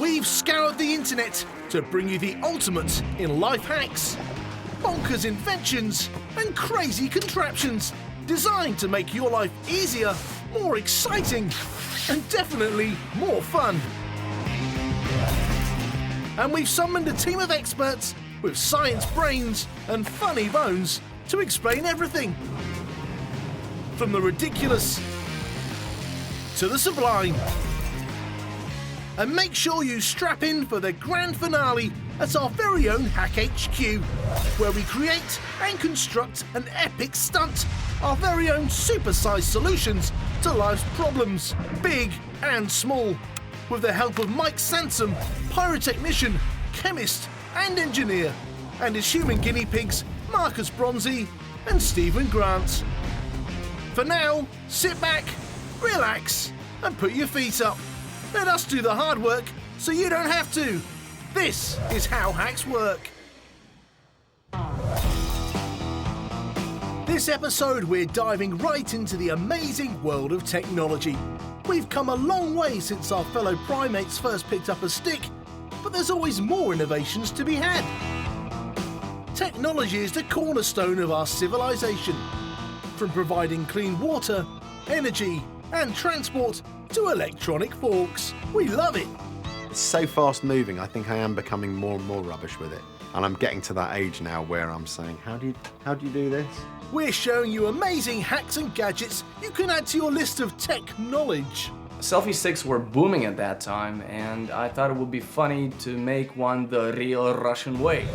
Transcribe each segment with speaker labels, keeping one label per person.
Speaker 1: We've scoured the internet to bring you the ultimate in life hacks, bonkers inventions, and crazy contraptions designed to make your life easier, more exciting, and definitely more fun. And we've summoned a team of experts with science brains and funny bones to explain everything. From the ridiculous to the sublime. And make sure you strap in for the grand finale at our very own Hack HQ, where we create and construct an epic stunt, our very own supersized solutions to life's problems, big and small, with the help of Mike Sansom, pyrotechnician, chemist and engineer, and his human guinea pigs, Marcus Bronzy and Stephen Grant. For now, sit back, relax and put your feet up. Let us do the hard work so you don't have to. This is how hacks work. This episode, we're diving right into the amazing world of technology. We've come a long way since our fellow primates first picked up a stick, but there's always more innovations to be had. Technology is the cornerstone of our civilization, from providing clean water, energy, and transport to electronic forks. We love it.
Speaker 2: It's so fast moving, I think I am becoming more and more rubbish with it. And I'm getting to that age now where I'm saying, how do you do this?
Speaker 1: We're showing you amazing hacks and gadgets you can add to your list of tech knowledge.
Speaker 3: Selfie sticks were booming at that time, and I thought it would be funny to make one the real Russian way.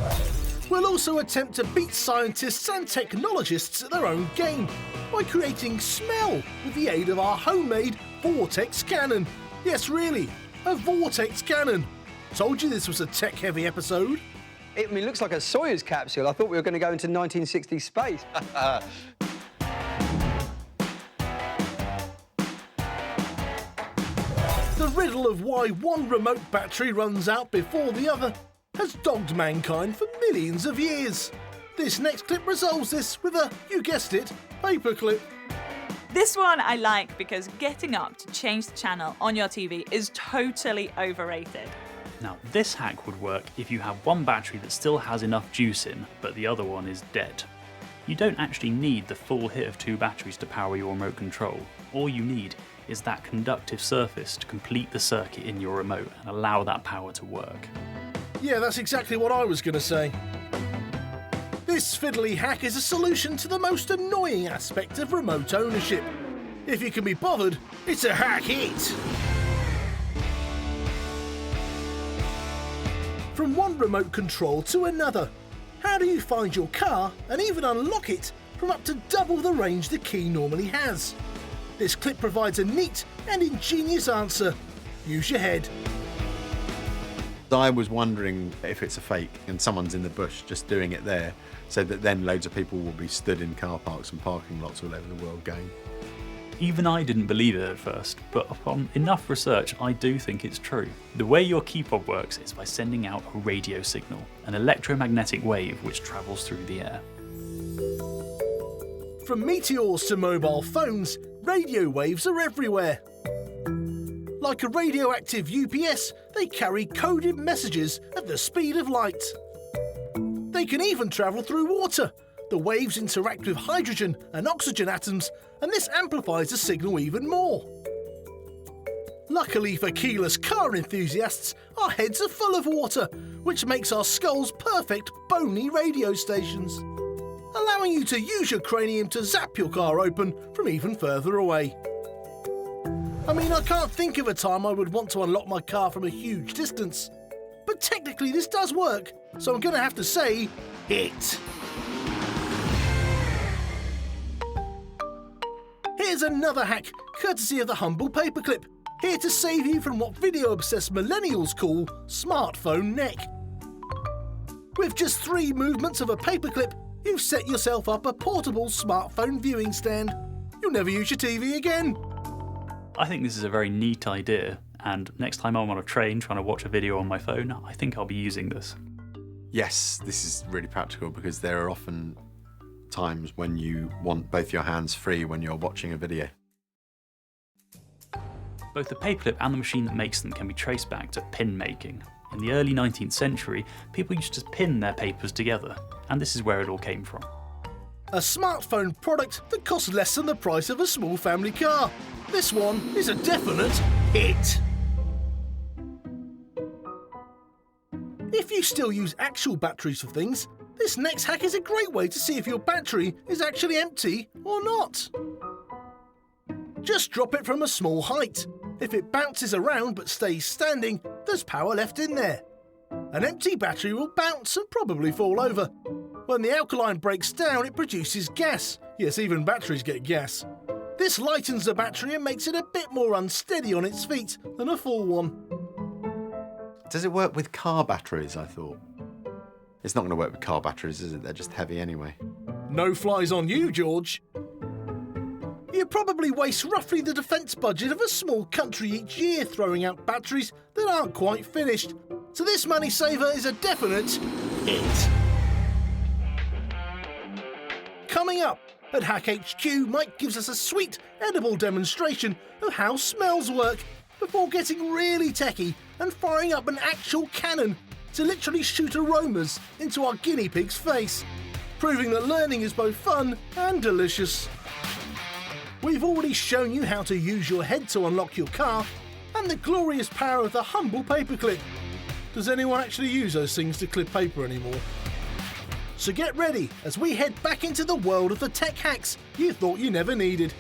Speaker 1: We'll also attempt to beat scientists and technologists at their own game by creating smell with the aid of our homemade Vortex cannon. Yes, really, a Vortex cannon. Told you this was a tech-heavy episode.
Speaker 4: It looks like a Soyuz capsule. I thought we were going to go into 1960s space.
Speaker 1: The riddle of why one remote battery runs out before the other has dogged mankind for millions of years. This next clip resolves this with a, you guessed it, paperclip.
Speaker 5: This one I like because getting up to change the channel on your TV is totally overrated.
Speaker 6: Now, this hack would work if you have one battery that still has enough juice in, but the other one is dead. You don't actually need the full hit of two batteries to power your remote control. All you need is that conductive surface to complete the circuit in your remote and allow that power to work.
Speaker 1: Yeah, that's exactly what I was going to say. This fiddly hack is a solution to the most annoying aspect of remote ownership. If you can be bothered, it's a hack hit. From one remote control to another, how do you find your car and even unlock it from up to double the range the key normally has? This clip provides a neat and ingenious answer. Use your head.
Speaker 2: I was wondering if it's a fake and someone's in the bush just doing it there, so that then loads of people will be stood in car parks and parking lots all over the world going.
Speaker 6: Even I didn't believe it at first, but upon enough research I do think it's true. The way your key fob works is by sending out a radio signal, an electromagnetic wave which travels through the air.
Speaker 1: From meteors to mobile phones, radio waves are everywhere. Like a radioactive UPS, they carry coded messages at the speed of light. They can even travel through water. The waves interact with hydrogen and oxygen atoms, and this amplifies the signal even more. Luckily for keyless car enthusiasts, our heads are full of water, which makes our skulls perfect bony radio stations, allowing you to use your cranium to zap your car open from even further away. I mean, I can't think of a time I would want to unlock my car from a huge distance. But technically this does work, so I'm going to have to say, it. Here's another hack, courtesy of the humble Paperclip, here to save you from what video-obsessed millennials call smartphone neck. With just 3 movements of a paperclip, you've set yourself up a portable smartphone viewing stand. You'll never use your TV again.
Speaker 6: I think this is a very neat idea, and next time I'm on a train trying to watch a video on my phone, I think I'll be using this.
Speaker 2: Yes, this is really practical because there are often times when you want both your hands free when you're watching a video.
Speaker 6: Both the paperclip and the machine that makes them can be traced back to pin making. In the early 19th century, people used to pin their papers together, and this is where it all came from.
Speaker 1: A smartphone product that costs less than the price of a small family car. This one is a definite hit. If you still use actual batteries for things, this next hack is a great way to see if your battery is actually empty or not. Just drop it from a small height. If it bounces around but stays standing, there's power left in there. An empty battery will bounce and probably fall over. When the alkaline breaks down, it produces gas. Yes, even batteries get gas. This lightens the battery and makes it a bit more unsteady on its feet than a full one.
Speaker 2: Does it work with car batteries, I thought? It's not going to work with car batteries, is it? They're just heavy anyway.
Speaker 1: No flies on you, George. You probably waste roughly the defence budget of a small country each year throwing out batteries that aren't quite finished. So this money saver is a definite hit. Coming up, at Hack HQ, Mike gives us a sweet, edible demonstration of how smells work before getting really techie and firing up an actual cannon to literally shoot aromas into our guinea pig's face, proving that learning is both fun and delicious. We've already shown you how to use your head to unlock your car and the glorious power of the humble paperclip. Does anyone actually use those things to clip paper anymore? So get ready as we head back into the world of the tech hacks you thought you never needed.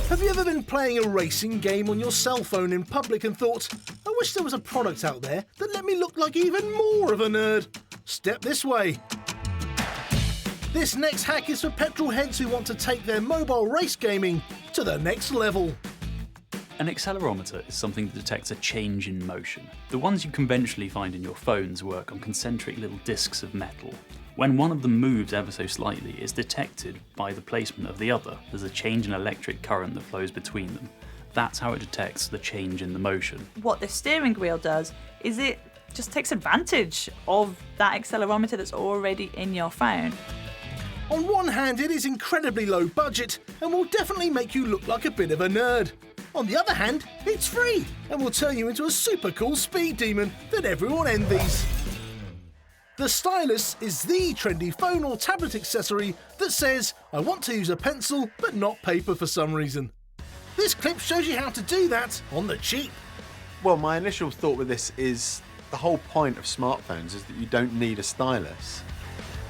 Speaker 1: Have you ever been playing a racing game on your cell phone in public and thought, I wish there was a product out there that let me look like even more of a nerd? Step this way. This next hack is for petrol heads who want to take their mobile race gaming to the next level.
Speaker 6: An accelerometer is something that detects a change in motion. The ones you conventionally find in your phones work on concentric little discs of metal. When one of them moves ever so slightly, it's detected by the placement of the other. There's a change in electric current that flows between them. That's how it detects the change in the motion.
Speaker 5: What the steering wheel does is it just takes advantage of that accelerometer that's already in your phone.
Speaker 1: On one hand, it is incredibly low budget and will definitely make you look like a bit of a nerd. On the other hand, it's free and will turn you into a super cool speed demon that everyone envies. The stylus is the trendy phone or tablet accessory that says, I want to use a pencil but not paper for some reason. This clip shows you how to do that on the cheap.
Speaker 2: Well, my initial thought with this is the whole point of smartphones is that you don't need a stylus.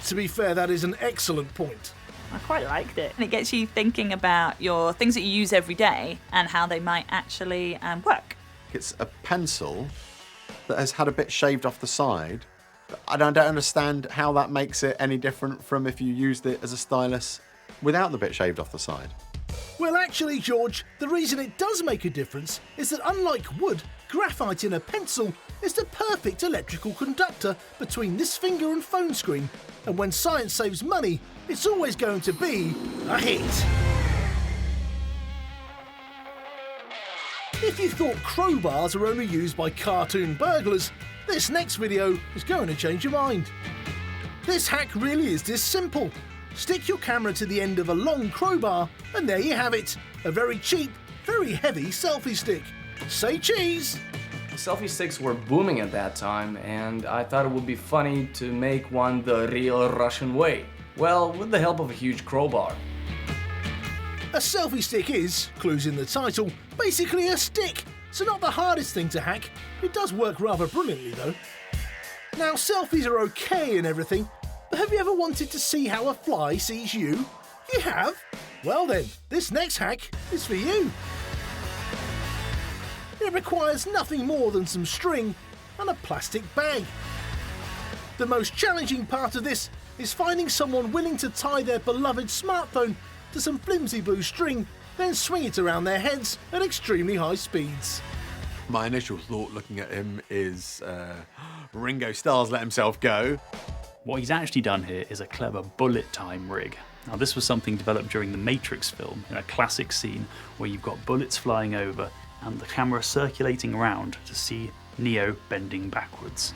Speaker 1: To be fair, that is an excellent point.
Speaker 5: I quite liked it. And it gets you thinking about your things that you use every day and how they might actually work.
Speaker 2: It's a pencil that has had a bit shaved off the side. I don't understand how that makes it any different from if you used it as a stylus without the bit shaved off the side.
Speaker 1: Well, actually, George, the reason it does make a difference is that unlike wood, graphite in a pencil is the perfect electrical conductor between this finger and phone screen. And when science saves money, it's always going to be a hit. If you thought crowbars are only used by cartoon burglars, this next video is going to change your mind. This hack really is this simple. Stick your camera to the end of a long crowbar and there you have it. A very cheap, very heavy selfie stick. Say cheese!
Speaker 3: Selfie sticks were booming at that time, and I thought it would be funny to make one the real Russian way. Well, with the help of a huge crowbar.
Speaker 1: A selfie stick is, clues in the title, basically a stick, so not the hardest thing to hack. It does work rather brilliantly though. Now, selfies are okay and everything, but have you ever wanted to see how a fly sees you? You have? Well then, this next hack is for you. It requires nothing more than some string and a plastic bag. The most challenging part of this is finding someone willing to tie their beloved smartphone to some flimsy blue string, then swing it around their heads at extremely high speeds.
Speaker 2: My initial thought looking at him is Ringo Starr's let himself go.
Speaker 6: What he's actually done here is a clever bullet time rig. Now, this was something developed during the Matrix film in a classic scene where you've got bullets flying over and the camera circulating around to see Neo bending backwards.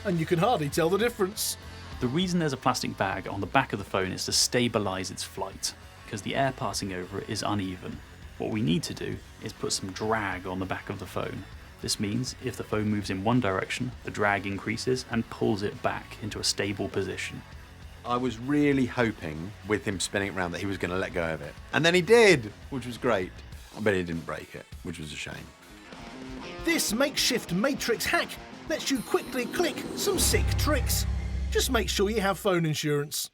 Speaker 1: And you can hardly tell the difference.
Speaker 6: The reason there's a plastic bag on the back of the phone is to stabilise its flight, because the air passing over it is uneven. What we need to do is put some drag on the back of the phone. This means if the phone moves in one direction, the drag increases and pulls it back into a stable position.
Speaker 2: I was really hoping with him spinning it around that he was going to let go of it. And then he did, which was great. But he didn't break it, which was a shame.
Speaker 1: This makeshift matrix hack lets you quickly click some sick tricks. Just make sure you have phone insurance.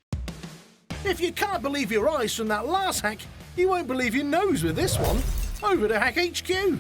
Speaker 1: If you can't believe your eyes from that last hack, you won't believe your nose with this one. Over to Hack HQ.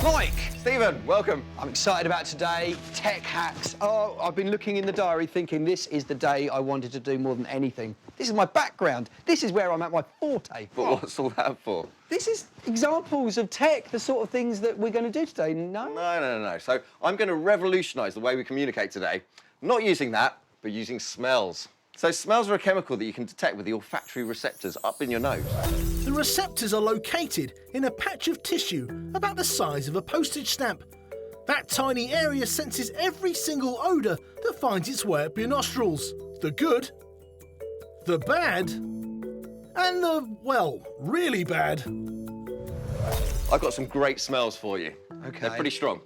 Speaker 4: Mike!
Speaker 7: Stephen, welcome.
Speaker 4: I'm excited about today. Tech hacks. Oh, I've been looking in the diary thinking this is the day I wanted to do more than anything. This is my background. This is where I'm at my forte.
Speaker 7: But what's all that for?
Speaker 4: This is examples of tech, the sort of things that we're going to do today, no?
Speaker 7: No. So I'm going to revolutionise the way we communicate today. Not using that, but using smells. So smells are a chemical that you can detect with the olfactory receptors up in your nose.
Speaker 1: The receptors are located in a patch of tissue about the size of a postage stamp. That tiny area senses every single odour that finds its way up your nostrils. The good, the bad, and the, well, really bad.
Speaker 7: I've got some great smells for you.
Speaker 4: OK.
Speaker 7: They're pretty strong.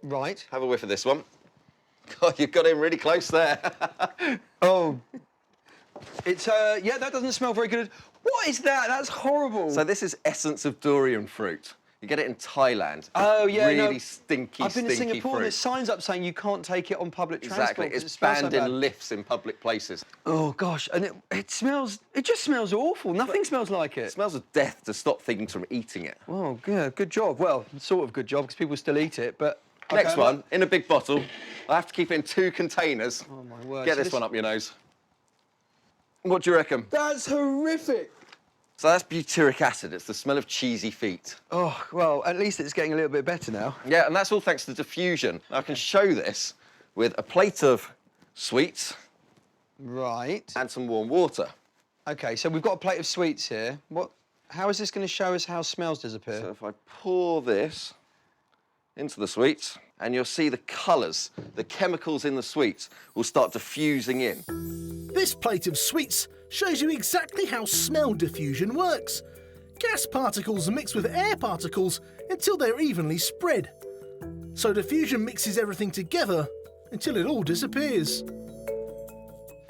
Speaker 4: Right.
Speaker 7: Have a whiff of this one. God, you've got in really close there.
Speaker 4: Oh. It's, yeah, that doesn't smell very good. What is that? That's horrible.
Speaker 7: So this is essence of durian fruit. You get it in Thailand.
Speaker 4: Oh, yeah,
Speaker 7: really
Speaker 4: no.
Speaker 7: stinky,
Speaker 4: I've been to
Speaker 7: stinky
Speaker 4: Singapore,
Speaker 7: fruit.
Speaker 4: and there's signs up saying you can't take it on public
Speaker 7: Exactly.
Speaker 4: transport.
Speaker 7: It's
Speaker 4: it smells
Speaker 7: banned
Speaker 4: so bad.
Speaker 7: in lifts in public places.
Speaker 4: Oh, gosh, and it just smells awful. Nothing smells like it.
Speaker 7: It smells of death to stop things from eating it.
Speaker 4: Oh, yeah, good job. Well, sort of good job, because people still eat it, but...
Speaker 7: Next
Speaker 4: okay,
Speaker 7: one, in a big bottle. I have to keep it in 2 containers.
Speaker 4: Oh, my word.
Speaker 7: Get
Speaker 4: So
Speaker 7: this one up your nose. What do you reckon?
Speaker 4: That's horrific.
Speaker 7: So that's butyric acid. It's the smell of cheesy feet.
Speaker 4: Oh, well, at least it's getting a little bit better now.
Speaker 7: Yeah, and that's all thanks to diffusion. Now, I can show this with a plate of sweets
Speaker 4: Right.
Speaker 7: and some warm water.
Speaker 4: OK, so we've got a plate of sweets here. How is this going to show us how smells disappear?
Speaker 7: So if I pour this into the sweets, and you'll see the colours, the chemicals in the sweets will start diffusing in.
Speaker 1: This plate of sweets shows you exactly how smell diffusion works. Gas particles mix with air particles until they're evenly spread. So diffusion mixes everything together until it all disappears.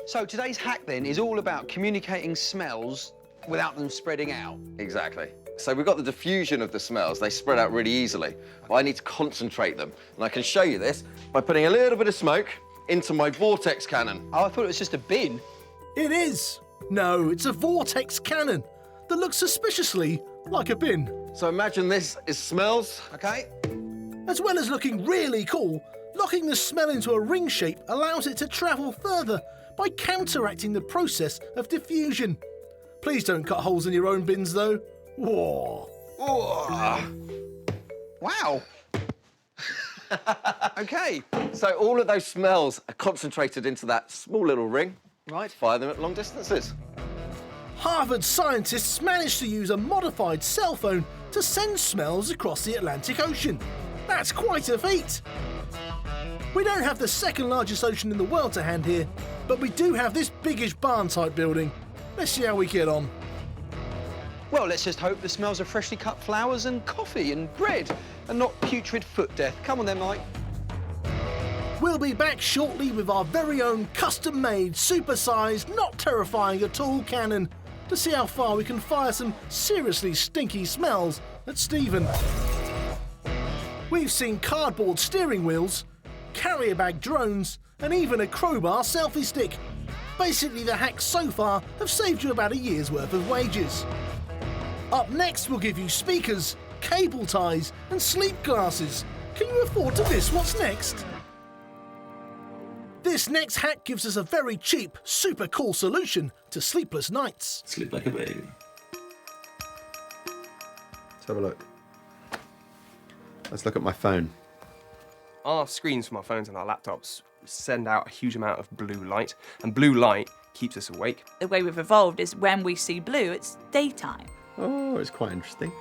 Speaker 4: So today's hack, then, is all about communicating smells without them spreading out.
Speaker 7: Exactly. So we've got the diffusion of the smells. They spread out really easily. But I need to concentrate them. And I can show you this by putting a little bit of smoke into my Vortex cannon.
Speaker 4: Oh, I thought it was just a bin.
Speaker 1: It is. No, it's a Vortex cannon that looks suspiciously like a bin.
Speaker 7: So imagine this is smells.
Speaker 4: OK?
Speaker 1: As well as looking really cool, locking the smell into a ring shape allows it to travel further by counteracting the process of diffusion. Please don't cut holes in your own bins, though. Whoa.
Speaker 4: Wow. OK.
Speaker 7: So all of those smells are concentrated into that small little ring.
Speaker 4: Right.
Speaker 7: Fire them at long distances.
Speaker 1: Harvard scientists managed to use a modified cell phone to send smells across the Atlantic Ocean. That's quite a feat. We don't have the second largest ocean in the world to hand here, but we do have this biggish barn-type building. Let's see how we get on.
Speaker 4: Well, let's just hope the smells of freshly cut flowers and coffee and bread and not putrid foot death. Come on then, Mike.
Speaker 1: We'll be back shortly with our very own custom-made, super-sized, not terrifying at all cannon to see how far we can fire some seriously stinky smells at Stephen. We've seen cardboard steering wheels, carrier bag drones, and even a crowbar selfie stick. Basically, the hacks so far have saved you about a year's worth of wages. Up next, we'll give you speakers, cable ties, and sleep glasses. Can you afford to miss what's next? This next hack gives us a very cheap, super cool solution to sleepless nights.
Speaker 8: Sleep like a baby.
Speaker 2: Let's have a look. Let's look at my phone.
Speaker 9: Our screens from our phones and our laptops send out a huge amount of blue light, and blue light keeps us awake.
Speaker 5: The way we've evolved is when we see blue, it's daytime.
Speaker 2: Oh, it's quite interesting.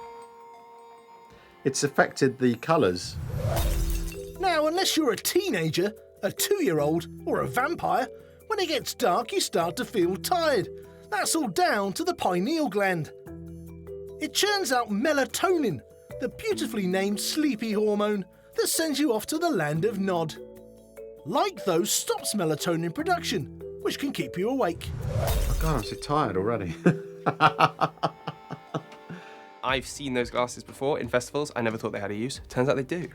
Speaker 2: It's affected the colours.
Speaker 1: Now, unless you're a teenager, a 2-year-old, or a vampire, when when it gets dark, you start to feel tired. That's all down to the pineal gland. It churns out melatonin, the beautifully named sleepy hormone that sends you off to the land of Nod. Like those, stops melatonin production, which can keep you awake.
Speaker 2: Oh God, I'm so tired already.
Speaker 9: I've seen those glasses before in festivals. I never thought they had a use. Turns out they do.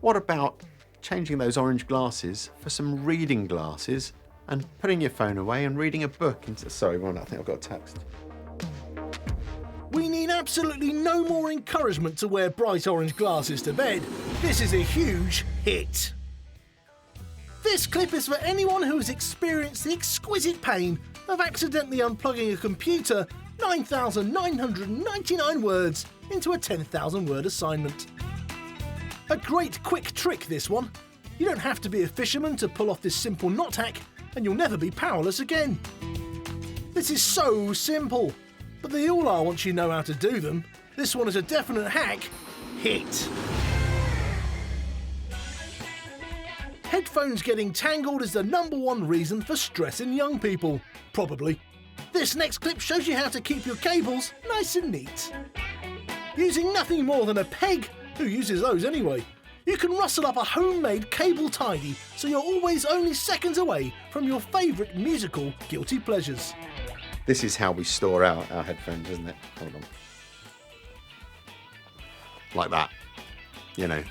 Speaker 2: What about changing those orange glasses for some reading glasses and putting your phone away and reading a book? Sorry, Ron, I think I've got a text.
Speaker 1: We need absolutely no more encouragement to wear bright orange glasses to bed. This is a huge hit. This clip is for anyone who has experienced the exquisite pain of accidentally unplugging a computer 9,999 words into a 10,000 word assignment. A great quick trick, this one. You don't have to be a fisherman to pull off this simple knot hack, and you'll never be powerless again. This is so simple, but they all are once you know how to do them. This one is a definite hack hit. Headphones getting tangled is the #1 reason for stress in young people, probably. This next clip shows you how to keep your cables nice and neat. Using nothing more than a peg, who uses those anyway, you can rustle up a homemade cable tidy so you're always only seconds away from your favourite musical guilty pleasures.
Speaker 2: This is how we store our headphones, isn't it? Hold on. Like that, you know.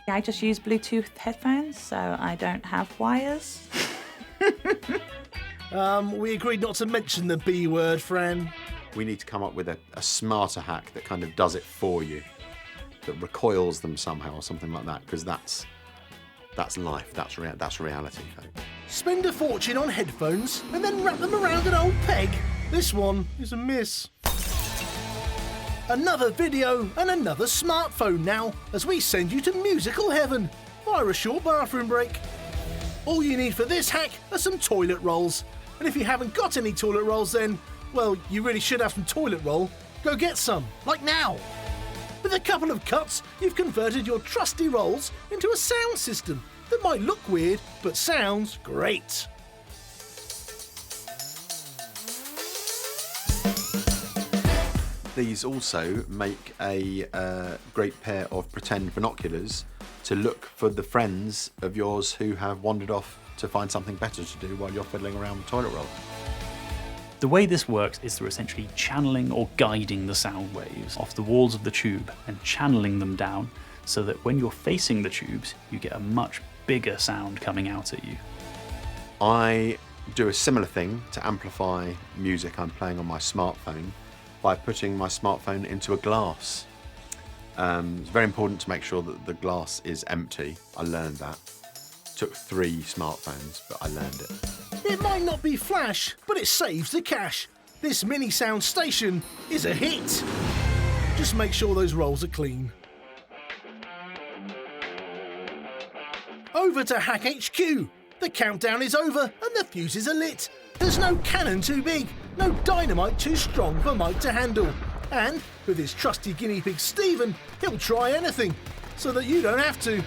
Speaker 5: I just use Bluetooth headphones, so I don't have wires.
Speaker 1: We agreed not to mention the B word, Fran.
Speaker 2: We need to come up with a smarter hack that kind of does it for you, that recoils them somehow or something like that, because that's life, that's reality.
Speaker 1: Spend a fortune on headphones and then wrap them around an old peg. This one is a miss. Another video and another smartphone now as we send you to musical heaven via a short bathroom break. All you need for this hack are some toilet rolls. And if you haven't got any toilet rolls, then, well, you really should have some toilet roll. Go get some, like now. With a couple of cuts, you've converted your trusty rolls into a sound system that might look weird, but sounds great.
Speaker 2: These also make a great pair of pretend binoculars to look for the friends of yours who have wandered off to find something better to do while you're fiddling around with toilet roll.
Speaker 6: The way this works is through essentially channeling or guiding the sound waves off the walls of the tube and channeling them down so that when you're facing the tubes, you get a much bigger sound coming out at you.
Speaker 2: I do a similar thing to amplify music I'm playing on my smartphone by putting my smartphone into a glass. It's very important to make sure that the glass is empty. I learned that. Took 3 smartphones, but I learned it.
Speaker 1: It might not be flash, but it saves the cash. This mini sound station is a hit. Just make sure those rolls are clean. Over to Hack HQ. The countdown is over and the fuses are lit. There's no cannon too big, no dynamite too strong for Mike to handle. And with his trusty guinea pig Stephen, he'll try anything, so that you don't have to.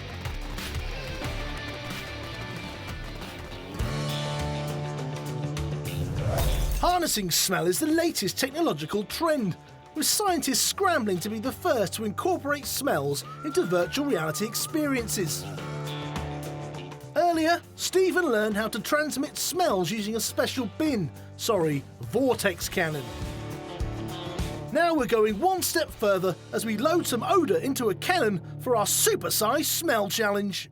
Speaker 1: Harnessing smell is the latest technological trend, with scientists scrambling to be the first to incorporate smells into virtual reality experiences. Earlier, Stephen learned how to transmit smells using a special Vortex cannon. Now we're going one step further as we load some odour into a cannon for our supersized smell challenge.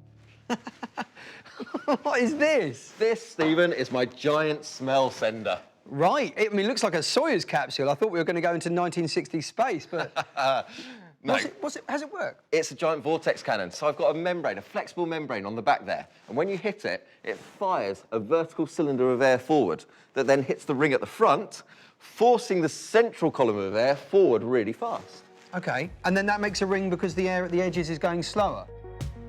Speaker 4: What is this?
Speaker 7: This, Stephen, is my giant smell sender.
Speaker 4: Right. I mean, it looks like a Soyuz capsule. I thought we were going to go into 1960s space, but...
Speaker 7: No.
Speaker 4: How's it work?
Speaker 7: It's a giant vortex cannon. So I've got a membrane, a flexible membrane on the back there. And when you hit it, it fires a vertical cylinder of air forward that then hits the ring at the front, forcing the central column of air forward really fast.
Speaker 4: OK. And then that makes a ring because the air at the edges is going slower?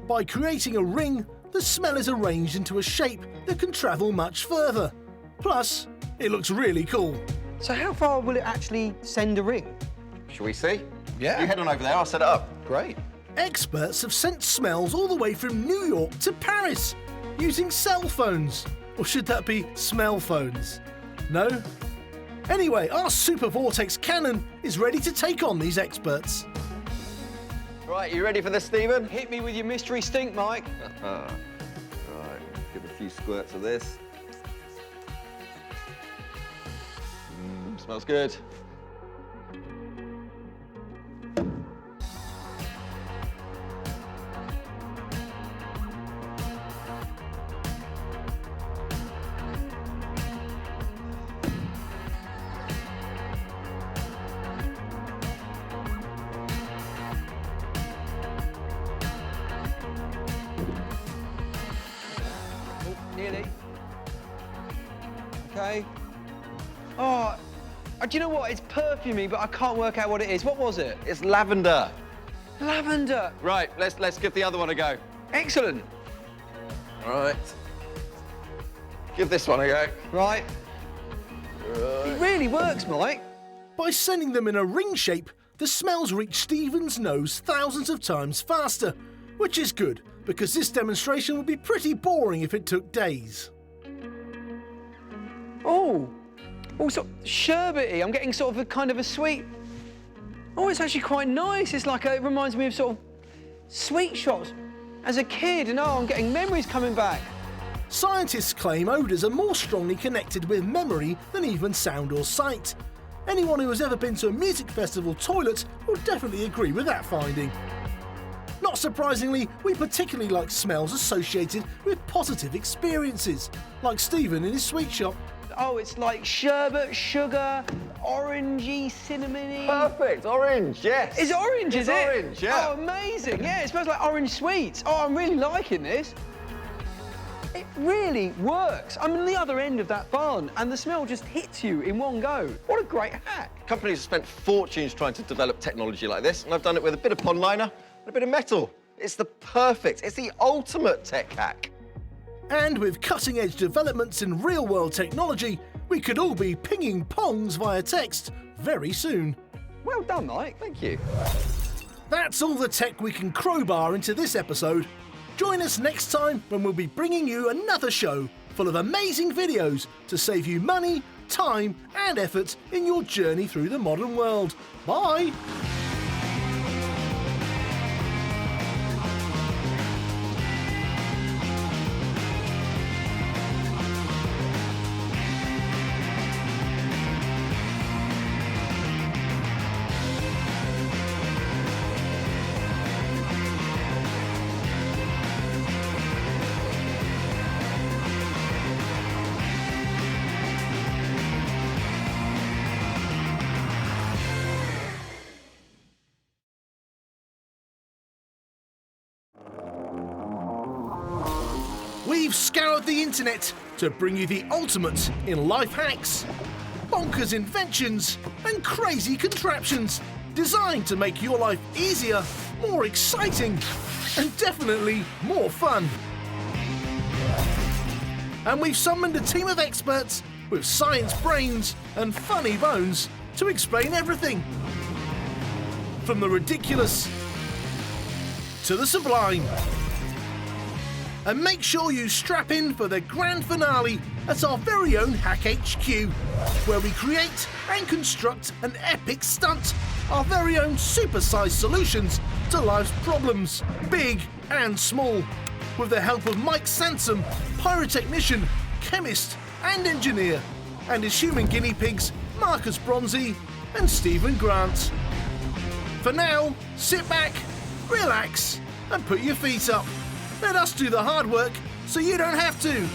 Speaker 1: By creating a ring, the smell is arranged into a shape that can travel much further. Plus, it looks really cool.
Speaker 4: So how far will it actually send a ring?
Speaker 7: Shall we see?
Speaker 4: Yeah.
Speaker 7: You head on over there, I'll set it up.
Speaker 4: Great.
Speaker 1: Experts have sent smells all the way from New York to Paris using cell phones. Or should that be smell phones? No? Anyway, our Super Vortex cannon is ready to take on these experts.
Speaker 7: Right, you ready for this, Stephen?
Speaker 4: Hit me with your mystery stink, Mike.
Speaker 7: Right, give a few squirts of this. Smells good.
Speaker 4: Nearly. Okay. Oh, do you know what? It's perfumey, but I can't work out what it is. What was it?
Speaker 7: It's lavender.
Speaker 4: Lavender.
Speaker 7: Right, let's give the other one a go.
Speaker 4: Excellent.
Speaker 7: Right. Give this one a go.
Speaker 4: Right. It really works, Mike.
Speaker 1: By sending them in a ring shape, the smells reach Stephen's nose thousands of times faster, which is good, because this demonstration would be pretty boring if it took days.
Speaker 4: Oh, sort of sherbety. I'm getting sort of a kind of a sweet. Oh, it's actually quite nice. It's like it reminds me of sort of sweet shops as a kid, and I'm getting memories coming back.
Speaker 1: Scientists claim odours are more strongly connected with memory than even sound or sight. Anyone who has ever been to a music festival toilet will definitely agree with that finding. Not surprisingly, we particularly like smells associated with positive experiences, like Stephen in his sweet shop.
Speaker 4: Oh, it's like sherbet, sugar, orangey, cinnamony.
Speaker 7: Perfect, orange, yes.
Speaker 4: It's orange, is it?
Speaker 7: Orange, yeah.
Speaker 4: Oh, amazing. Yeah, it smells like orange sweets. Oh, I'm really liking this. It really works. I'm on the other end of that barn, and the smell just hits you in one go. What a great hack.
Speaker 7: Companies have spent fortunes trying to develop technology like this, and I've done it with a bit of pond liner and a bit of metal. It's the ultimate tech hack.
Speaker 1: And with cutting-edge developments in real-world technology, we could all be pinging pongs via text very soon.
Speaker 4: Well done, Mike.
Speaker 7: Thank you.
Speaker 1: That's all the tech we can crowbar into this episode. Join us next time when we'll be bringing you another show full of amazing videos to save you money, time and effort in your journey through the modern world. Bye! We've scoured the internet to bring you the ultimate in life hacks, bonkers inventions, and crazy contraptions designed to make your life easier, more exciting, and definitely more fun. And we've summoned a team of experts with science brains and funny bones to explain everything. From the ridiculous to the sublime. And make sure you strap in for the grand finale at our very own Hack HQ, where we create and construct an epic stunt, our very own super-sized solutions to life's problems, big and small, with the help of Mike Sansom, pyrotechnician, chemist and engineer, and his human guinea pigs, Marcus Bronzy and Stephen Grant. For now, sit back, relax and put your feet up. Let us do the hard work so you don't have to.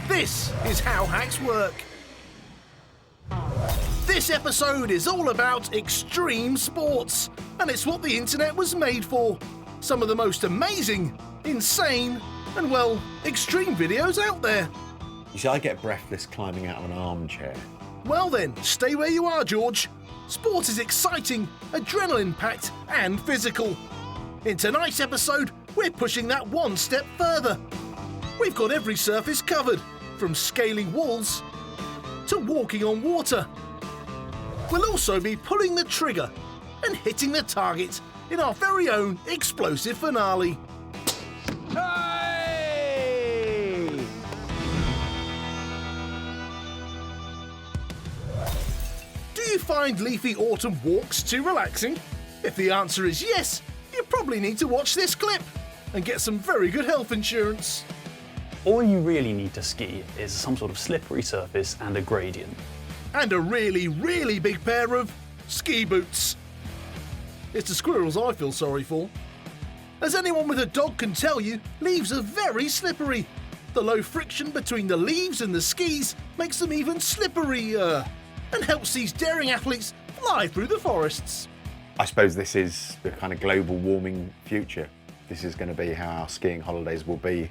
Speaker 1: This is how hacks work. This episode is all about extreme sports, and it's what the internet was made for. Some of the most amazing, insane, and well, extreme videos out there.
Speaker 2: You see, I get breathless climbing out of an armchair.
Speaker 1: Well then, stay where you are, George. Sport is exciting, adrenaline-packed, and physical. In tonight's episode, we're pushing that one step further. We've got every surface covered, from scaling walls to walking on water. We'll also be pulling the trigger and hitting the target in our very own explosive finale.
Speaker 4: Hey!
Speaker 1: find leafy autumn walks too relaxing? If the answer is yes, you probably need to watch this clip and get some very good health insurance.
Speaker 6: All you really need to ski is some sort of slippery surface and a gradient.
Speaker 1: And a really, really big pair of ski boots. It's the squirrels I feel sorry for. As anyone with a dog can tell you, leaves are very slippery. The low friction between the leaves and the skis makes them even slipperier and helps these daring athletes fly through the forests.
Speaker 2: I suppose this is the kind of global warming future. This is going to be how our skiing holidays will be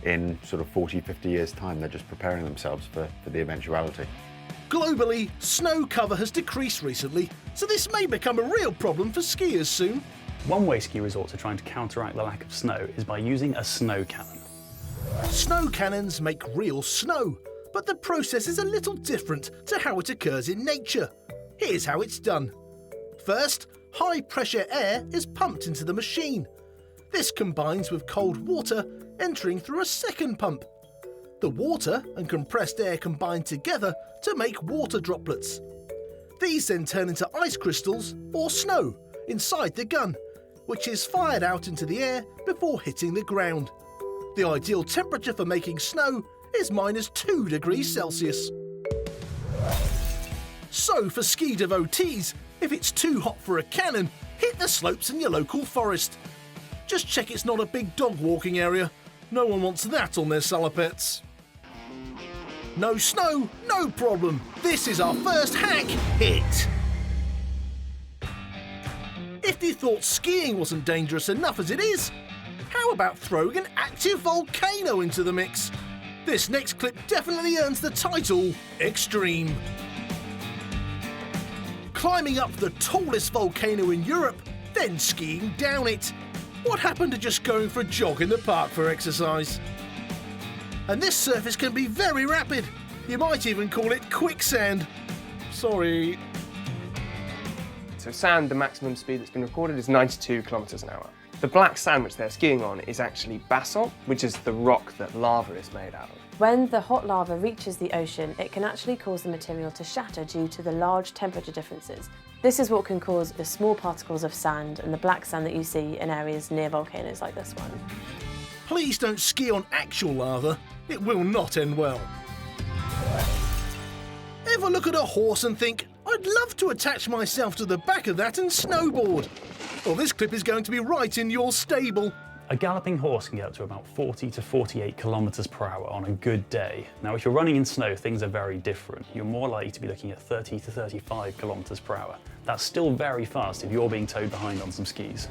Speaker 2: in sort of 40, 50 years' time. They're just preparing themselves for the eventuality.
Speaker 1: Globally, snow cover has decreased recently, so this may become a real problem for skiers soon.
Speaker 6: One way ski resorts are trying to counteract the lack of snow is by using a snow cannon.
Speaker 1: Snow cannons make real snow, but the process is a little different to how it occurs in nature. Here's how it's done. First, high-pressure air is pumped into the machine. This combines with cold water entering through a second pump. The water and compressed air combine together to make water droplets. These then turn into ice crystals, or snow, inside the gun, which is fired out into the air before hitting the ground. The ideal temperature for making snow is -2 degrees Celsius. So for ski devotees, if it's too hot for a cannon, hit the slopes in your local forest. Just check it's not a big dog walking area. No one wants that on their salopettes. No snow, no problem. This is our first hack hit. If you thought skiing wasn't dangerous enough as it is, how about throwing an active volcano into the mix? This next clip definitely earns the title Extreme. Climbing up the tallest volcano in Europe, then skiing down it. What happened to just going for a jog in the park for exercise? And this surface can be very rapid. You might even call it quicksand. Sorry.
Speaker 9: So sand, the maximum speed that's been recorded is 92 kilometers an hour. The black sand which they're skiing on is actually basalt, which is the rock that lava is made out of.
Speaker 8: When the hot lava reaches the ocean, it can actually cause the material to shatter due to the large temperature differences. This is what can cause the small particles of sand and the black sand that you see in areas near volcanoes like this one.
Speaker 1: Please don't ski on actual lava. It will not end well. Ever look at a horse and think, I'd love to attach myself to the back of that and snowboard? Well, this clip is going to be right in your stable.
Speaker 6: A galloping horse can get up to about 40 to 48 kilometers per hour on a good day. Now, if you're running in snow, things are very different. You're more likely to be looking at 30 to 35 kilometers per hour. That's still very fast if you're being towed behind on some skis.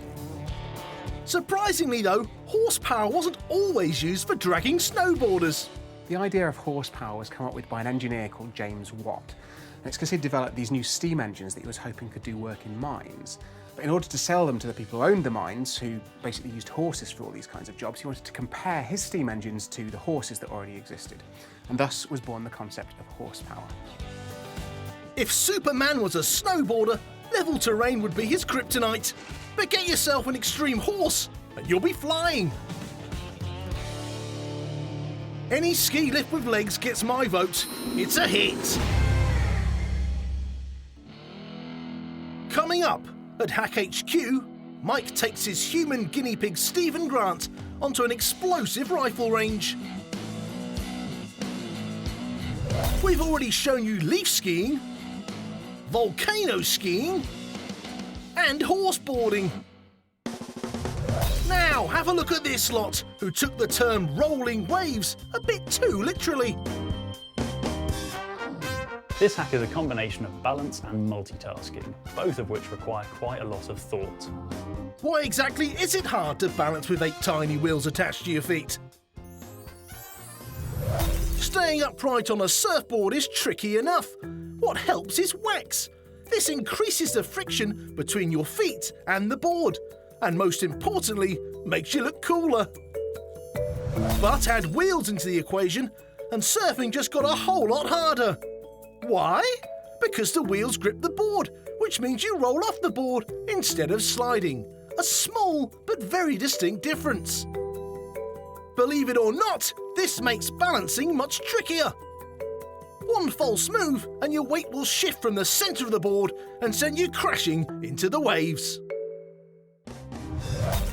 Speaker 1: Surprisingly though, horsepower wasn't always used for dragging snowboarders.
Speaker 10: The idea of horsepower was come up with by an engineer called James Watt. And it's because he developed these new steam engines that he was hoping could do work in mines. But in order to sell them to the people who owned the mines, who basically used horses for all these kinds of jobs, he wanted to compare his steam engines to the horses that already existed. And thus was born the concept of horsepower.
Speaker 1: If Superman was a snowboarder, level terrain would be his kryptonite. But get yourself an extreme horse and you'll be flying. Any ski lift with legs gets my vote. It's a hit. Coming up at Hack HQ, Mike takes his human guinea pig Stephen Grant onto an explosive rifle range. We've already shown you leaf skiing, volcano skiing, and horseboarding. Now have a look at this lot, who took the term rolling waves a bit too literally.
Speaker 6: This hack is a combination of balance and multitasking, both of which require quite a lot of thought.
Speaker 1: Why exactly is it hard to balance with 8 tiny wheels attached to your feet? Staying upright on a surfboard is tricky enough. What helps is wax. This increases the friction between your feet and the board, and most importantly, makes you look cooler. But add wheels into the equation, and surfing just got a whole lot harder. Why? Because the wheels grip the board, which means you roll off the board instead of sliding. A small but very distinct difference. Believe it or not, this makes balancing much trickier. One false move and your weight will shift from the centre of the board and send you crashing into the waves.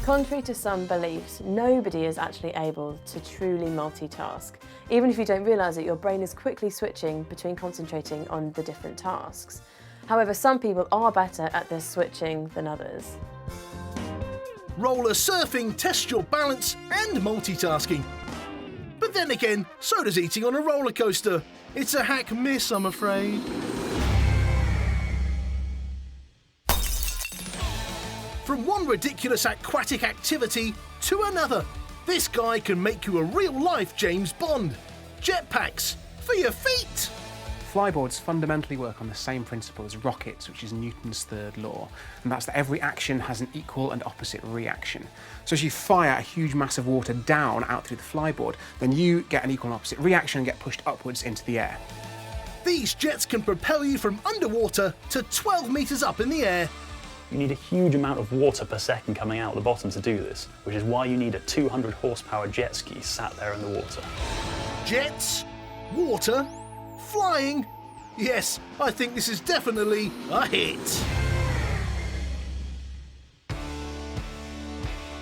Speaker 8: Contrary to some beliefs, nobody is actually able to truly multitask. Even if you don't realise it, your brain is quickly switching between concentrating on the different tasks. However, some people are better at this switching than others.
Speaker 1: Roller surfing tests your balance and multitasking. But then again, so does eating on a roller coaster. It's a hack miss, I'm afraid. From one ridiculous aquatic activity to another, this guy can make you a real-life James Bond. Jetpacks for your feet.
Speaker 10: Flyboards fundamentally work on the same principle as rockets, which is Newton's third law, and that's that every action has an equal and opposite reaction. So as you fire a huge mass of water down out through the flyboard, then you get an equal and opposite reaction and get pushed upwards into the air.
Speaker 1: These jets can propel you from underwater to 12 metres up in the air.
Speaker 6: You need a huge amount of water per second coming out the bottom to do this, which is why you need a 200 horsepower jet ski sat there in the water.
Speaker 1: Jets, water, flying. Yes, I think this is definitely a hit.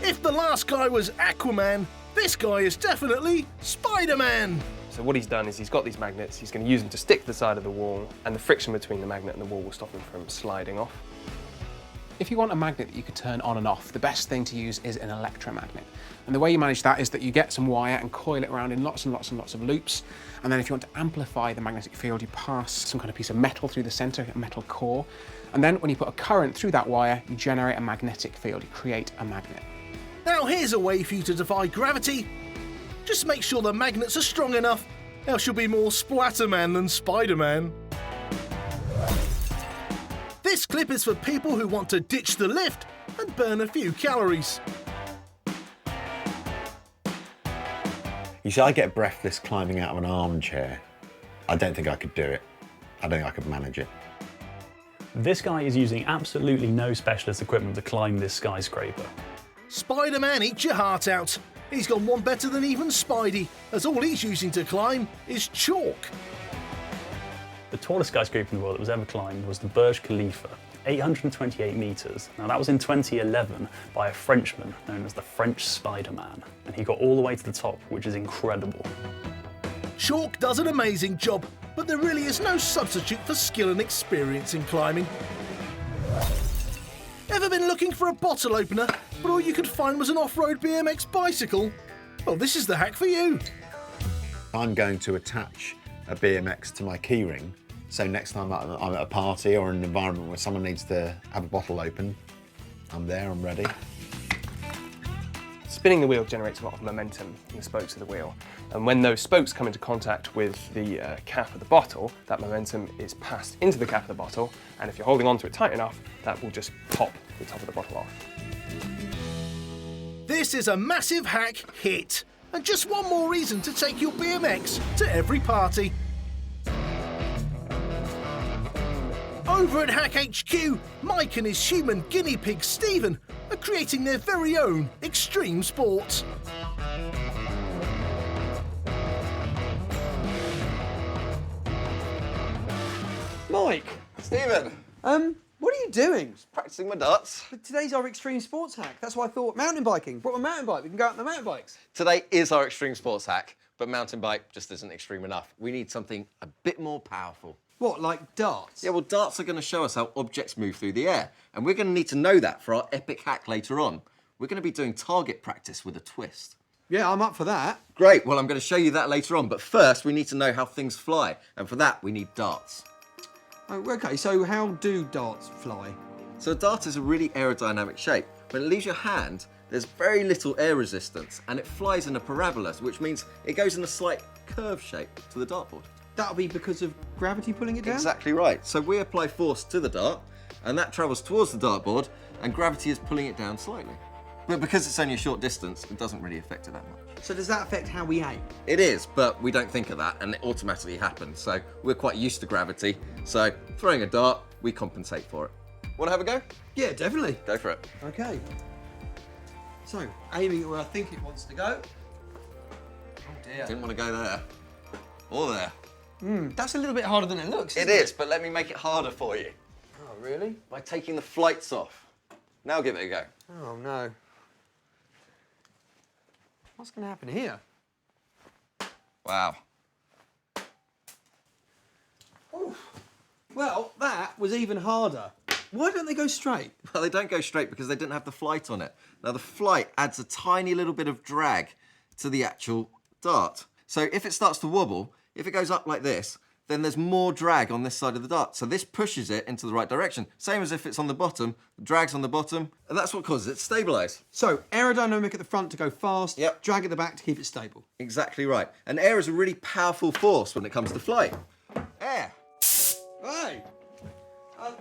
Speaker 1: If the last guy was Aquaman, this guy is definitely Spider-Man.
Speaker 9: So what he's done is he's got these magnets, he's going to use them to stick to the side of the wall, and the friction between the magnet and the wall will stop him from sliding off.
Speaker 10: If you want a magnet that you could turn on and off, the best thing to use is an electromagnet. And the way you manage that is that you get some wire and coil it around in lots and lots and lots of loops. And then if you want to amplify the magnetic field, you pass some kind of piece of metal through the centre, a metal core. And then when you put a current through that wire, you generate a magnetic field, you create a magnet.
Speaker 1: Now here's a way for you to defy gravity. Just make sure the magnets are strong enough, else you'll be more Splatterman than Spider-Man. This clip is for people who want to ditch the lift and burn a few calories.
Speaker 2: You see, I get breathless climbing out of an armchair. I don't think I could do it. I don't think I could manage it.
Speaker 6: This guy is using absolutely no specialist equipment to climb this skyscraper.
Speaker 1: Spider-Man, eat your heart out. He's gone one better than even Spidey, as all he's using to climb is chalk.
Speaker 6: The tallest skyscraper in the world that was ever climbed was the Burj Khalifa, 828 metres. Now that was in 2011 by a Frenchman known as the French Spider-Man, and he got all the way to the top, which is incredible.
Speaker 1: Chalk does an amazing job, but there really is no substitute for skill and experience in climbing. Ever been looking for a bottle opener, but all you could find was an off-road BMX bicycle? Well, this is the hack for you.
Speaker 2: I'm going to attach a BMX to my keyring, so next time I'm at a party or an environment where someone needs to have a bottle open, I'm there, I'm ready.
Speaker 9: Spinning the wheel generates a lot of momentum in the spokes of the wheel, and when those spokes come into contact with the cap of the bottle, that momentum is passed into the cap of the bottle, and if you're holding onto it tight enough, that will just pop the top of the bottle off.
Speaker 1: This is a massive hack hit, and just one more reason to take your BMX to every party. Over at Hack HQ, Mike and his human guinea pig Stephen are creating their very own extreme sports.
Speaker 4: Mike,
Speaker 7: Stephen,
Speaker 4: what are you doing?
Speaker 7: practicing my darts.
Speaker 4: But today's our extreme sports hack. That's why I thought mountain biking. Brought my mountain bike. We can go out on the mountain bikes.
Speaker 7: Today is our extreme sports hack, but mountain bike just isn't extreme enough. We need something a bit more powerful.
Speaker 4: What, like darts?
Speaker 7: Yeah, well, darts are going to show us how objects move through the air, and we're going to need to know that for our epic hack later on. We're going to be doing target practice with a twist.
Speaker 4: Yeah, I'm up for that.
Speaker 7: Great, well, I'm going to show you that later on, but first we need to know how things fly, and for that we need darts.
Speaker 4: Oh, OK, so how do darts fly?
Speaker 7: So a dart is a really aerodynamic shape. When it leaves your hand, there's very little air resistance, and it flies in a parabola, which means it goes in a slight curve shape to the dartboard.
Speaker 4: That'll be because of gravity pulling it down?
Speaker 7: Exactly right. So we apply force to the dart, and that travels towards the dartboard, and gravity is pulling it down slightly. But because it's only a short distance, it doesn't really affect it that much.
Speaker 4: So does that affect how we aim?
Speaker 7: It is, but we don't think of that, and it automatically happens. So we're quite used to gravity. So throwing a dart, we compensate for it. Want to have a go?
Speaker 4: Yeah, definitely.
Speaker 7: Go for it.
Speaker 4: OK. So, aiming at where I think it wants to go. Oh dear.
Speaker 7: Didn't want to go there. Or there.
Speaker 4: That's a little bit harder than it looks,
Speaker 7: It is, but let me make it harder for you.
Speaker 4: Oh, really?
Speaker 7: By taking the flights off. Now give it a go.
Speaker 4: Oh, no. What's going to happen here?
Speaker 7: Wow.
Speaker 4: Oof. Well, that was even harder. Why don't they go straight?
Speaker 7: Well, they don't go straight because they didn't have the flight on it. Now, the flight adds a tiny little bit of drag to the actual dart. So if it starts to wobble, if it goes up like this, then there's more drag on this side of the dart. So this pushes it into the right direction. Same as if it's on the bottom, the drag's on the bottom, and that's what causes it to stabilise.
Speaker 4: So, aerodynamic at the front to go fast,
Speaker 7: Yep.
Speaker 4: drag at the back to keep it stable.
Speaker 7: Exactly right. And air is a really powerful force when it comes to flight. Air.
Speaker 4: Hey!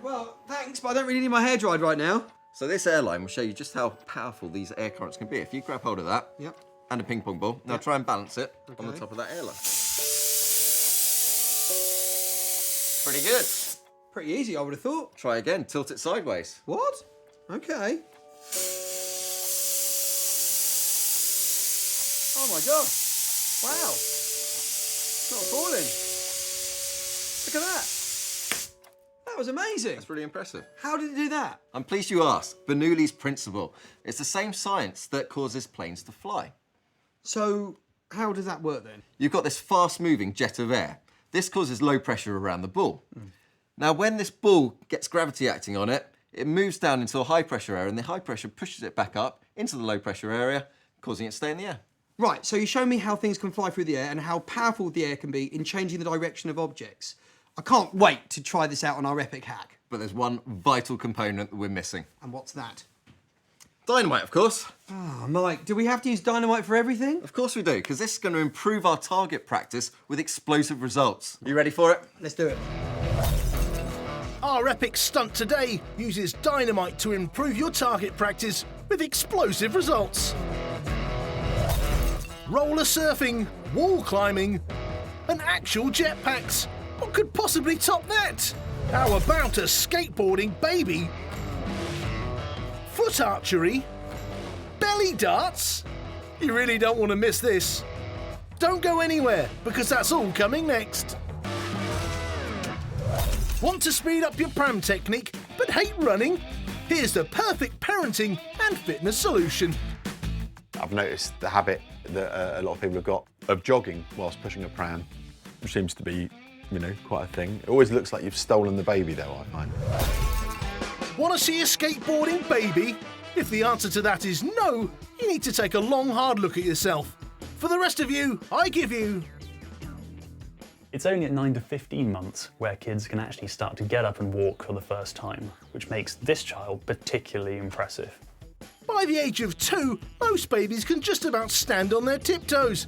Speaker 4: Well, thanks, but I don't really need my hair dried right now.
Speaker 7: So this airline will show you just how powerful these air currents can be. If you grab hold of that,
Speaker 4: Yep.
Speaker 7: and a ping pong ball, now try and balance it on the
Speaker 4: Okay.
Speaker 7: top of that airline. Pretty good.
Speaker 4: Pretty easy, I would have thought.
Speaker 7: Try again, tilt it sideways.
Speaker 4: What? Okay. Oh my gosh. Wow. It's not falling. Look at that. That was amazing.
Speaker 7: That's really impressive.
Speaker 4: How did it do that?
Speaker 7: I'm pleased you asked. Bernoulli's principle. It's the same science that causes planes to fly.
Speaker 4: So, how does that work then?
Speaker 7: You've got this fast-moving jet of air. This causes low pressure around the ball. Now, when this ball gets gravity acting on it, it moves down into a high-pressure area, and the high pressure pushes it back up into the low-pressure area, causing it to stay in the air.
Speaker 4: Right, so you show me how things can fly through the air and how powerful the air can be in changing the direction of objects. I can't wait to try this out on our epic hack.
Speaker 7: But there's one vital component that we're missing.
Speaker 4: And what's that?
Speaker 7: Dynamite, of course.
Speaker 4: Oh, Mike, do we have to use dynamite for everything?
Speaker 7: Of course we do, because this is going to improve our target practice with explosive results. You ready for it?
Speaker 4: Let's do it.
Speaker 1: Our epic stunt today uses dynamite to improve your target practice with explosive results. Roller surfing, wall climbing, and actual jetpacks. What could possibly top that? How about a skateboarding baby? Foot archery? Belly darts? You really don't want to miss this. Don't go anywhere, because that's all coming next. Want to speed up your pram technique, but hate running? Here's the perfect parenting and fitness solution.
Speaker 2: I've noticed the habit that a lot of people have got of jogging whilst pushing a pram, which seems to be, quite a thing. It always looks like you've stolen the baby, though, I find.
Speaker 1: Want to see a skateboarding baby? If the answer to that is no, you need to take a long, hard look at yourself. For the rest of you, I give you...
Speaker 6: It's only at 9 to 15 months where kids can actually start to get up and walk for the first time, which makes this child particularly impressive.
Speaker 1: By the age of 2, most babies can just about stand on their tiptoes.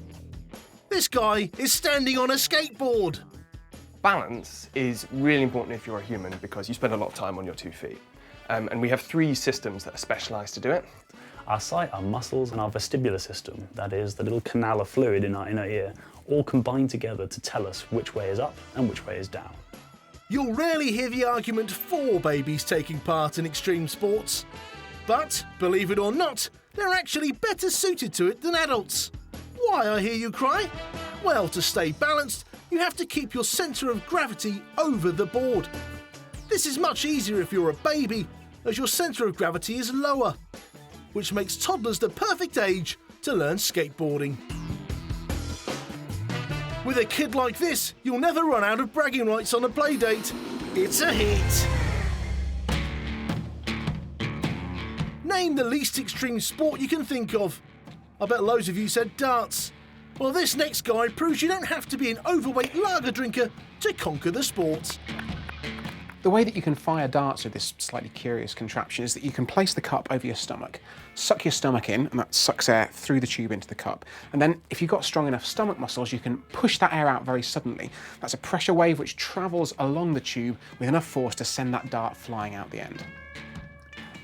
Speaker 1: This guy is standing on a skateboard.
Speaker 9: Balance is really important if you're a human because you spend a lot of time on your 2 feet. And we have 3 systems that are specialised to do it.
Speaker 6: Our sight, our muscles, and our vestibular system, that is, the little canal of fluid in our inner ear, all combine together to tell us which way is up and which way is down.
Speaker 1: You'll rarely hear the argument for babies taking part in extreme sports. But, believe it or not, they're actually better suited to it than adults. Why, I hear you cry? Well, to stay balanced, you have to keep your centre of gravity over the board. This is much easier if you're a baby, as your centre of gravity is lower, which makes toddlers the perfect age to learn skateboarding. With a kid like this, you'll never run out of bragging rights on a playdate. It's a hit! Name the least extreme sport you can think of. I bet loads of you said darts. Well, this next guy proves you don't have to be an overweight lager drinker to conquer the sport.
Speaker 10: The way that you can fire darts with this slightly curious contraption is that you can place the cup over your stomach, suck your stomach in, and that sucks air through the tube into the cup. And then if you've got strong enough stomach muscles, you can push that air out very suddenly. That's a pressure wave which travels along the tube with enough force to send that dart flying out the end.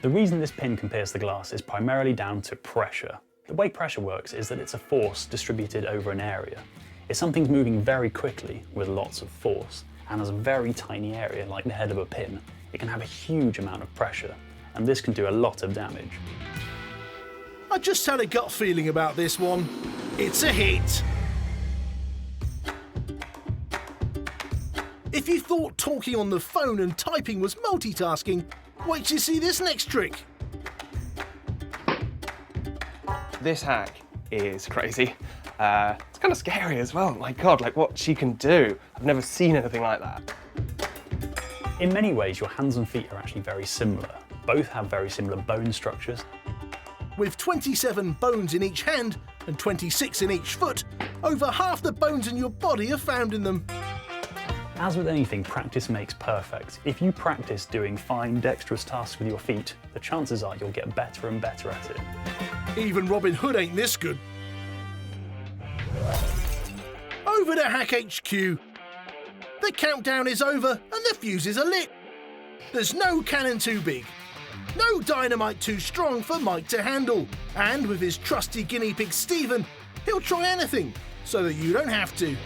Speaker 6: The reason this pin can pierce the glass is primarily down to pressure. The way pressure works is that it's a force distributed over an area. If something's moving very quickly with lots of force, and has a very tiny area like the head of a pin, it can have a huge amount of pressure, and this can do a lot of damage.
Speaker 1: I just had a gut feeling about this one. It's a hit. If you thought talking on the phone and typing was multitasking, wait till you see this next trick.
Speaker 9: This hack is crazy. It's kind of scary as well. My God, like what she can do. I've never seen anything like that.
Speaker 6: In many ways, your hands and feet are actually very similar. Both have very similar bone structures.
Speaker 1: With 27 bones in each hand and 26 in each foot, over half the bones in your body are found in them.
Speaker 6: As with anything, practice makes perfect. If you practice doing fine, dexterous tasks with your feet, the chances are you'll get better and better at it.
Speaker 1: Even Robin Hood ain't this good. Over to Hack HQ. The countdown is over and the fuses are lit. There's no cannon too big, no dynamite too strong for Mike to handle, and with his trusty guinea pig Stephen, he'll try anything so that you don't have to.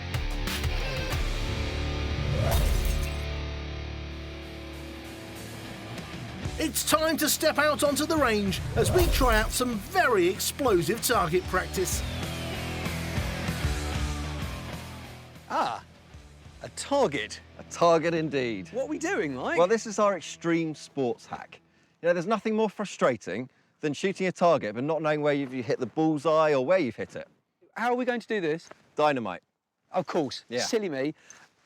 Speaker 1: It's time to step out onto the range as we try out some very explosive target practice.
Speaker 4: Ah, a target.
Speaker 7: A target indeed.
Speaker 4: What are we doing, Mike?
Speaker 7: Well, this is our extreme sports hack. You know, there's nothing more frustrating than shooting a target but not knowing where you've hit the bullseye or where you've hit it.
Speaker 4: How are we going to do this?
Speaker 7: Dynamite.
Speaker 4: Of course.
Speaker 7: Yeah.
Speaker 4: Silly me.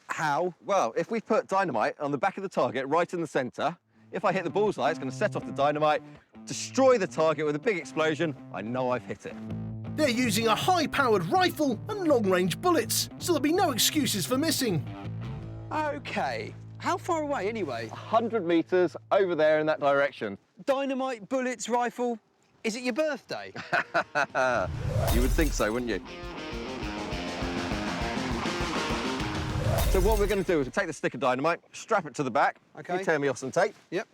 Speaker 4: How?
Speaker 7: Well, if we put dynamite on the back of the target right in the centre, if I hit the bullseye, it's going to set off the dynamite, destroy the target with a big explosion. I know I've hit it.
Speaker 1: They're using a high-powered rifle and long-range bullets, so there'll be no excuses for missing.
Speaker 4: OK. How far away, anyway?
Speaker 7: 100 metres over there in that direction.
Speaker 4: Dynamite, bullets, rifle. Is it your birthday?
Speaker 7: You would think so, wouldn't you? So what we're going to do is take the stick of dynamite, strap it to the back.
Speaker 4: OK.
Speaker 7: You tear me off some tape.
Speaker 4: Yep.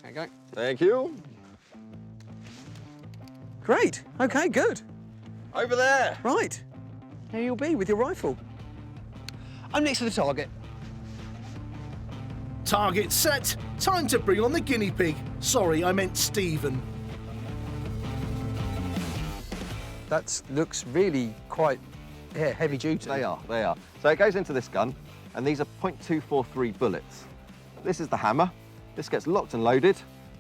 Speaker 4: There you go.
Speaker 7: Thank you.
Speaker 4: Great. OK, good.
Speaker 7: Over there.
Speaker 4: Right. There you'll be with your rifle. I'm next to the target.
Speaker 1: Target set. Time to bring on the guinea pig. Sorry, I meant Stephen.
Speaker 4: That looks really quite heavy duty.
Speaker 7: They are. So it goes into this gun, and these are .243 bullets. This is the hammer. This gets locked and loaded,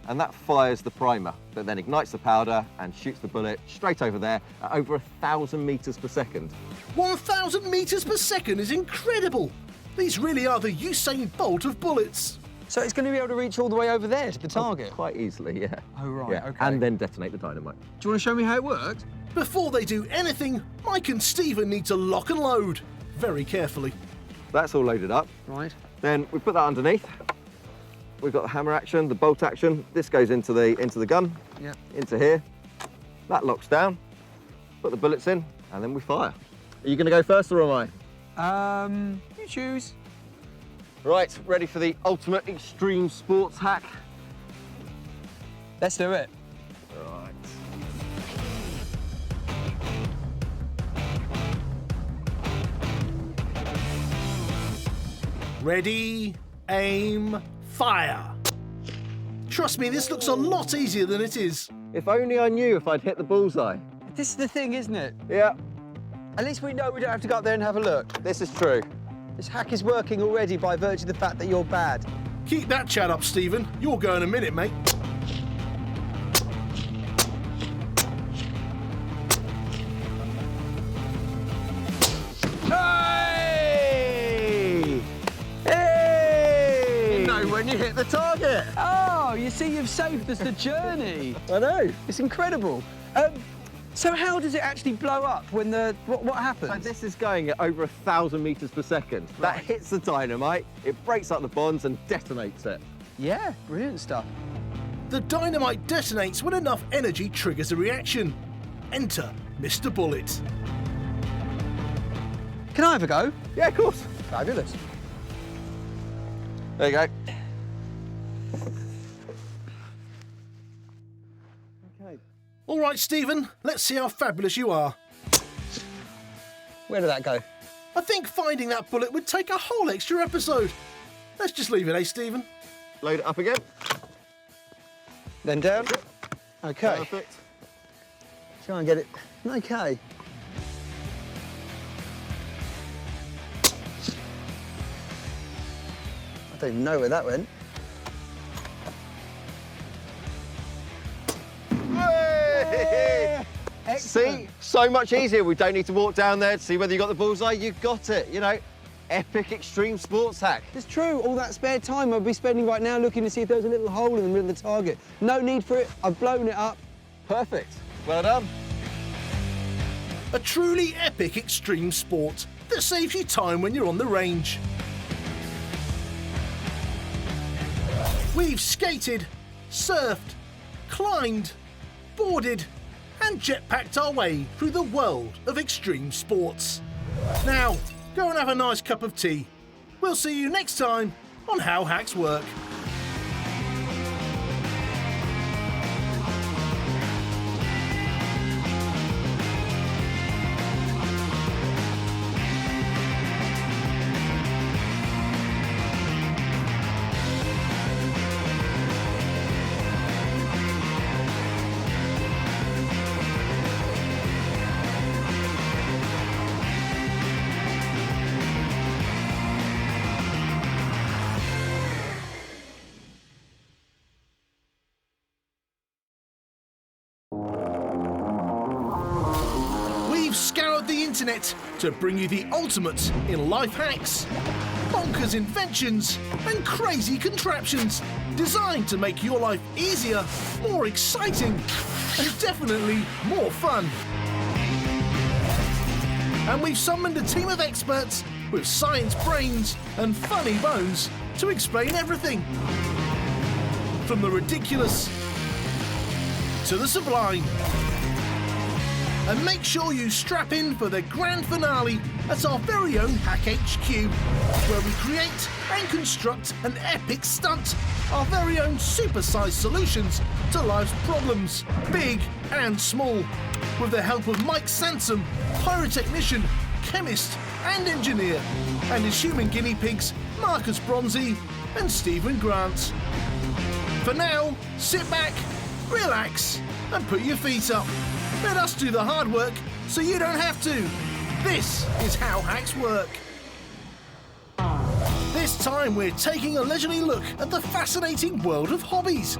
Speaker 7: and that fires the primer that then ignites the powder and shoots the bullet straight over there at over 1,000 metres per second.
Speaker 1: 1,000 metres per second is incredible. These really are the Usain Bolt of bullets.
Speaker 4: So it's going to be able to reach all the way over there to the target?
Speaker 7: Quite easily, yeah.
Speaker 4: Oh, right,
Speaker 7: yeah.
Speaker 4: OK.
Speaker 7: And then detonate the dynamite.
Speaker 4: Do you want to show me how it works?
Speaker 1: Before they do anything, Mike and Stephen need to lock and load very carefully.
Speaker 7: That's all loaded up.
Speaker 4: Right.
Speaker 7: Then we put that underneath. We've got the hammer action, the bolt action. This goes into the gun,
Speaker 4: Yep.
Speaker 7: into here. That locks down. Put the bullets in, and then we fire. Are you going to go first, or am I?
Speaker 4: You choose.
Speaker 7: Right, ready for the ultimate extreme sports hack?
Speaker 4: Let's do it.
Speaker 7: Right.
Speaker 1: Ready, aim, fire. Trust me, this looks a lot easier than it is.
Speaker 7: If only I knew if I'd hit the bullseye.
Speaker 4: This is the thing, isn't it?
Speaker 7: Yeah,
Speaker 4: At least we know we don't have to go up there and have a look.
Speaker 7: this is true.
Speaker 4: This hack is working already by virtue of the fact that you're bad.
Speaker 1: Keep that chat up, Stephen. You'll go in a minute, mate.
Speaker 7: Hey! Hey! You know when you hit the target.
Speaker 4: Oh, you see, you've saved us the journey.
Speaker 7: I know.
Speaker 4: It's incredible. So how does it actually blow up when what happens?
Speaker 7: So this is going at over 1,000 metres per second. That hits the dynamite, it breaks up the bonds and detonates it.
Speaker 4: Yeah, brilliant stuff.
Speaker 1: The dynamite detonates when enough energy triggers a reaction. Enter Mr. Bullet.
Speaker 4: Can I have a go?
Speaker 7: Yeah, of course.
Speaker 4: Fabulous.
Speaker 7: There you go.
Speaker 1: All right, Stephen, let's see how fabulous you are.
Speaker 4: Where did that go?
Speaker 1: I think finding that bullet would take a whole extra episode. Let's just leave it, eh, Stephen?
Speaker 7: Load it up again.
Speaker 4: Then down. OK.
Speaker 7: Perfect.
Speaker 4: Try and get it. OK.
Speaker 11: Don't even know where that went.
Speaker 7: See? So much easier. We don't need to walk down there to see whether you got the bullseye. You got it, you know. Epic extreme sports hack.
Speaker 11: It's true. All that spare time I'd be spending right now looking to see if there was a little hole in the middle of the target. No need for it. I've blown it up.
Speaker 7: Perfect. Well done.
Speaker 1: A truly epic extreme sport that saves you time when you're on the range. We've skated, surfed, climbed, boarded, and jetpacked our way through the world of extreme sports. Now, go and have a nice cup of tea. We'll see you next time on How Hacks Work. We've scoured the internet to bring you the ultimate in life hacks, bonkers inventions, and crazy contraptions designed to make your life easier, more exciting, and definitely more fun. And we've summoned a team of experts with science brains and funny bones to explain everything. From the ridiculous to the sublime. And make sure you strap in for the grand finale at our very own Hack HQ, where we create and construct an epic stunt, our very own super-sized solutions to life's problems, big and small, with the help of Mike Sansom, pyrotechnician, chemist and engineer, and his human guinea pigs, Marcus Bronzy and Stephen Grant. For now, sit back, relax and put your feet up. Let us do the hard work so you don't have to. This is How Hacks Work. This time we're taking a leisurely look at the fascinating world of hobbies.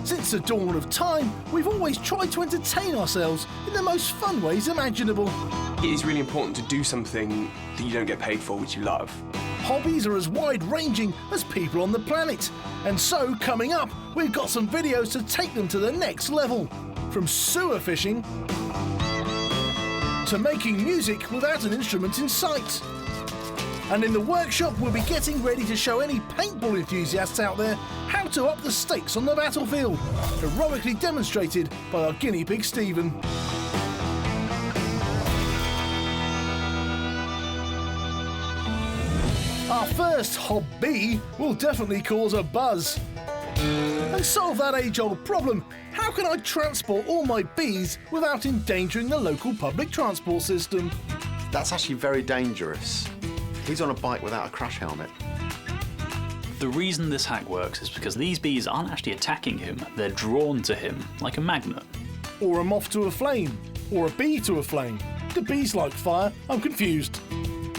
Speaker 1: Since the dawn of time, we've always tried to entertain ourselves in the most fun ways imaginable.
Speaker 9: It is really important to do something that you don't get paid for, which you love.
Speaker 1: Hobbies are as wide-ranging as people on the planet. And so, coming up, we've got some videos to take them to the next level. From sewer fishing to making music without an instrument in sight. And in the workshop, we'll be getting ready to show any paintball enthusiasts out there how to up the stakes on the battlefield, heroically demonstrated by our guinea pig Stephen. Our first hobby will definitely cause a buzz. And solve that age-old problem. How can I transport all my bees without endangering the local public transport system?
Speaker 2: That's actually very dangerous. He's on a bike without a crash helmet.
Speaker 6: The reason this hack works is because these bees aren't actually attacking him, they're drawn to him, like a magnet.
Speaker 1: Or a moth to a flame. Or a bee to a flame. Do bees like fire? I'm confused.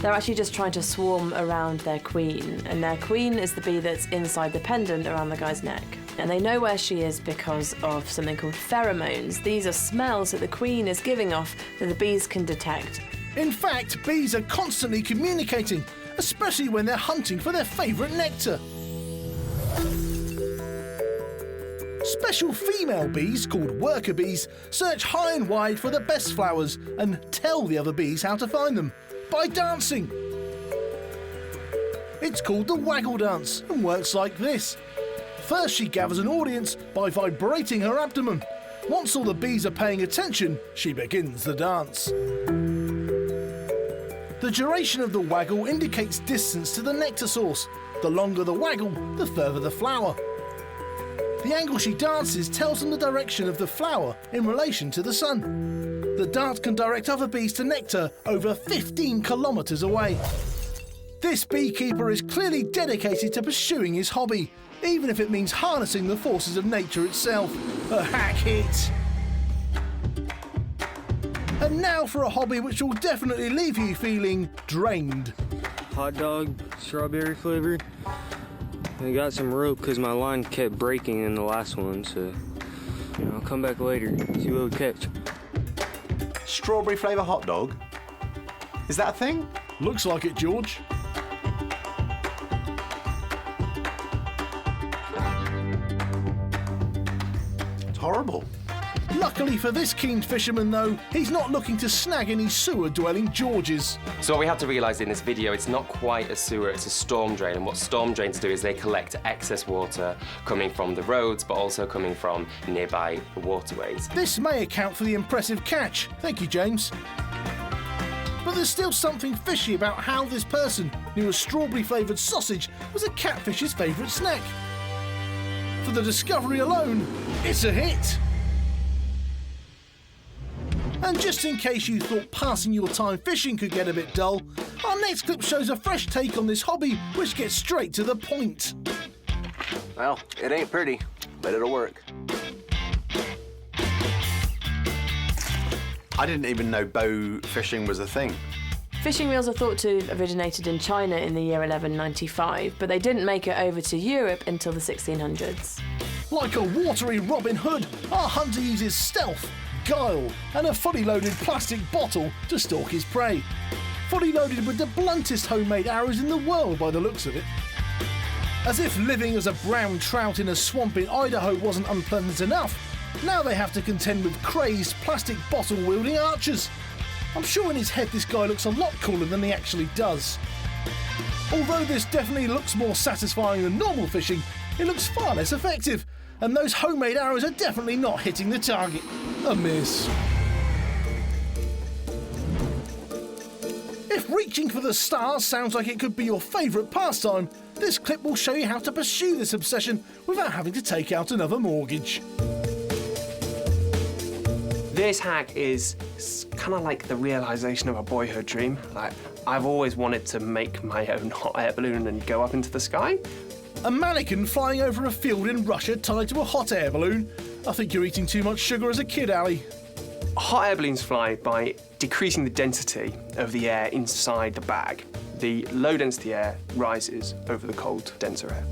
Speaker 8: They're actually just trying to swarm around their queen, and their queen is the bee that's inside the pendant around the guy's neck. And they know where she is because of something called pheromones. These are smells that the queen is giving off that the bees can detect.
Speaker 1: In fact, bees are constantly communicating, especially when they're hunting for their favourite nectar. Special female bees, called worker bees, search high and wide for the best flowers and tell the other bees how to find them. By dancing. It's called the waggle dance and works like this. First she gathers an audience by vibrating her abdomen. Once all the bees are paying attention, she begins the dance. The duration of the waggle indicates distance to the nectar source. The longer the waggle, the further the flower. The angle she dances tells them the direction of the flower in relation to the sun. The dance can direct other bees to nectar over 15 kilometres away. This beekeeper is clearly dedicated to pursuing his hobby, even if it means harnessing the forces of nature itself. A hack hit! And now for a hobby which will definitely leave you feeling drained.
Speaker 12: Hot dog, strawberry flavored. I got some rope because my line kept breaking in the last one, so I'll come back later, see what we catch.
Speaker 2: Strawberry flavour hot dog? Is that a thing?
Speaker 1: Looks like it, George.
Speaker 2: It's horrible.
Speaker 1: Luckily for this keen fisherman, though, he's not looking to snag any sewer-dwelling Georges.
Speaker 13: So what we have to realise in this video, it's not quite a sewer, it's a storm drain. And what storm drains do is they collect excess water coming from the roads, but also coming from nearby waterways.
Speaker 1: This may account for the impressive catch. Thank you, James. But there's still something fishy about how this person knew a strawberry-flavoured sausage was a catfish's favourite snack. For the discovery alone, it's a hit. And just in case you thought passing your time fishing could get a bit dull, our next clip shows a fresh take on this hobby which gets straight to the point.
Speaker 14: Well, it ain't pretty, but it'll work.
Speaker 2: I didn't even know bow fishing was a thing.
Speaker 8: Fishing reels are thought to have originated in China in the year 1195, but they didn't make it over to Europe until the 1600s.
Speaker 1: Like a watery Robin Hood, our hunter uses stealth, guile, and a fully loaded plastic bottle to stalk his prey. Fully loaded with the bluntest homemade arrows in the world by the looks of it. As if living as a brown trout in a swamp in Idaho wasn't unpleasant enough, now they have to contend with crazed plastic bottle-wielding archers. I'm sure in his head this guy looks a lot cooler than he actually does. Although this definitely looks more satisfying than normal fishing, it looks far less effective, and those homemade arrows are definitely not hitting the target. A miss. If reaching for the stars sounds like it could be your favourite pastime, this clip will show you how to pursue this obsession without having to take out another mortgage.
Speaker 9: This hack is kind of like the realisation of a boyhood dream. Like, I've always wanted to make my own hot air balloon and go up into the sky.
Speaker 1: A mannequin flying over a field in Russia tied to a hot air balloon. I think you're eating too much sugar as a kid, Ali.
Speaker 9: Hot air balloons fly by decreasing the density of the air inside the bag. The low density air rises over the cold, denser air.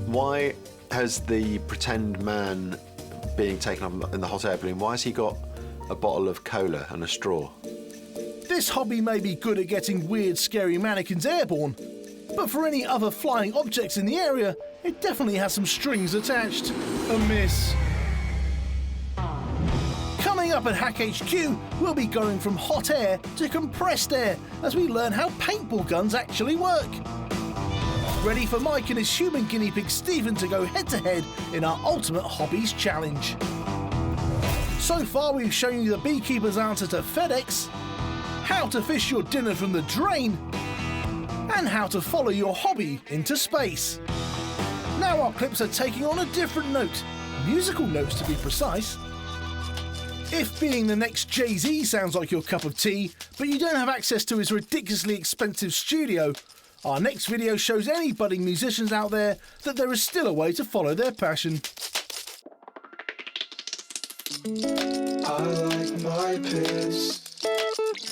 Speaker 2: Why has the pretend man being taken up in the hot air balloon, why has he got a bottle of cola and a straw?
Speaker 1: This hobby may be good at getting weird, scary mannequins airborne, but for any other flying objects in the area, it definitely has some strings attached. A miss. Coming up at Hack HQ, we'll be going from hot air to compressed air as we learn how paintball guns actually work. Ready for Mike and his human guinea pig Stephen to go head-to-head in our Ultimate Hobbies Challenge. So far we've shown you the beekeeper's answer to FedEx, how to fish your dinner from the drain, and how to follow your hobby into space. Now our clips are taking on a different note, musical notes to be precise. If being the next Jay-Z sounds like your cup of tea, but you don't have access to his ridiculously expensive studio, our next video shows any budding musicians out there that there is still a way to follow their passion.
Speaker 15: I like my pits.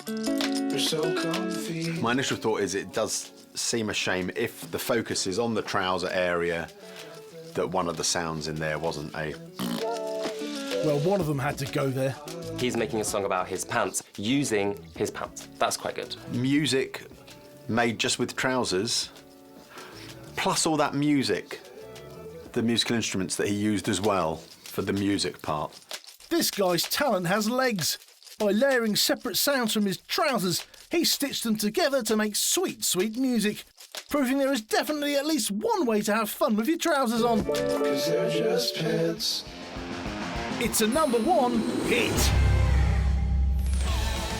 Speaker 15: They're so comfy.
Speaker 2: My initial thought is it does seem a shame if the focus is on the trouser area that one of the sounds in there wasn't a...
Speaker 1: Well, one of them had to go there.
Speaker 13: He's making a song about his pants, using his pants. That's quite good.
Speaker 2: Music made just with trousers, plus all that music, the musical instruments that he used as well for the music part.
Speaker 1: This guy's talent has legs. By layering separate sounds from his trousers, he stitched them together to make sweet, sweet music, proving there is definitely at least one way to have fun with your trousers on.
Speaker 15: 'Cause they're just pants.
Speaker 1: It's a #1 hit.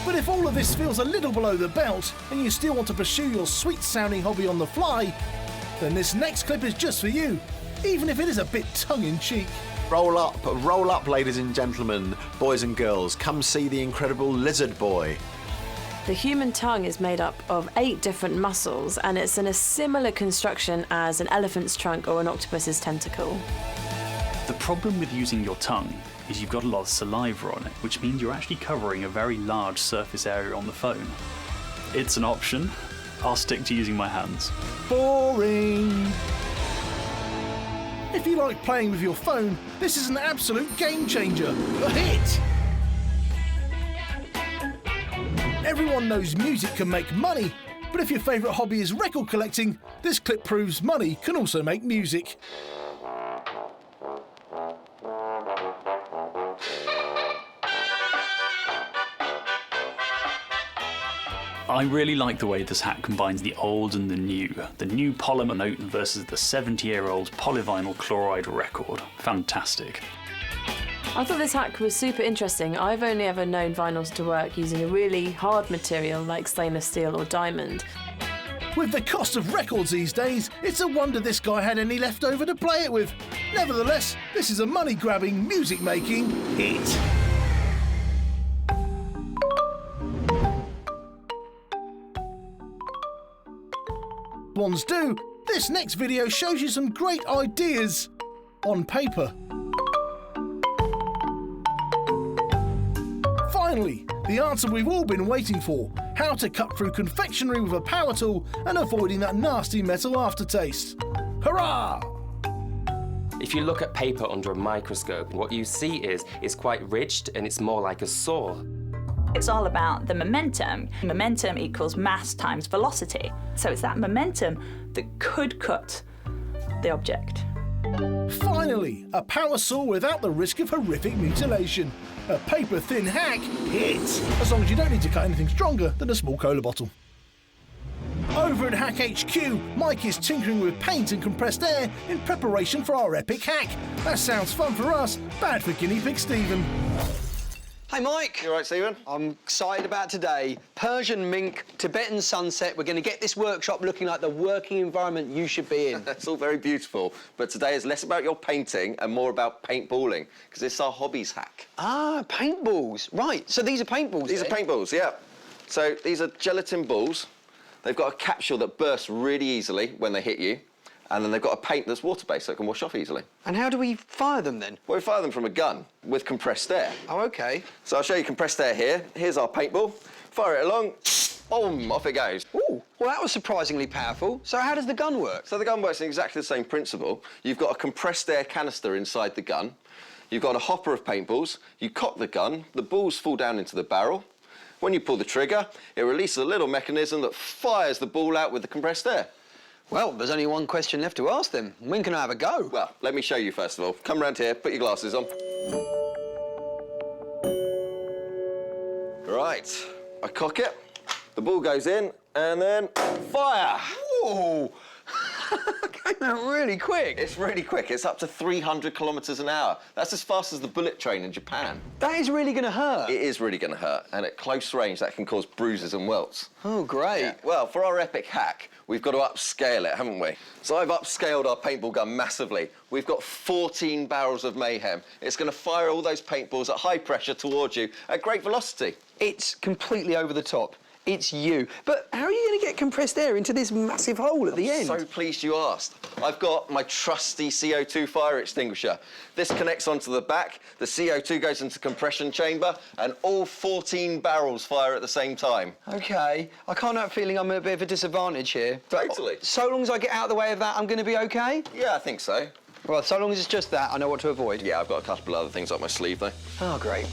Speaker 1: But if all of this feels a little below the belt and you still want to pursue your sweet-sounding hobby on the fly, then this next clip is just for you, even if it is a bit tongue-in-cheek.
Speaker 2: Roll up, ladies and gentlemen, boys and girls. Come see the incredible lizard boy.
Speaker 8: The human tongue is made up of 8 different muscles, and it's in a similar construction as an elephant's trunk or an octopus's tentacle.
Speaker 6: The problem with using your tongue is you've got a lot of saliva on it, which means you're actually covering a very large surface area on the phone. It's an option. I'll stick to using my hands.
Speaker 1: Boring. If you like playing with your phone, this is an absolute game changer. A hit! Everyone knows music can make money, but if your favourite hobby is record collecting, this clip proves money can also make music.
Speaker 6: I really like the way this hat combines the old and the new polymer note versus the 70-year-old polyvinyl chloride record. Fantastic.
Speaker 8: I thought this hack was super interesting. I've only ever known vinyls to work using a really hard material like stainless steel or diamond.
Speaker 1: With the cost of records these days, it's a wonder this guy had any left over to play it with. Nevertheless, this is a money-grabbing, music-making hit. Ones do, this next video shows you some great ideas on paper. Finally, the answer we've all been waiting for: how to cut through confectionery with a power tool and avoiding that nasty metal aftertaste. Hurrah!
Speaker 13: If you look at paper under a microscope, what you see is it's quite ridged and it's more like a saw.
Speaker 5: It's all about the momentum. Momentum equals mass times velocity. So it's that momentum that could cut the object.
Speaker 1: Finally, a power saw without the risk of horrific mutilation. A paper-thin hack hit, as long as you don't need to cut anything stronger than a small cola bottle. Over at Hack HQ, Mike is tinkering with paint and compressed air in preparation for our epic hack. That sounds fun for us, bad for guinea pig Stephen.
Speaker 4: Hey, Mike.
Speaker 7: You all right, Stephen?
Speaker 4: I'm excited about today. Persian mink, Tibetan sunset. We're going to get this workshop looking like the working environment you should be in.
Speaker 7: That's all very beautiful, but today is less about your painting and more about paintballing, because it's our hobbies hack.
Speaker 4: Ah, paintballs. Right, so these are paintballs,
Speaker 7: These are paintballs, yeah. So these are gelatin balls. They've got a capsule that bursts really easily when they hit you, and then they've got a paint that's water-based so it can wash off easily.
Speaker 4: And how do we fire them then?
Speaker 7: Well, we fire them from a gun with compressed air.
Speaker 4: Oh, OK.
Speaker 7: So I'll show you compressed air here. Here's our paintball. Fire it along, boom, off it goes.
Speaker 4: Ooh, well, that was surprisingly powerful. So how does the gun work?
Speaker 7: So the gun works in exactly the same principle. You've got a compressed air canister inside the gun. You've got a hopper of paintballs. You cock the gun, the balls fall down into the barrel. When you pull the trigger, it releases a little mechanism that fires the ball out with the compressed air.
Speaker 4: Well, there's only one question left to ask then. When can I have a go?
Speaker 7: Well, let me show you first of all. Come round here, put your glasses on. Right, I cock it, the ball goes in, and then fire!
Speaker 4: Ooh! Came out really quick.
Speaker 7: It's really quick. It's up to 300 kilometres an hour. That's as fast as the bullet train in Japan.
Speaker 4: That is really going to hurt.
Speaker 7: It is really going to hurt, and at close range, that can cause bruises and welts.
Speaker 4: Oh, great.
Speaker 7: Yeah. Well, for our epic hack, we've got to upscale it, haven't we? So I've upscaled our paintball gun massively. We've got 14 barrels of mayhem. It's going to fire all those paintballs at high pressure towards you at great velocity.
Speaker 4: It's completely over the top. It's you. But how are you going to get compressed air into this massive hole at the end?
Speaker 7: I'm so pleased you asked. I've got my trusty CO2 fire extinguisher. This connects onto the back, the CO2 goes into the compression chamber, and all 14 barrels fire at the same time.
Speaker 4: OK. I can't help feeling I'm at a bit of a disadvantage here.
Speaker 7: Totally.
Speaker 4: So long as I get out of the way of that, I'm going to be OK?
Speaker 7: Yeah, I think so.
Speaker 4: Well, so long as it's just that, I know what to avoid.
Speaker 7: Yeah, I've got a couple of other things up my sleeve, though.
Speaker 4: Oh, great.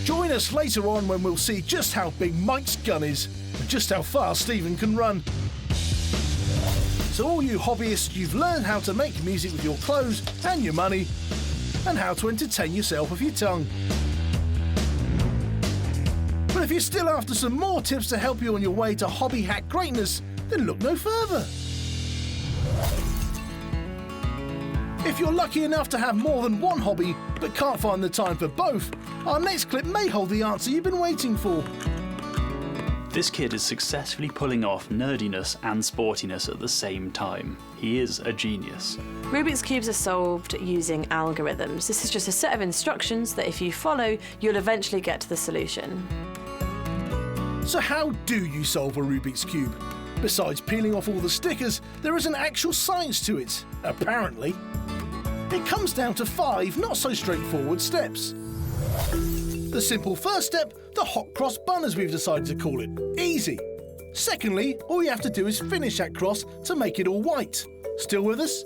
Speaker 1: Join us later on when we'll see just how big Mike's gun is and just how fast Stephen can run. So all you hobbyists, you've learned how to make music with your clothes and your money, and how to entertain yourself with your tongue. But if you're still after some more tips to help you on your way to hobby hack greatness, then look no further. If you're lucky enough to have more than one hobby but can't find the time for both, our next clip may hold the answer you've been waiting for.
Speaker 6: This kid is successfully pulling off nerdiness and sportiness at the same time. He is a genius.
Speaker 8: Rubik's Cubes are solved using algorithms. This is just a set of instructions that if you follow, you'll eventually get to the solution.
Speaker 1: So how do you solve a Rubik's Cube? Besides peeling off all the stickers, there is an actual science to it, apparently. It comes down to 5 not so straightforward steps. The simple first step, the hot cross bun as we've decided to call it. Easy. Secondly, all you have to do is finish that cross to make it all white. Still with us?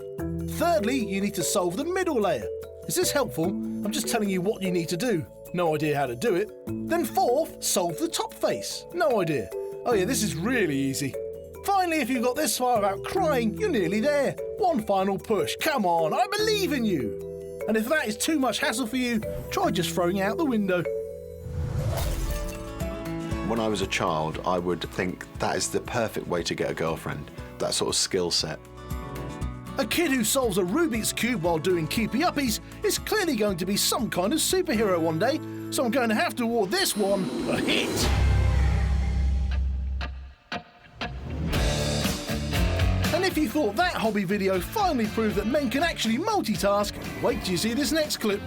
Speaker 1: Thirdly, you need to solve the middle layer. Is this helpful? I'm just telling you what you need to do. No idea how to do it. Then fourth, solve the top face. No idea. Oh yeah, this is really easy. Finally, if you got this far without crying, you're nearly there. One final push. Come on, I believe in you. And if that is too much hassle for you, try just throwing it out the window.
Speaker 2: When I was a child, I would think that is the perfect way to get a girlfriend, that sort of skill set.
Speaker 1: A kid who solves a Rubik's Cube while doing keepy-uppies is clearly going to be some kind of superhero one day, so I'm going to have to award this one a hit. And if you thought that hobby video finally proved that men can actually multitask, wait till you see this next clip.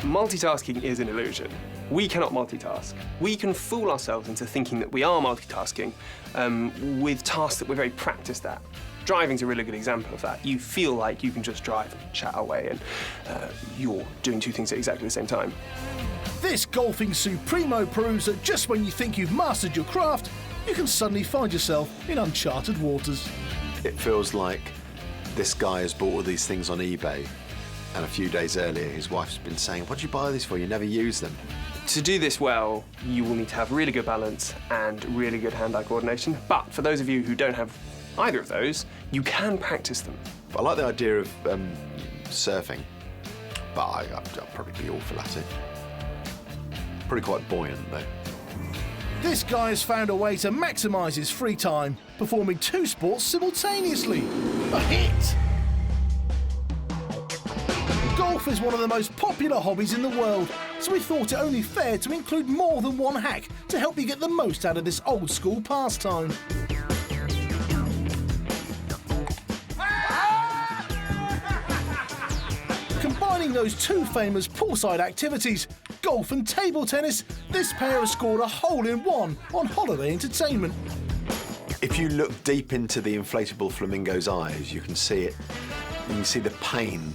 Speaker 9: Multitasking is an illusion. We cannot multitask. We can fool ourselves into thinking that we are multitasking with tasks that we're very practiced at. Driving's a really good example of that. You feel like you can just drive and chat away and you're doing two things at exactly the same time.
Speaker 1: This golfing supremo proves that just when you think you've mastered your craft, you can suddenly find yourself in uncharted waters.
Speaker 2: It feels like this guy has bought all these things on eBay, and a few days earlier his wife's been saying, "What did you buy these for? You never use them."
Speaker 9: To do this well, you will need to have really good balance and really good hand-eye coordination. But for those of you who don't have either of those, you can practice them.
Speaker 2: I like the idea of surfing, but I'll probably be awful at it. Pretty quite buoyant though.
Speaker 1: This guy has found a way to maximise his free time, performing two sports simultaneously. A hit! Golf is one of the most popular hobbies in the world, so we thought it only fair to include more than one hack to help you get the most out of this old school pastime. Combining those two famous poolside activities, golf and table tennis, this pair has scored a hole-in-one on holiday entertainment.
Speaker 2: If you look deep into the inflatable flamingo's eyes, you can see it. You can see the pain.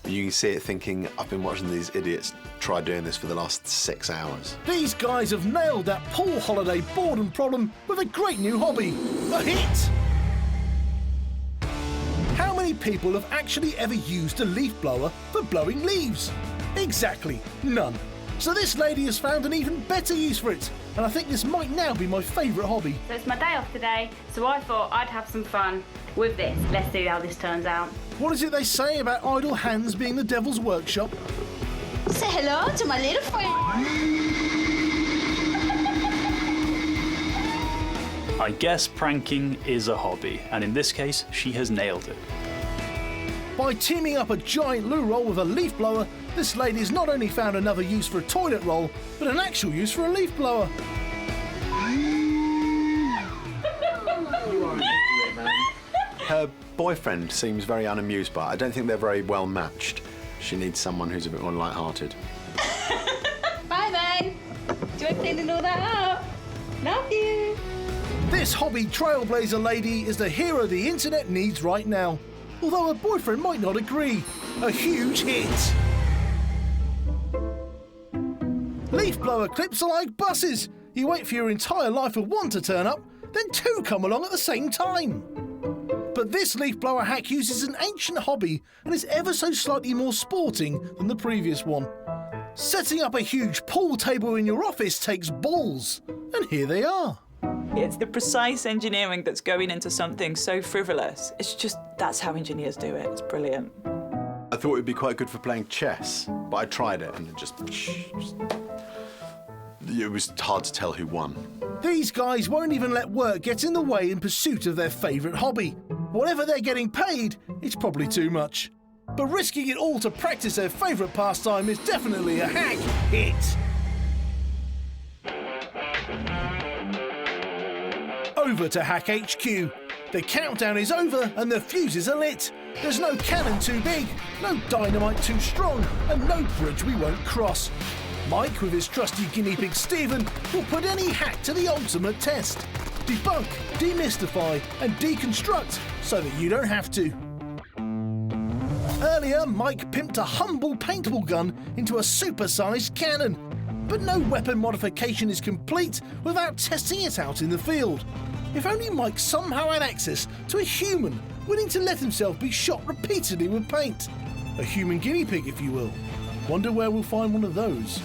Speaker 2: You can see it thinking, I've been watching these idiots try doing this for the last 6 hours.
Speaker 1: These guys have nailed that pool holiday boredom problem with a great new hobby, a hit! How many people have actually ever used a leaf blower for blowing leaves? Exactly, none. So this lady has found an even better use for it, and I think this might now be my favourite hobby.
Speaker 16: So it's my day off today, so I thought I'd have some fun with this. Let's see how this turns out.
Speaker 1: What is it they say about idle hands being the devil's workshop?
Speaker 16: Say hello to my little friend.
Speaker 6: I guess pranking is a hobby, and in this case, she has nailed it.
Speaker 1: By teaming up a giant loo roll with a leaf blower, this lady has not only found another use for a toilet roll, but an actual use for a leaf blower.
Speaker 2: Her boyfriend seems very unamused by it. I don't think they're very well matched. She needs someone who's a bit more light-hearted.
Speaker 16: Bye, babe. Do you want to clean all that up? Love you.
Speaker 1: This hobby trailblazer lady is the hero the internet needs right now. Although her boyfriend might not agree. A huge hit. Leaf blower clips are like buses. You wait for your entire life for one to turn up, then two come along at the same time. But this leaf blower hack uses an ancient hobby and is ever so slightly more sporting than the previous one. Setting up a huge pool table in your office takes balls, and here they are.
Speaker 5: It's the precise engineering that's going into something so frivolous. It's just, that's how engineers do it. It's brilliant.
Speaker 2: I thought it would be quite good for playing chess, but I tried it and it was hard to tell who won.
Speaker 1: These guys won't even let work get in the way in pursuit of their favourite hobby. Whatever they're getting paid, it's probably too much. But risking it all to practice their favourite pastime is definitely a hack hit. Over to Hack HQ. The countdown is over and the fuses are lit. There's no cannon too big, no dynamite too strong, and no bridge we won't cross. Mike, with his trusty guinea pig Stephen, will put any hack to the ultimate test. Debunk, demystify, and deconstruct so that you don't have to. Earlier, Mike pimped a humble paintball gun into a super-sized cannon. But no weapon modification is complete without testing it out in the field. If only Mike somehow had access to a human willing to let himself be shot repeatedly with paint. A human guinea pig, if you will. Wonder where we'll find one of those.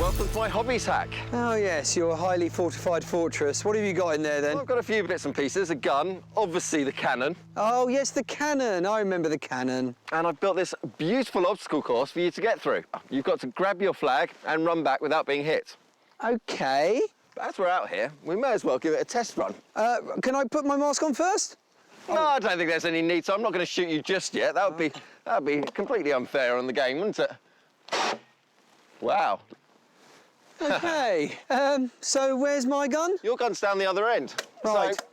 Speaker 7: Welcome to my hobbies hack.
Speaker 11: Oh yes, your highly fortified fortress. What have you got in there then?
Speaker 7: Well, I've got a few bits and pieces. A gun, obviously the cannon.
Speaker 11: Oh yes, the cannon. I remember the cannon.
Speaker 7: And I've built this beautiful obstacle course for you to get through. You've got to grab your flag and run back without being hit.
Speaker 11: Okay.
Speaker 7: But as we're out here, we may as well give it a test run.
Speaker 11: Can I put my mask on first?
Speaker 7: No, I don't think there's any need, so I'm not going to shoot you just yet. That would be completely unfair on the game, wouldn't it? Wow.
Speaker 11: Okay. So where's my gun?
Speaker 7: Your gun's down the other end.
Speaker 11: Right.
Speaker 7: So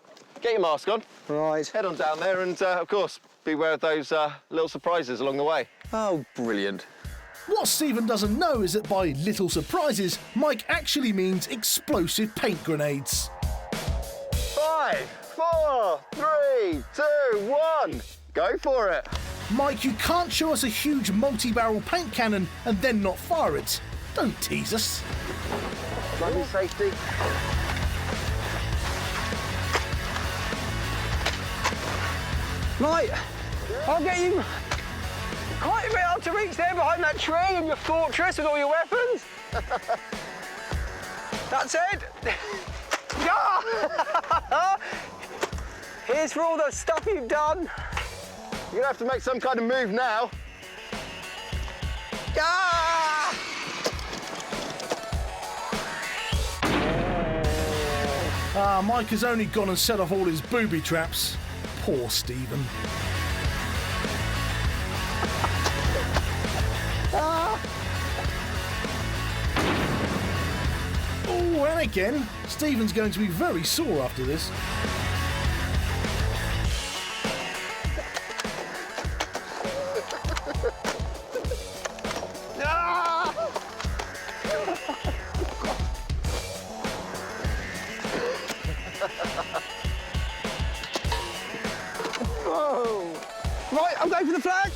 Speaker 7: get your mask on.
Speaker 11: Right.
Speaker 7: Head on down there and, of course, beware of those little surprises along the way.
Speaker 11: Oh, brilliant.
Speaker 1: What Stephen doesn't know is that by little surprises, Mike actually means explosive paint grenades.
Speaker 7: 5, 4, 3, 2, 1. Go for it.
Speaker 1: Mike, you can't show us a huge multi-barrel paint cannon and then not fire it. Don't tease us.
Speaker 7: Running safety.
Speaker 11: Right. I'll get you quite a bit up to reach there behind that tree in your fortress with all your weapons. That's it. Yeah. Here's for all the stuff you've done.
Speaker 7: You're going to have to make some kind of move now.
Speaker 11: Ah!
Speaker 1: Mike has only gone and set off all his booby traps. Poor Stephen. Oh, and again, Stephen's going to be very sore after this.
Speaker 11: Right, I'm going for the flag.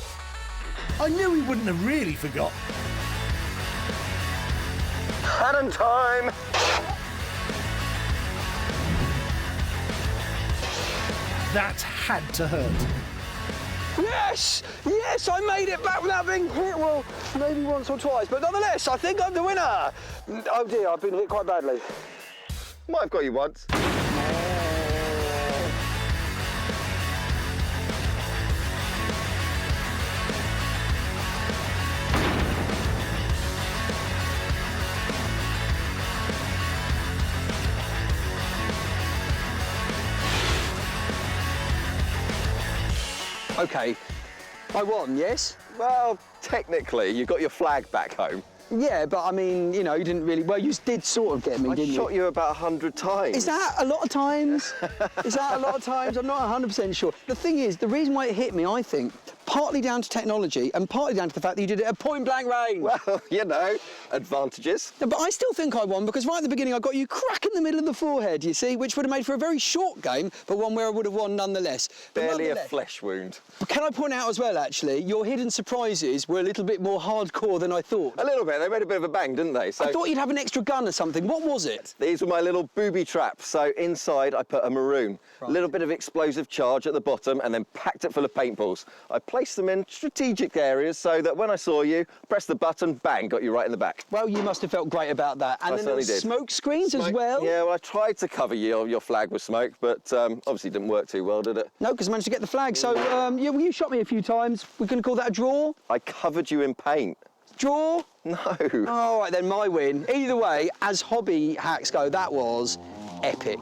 Speaker 1: I knew he wouldn't have really forgot.
Speaker 7: Cannon time.
Speaker 1: That had to hurt.
Speaker 11: Yes! Yes, I made it back without being hit. Well, maybe once or twice, but nonetheless, I think I'm the winner. Oh dear, I've been hit quite badly.
Speaker 7: Might have got you once.
Speaker 11: Okay, I won, yes?
Speaker 7: Well, technically, you got your flag back home.
Speaker 11: Yeah, but I mean, you know, you didn't really... Well, you did sort of get me, didn't you?
Speaker 7: I shot you about 100 times.
Speaker 11: Is that a lot of times? Is that a lot of times? I'm not 100% sure. The thing is, the reason why it hit me, I think, partly down to technology and partly down to the fact that you did it at point-blank range.
Speaker 7: Well, you know, advantages.
Speaker 11: No, but I still think I won because right at the beginning I got you crack in the middle of the forehead, you see, which would have made for a very short game, but one where I would have won nonetheless.
Speaker 7: Barely a flesh wound.
Speaker 11: Can I point out as well, actually, your hidden surprises were a little bit more hardcore than I thought.
Speaker 7: A little bit. They made a bit of a bang, didn't they? So
Speaker 11: I thought you'd have an extra gun or something. What was it?
Speaker 7: These were my little booby traps. So inside I put a maroon, a little bit of explosive charge at the bottom, and then packed it full of paintballs. I placed them in strategic areas so that when I saw you, press the button, bang, got you right in the back.
Speaker 11: Well, you must have felt great about that. And
Speaker 7: I
Speaker 11: then there was
Speaker 7: certainly did.
Speaker 11: smoke screens as well.
Speaker 7: Yeah, well, I tried to cover your flag with smoke, but obviously didn't work too well, did it?
Speaker 11: No, because I managed to get the flag. So, yeah, well, you shot me a few times. We're going to call that a draw?
Speaker 7: I covered you in paint.
Speaker 11: Draw?
Speaker 7: No.
Speaker 11: All right, then, my win. Either way, as hobby hacks go, that was epic.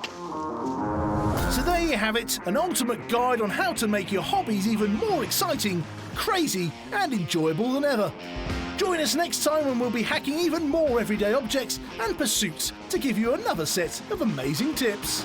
Speaker 1: So there you have it, an ultimate guide on how to make your hobbies even more exciting, crazy and enjoyable than ever. Join us next time when we'll be hacking even more everyday objects and pursuits to give you another set of amazing tips.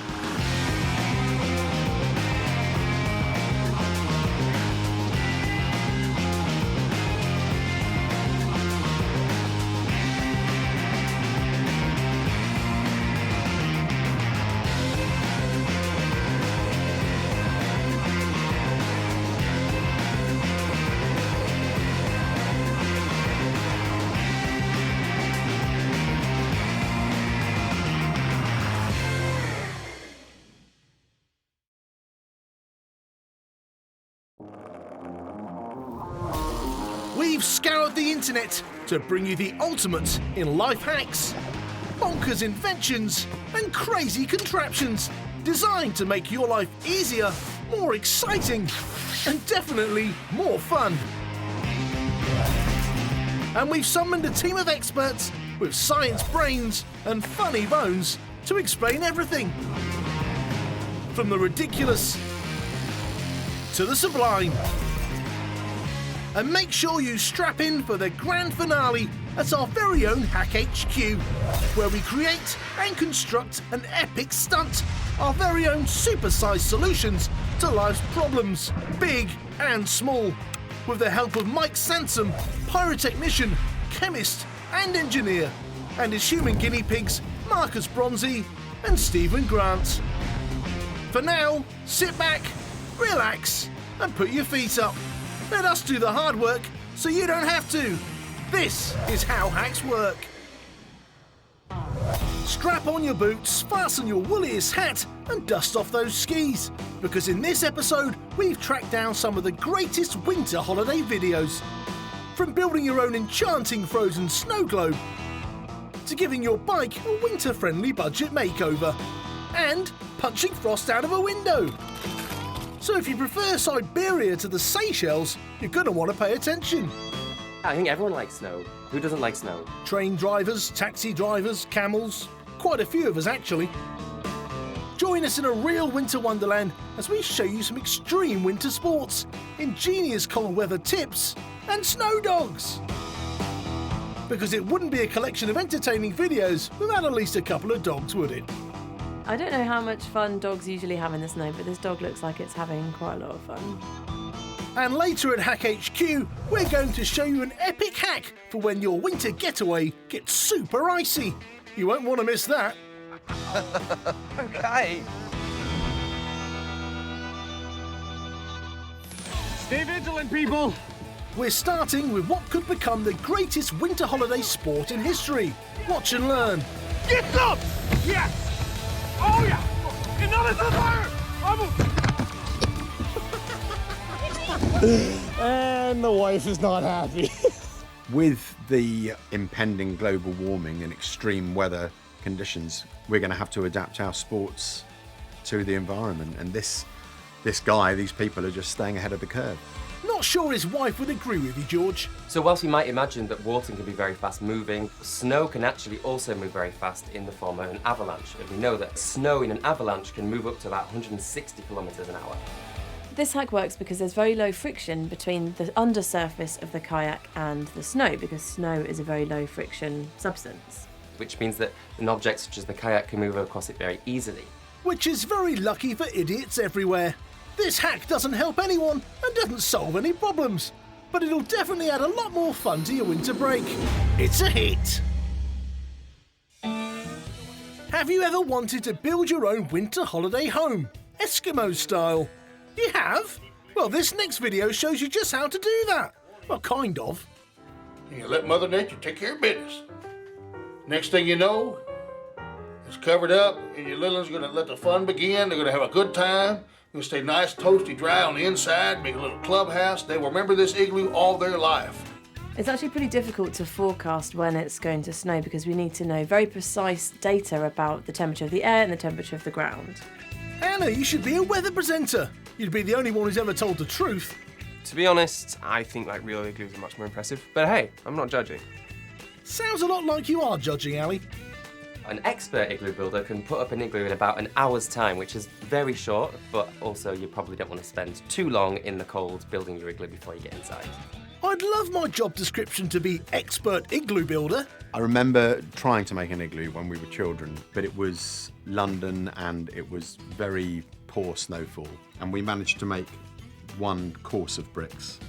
Speaker 1: We've scoured the internet to bring you the ultimate in life hacks, bonkers inventions, and crazy contraptions designed to make your life easier, more exciting, and definitely more fun. And we've summoned a team of experts with science brains and funny bones to explain everything. From the ridiculous to the sublime. And make sure you strap in for the grand finale at our very own Hack HQ, where we create and construct an epic stunt, our very own supersized solutions to life's problems, big and small, with the help of Mike Sansom, pyrotechnician, chemist and engineer, and his human guinea pigs, Marcus Bronzy and Stephen Grant. For now, sit back, relax and put your feet up. Let us do the hard work so you don't have to. This is how hacks work. Strap on your boots, fasten your wooliest hat and dust off those skis, because in this episode we've tracked down some of the greatest winter holiday videos. From building your own enchanting frozen snow globe, to giving your bike a winter-friendly budget makeover, and punching frost out of a window. So if you prefer Siberia to the Seychelles, you're going to want to pay attention.
Speaker 13: I think everyone likes snow. Who doesn't like snow?
Speaker 1: Train drivers, taxi drivers, camels, quite a few of us actually. Join us in a real winter wonderland as we show you some extreme winter sports, ingenious cold weather tips, and snow dogs. Because it wouldn't be a collection of entertaining videos without at least a couple of dogs, would it?
Speaker 8: I don't know how much fun dogs usually have in the snow, but this dog looks like it's having quite a lot of fun.
Speaker 1: And later at Hack HQ, we're going to show you an epic hack for when your winter getaway gets super icy. You won't want to miss that.
Speaker 9: Okay.
Speaker 10: Stay vigilant, people.
Speaker 1: We're starting with what could become the greatest winter holiday sport in history. Watch and learn.
Speaker 15: Get up! Yes! Oh yeah! Another fire!
Speaker 17: And the wife is not happy.
Speaker 2: With the impending global warming and extreme weather conditions, we're going to have to adapt our sports to the environment. And these people are just staying ahead of the curve.
Speaker 1: Not sure his wife would agree with you, George.
Speaker 13: So whilst we might imagine that water can be very fast moving, snow can actually also move very fast in the form of an avalanche. And we know that snow in an avalanche can move up to about 160 kilometers an hour.
Speaker 8: This hack works because there's very low friction between the undersurface of the kayak and the snow, because snow is a very low friction substance.
Speaker 13: Which means that an object such as the kayak can move across it very easily.
Speaker 1: Which is very lucky for idiots everywhere. This hack doesn't help anyone and doesn't solve any problems, but it'll definitely add a lot more fun to your winter break. It's a hit! Have you ever wanted to build your own winter holiday home, Eskimo style? You have? Well, this next video shows you just how to do that. Well, kind of.
Speaker 18: You let Mother Nature take care of business. Next thing you know, it's covered up and your little ones are going to let the fun begin. They're going to have a good time. They'll stay nice, toasty, dry on the inside, make a little clubhouse. They will remember this igloo all their life.
Speaker 8: It's actually pretty difficult to forecast when it's going to snow because we need to know very precise data about the temperature of the air and the temperature of the ground.
Speaker 1: Anna, you should be a weather presenter. You'd be the only one who's ever told the truth.
Speaker 9: To be honest, I think real igloos are much more impressive. But hey, I'm not judging.
Speaker 1: Sounds a lot like you are judging, Ali.
Speaker 13: An expert igloo builder can put up an igloo in about an hour's time, which is very short, but also you probably don't want to spend too long in the cold building your igloo before you get inside.
Speaker 1: I'd love my job description to be expert igloo builder.
Speaker 2: I remember trying to make an igloo when we were children, but it was London and it was very poor snowfall. And we managed to make one course of bricks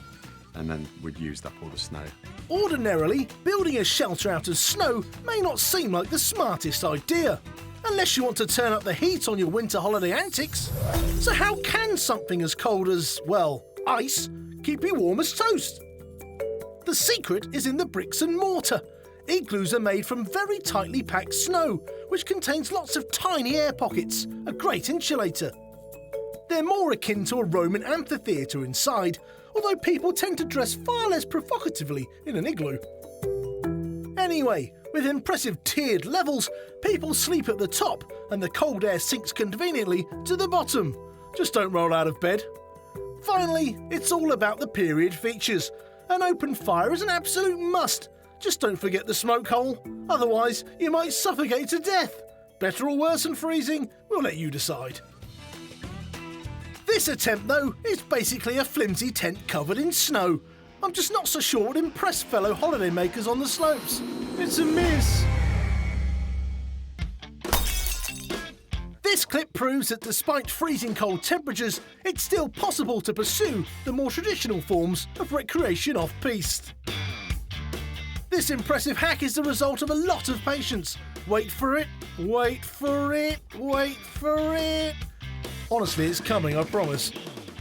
Speaker 2: and then we'd used up all the snow.
Speaker 1: Ordinarily, building a shelter out of snow may not seem like the smartest idea, unless you want to turn up the heat on your winter holiday antics. So how can something as cold as, well, ice, keep you warm as toast? The secret is in the bricks and mortar. Igloos are made from very tightly packed snow, which contains lots of tiny air pockets, a great insulator. They're more akin to a Roman amphitheatre inside, although people tend to dress far less provocatively in an igloo. Anyway, with impressive tiered levels, people sleep at the top and the cold air sinks conveniently to the bottom. Just don't roll out of bed. Finally, it's all about the period features. An open fire is an absolute must. Just don't forget the smoke hole, otherwise you might suffocate to death. Better or worse than freezing, we'll let you decide. This attempt, though, is basically a flimsy tent covered in snow. I'm just not so sure it would impress fellow holidaymakers on the slopes. It's a miss. This clip proves that despite freezing cold temperatures, it's still possible to pursue the more traditional forms of recreation off-piste. This impressive hack is the result of a lot of patience. Wait for it, wait for it, wait for it. Honestly, it's coming, I promise.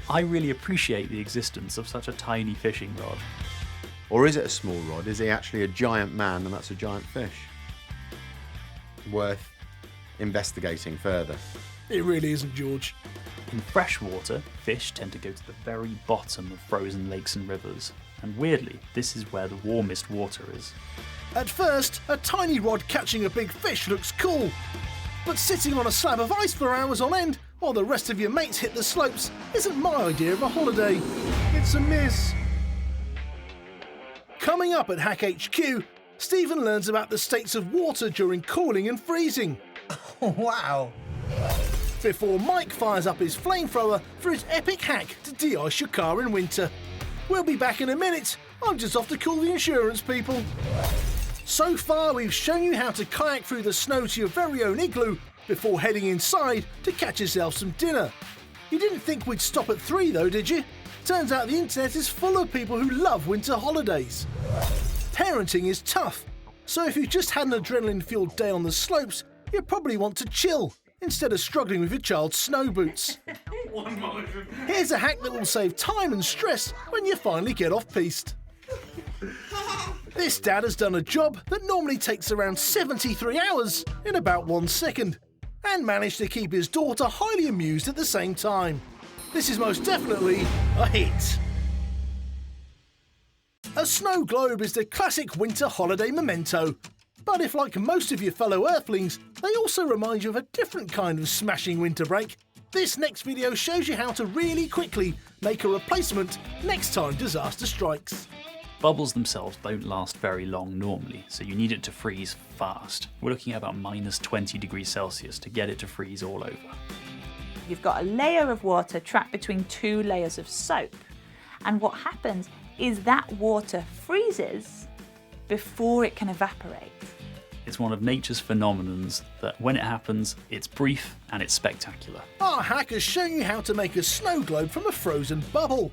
Speaker 6: I really appreciate the existence of such a tiny fishing rod.
Speaker 2: Or is it a small rod? Is he actually a giant man and that's a giant fish? Worth investigating further.
Speaker 1: It really isn't, George.
Speaker 6: In freshwater, fish tend to go to the very bottom of frozen lakes and rivers, and weirdly, this is where the warmest water is.
Speaker 1: At first, a tiny rod catching a big fish looks cool, but sitting on a slab of ice for hours on end while the rest of your mates hit the slopes isn't my idea of a holiday. It's a miss. Coming up at Hack HQ, Stephen learns about the states of water during cooling and freezing.
Speaker 19: Wow.
Speaker 1: Before Mike fires up his flamethrower for his epic hack to de-ice your car in winter. We'll be back in a minute. I'm just off to call the insurance people. So far, we've shown you how to kayak through the snow to your very own igloo before heading inside to catch yourself some dinner. You didn't think we'd stop at 3 though, did you? Turns out the internet is full of people who love winter holidays. Parenting is tough, so if you've just had an adrenaline-fueled day on the slopes, you probably want to chill instead of struggling with your child's snow boots. Here's a hack that will save time and stress when you finally get off-piste. This dad has done a job that normally takes around 73 hours in about 1 second, and managed to keep his daughter highly amused at the same time. This is most definitely a hit. A snow globe is the classic winter holiday memento. But if, like most of your fellow Earthlings, they also remind you of a different kind of smashing winter break, this next video shows you how to really quickly make a replacement next time disaster strikes.
Speaker 6: Bubbles themselves don't last very long normally, so you need it to freeze fast. We're looking at about minus 20 degrees Celsius to get it to freeze all over.
Speaker 5: You've got a layer of water trapped between 2 layers of soap. And what happens is that water freezes before it can evaporate.
Speaker 6: It's one of nature's phenomenons that when it happens, it's brief and it's spectacular.
Speaker 1: Our hack has shown you how to make a snow globe from a frozen bubble.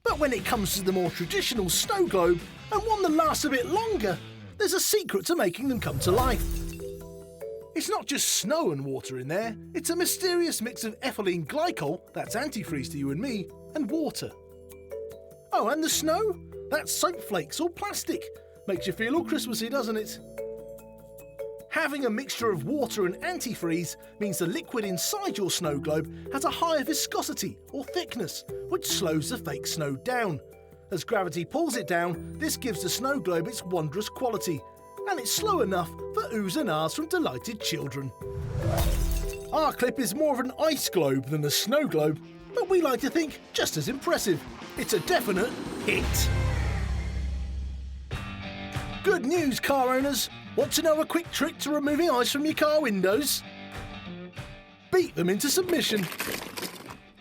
Speaker 1: But when it comes to the more traditional snow globe, and one that lasts a bit longer, there's a secret to making them come to life. It's not just snow and water in there, it's a mysterious mix of ethylene glycol, that's antifreeze to you and me, and water. Oh, and the snow? That's soap flakes or plastic. Makes you feel all Christmassy, doesn't it? Having a mixture of water and antifreeze means the liquid inside your snow globe has a higher viscosity or thickness, which slows the fake snow down. As gravity pulls it down, this gives the snow globe its wondrous quality, and it's slow enough for oohs and ahs from delighted children. Our clip is more of an ice globe than a snow globe, but we like to think just as impressive. It's a definite hit. Good news, car owners! Want to know a quick trick to removing ice from your car windows? Beat them into submission.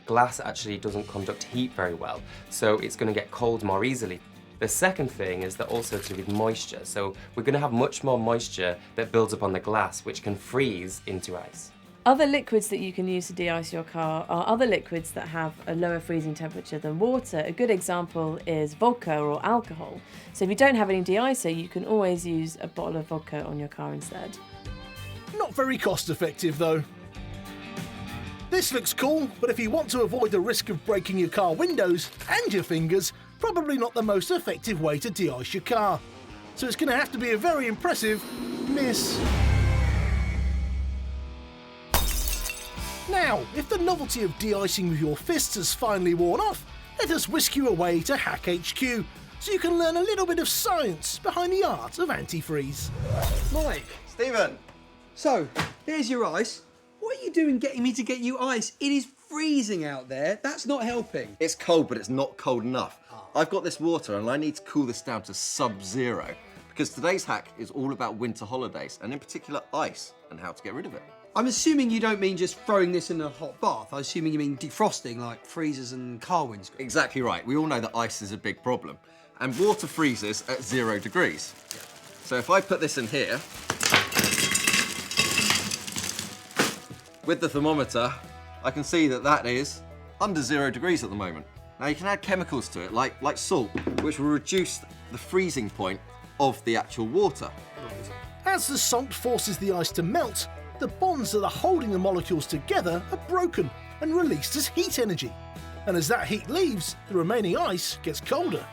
Speaker 13: Glass actually doesn't conduct heat very well, so it's going to get cold more easily. The second thing is that also to do with moisture, so we're going to have much more moisture that builds up on the glass, which can freeze into ice.
Speaker 8: Other liquids that you can use to de-ice your car are other liquids that have a lower freezing temperature than water. A good example is vodka or alcohol. So if you don't have any de-icer, you can always use a bottle of vodka on your car instead.
Speaker 1: Not very cost effective though. This looks cool, but if you want to avoid the risk of breaking your car windows and your fingers, probably not the most effective way to de-ice your car. So it's going to have to be a very impressive miss. Now, if the novelty of de-icing with your fists has finally worn off, let us whisk you away to Hack HQ so you can learn a little bit of science behind the art of antifreeze.
Speaker 11: Mike.
Speaker 7: Stephen.
Speaker 11: So, there's your ice. What are you doing getting me to get you ice? It is freezing out there. That's not helping.
Speaker 7: It's cold, but it's not cold enough. I've got this water and I need to cool this down to sub-zero because today's hack is all about winter holidays and in particular ice and how to get rid of it.
Speaker 11: I'm assuming you don't mean just throwing this in a hot bath. I'm assuming you mean defrosting like freezers and car windscreens.
Speaker 7: Exactly right. We all know that ice is a big problem and water freezes at 0 degrees. So if I put this in here, with the thermometer, I can see that that is under 0 degrees at the moment. Now you can add chemicals to it, like salt, which will reduce the freezing point of the actual water.
Speaker 1: As the salt forces the ice to melt, the bonds that are holding the molecules together are broken and released as heat energy. And as that heat leaves, the remaining ice gets colder.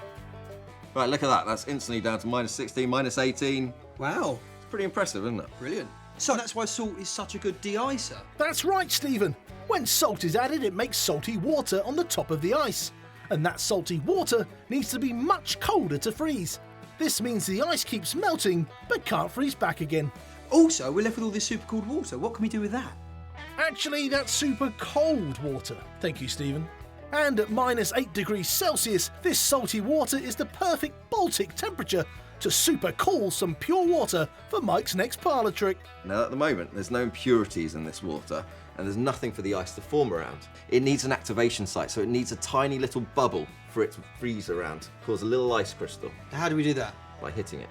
Speaker 7: Right, look at that. That's instantly down to -16, -18.
Speaker 11: Wow.
Speaker 7: It's pretty impressive, isn't it?
Speaker 11: Brilliant. So that's why salt is such a good de-icer.
Speaker 1: That's right, Stephen. When salt is added, it makes salty water on the top of the ice. And that salty water needs to be much colder to freeze. This means the ice keeps melting, but can't freeze back again.
Speaker 11: Also, we're left with all this super cold water. What can we do with that?
Speaker 1: Actually, that's super cold water. Thank you, Stephen. And at -8 degrees Celsius, this salty water is the perfect Baltic temperature to super cool some pure water for Mike's next parlour trick.
Speaker 7: Now at the moment, there's no impurities in this water and there's nothing for the ice to form around. It needs an activation site, so it needs a tiny little bubble for it to freeze around, cause a little ice crystal.
Speaker 11: How do we do that?
Speaker 7: By hitting it.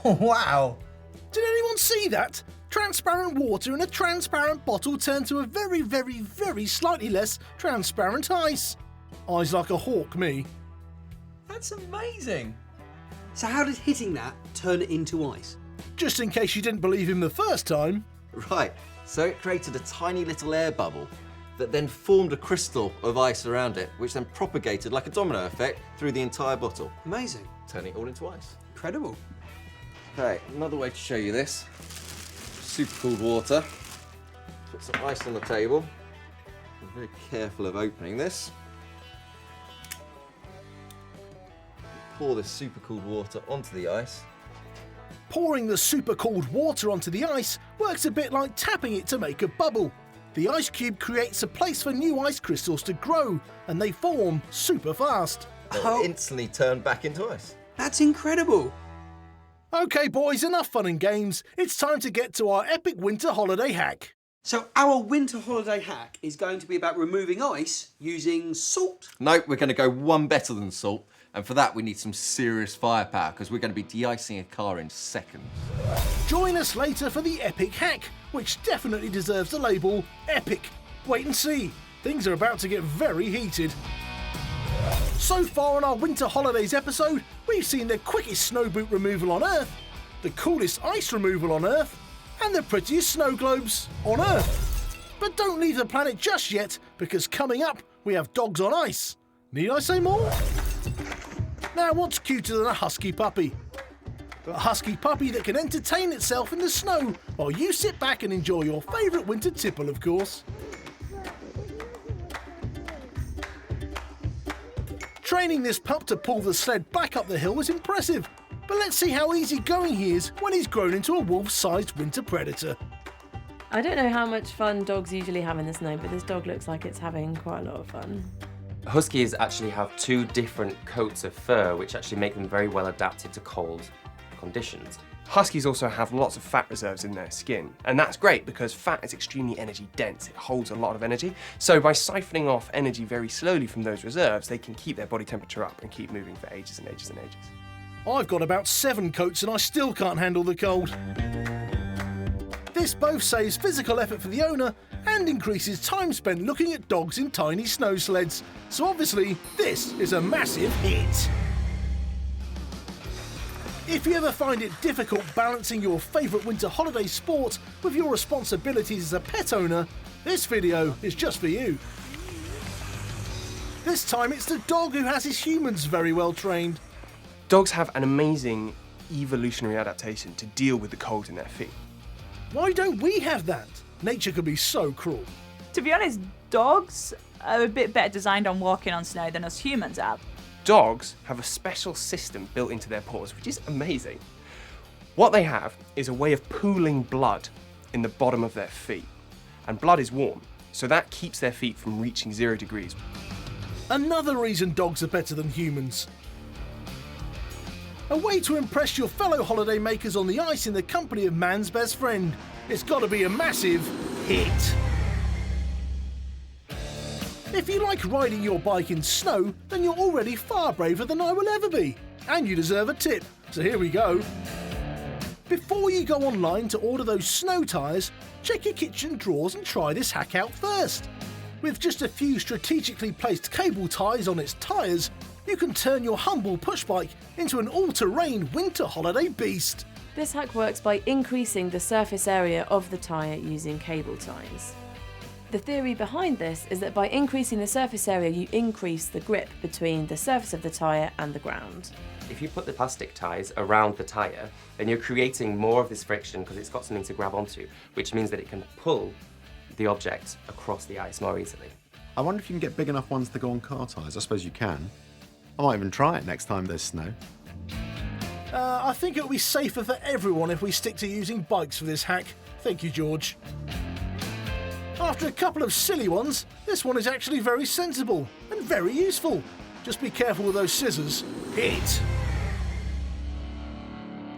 Speaker 11: Oh, wow.
Speaker 1: Did anyone see that? Transparent water in a transparent bottle turned to a very, very, very slightly less transparent ice. Eyes like a hawk, me.
Speaker 11: That's amazing. So how did hitting that turn it into ice?
Speaker 1: Just in case you didn't believe him the first time.
Speaker 7: Right, so it created a tiny little air bubble that then formed a crystal of ice around it, which then propagated like a domino effect through the entire bottle.
Speaker 11: Amazing.
Speaker 7: Turning it all into ice.
Speaker 11: Incredible.
Speaker 7: Okay, another way to show you this. Super cooled water. Put some ice on the table. I'm very careful of opening this. Pour this super cooled water onto the ice.
Speaker 1: Pouring the super cooled water onto the ice works a bit like tapping it to make a bubble. The ice cube creates a place for new ice crystals to grow, and they form super fast.
Speaker 7: They'll instantly turn back into ice.
Speaker 11: That's incredible.
Speaker 1: Okay, boys, enough fun and games. It's time to get to our epic winter holiday hack.
Speaker 11: So our winter holiday hack is going to be about removing ice using salt.
Speaker 7: No, we're going to go one better than salt. And for that, we need some serious firepower because we're going to be de-icing a car in seconds.
Speaker 1: Join us later for the epic hack, which definitely deserves the label epic. Wait and see. Things are about to get very heated. So far on our winter holidays episode, we've seen the quickest snow boot removal on Earth, the coolest ice removal on Earth, and the prettiest snow globes on Earth. But don't leave the planet just yet, because coming up, we have dogs on ice. Need I say more? Now, what's cuter than a husky puppy? A husky puppy that can entertain itself in the snow while you sit back and enjoy your favourite winter tipple, of course. Training this pup to pull the sled back up the hill was impressive, but let's see how easygoing he is when he's grown into a wolf-sized winter predator.
Speaker 8: I don't know how much fun dogs usually have in the snow, but this dog looks like it's having quite a lot of fun.
Speaker 13: Huskies actually have two different coats of fur, which actually make them very well adapted to cold conditions.
Speaker 9: Huskies also have lots of fat reserves in their skin, and that's great because fat is extremely energy dense. It holds a lot of energy. So by siphoning off energy very slowly from those reserves, they can keep their body temperature up and keep moving for ages and ages and ages.
Speaker 1: I've got about 7 coats and I still can't handle the cold. This both saves physical effort for the owner and increases time spent looking at dogs in tiny snow sleds. So obviously, this is a massive hit. If you ever find it difficult balancing your favourite winter holiday sport with your responsibilities as a pet owner, this video is just for you. This time it's the dog who has his humans very well trained.
Speaker 9: Dogs have an amazing evolutionary adaptation to deal with the cold in their feet.
Speaker 1: Why don't we have that? Nature can be so cruel.
Speaker 5: To be honest, dogs are a bit better designed on walking on snow than us humans are.
Speaker 9: Dogs have a special system built into their paws, which is amazing. What they have is a way of pooling blood in the bottom of their feet. And blood is warm, so that keeps their feet from reaching 0 degrees.
Speaker 1: Another reason dogs are better than humans. A way to impress your fellow holiday makers on the ice in the company of man's best friend. It's got to be a massive hit. If you like riding your bike in snow, then you're already far braver than I will ever be. And you deserve a tip, so here we go. Before you go online to order those snow tyres, check your kitchen drawers and try this hack out first. With just a few strategically placed cable ties on its tyres, you can turn your humble push bike into an all-terrain winter holiday beast.
Speaker 8: This hack works by increasing the surface area of the tyre using cable ties. The theory behind this is that by increasing the surface area, you increase the grip between the surface of the tyre and the ground.
Speaker 13: If you put the plastic ties around the tyre, then you're creating more of this friction because it's got something to grab onto, which means that it can pull the object across the ice more easily.
Speaker 2: I wonder if you can get big enough ones to go on car tyres. I suppose you can. I might even try it next time there's snow.
Speaker 1: I think it'll be safer for everyone if we stick to using bikes for this hack. Thank you, George. After a couple of silly ones, this one is actually very sensible and very useful. Just be careful with those scissors. Hit!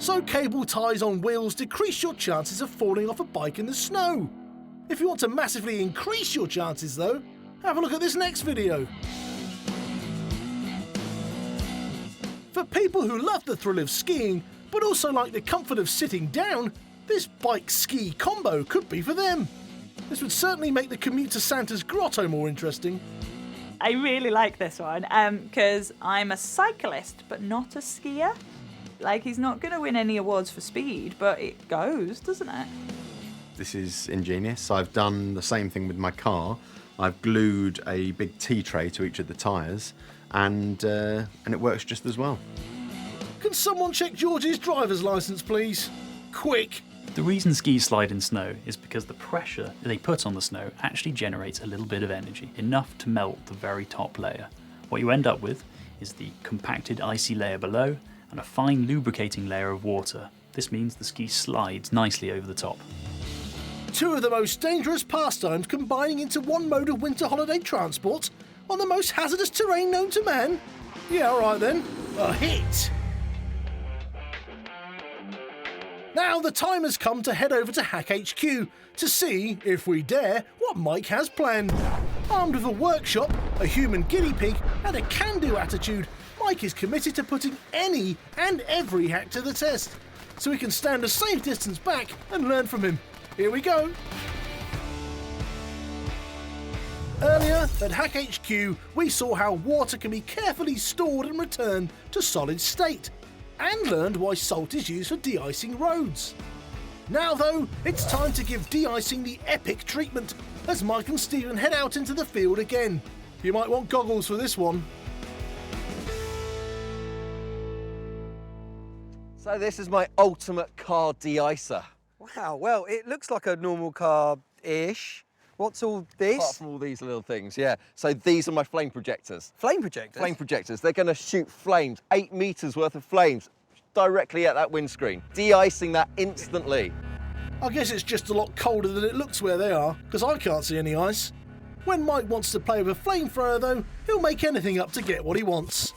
Speaker 1: So cable ties on wheels decrease your chances of falling off a bike in the snow. If you want to massively increase your chances though, have a look at this next video. For people who love the thrill of skiing, but also like the comfort of sitting down, this bike-ski combo could be for them. This would certainly make the commute to Santa's grotto more interesting.
Speaker 5: I really like this one because I'm a cyclist but not a skier. Like, he's not going to win any awards for speed, but it goes, doesn't it?
Speaker 2: This is ingenious. I've done the same thing with my car. I've glued a big tea tray to each of the tyres and it works just as well.
Speaker 1: Can someone check George's driver's licence, please? Quick!
Speaker 6: The reason skis slide in snow is because the pressure they put on the snow actually generates a little bit of energy, enough to melt the very top layer. What you end up with is the compacted icy layer below and a fine lubricating layer of water. This means the ski slides nicely over the top.
Speaker 1: Two of the most dangerous pastimes combining into one mode of winter holiday transport on the most hazardous terrain known to man? Yeah, alright then. A hit! Now the time has come to head over to Hack HQ to see, if we dare, what Mike has planned. Armed with a workshop, a human guinea pig and a can-do attitude, Mike is committed to putting any and every hack to the test, so we can stand a safe distance back and learn from him. Here we go. Earlier at Hack HQ, we saw how water can be carefully stored and returned to solid state, and learned why salt is used for de-icing roads. Now though, it's time to give de-icing the epic treatment, as Mike and Stephen head out into the field again. You might want goggles for this one.
Speaker 7: So this is my ultimate car de-icer.
Speaker 11: Wow, well, it looks like a normal car-ish. What's all this?
Speaker 7: Apart from all these little things, yeah. So these are my flame projectors.
Speaker 11: Flame projectors?
Speaker 7: Flame projectors. They're going to shoot flames, 8 meters worth of flames, directly at that windscreen, de-icing that instantly.
Speaker 1: I guess it's just a lot colder than it looks where they are, because I can't see any ice. When Mike wants to play with a flamethrower though, he'll make anything up to get what he wants.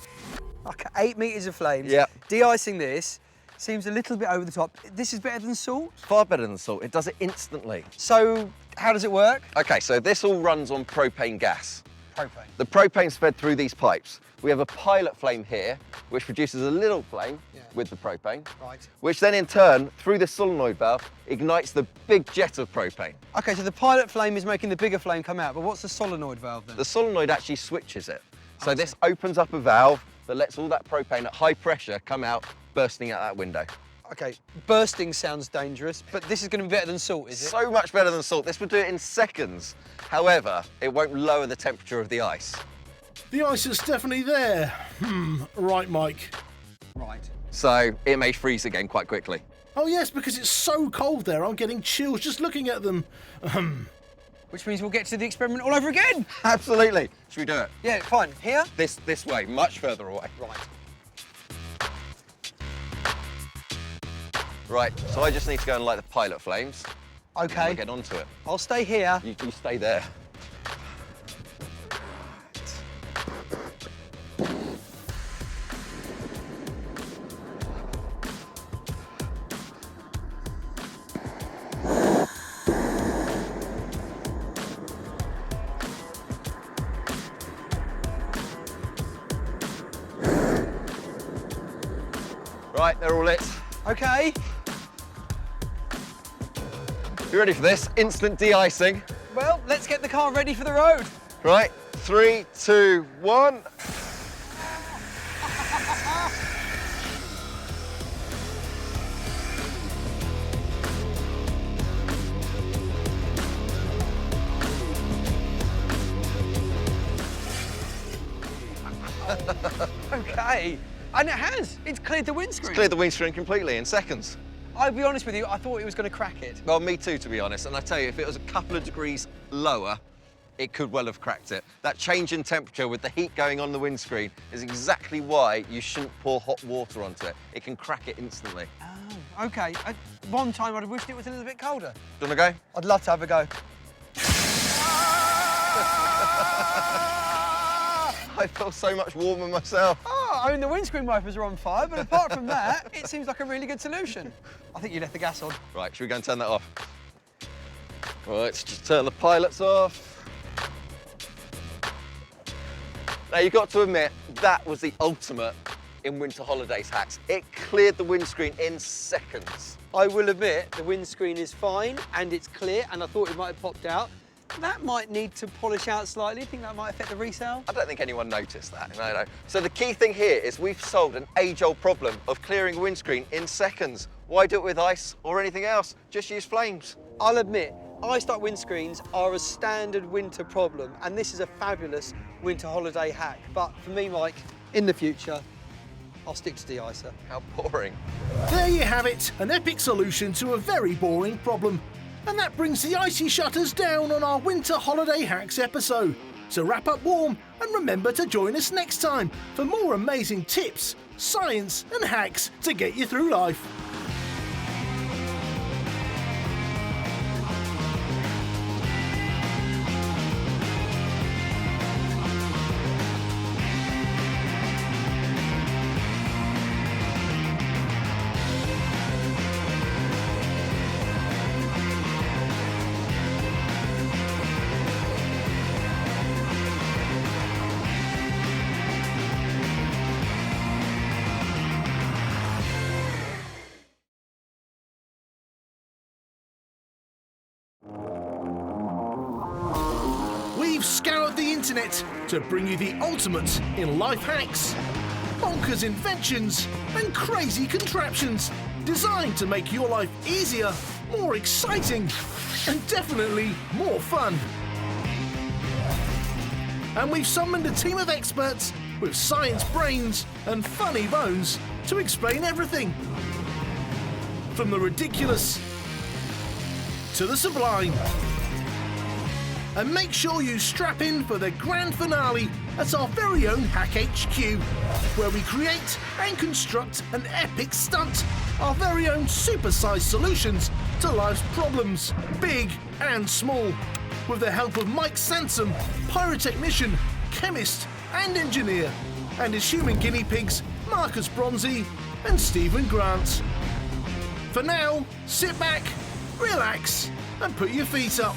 Speaker 11: Okay, 8 meters of flames.
Speaker 7: Yeah.
Speaker 11: De-icing this seems a little bit over the top. This is better than salt?
Speaker 7: Far better than salt. It does it instantly.
Speaker 11: So, how does it work?
Speaker 7: Okay, so this all runs on propane gas.
Speaker 11: Propane.
Speaker 7: The propane's fed through these pipes. We have a pilot flame here, which produces a little flame with the propane,
Speaker 11: Right.
Speaker 7: which then in turn, through the solenoid valve, ignites the big jet of propane.
Speaker 11: Okay, so the pilot flame is making the bigger flame come out, but what's the solenoid valve then?
Speaker 7: The solenoid actually switches it. So this opens up a valve that lets all that propane at high pressure come out, bursting out that window.
Speaker 11: Okay, bursting sounds dangerous, but this is going to be better than salt, is it?
Speaker 7: So much better than salt. This would do it in seconds. However, it won't lower the temperature of the ice.
Speaker 1: The ice is definitely there. Right, Mike.
Speaker 11: Right.
Speaker 7: So it may freeze again quite quickly.
Speaker 1: Oh yes, because it's so cold there, I'm getting chills just looking at them.
Speaker 11: Which means we'll get to the experiment all over again.
Speaker 7: Absolutely. Should we do it?
Speaker 11: Yeah, fine. Here?
Speaker 7: This way, much further away.
Speaker 11: Right.
Speaker 7: Right, so I just need to go and light the pilot flames.
Speaker 11: Okay.
Speaker 7: We'll get onto it.
Speaker 11: I'll stay here.
Speaker 7: You stay there. Right, they're all lit.
Speaker 11: Okay.
Speaker 7: You ready for this? Instant de-icing.
Speaker 11: Well, let's get the car ready for the road.
Speaker 7: Right, 3, 2, 1.
Speaker 11: Okay. And it has. It's cleared the windscreen.
Speaker 7: It's cleared the windscreen completely in seconds.
Speaker 11: I'll be honest with you, I thought it was going to crack it.
Speaker 7: Well, me too, to be honest. And I tell you, if it was a couple of degrees lower, it could well have cracked it. That change in temperature with the heat going on the windscreen is exactly why you shouldn't pour hot water onto it. It can crack it instantly.
Speaker 11: Oh, okay. One time I'd have wished it was a little bit colder.
Speaker 7: Do you want to go?
Speaker 11: I'd love to have a go.
Speaker 7: I feel so much warmer myself.
Speaker 11: Oh, I mean, the windscreen wipers are on fire, but apart from that, it seems like a really good solution. I think you left the gas on.
Speaker 7: Right, should we go and turn that off? Right, let's just turn the pilots off. Now, you've got to admit, that was the ultimate in winter holidays hacks. It cleared the windscreen in seconds.
Speaker 11: I will admit, the windscreen is fine, and it's clear, and I thought it might have popped out. That might need to polish out slightly. Think that might affect the resale?
Speaker 7: I don't think anyone noticed that. No. So the key thing here is we've solved an age-old problem of clearing a windscreen in seconds. Why do it with ice or anything else? Just use flames.
Speaker 11: I'll admit, iced-up windscreens are a standard winter problem, and this is a fabulous winter holiday hack. But for me, Mike, in the future, I'll stick to de-icer.
Speaker 7: How boring.
Speaker 1: There you have it, an epic solution to a very boring problem. And that brings the icy shutters down on our winter holiday hacks episode. So wrap up warm and remember to join us next time for more amazing tips, science and hacks to get you through life. We've scoured the internet to bring you the ultimate in life hacks, bonkers inventions, and crazy contraptions designed to make your life easier, more exciting, and definitely more fun. And we've summoned a team of experts with science brains and funny bones to explain everything. From the ridiculous to the sublime. And make sure you strap in for the grand finale at our very own Hack HQ, where we create and construct an epic stunt, our very own super-sized solutions to life's problems, big and small, with the help of Mike Sansom, pyrotechnician, chemist and engineer, and his human guinea pigs, Marcus Bronzy and Stephen Grant. For now, sit back, relax and put your feet up.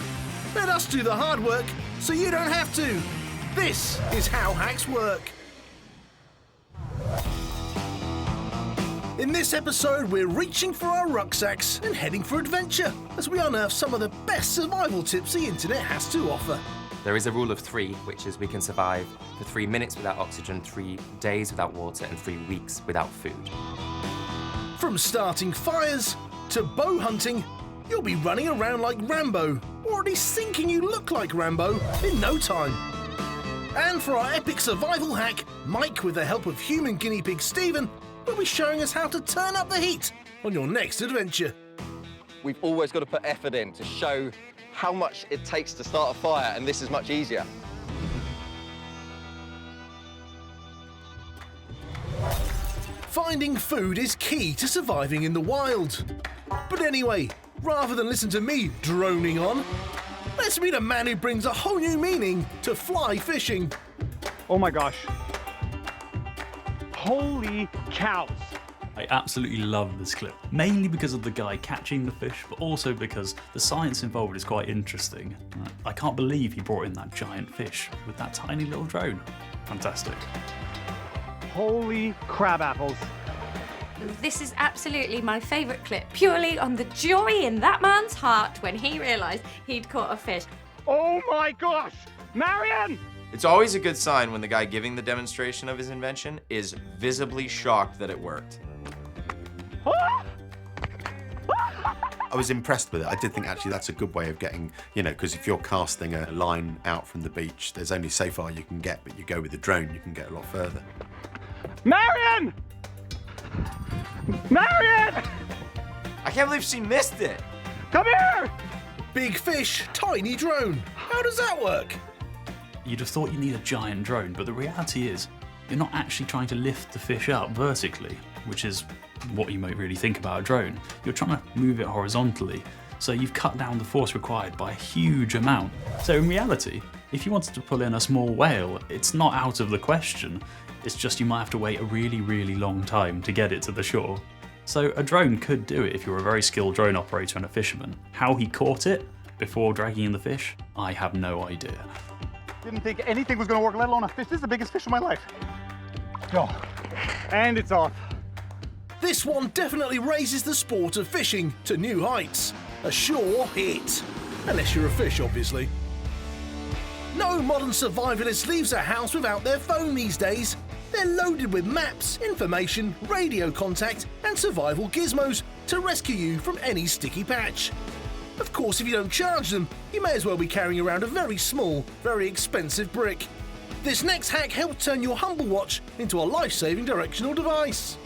Speaker 1: Let us do the hard work so you don't have to. This is how hacks work. In this episode, we're reaching for our rucksacks and heading for adventure as we unearth some of the best survival tips the internet has to offer.
Speaker 13: There is a rule of 3, which is we can survive for 3 minutes without oxygen, 3 days without water, and 3 weeks without food.
Speaker 1: From starting fires to bow hunting, you'll be running around like Rambo, or at least thinking you look like Rambo in no time. And for our epic survival hack, Mike, with the help of human guinea pig Stephen, will be showing us how to turn up the heat on your next adventure.
Speaker 7: We've always got to put effort in to show how much it takes to start a fire, and this is much easier.
Speaker 1: Finding food is key to surviving in the wild. But anyway, rather than listen to me droning on, let's meet a man who brings a whole new meaning to fly fishing.
Speaker 19: Oh my gosh. Holy cows.
Speaker 6: I absolutely love this clip, mainly because of the guy catching the fish, but also because the science involved is quite interesting. I can't believe he brought in that giant fish with that tiny little drone. Fantastic.
Speaker 19: Holy crab apples.
Speaker 20: This is absolutely my favourite clip, purely on the joy in that man's heart when he realised he'd caught a fish.
Speaker 19: Oh my gosh! Marion!
Speaker 21: It's always a good sign when the guy giving the demonstration of his invention is visibly shocked that it worked.
Speaker 2: I was impressed with it. I did think actually that's a good way of getting, because if you're casting a line out from the beach, there's only so far you can get, but you go with the drone, you can get a lot further.
Speaker 19: Marion! Marion!
Speaker 21: I can't believe she missed it.
Speaker 19: Come here!
Speaker 1: Big fish, tiny drone. How does that work?
Speaker 6: You'd have thought you need a giant drone, but the reality is you're not actually trying to lift the fish up vertically, which is what you might really think about a drone. You're trying to move it horizontally, so you've cut down the force required by a huge amount. So in reality, if you wanted to pull in a small whale, it's not out of the question. It's just you might have to wait a really, really long time to get it to the shore. So a drone could do it if you're a very skilled drone operator and a fisherman. How he caught it before dragging in the fish, I have no idea.
Speaker 19: Didn't think anything was going to work, let alone a fish. This is the biggest fish of my life. Go. And it's off.
Speaker 1: This one definitely raises the sport of fishing to new heights. A sure hit. Unless you're a fish, obviously. No modern survivalist leaves a house without their phone these days. They're loaded with maps, information, radio contact, and survival gizmos to rescue you from any sticky patch. Of course, if you don't charge them, you may as well be carrying around a very small, very expensive brick. This next hack helps turn your humble watch into a life-saving directional device.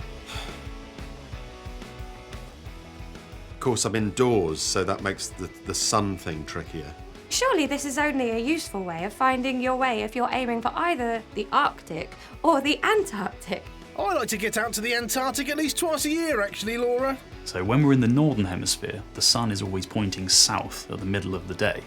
Speaker 2: Of course, I'm indoors, so that makes the sun thing trickier.
Speaker 20: Surely this is only a useful way of finding your way if you're aiming for either the Arctic or the Antarctic.
Speaker 1: I like to get out to the Antarctic at least twice a year, actually, Laura.
Speaker 6: So when we're in the northern hemisphere, the sun is always pointing south at the middle of the day.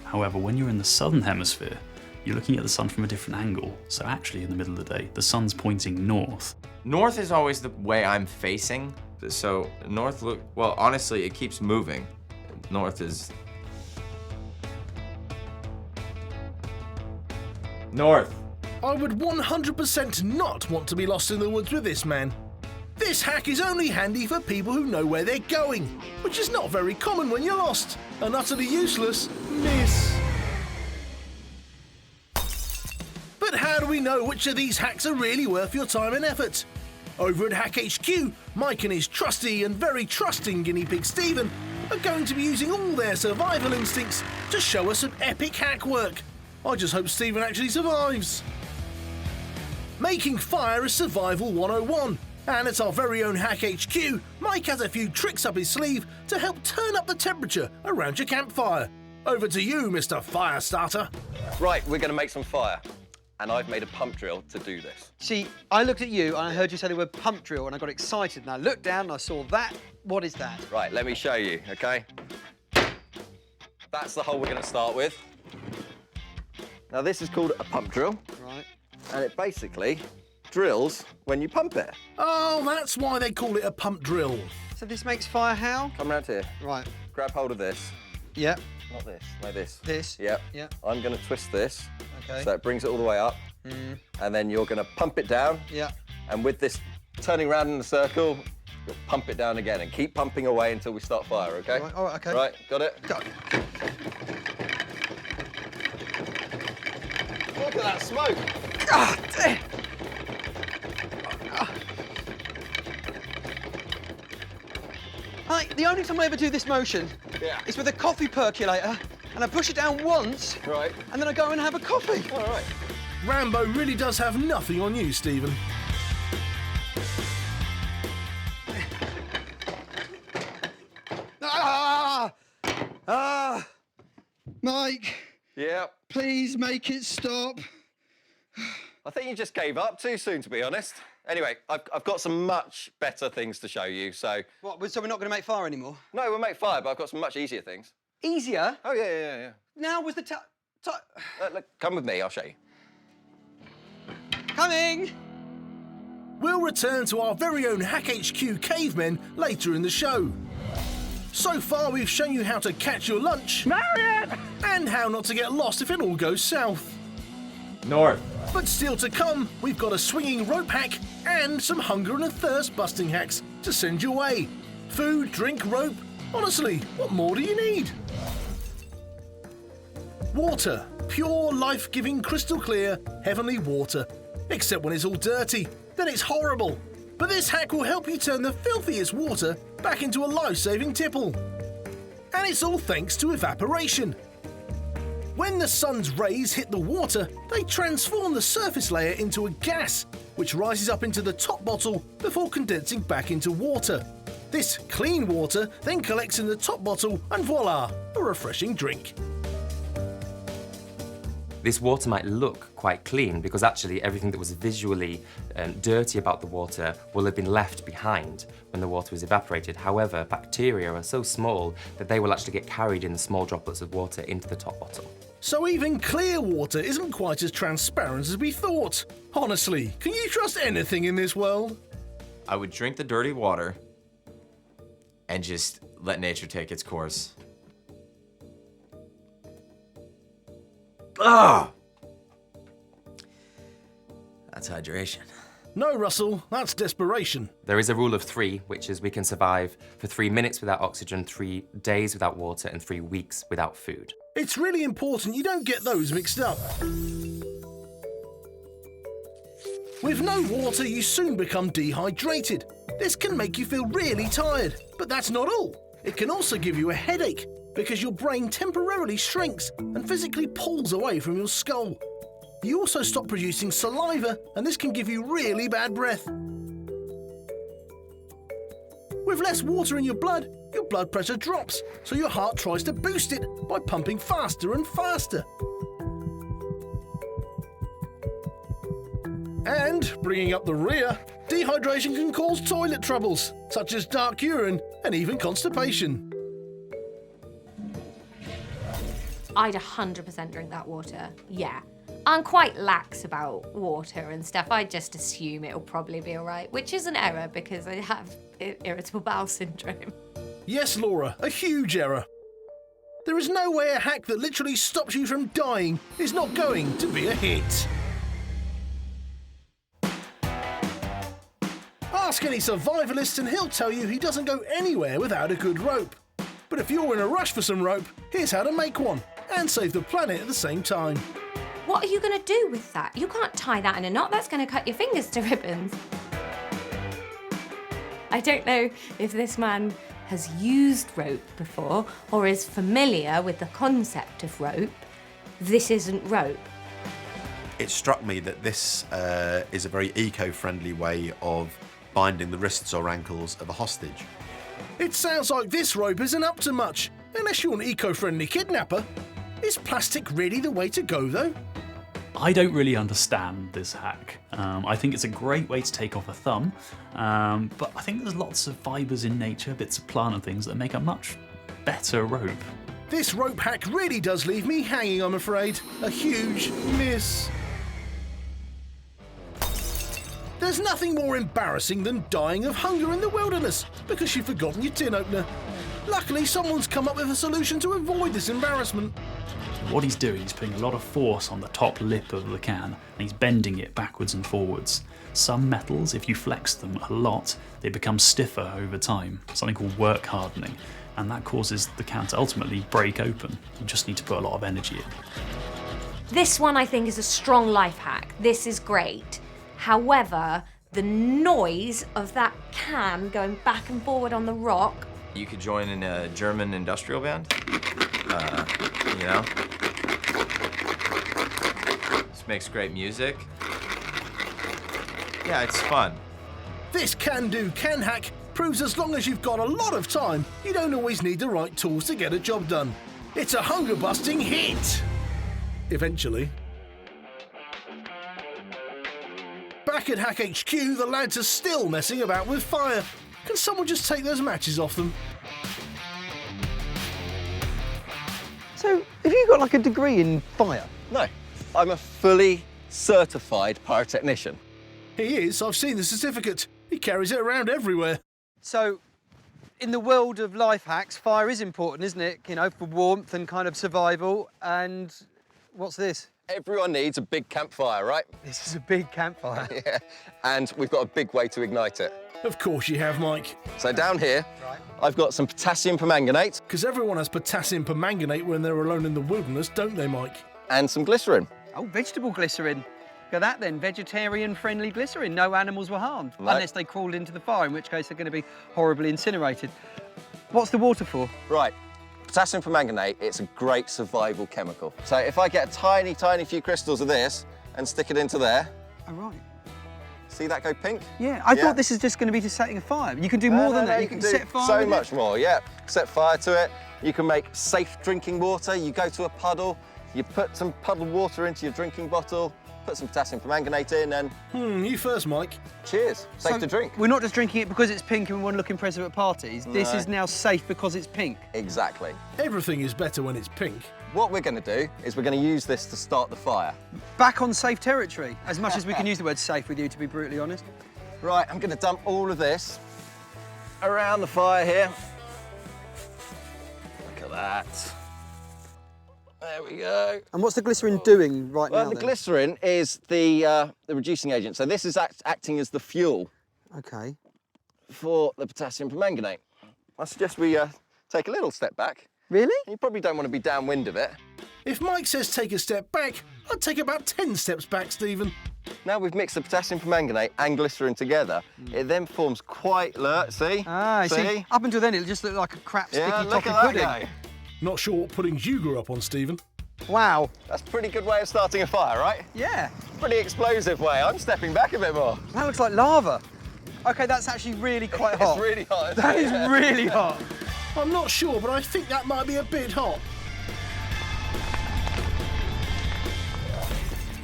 Speaker 6: However, when you're in the southern hemisphere, you're looking at the sun from a different angle. So actually in the middle of the day, the sun's pointing north.
Speaker 21: North is always the way I'm facing. So north well, honestly, it keeps moving. North is... North.
Speaker 1: I would 100% not want to be lost in the woods with this man. This hack is only handy for people who know where they're going, which is not very common when you're lost. An utterly useless miss. But how do we know which of these hacks are really worth your time and effort? Over at Hack HQ, Mike and his trusty and very trusting guinea pig Stephen are going to be using all their survival instincts to show us some epic hack work. I just hope Stephen actually survives. Making fire is Survival 101, and at our very own Hack HQ, Mike has a few tricks up his sleeve to help turn up the temperature around your campfire. Over to you, Mr. Firestarter.
Speaker 7: Right, we're going to make some fire. And I've made a pump drill to do this.
Speaker 11: See, I looked at you and I heard you say the word pump drill and I got excited and I looked down and I saw that. What is that?
Speaker 7: Right, let me show you, okay? That's the hole we're going to start with. Now this is called a pump drill.
Speaker 11: Right.
Speaker 7: And it basically drills when you pump it.
Speaker 1: Oh, that's why they call it a pump drill.
Speaker 11: So this makes fire how?
Speaker 7: Come round here.
Speaker 11: Right.
Speaker 7: Grab hold of this.
Speaker 11: Yep.
Speaker 7: Not this, no this.
Speaker 11: This?
Speaker 7: Yep.
Speaker 11: Yep.
Speaker 7: I'm going to twist this.
Speaker 11: Okay.
Speaker 7: So it brings it all the way up.
Speaker 11: Mm.
Speaker 7: And then you're going to pump it down.
Speaker 11: Yeah.
Speaker 7: And with this turning round in the circle, you'll pump it down again and keep pumping away until we start fire, okay?
Speaker 11: All right, okay.
Speaker 7: Right, got it?
Speaker 11: Got it.
Speaker 7: Look at that smoke!
Speaker 11: Ah, damn. The only time I ever do this motion is with a coffee percolator, and I push it down once, and then I go and have a coffee.
Speaker 7: All right.
Speaker 1: Rambo really does have nothing on you, Stephen.
Speaker 11: Mike.
Speaker 7: Yeah.
Speaker 11: Please make it stop.
Speaker 7: I think you just gave up too soon, to be honest. Anyway, I've got some much better things to show you, so...
Speaker 11: What, so we're not going to make fire anymore?
Speaker 7: No, we'll make fire, but I've got some much easier things.
Speaker 11: Easier?
Speaker 7: Oh, yeah.
Speaker 11: Now was the time...
Speaker 7: Look, come with me, I'll show you.
Speaker 11: Coming!
Speaker 1: We'll return to our very own Hack HQ cavemen later in the show. So far, we've shown you how to catch your lunch.
Speaker 15: Marion!
Speaker 1: And how not to get lost if it all goes south.
Speaker 21: North.
Speaker 1: But still to come, we've got a swinging rope hack and some hunger and a thirst busting hacks to send your way. Food, drink, rope. Honestly, what more do you need? Water. Pure, life-giving, crystal clear, heavenly water. Except when it's all dirty. Then it's horrible. But this hack will help you turn the filthiest water back into a life-saving tipple. And it's all thanks to evaporation. When the sun's rays hit the water, they transform the surface layer into a gas, which rises up into the top bottle before condensing back into water. This clean water then collects in the top bottle and voila, a refreshing drink.
Speaker 13: This water might look quite clean because actually everything that was visually dirty about the water will have been left behind when the water was evaporated. However, bacteria are so small that they will actually get carried in the small droplets of water into the top bottle.
Speaker 1: So even clear water isn't quite as transparent as we thought. Honestly, can you trust anything in this world?
Speaker 21: I would drink the dirty water and just let nature take its course. Ah! That's hydration.
Speaker 1: No, Russell, that's desperation.
Speaker 13: There is a rule of 3, which is we can survive for 3 minutes without oxygen, 3 days without water, and 3 weeks without food.
Speaker 1: It's really important you don't get those mixed up. With no water, you soon become dehydrated. This can make you feel really tired, but that's not all. It can also give you a headache because your brain temporarily shrinks and physically pulls away from your skull. You also stop producing saliva, and this can give you really bad breath. With less water in your blood pressure drops, so your heart tries to boost it by pumping faster and faster. And, bringing up the rear, dehydration can cause toilet troubles, such as dark urine and even constipation.
Speaker 20: I'd 100% drink that water, yeah. I'm quite lax about water and stuff. I just assume it'll probably be all right, which is an error because I have irritable bowel syndrome.
Speaker 1: Yes, Laura, a huge error. There is no way a hack that literally stops you from dying is not going to be a hit. Ask any survivalist and he'll tell you he doesn't go anywhere without a good rope. But if you're in a rush for some rope, here's how to make one and save the planet at the same time.
Speaker 20: What are you going to do with that? You can't tie that in a knot. That's going to cut your fingers to ribbons. I don't know if this man has used rope before or is familiar with the concept of rope. This isn't rope.
Speaker 2: It struck me that this is a very eco-friendly way of binding the wrists or ankles of a hostage.
Speaker 1: It sounds like this rope isn't up to much, unless you're an eco-friendly kidnapper. Is plastic really the way to go, though?
Speaker 6: I don't really understand this hack. I think it's a great way to take off a thumb, but I think there's lots of fibres in nature, bits of plant and things that make a much better rope.
Speaker 1: This rope hack really does leave me hanging, I'm afraid. A huge miss. There's nothing more embarrassing than dying of hunger in the wilderness because you've forgotten your tin opener. Luckily, someone's come up with a solution to avoid this embarrassment.
Speaker 6: What he's doing is putting a lot of force on the top lip of the can, and he's bending it backwards and forwards. Some metals, if you flex them a lot, they become stiffer over time, something called work hardening, and that causes the can to ultimately break open. You just need to put a lot of energy in.
Speaker 20: This one I think is a strong life hack. This is great. However, the noise of that can going back and forward on the rock.
Speaker 21: You could join in a German industrial band. You know? This makes great music. Yeah, it's fun.
Speaker 1: This can-do can hack proves as long as you've got a lot of time, you don't always need the right tools to get a job done. It's a hunger-busting hit! Eventually. Back at Hack HQ, the lads are still messing about with fire. Can someone just take those matches off them?
Speaker 11: So, have you got like a degree in fire?
Speaker 7: No, I'm a fully certified pyrotechnician.
Speaker 1: He is. I've seen the certificate. He carries it around everywhere.
Speaker 11: So, in the world of life hacks, fire is important, isn't it? You know, for warmth and kind of survival. And what's this?
Speaker 7: Everyone needs a big campfire, right?
Speaker 11: This is a big campfire.
Speaker 7: Yeah, and we've got a big way to ignite it.
Speaker 1: Of course you have, Mike.
Speaker 7: So down here, I've got some potassium permanganate.
Speaker 1: Because everyone has potassium permanganate when they're alone in the wilderness, don't they, Mike?
Speaker 7: And some glycerin.
Speaker 11: Oh, vegetable glycerin. Look at that then, vegetarian-friendly glycerin. No animals were harmed,
Speaker 7: No.
Speaker 11: unless they crawled into the fire, in which case they're going to be horribly incinerated. What's the water for?
Speaker 7: Right, potassium permanganate, it's a great survival chemical. So if I get a tiny, tiny few crystals of this and stick it into there.
Speaker 11: Oh, right.
Speaker 7: See that go pink?
Speaker 11: Yeah, I thought this is just going to be to setting a fire. You can do more than that. You can
Speaker 7: do
Speaker 11: set fire
Speaker 7: so
Speaker 11: with
Speaker 7: much
Speaker 11: it.
Speaker 7: more, yeah. Set fire to it. You can make safe drinking water. You go to a puddle, you put some puddled water into your drinking bottle, put some potassium permanganate in and...
Speaker 1: You first, Mike.
Speaker 7: Cheers. Safe to drink.
Speaker 11: We're not just drinking it because it's pink and we want to look impressive at parties. This
Speaker 7: No.
Speaker 11: is now safe because it's pink.
Speaker 7: Exactly.
Speaker 1: Everything is better when it's pink.
Speaker 7: What we're going to do is we're going to use this to start the fire.
Speaker 11: Back on safe territory, as much as we can use the word safe with you, to be brutally honest.
Speaker 7: Right, I'm going to dump all of this around the fire here. Look at that. There we go.
Speaker 11: And what's the glycerin doing right
Speaker 7: Well,
Speaker 11: now,
Speaker 7: the
Speaker 11: then?
Speaker 7: glycerin is the reducing agent. So this is acting as the fuel
Speaker 11: OK.
Speaker 7: for the potassium permanganate. I suggest we take a little step back.
Speaker 11: Really?
Speaker 7: You probably don't want to be downwind of it.
Speaker 1: If Mike says take a step back, I'd take about 10 steps back, Stephen.
Speaker 7: Now we've mixed the potassium permanganate and glycerin together, it then forms quite, look, see?
Speaker 11: Ah, see? Up until then, it'll just look like a crap, sticky
Speaker 7: Yeah, look
Speaker 11: toffee
Speaker 7: at that
Speaker 11: pudding.
Speaker 7: guy.
Speaker 1: Not sure what puddings you grew up on, Stephen.
Speaker 11: Wow.
Speaker 7: That's a pretty good way of starting a fire, right?
Speaker 11: Yeah.
Speaker 7: Pretty explosive way. I'm stepping back a bit more.
Speaker 11: That looks like lava. OK, that's actually really quite hot.
Speaker 7: It's really hot.
Speaker 11: That is really hot.
Speaker 1: I'm not sure, but I think that might be a bit hot.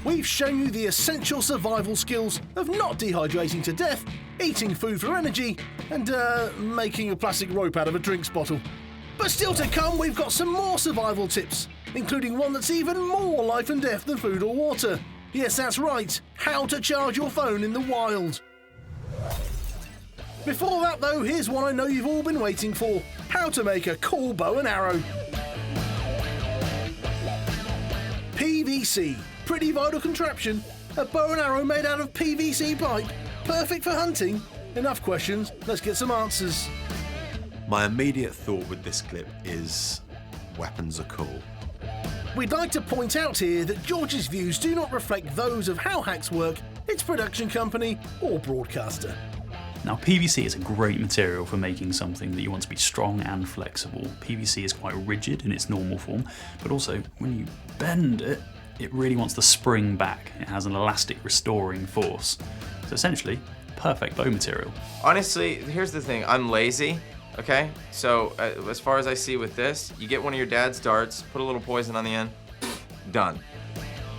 Speaker 1: We've shown you the essential survival skills of not dehydrating to death, eating food for energy, and making a plastic rope out of a drinks bottle. But still to come, we've got some more survival tips, including one that's even more life and death than food or water. Yes, that's right, how to charge your phone in the wild. Before that though, here's one I know you've all been waiting for. How to make a cool bow and arrow. PVC, pretty vital contraption. A bow and arrow made out of PVC pipe. Perfect for hunting. Enough questions, let's get some answers.
Speaker 2: My immediate thought with this clip is weapons are cool.
Speaker 1: We'd like to point out here that George's views do not reflect those of How Hacks work, its production company or broadcaster.
Speaker 6: Now, PVC is a great material for making something that you want to be strong and flexible. PVC is quite rigid in its normal form, but also when you bend it, it really wants to spring back. It has an elastic restoring force. So essentially, perfect bow material.
Speaker 21: Honestly, here's the thing, I'm lazy, okay? So as far as I see with this, you get one of your dad's darts, put a little poison on the end, done.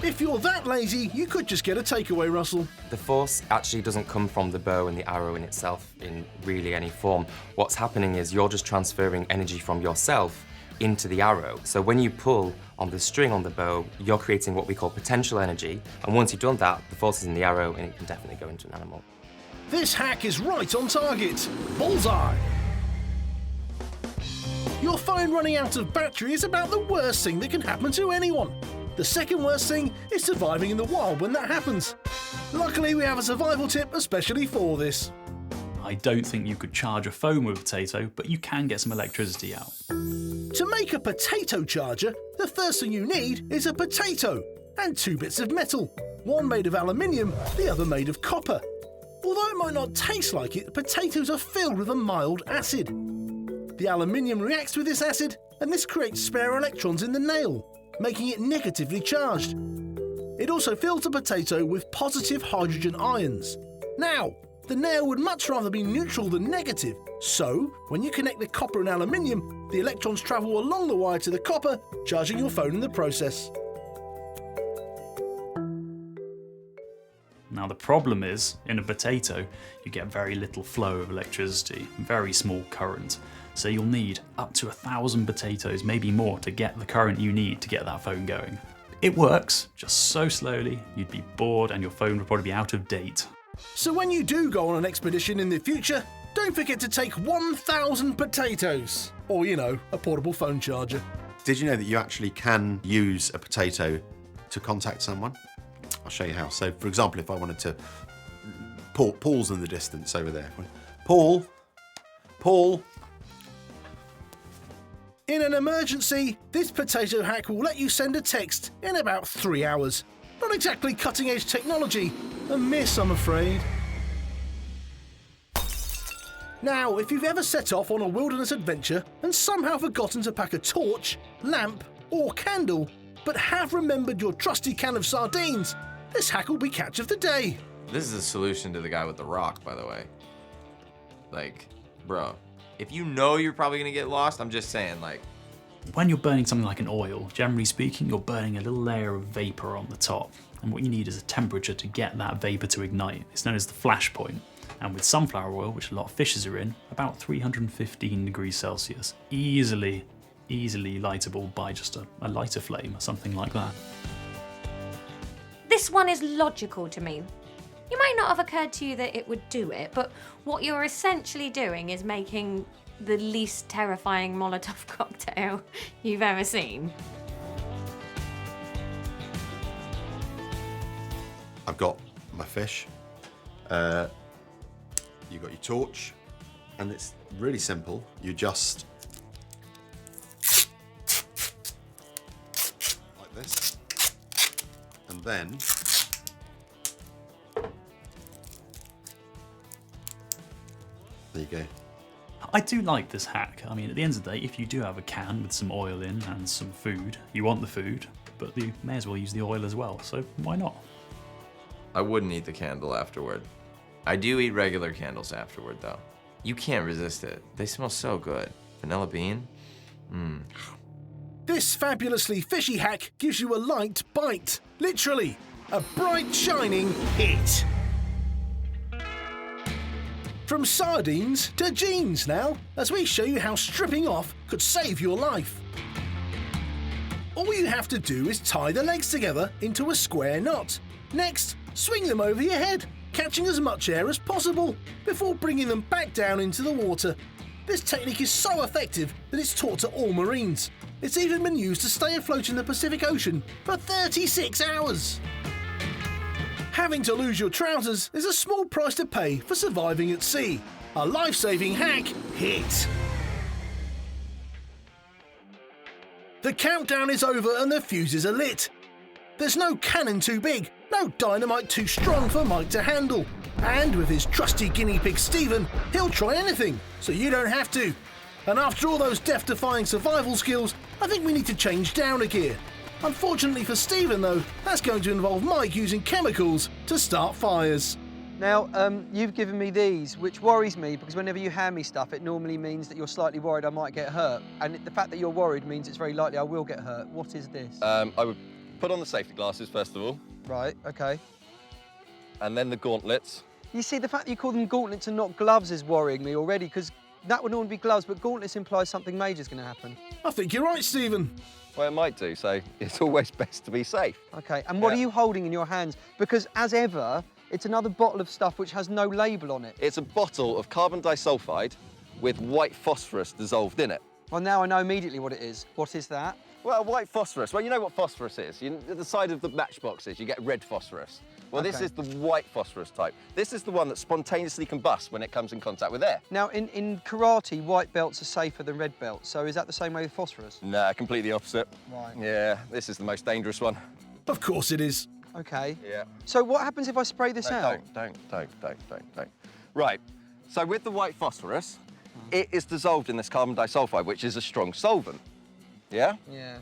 Speaker 1: If you're that lazy, you could just get a takeaway, Russell.
Speaker 13: The force actually doesn't come from the bow and the arrow in itself in really any form. What's happening is you're just transferring energy from yourself into the arrow. So when you pull on the string on the bow, you're creating what we call potential energy. And once you've done that, the force is in the arrow and it can definitely go into an animal.
Speaker 1: This hack is right on target. Bullseye. Your phone running out of battery is about the worst thing that can happen to anyone. The second worst thing is surviving in the wild when that happens. Luckily, we have a survival tip especially for this.
Speaker 6: I don't think you could charge a phone with a potato, but you can get some electricity out.
Speaker 1: To make a potato charger, the first thing you need is a potato and 2 bits of metal, one made of aluminium, the other made of copper. Although it might not taste like it, potatoes are filled with a mild acid. The aluminium reacts with this acid, and this creates spare electrons in the nail, making it negatively charged. It also fills the potato with positive hydrogen ions. Now, the nail would much rather be neutral than negative. So, when you connect the copper and aluminium, the electrons travel along the wire to the copper, charging your phone in the process.
Speaker 6: Now the problem is, in a potato, you get very little flow of electricity, very small current. So you'll need up to 1,000 potatoes, maybe more, to get the current you need to get that phone going. It works, just so slowly, you'd be bored and your phone would probably be out of date.
Speaker 1: So when you do go on an expedition in the future, don't forget to take 1,000 potatoes. Or, you know, a portable phone charger.
Speaker 2: Did you know that you actually can use a potato to contact someone? I'll show you how. So, for example, if I wanted to... Paul's in the distance over there. Paul!
Speaker 1: In an emergency, this potato hack will let you send a text in about 3 hours. Not exactly cutting-edge technology. A miss, I'm afraid. Now, if you've ever set off on a wilderness adventure and somehow forgotten to pack a torch, lamp, or candle, but have remembered your trusty can of sardines, this hack will be catch of the day.
Speaker 21: This is a solution to the guy with the rock, by the way. Like, bro, if you know you're probably gonna get lost, I'm just saying, like...
Speaker 6: When you're burning something like an oil, generally speaking, you're burning a little layer of vapor on the top. And what you need is a temperature to get that vapor to ignite. It's known as the flash point. And with sunflower oil, which a lot of fishes are in, about 315 degrees Celsius. Easily lightable by just a lighter flame or something like that.
Speaker 20: This one is logical to me. It might not have occurred to you that it would do it, but what you're essentially doing is making the least terrifying Molotov cocktail you've ever seen.
Speaker 2: I've got my fish. You've got your torch, and it's really simple. You just like this, and then there you go.
Speaker 6: I do like this hack. I mean, at the end of the day, if you do have a can with some oil in and some food, you want the food, but you may as well use the oil as well, so why not?
Speaker 21: I wouldn't eat the candle afterward. I do eat regular candles afterward, though. You can't resist it. They smell so good. Vanilla bean? Mmm.
Speaker 1: This fabulously fishy hack gives you a light bite. Literally, a bright, shining hit. From sardines to jeans now, as we show you how stripping off could save your life. All you have to do is tie the legs together into a square knot. Next, swing them over your head, catching as much air as possible before bringing them back down into the water. This technique is so effective that it's taught to all Marines. It's even been used to stay afloat in the Pacific Ocean for 36 hours. Having to lose your trousers is a small price to pay for surviving at sea. A life-saving hack hit. The countdown is over and the fuses are lit. There's no cannon too big, no dynamite too strong for Mike to handle. And with his trusty guinea pig Stephen, he'll try anything, so you don't have to. And after all those death-defying survival skills, I think we need to change down a gear. Unfortunately for Stephen though, that's going to involve Mike using chemicals to start fires.
Speaker 11: Now, you've given me these, which worries me because whenever you hand me stuff, it normally means that you're slightly worried I might get hurt. And the fact that you're worried means it's very likely I will get hurt. What is this?
Speaker 7: I would put on the safety glasses first of all.
Speaker 11: Right, okay.
Speaker 7: And then the gauntlets.
Speaker 11: You see, the fact that you call them gauntlets and not gloves is worrying me already because that would normally be gloves, but gauntlets implies something major is going to happen.
Speaker 1: I think you're right, Stephen.
Speaker 7: Well, it might do, so it's always best to be safe.
Speaker 11: Okay, and what are you holding in your hands? Because, as ever, it's another bottle of stuff which has no label on it.
Speaker 7: It's a bottle of carbon disulfide with white phosphorus dissolved in it.
Speaker 11: Well, now I know immediately what it is. What is that?
Speaker 7: Well, white phosphorus. Well, you know what phosphorus is. At the side of the matchboxes, you get red phosphorus. Well, this is the white phosphorus type. This is the one that spontaneously combusts when it comes in contact with air.
Speaker 11: Now, in karate, white belts are safer than red belts, so is that the same way with phosphorus?
Speaker 7: Nah, completely opposite.
Speaker 11: Right.
Speaker 7: Yeah, this is the most dangerous one.
Speaker 1: Of course it is.
Speaker 11: Okay.
Speaker 7: Yeah.
Speaker 11: So what happens if I spray this out?
Speaker 7: Don't. Right, so with the white phosphorus, it is dissolved in this carbon disulfide, which is a strong solvent. Yeah?
Speaker 11: Yeah.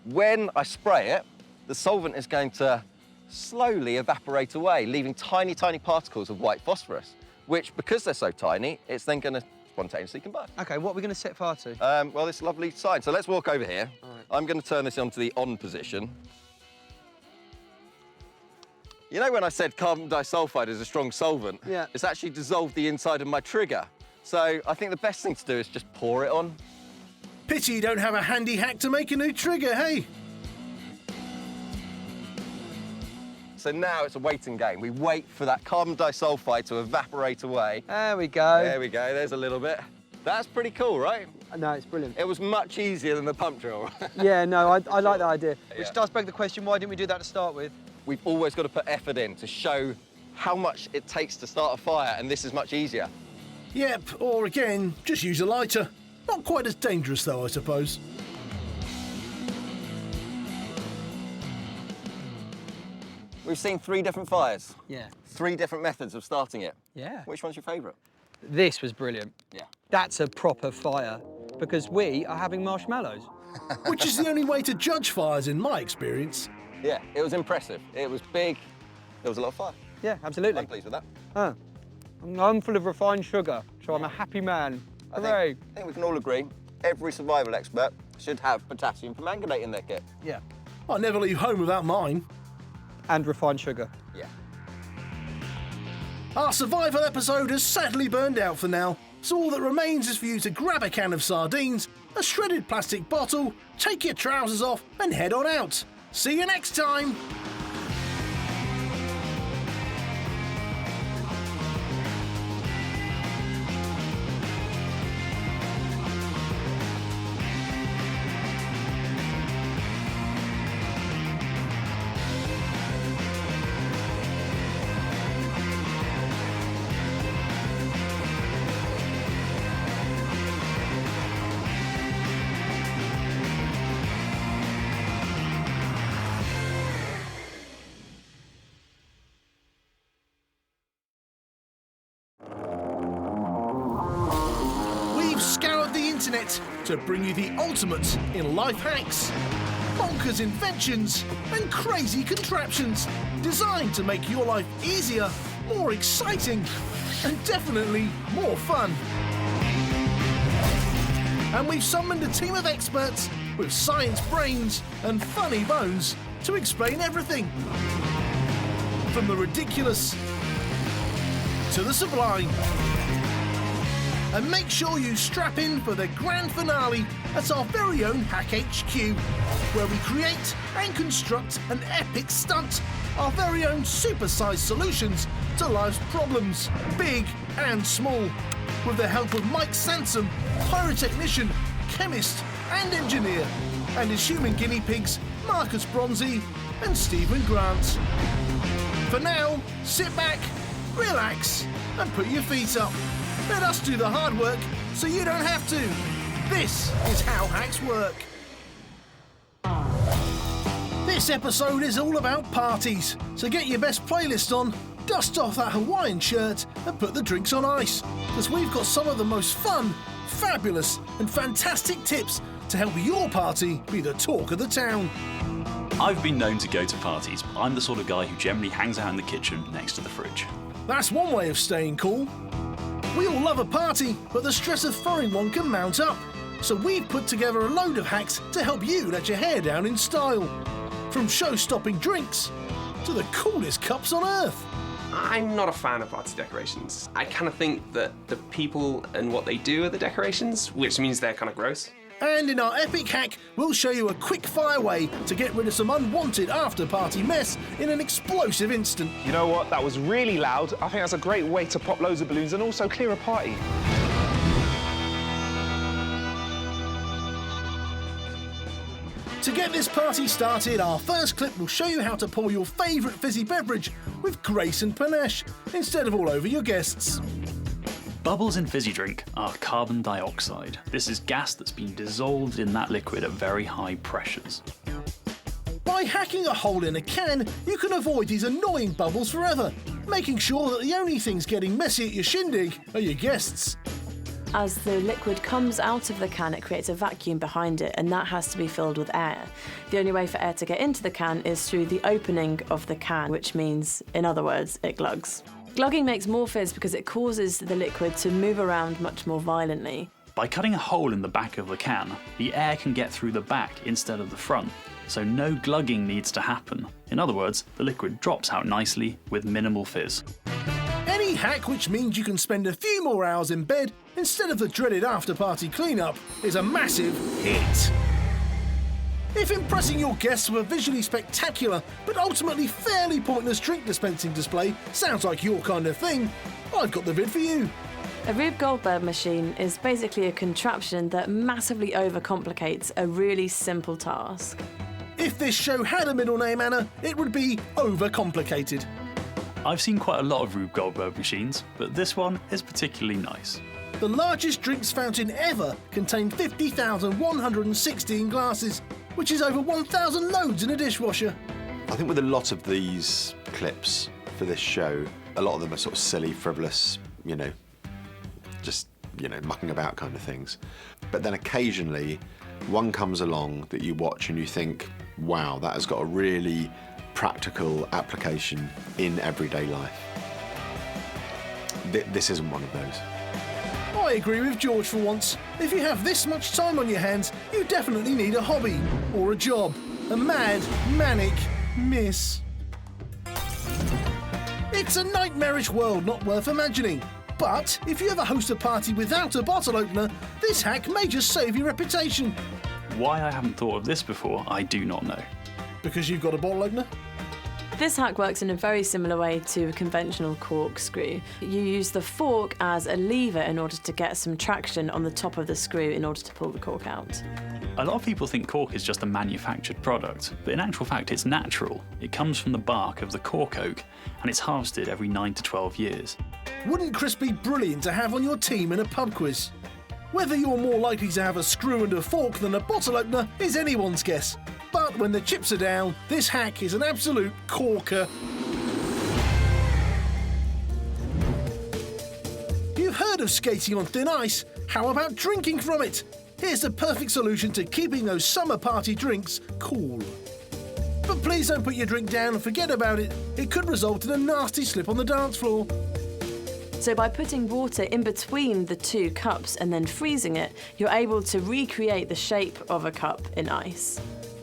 Speaker 7: When I spray it, the solvent is going to slowly evaporate away, leaving tiny, tiny particles of white phosphorus. which, because they're so tiny, it's then going to spontaneously combust.
Speaker 11: OK, what are we going to set fire to?
Speaker 7: Well, this lovely sign. So let's walk over here. I'm going to turn this onto the on position. You know when I said carbon disulfide is a strong solvent?
Speaker 11: Yeah.
Speaker 7: It's actually dissolved the inside of my trigger. So I think the best thing to do is just pour it on.
Speaker 1: Pity you don't have a handy hack to make a new trigger, hey?
Speaker 7: So now it's a waiting game. We wait for that carbon disulfide to evaporate away.
Speaker 11: There we go.
Speaker 7: There we go, there's a little bit. That's pretty cool, right?
Speaker 11: No, it's brilliant.
Speaker 7: It was much easier than the pump drill.
Speaker 11: Yeah, no, I like that idea. Which does beg the question, why didn't we do that to start with?
Speaker 7: We've always got to put effort in to show how much it takes to start a fire, and this is much easier.
Speaker 1: Yep, or again, just use a lighter. Not quite as dangerous though, I suppose.
Speaker 7: We've seen 3 different fires.
Speaker 11: Yeah.
Speaker 7: 3 different methods of starting it.
Speaker 11: Yeah.
Speaker 7: Which one's your favourite?
Speaker 11: This was brilliant.
Speaker 7: Yeah.
Speaker 11: That's a proper fire, because we are having marshmallows.
Speaker 1: Which is the only way to judge fires in my experience.
Speaker 7: Yeah, it was impressive. It was big. There was a lot of fire.
Speaker 11: Yeah, absolutely.
Speaker 7: I'm pleased with that.
Speaker 11: I'm full of refined sugar, so I'm a happy man. Hooray!
Speaker 7: I think we can all agree every survival expert should have potassium permanganate in their kit.
Speaker 11: Yeah.
Speaker 1: I never leave home without mine.
Speaker 11: And refined sugar.
Speaker 7: Yeah.
Speaker 1: Our survival episode has sadly burned out for now, so all that remains is for you to grab a can of sardines, a shredded plastic bottle, take your trousers off and head on out. See you next time! To bring you the ultimate in life hacks, bonkers inventions and crazy contraptions designed to make your life easier, more exciting and definitely more fun. And we've summoned a team of experts with science brains and funny bones to explain everything. From the ridiculous to the sublime. And make sure you strap in for the grand finale at our very own Hack HQ, where we create and construct an epic stunt, our very own super-sized solutions to life's problems, big and small, with the help of Mike Sansom, pyrotechnician, chemist and engineer, and his human guinea pigs, Marcus Bronzy and Stephen Grant. For now, sit back, relax and put your feet up. Let us do the hard work so you don't have to. This is how hacks work. This episode is all about parties, so get your best playlist on, dust off that Hawaiian shirt and put the drinks on ice, because we've got some of the most fun, fabulous and fantastic tips to help your party be the talk of the town.
Speaker 3: I've been known to go to parties, but I'm the sort of guy who generally hangs out in the kitchen next to the fridge.
Speaker 1: That's one way of staying cool. We all love a party, but the stress of throwing one can mount up. So we've put together a load of hacks to help you let your hair down in style. From show-stopping drinks to the coolest cups on earth.
Speaker 22: I'm not a fan of party decorations. I kind of think that the people and what they do are the decorations, which means they're kind of gross.
Speaker 1: And in our epic hack, we'll show you a quick-fire way to get rid of some unwanted after-party mess in an explosive instant.
Speaker 23: You know what? That was really loud. I think that's a great way to pop loads of balloons and also clear a party.
Speaker 1: To get this party started, our first clip will show you how to pour your favourite fizzy beverage with grace and panache, instead of all over your guests.
Speaker 3: Bubbles in fizzy drink are carbon dioxide. This is gas that's been dissolved in that liquid at very high pressures.
Speaker 1: By hacking a hole in a can, you can avoid these annoying bubbles forever, making sure that the only things getting messy at your shindig are your guests.
Speaker 8: As the liquid comes out of the can, it creates a vacuum behind it, and that has to be filled with air. The only way for air to get into the can is through the opening of the can, which means, in other words, it glugs. Glugging makes more fizz because it causes the liquid to move around much more violently.
Speaker 3: By cutting a hole in the back of the can, the air can get through the back instead of the front, so no glugging needs to happen. In other words, the liquid drops out nicely with minimal fizz.
Speaker 1: Any hack which means you can spend a few more hours in bed instead of the dreaded after-party clean-up is a massive hit. If impressing your guests with a visually spectacular but ultimately fairly pointless drink dispensing display sounds like your kind of thing, I've got the vid for you.
Speaker 8: A Rube Goldberg machine is basically a contraption that massively overcomplicates a really simple task.
Speaker 1: If this show had a middle name, Anna, it would be Overcomplicated.
Speaker 3: I've seen quite a lot of Rube Goldberg machines, but this one is particularly nice.
Speaker 1: The largest drinks fountain ever contained 50,116 glasses, which is over 1,000 loads in a dishwasher.
Speaker 2: I think with a lot of these clips for this show, a lot of them are sort of silly, frivolous, just, mucking about kind of things. But then occasionally, one comes along that you watch and you think, wow, that has got a really practical application in everyday life. This isn't one of those.
Speaker 1: I agree with George for once. If you have this much time on your hands, you definitely need a hobby or a job. A mad, manic miss. It's a nightmarish world not worth imagining. But if you ever host a party without a bottle opener, this hack may just save your reputation.
Speaker 3: Why I haven't thought of this before, I do not know.
Speaker 1: Because you've got a bottle opener?
Speaker 8: This hack works in a very similar way to a conventional corkscrew. You use the fork as a lever in order to get some traction on the top of the screw in order to pull the cork out.
Speaker 3: A lot of people think cork is just a manufactured product, but in actual fact it's natural. It comes from the bark of the cork oak, and it's harvested every 9 to 12 years.
Speaker 1: Wouldn't Chris be brilliant to have on your team in a pub quiz? Whether you're more likely to have a screw and a fork than a bottle opener is anyone's guess. But when the chips are down, this hack is an absolute corker. You've heard of skating on thin ice. How about drinking from it? Here's the perfect solution to keeping those summer party drinks cool. But please don't put your drink down and forget about it. It could result in a nasty slip on the dance floor.
Speaker 8: So by putting water in between the two cups and then freezing it, you're able to recreate the shape of a cup in ice.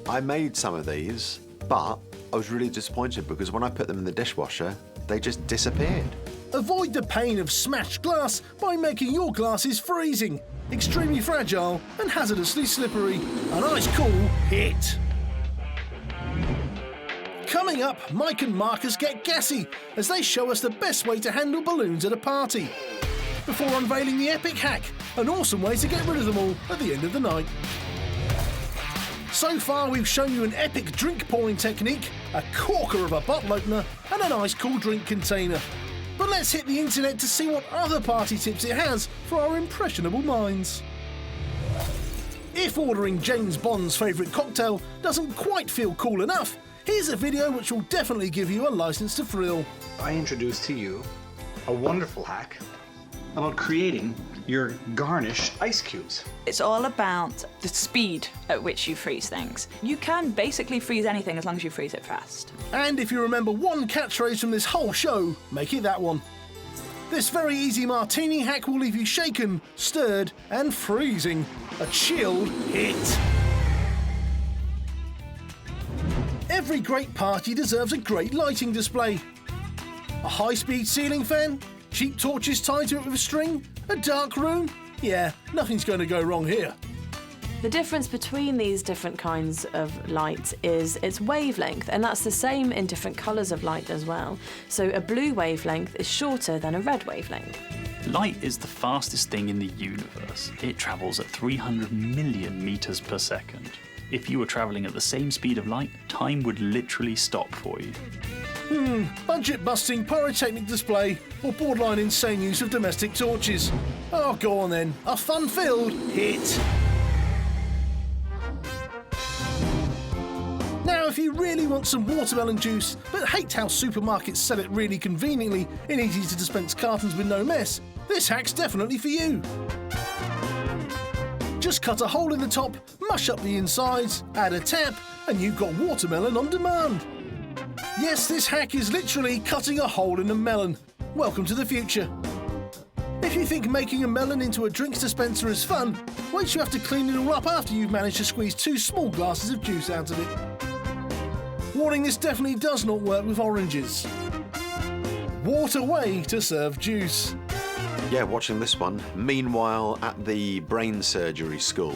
Speaker 2: I made some of these, but I was really disappointed because when I put them in the dishwasher, they just disappeared.
Speaker 1: Avoid the pain of smashed glass by making your glasses freezing, extremely fragile and hazardously slippery. An ice-cool hit. Coming up, Mike and Marcus get gassy as they show us the best way to handle balloons at a party. Before unveiling the epic hack, an awesome way to get rid of them all at the end of the night. So far we've shown you an epic drink pouring technique, a corker of a bottle opener and an ice-cool drink container. But let's hit the internet to see what other party tips it has for our impressionable minds. If ordering James Bond's favourite cocktail doesn't quite feel cool enough, here's a video which will definitely give you a licence to thrill.
Speaker 4: I introduce to you a wonderful hack about creating your garnish ice cubes.
Speaker 5: It's all about the speed at which you freeze things. You can basically freeze anything as long as you freeze it fast.
Speaker 1: And if you remember one catchphrase from this whole show, make it that one. This very easy martini hack will leave you shaken, stirred and freezing. A chilled hit. Every great party deserves a great lighting display. A high-speed ceiling fan? Cheap torches tied to it with a string? A dark room? Yeah, nothing's going to go wrong here.
Speaker 8: The difference between these different kinds of light is its wavelength, and that's the same in different colours of light as well. So a blue wavelength is shorter than a red wavelength.
Speaker 3: Light is the fastest thing in the universe. It travels at 300 million meters per second. If you were travelling at the same speed of light, time would literally stop for you.
Speaker 1: Budget-busting pyrotechnic display or borderline insane use of domestic torches. Oh, go on then. A fun-filled hit. Now, if you really want some watermelon juice, but hate how supermarkets sell it really conveniently in easy-to-dispense cartons with no mess, this hack's definitely for you. Just cut a hole in the top, mush up the insides, add a tap, and you've got watermelon on demand. Yes, this hack is literally cutting a hole in a melon. welcome to the future. If you think making a melon into a drinks dispenser is fun, wait till you have to clean it all up after you've managed to squeeze 2 small glasses of juice out of it. Warning, this definitely does not work with oranges. Water away to serve juice.
Speaker 2: Yeah, watching this one. Meanwhile, at the brain surgery school.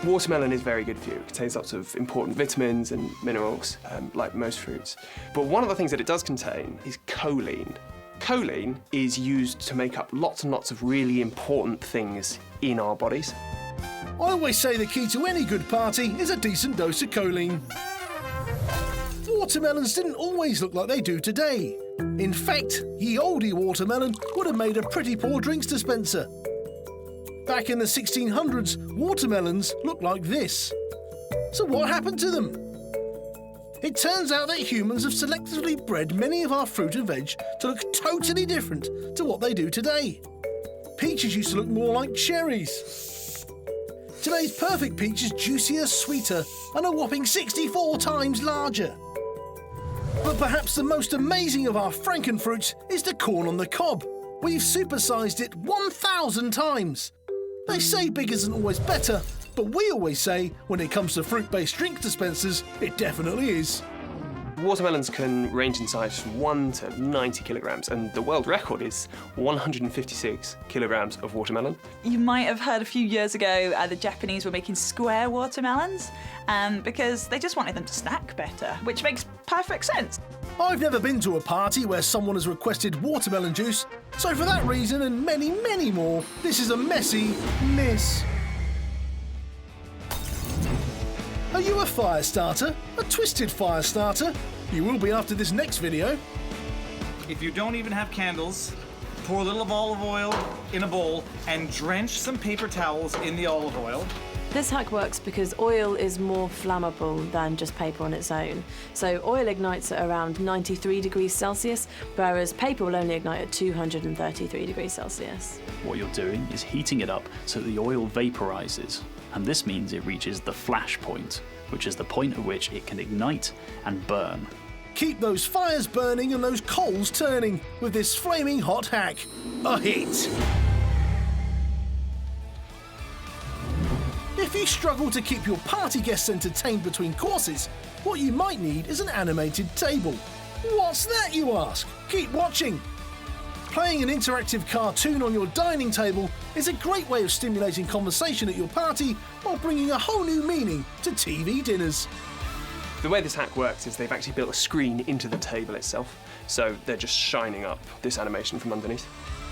Speaker 9: Watermelon is very good for you. It contains lots of important vitamins and minerals, like most fruits. But one of the things that it does contain is choline. Choline is used to make up lots and lots of really important things in our bodies.
Speaker 1: I always say the key to any good party is a decent dose of choline. Watermelons didn't always look like they do today. In fact, ye olde watermelon would have made a pretty poor drinks dispenser. Back in the 1600s, watermelons looked like this. So what happened to them? It turns out that humans have selectively bred many of our fruit and veg to look totally different to what they do today. Peaches used to look more like cherries. Today's perfect peach is juicier, sweeter, and a whopping 64 times larger. But perhaps the most amazing of our frankenfruits is the corn on the cob. We've supersized it 1,000 times. They say big isn't always better, but we always say when it comes to fruit-based drink dispensers, it definitely is.
Speaker 9: Watermelons can range in size from 1 to 90 kilograms, and the world record is 156 kilograms of watermelon.
Speaker 5: You might have heard a few years ago the Japanese were making square watermelons because they just wanted them to snack better, which makes perfect sense.
Speaker 1: I've never been to a party where someone has requested watermelon juice, so for that reason and many, many more, this is a messy miss. Are you a fire starter? A twisted fire starter? You will be after this next video.
Speaker 12: If you don't even have candles, pour a little of olive oil in a bowl and drench some paper towels in the olive oil.
Speaker 8: This hack works because oil is more flammable than just paper on its own. So oil ignites at around 93 degrees Celsius, whereas paper will only ignite at 233 degrees Celsius.
Speaker 3: What you're doing is heating it up so the oil vaporizes, and this means it reaches the flash point, which is the point at which it can ignite and burn.
Speaker 1: Keep those fires burning and those coals turning with this flaming hot hack. A hit! If you struggle to keep your party guests entertained between courses, what you might need is an animated table. What's that, you ask? Keep watching! Playing an interactive cartoon on your dining table is a great way of stimulating conversation at your party while bringing a whole new meaning to TV dinners.
Speaker 9: The way this hack works is they've actually built a screen into the table itself, so they're just shining up this animation from underneath.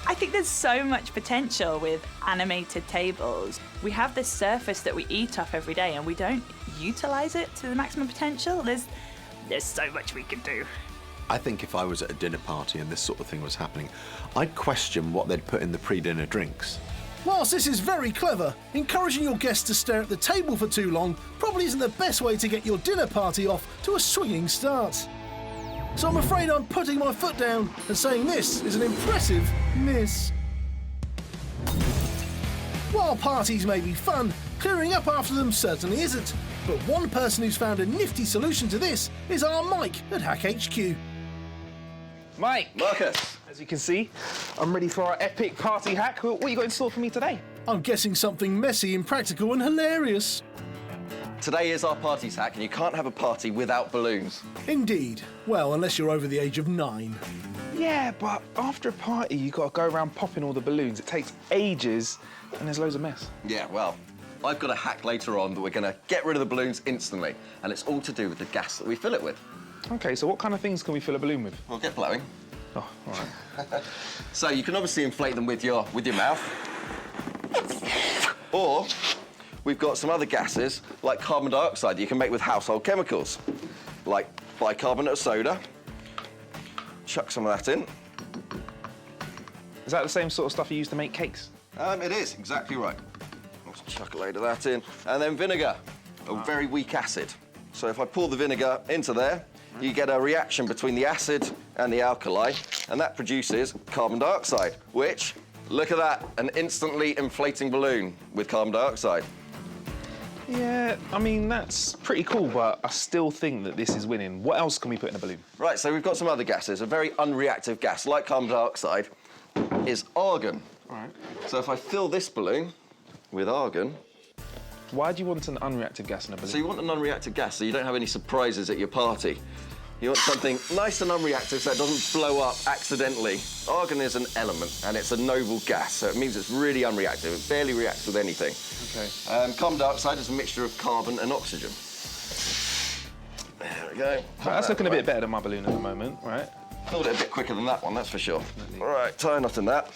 Speaker 5: I think there's so much potential with animated tables. We have this surface that we eat off every day and we don't utilise it to the maximum potential. There's so much we could do.
Speaker 2: I think if I was at a dinner party and this sort of thing was happening, I'd question what they'd put in the pre-dinner drinks.
Speaker 1: Whilst this is very clever, encouraging your guests to stare at the table for too long probably isn't the best way to get your dinner party off to a swinging start. So I'm afraid I'm putting my foot down and saying this is an impressive miss. While parties may be fun, clearing up after them certainly isn't. But one person who's found a nifty solution to this is our Mike at Hack HQ.
Speaker 23: Mike!
Speaker 7: Marcus!
Speaker 23: As you can see, I'm ready for our epic party hack. What you got in store for me today?
Speaker 1: I'm guessing something messy, impractical and hilarious.
Speaker 7: Today is our parties hack, and you can't have a party without balloons.
Speaker 1: Indeed. Well, unless you're over the age of 9.
Speaker 23: Yeah, but after a party, you got to go around popping all the balloons. It takes ages, and there's loads of mess.
Speaker 7: Yeah, well, I've got a hack later on that we're going to get rid of the balloons instantly, and it's all to do with the gas that we fill it with.
Speaker 23: OK, so what kind of things can we fill a balloon with?
Speaker 7: Well, get blowing.
Speaker 23: Oh, all right.
Speaker 7: So you can obviously inflate them with your mouth. Or we've got some other gases, like carbon dioxide, that you can make with household chemicals, like bicarbonate of soda. Chuck some of that in.
Speaker 23: Is that the same sort of stuff you use to make cakes?
Speaker 7: It is, exactly right. Let's chuck a load of that in. And then vinegar, a very weak acid. So if I pour the vinegar into there, you get a reaction between the acid and the alkali, and that produces carbon dioxide, which, look at that, an instantly inflating balloon with carbon dioxide.
Speaker 23: Yeah, I mean, that's pretty cool, but I still think that this is winning. What else can we put in a balloon?
Speaker 7: Right, so we've got some other gases. A very unreactive gas, like carbon dioxide, is argon.
Speaker 23: All right.
Speaker 7: So if I fill this balloon with argon...
Speaker 23: Why do you want an unreactive gas in a balloon?
Speaker 7: So you want an unreactive gas so you don't have any surprises at your party. You want something nice and unreactive so it doesn't blow up accidentally. Argon is an element, and it's a noble gas, so it means it's really unreactive. It barely reacts with anything.
Speaker 23: Okay.
Speaker 7: Carbon dioxide is a mixture of carbon and oxygen. There we go.
Speaker 23: So that's looking a bit better than my balloon at the moment, right?
Speaker 7: Filled it a bit quicker than that one, that's for sure. All right, tie a knot in that.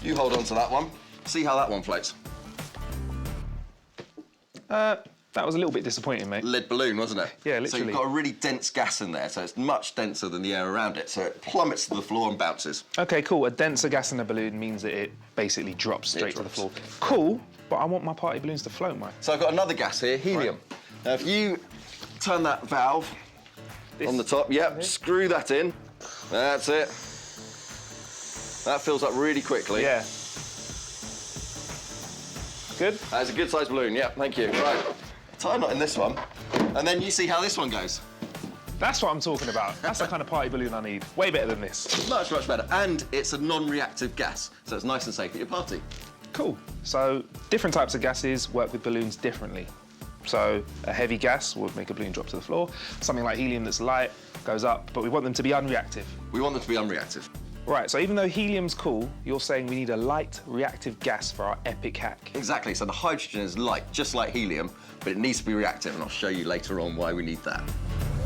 Speaker 7: You hold on to that one. See how that one floats.
Speaker 23: That was a little bit disappointing, mate.
Speaker 7: Lead balloon, wasn't it?
Speaker 23: Yeah, literally.
Speaker 7: So you've got a really dense gas in there, so it's much denser than the air around it, so it plummets to the floor and bounces.
Speaker 23: Okay, cool. A denser gas in a balloon means that it basically drops straight to the floor. Cool, but I want my party balloons to float, Mike.
Speaker 7: So I've got another gas here, helium. Right. Now, if you turn that valve on the top, yep, screw that in. That's it. That fills up really quickly.
Speaker 23: Yeah. Good?
Speaker 7: That's a good-sized balloon, yeah, thank you. Right. Tie a knot in this one, and then you see how this one goes.
Speaker 23: That's what I'm talking about. That's the kind of party balloon I need. Way better than this.
Speaker 7: Much, much better. And it's a non-reactive gas, so it's nice and safe at your party.
Speaker 23: Cool. So different types of gases work with balloons differently. So a heavy gas would make a balloon drop to the floor. Something like helium that's light goes up, but we want them to be unreactive.
Speaker 7: We want them to be unreactive.
Speaker 23: Right, so even though helium's cool, you're saying we need a light reactive gas for our epic hack.
Speaker 7: Exactly, so the hydrogen is light, just like helium, but it needs to be reactive, and I'll show you later on why we need that.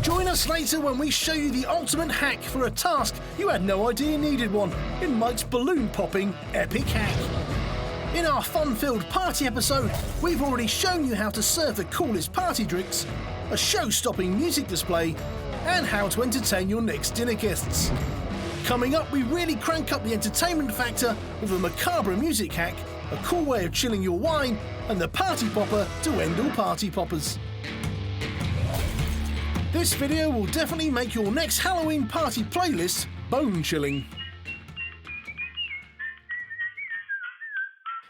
Speaker 1: Join us later when we show you the ultimate hack for a task you had no idea you needed one in Mike's balloon popping epic hack. In our fun-filled party episode, we've already shown you how to serve the coolest party drinks, a show-stopping music display, and how to entertain your next dinner guests. Coming up, we really crank up the entertainment factor with a macabre music hack, a cool way of chilling your wine, and the party popper to end all party poppers. This video will definitely make your next Halloween party playlist bone-chilling.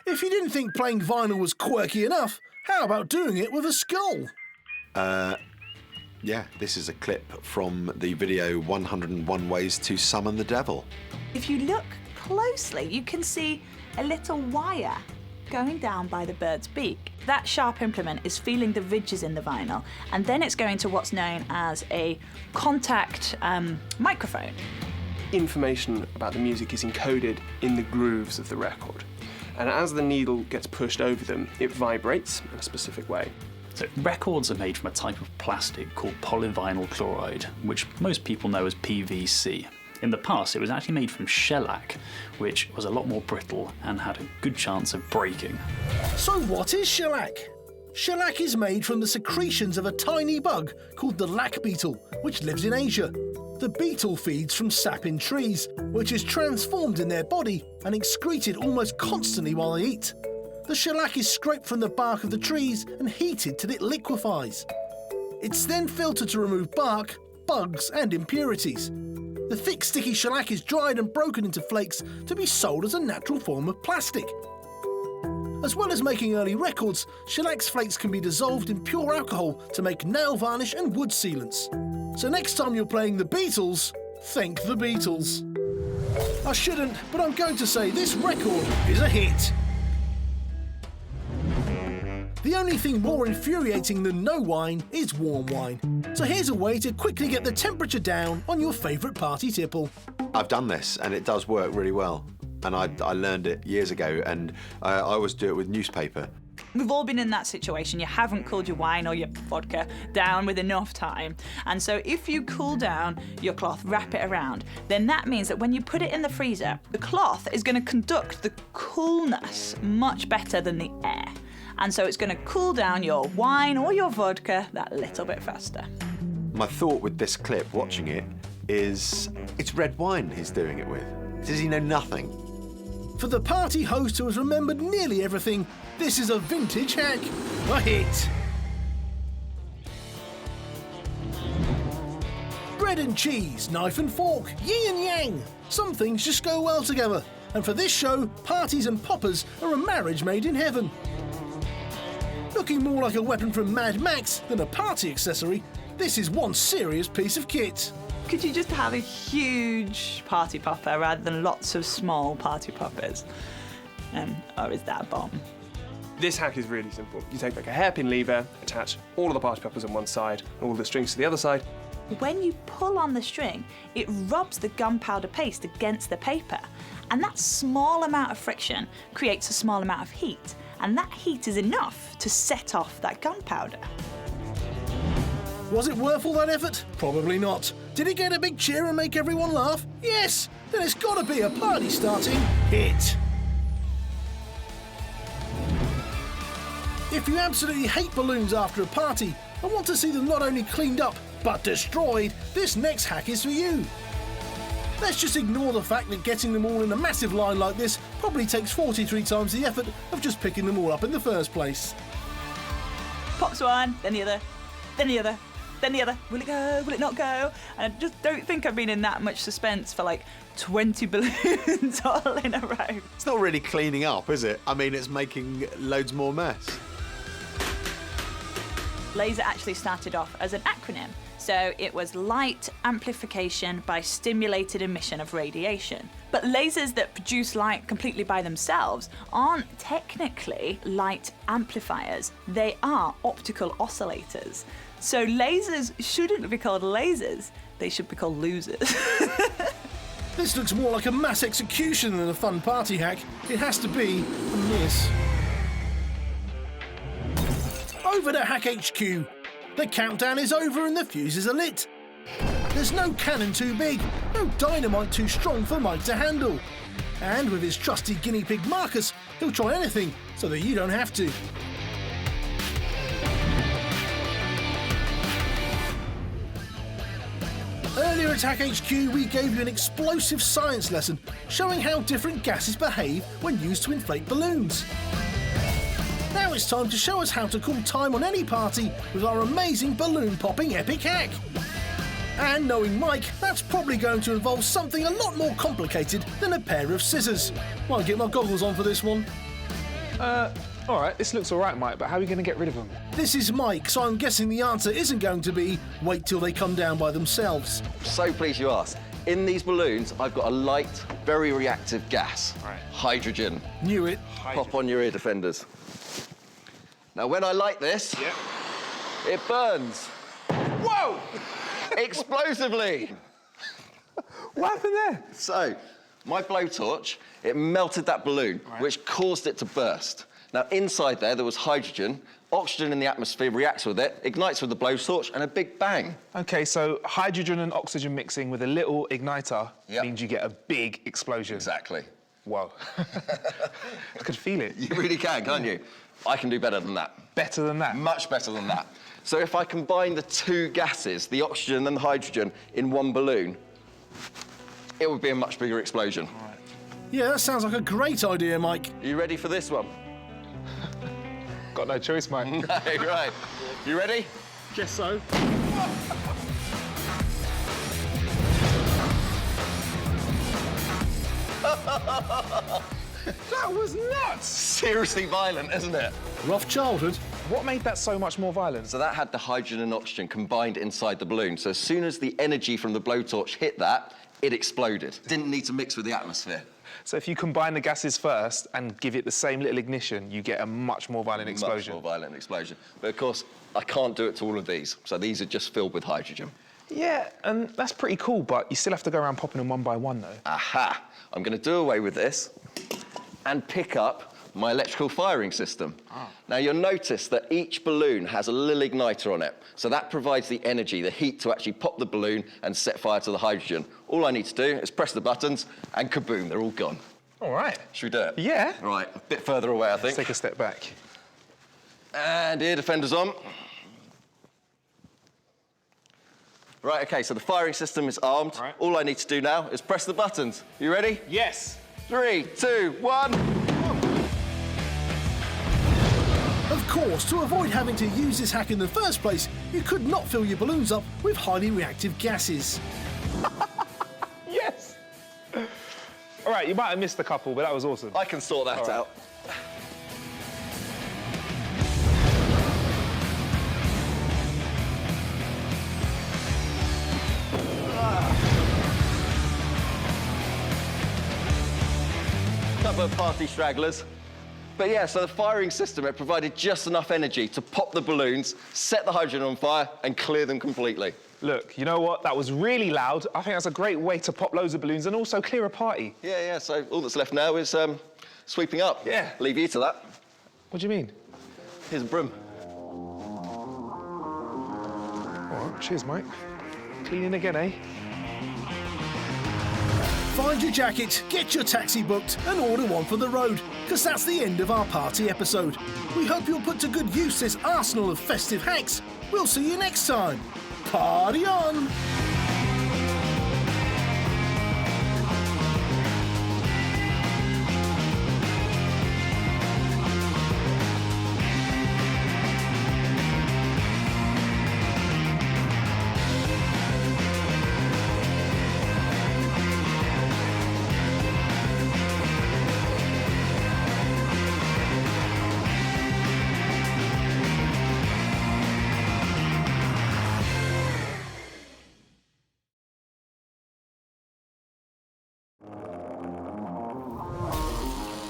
Speaker 1: If you didn't think playing vinyl was quirky enough, how about doing it with a skull?
Speaker 2: Yeah, this is a clip from the video 101 Ways to Summon the Devil.
Speaker 5: If you look closely, you can see a little wire going down by the bird's beak. That sharp implement is feeling the ridges in the vinyl, and then it's going to what's known as a contact microphone.
Speaker 22: Information about the music is encoded in the grooves of the record, and as the needle gets pushed over them, it vibrates in a specific way.
Speaker 3: So records are made from a type of plastic called polyvinyl chloride, which most people know as PVC. In the past, it was actually made from shellac, which was a lot more brittle and had a good chance of breaking.
Speaker 1: So what is shellac? Shellac is made from the secretions of a tiny bug called the lac beetle, which lives in Asia. The beetle feeds from sap in trees, which is transformed in their body and excreted almost constantly while they eat. The shellac is scraped from the bark of the trees and heated till it liquefies. It's then filtered to remove bark, bugs and impurities. The thick, sticky shellac is dried and broken into flakes to be sold as a natural form of plastic. As well as making early records, shellac's flakes can be dissolved in pure alcohol to make nail varnish and wood sealants. So next time you're playing the Beatles, thank the Beatles. I shouldn't, but I'm going to say this record is a hit. The only thing more infuriating than no wine is warm wine. So here's a way to quickly get the temperature down on your favourite party tipple.
Speaker 2: I've done this and it does work really well. And I learned it years ago, and I always do it with newspaper.
Speaker 5: We've all been in that situation. You haven't cooled your wine or your vodka down with enough time. And so if you cool down your cloth, wrap it around, then that means that when you put it in the freezer, the cloth is going to conduct the coolness much better than the air. And so it's going to cool down your wine or your vodka that little bit faster.
Speaker 2: My thought with this clip, watching it, is it's red wine he's doing it with. Does he know nothing?
Speaker 1: For the party host who has remembered nearly everything, this is a vintage hack, a hit. Bread and cheese, knife and fork, yin and yang. Some things just go well together. And for this show, parties and poppers are a marriage made in heaven. Look Looking more like a weapon from Mad Max than a party accessory, this is one serious piece of kit.
Speaker 5: Could you just have a huge party popper rather than lots of small party poppers? Or is that a bomb?
Speaker 22: This hack is really simple. You take like a hairpin lever, attach all of the party poppers on one side and all the strings to the other side.
Speaker 5: When you pull on the string, it rubs the gunpowder paste against the paper, and that small amount of friction creates a small amount of heat, and that heat is enough to set off that gunpowder.
Speaker 1: Was it worth all that effort? Probably not. Did it get a big cheer and make everyone laugh? Yes! Then it's gotta be a party-starting hit. If you absolutely hate balloons after a party and want to see them not only cleaned up, but destroyed, this next hack is for you. Let's just ignore the fact that getting them all in a massive line like this probably takes 43 times the effort of just picking them all up in the first place.
Speaker 5: Pops one, then the other, then the other, then the other. Will it go? Will it not go? And I just don't think I've been in that much suspense for like 20 balloons all in a row.
Speaker 2: It's not really cleaning up, is it? I mean, it's making loads more mess.
Speaker 5: Laser actually started off as an acronym. So it was light amplification by stimulated emission of radiation. But lasers that produce light completely by themselves aren't technically light amplifiers. They are optical oscillators. So lasers shouldn't be called lasers. They should be called losers.
Speaker 1: This looks more like a mass execution than a fun party hack. It has to be a miss. Over to Hack HQ. The countdown is over and the fuses are lit. There's no cannon too big, no dynamite too strong for Mike to handle. And with his trusty guinea pig Marcus, he'll try anything so that you don't have to. Earlier at Hack HQ, we gave you an explosive science lesson showing how different gases behave when used to inflate balloons. Now it's time to show us how to call time on any party with our amazing balloon-popping epic hack. And knowing Mike, that's probably going to involve something a lot more complicated than a pair of scissors. Might get my goggles on for this one.
Speaker 22: All right, this looks all right, Mike, but how are we going to get rid of them?
Speaker 1: This is Mike, so I'm guessing the answer isn't going to be wait till they come down by themselves.
Speaker 7: So pleased you asked. In these balloons, I've got a light, very reactive gas.
Speaker 22: Right.
Speaker 7: Hydrogen.
Speaker 1: Knew it.
Speaker 7: Pop on your ear defenders. Now, when I light this, it burns.
Speaker 22: Whoa!
Speaker 7: Explosively.
Speaker 22: What happened there?
Speaker 7: So, my blowtorch, it melted that balloon, which caused it to burst. Now, inside there was hydrogen. Oxygen in the atmosphere reacts with it, ignites with the blowtorch, and a big bang.
Speaker 22: OK, so hydrogen and oxygen mixing with a little igniter means you get a big explosion.
Speaker 7: Exactly.
Speaker 22: Whoa. I could feel it.
Speaker 7: You really can, can't you? I can do better than that.
Speaker 22: Better than that?
Speaker 7: Much better than that. So if I combine the two gases, the oxygen and the hydrogen, in one balloon, it would be a much bigger explosion.
Speaker 22: All right.
Speaker 1: Yeah, that sounds like a great idea, Mike.
Speaker 7: Are you ready for this one?
Speaker 22: Got no choice, Mike.
Speaker 7: No, right. You ready?
Speaker 22: Guess so. That was nuts!
Speaker 7: Seriously violent, isn't it?
Speaker 1: Rough childhood.
Speaker 22: What made that so much more violent?
Speaker 7: So that had the hydrogen and oxygen combined inside the balloon. So as soon as the energy from the blowtorch hit that, it exploded. Didn't need to mix with the atmosphere.
Speaker 22: So if you combine the gases first and give it the same little ignition, you get a much more violent explosion.
Speaker 7: Much more violent explosion. But of course, I can't do it to all of these. So these are just filled with hydrogen.
Speaker 22: Yeah, and that's pretty cool, but you still have to go around popping them one by one, though.
Speaker 7: Aha! I'm going to do away with this and pick up my electrical firing system. Now, you'll notice that each balloon has a little igniter on it. So that provides the energy, the heat to actually pop the balloon and set fire to the hydrogen. All I need to do is press the buttons and kaboom, they're all gone.
Speaker 22: All right.
Speaker 7: Should we do it?
Speaker 22: Yeah.
Speaker 7: Right, a bit further away, I think.
Speaker 22: Let's take a step back.
Speaker 7: And ear defenders on. Right, OK, so the firing system is armed.
Speaker 22: Right.
Speaker 7: All I need to do now is press the buttons. You ready?
Speaker 22: Yes.
Speaker 7: 3, 2, 1.
Speaker 1: Of course, to avoid having to use this hack in the first place, you could not fill your balloons up with highly reactive gases.
Speaker 22: Yes! All right, you might have missed a couple, but that was awesome.
Speaker 7: I can sort that out. other party stragglers. But yeah, so the firing system, it provided just enough energy to pop the balloons, set the hydrogen on fire, and clear them completely.
Speaker 23: Look, you know what? That was really loud. I think that's a great way to pop loads of balloons and also clear a party.
Speaker 7: Yeah, so all that's left now is sweeping up.
Speaker 23: Yeah.
Speaker 7: Leave you to that.
Speaker 23: What do you mean?
Speaker 7: Here's a broom.
Speaker 23: All right, cheers, Mike. Cleaning again, eh?
Speaker 1: Find your jacket, get your taxi booked, and order one for the road, because that's the end of our party episode. We hope you'll put to good use this arsenal of festive hacks. We'll see you next time. Party on!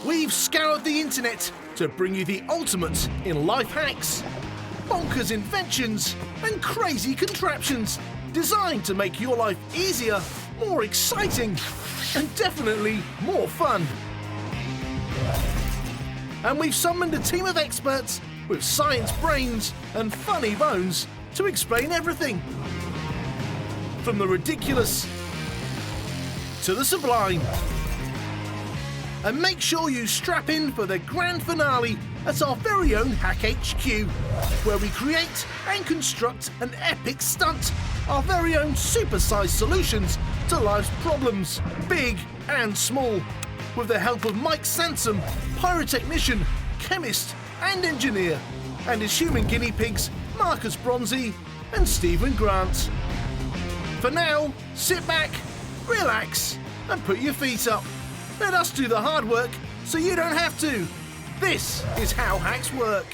Speaker 1: We've scoured the internet to bring you the ultimate in life hacks, bonkers inventions, and crazy contraptions designed to make your life easier, more exciting, and definitely more fun. And we've summoned a team of experts with science brains and funny bones to explain everything. From the ridiculous to the sublime. And make sure you strap in for the grand finale at our very own Hack HQ, where we create and construct an epic stunt, our very own supersized solutions to life's problems, big and small, with the help of Mike Sansom, pyrotechnician, chemist and engineer, and his human guinea pigs, Marcus Bronzy and Stephen Grant. For now, sit back, relax and put your feet up. Let us do the hard work so you don't have to. This is how hacks work.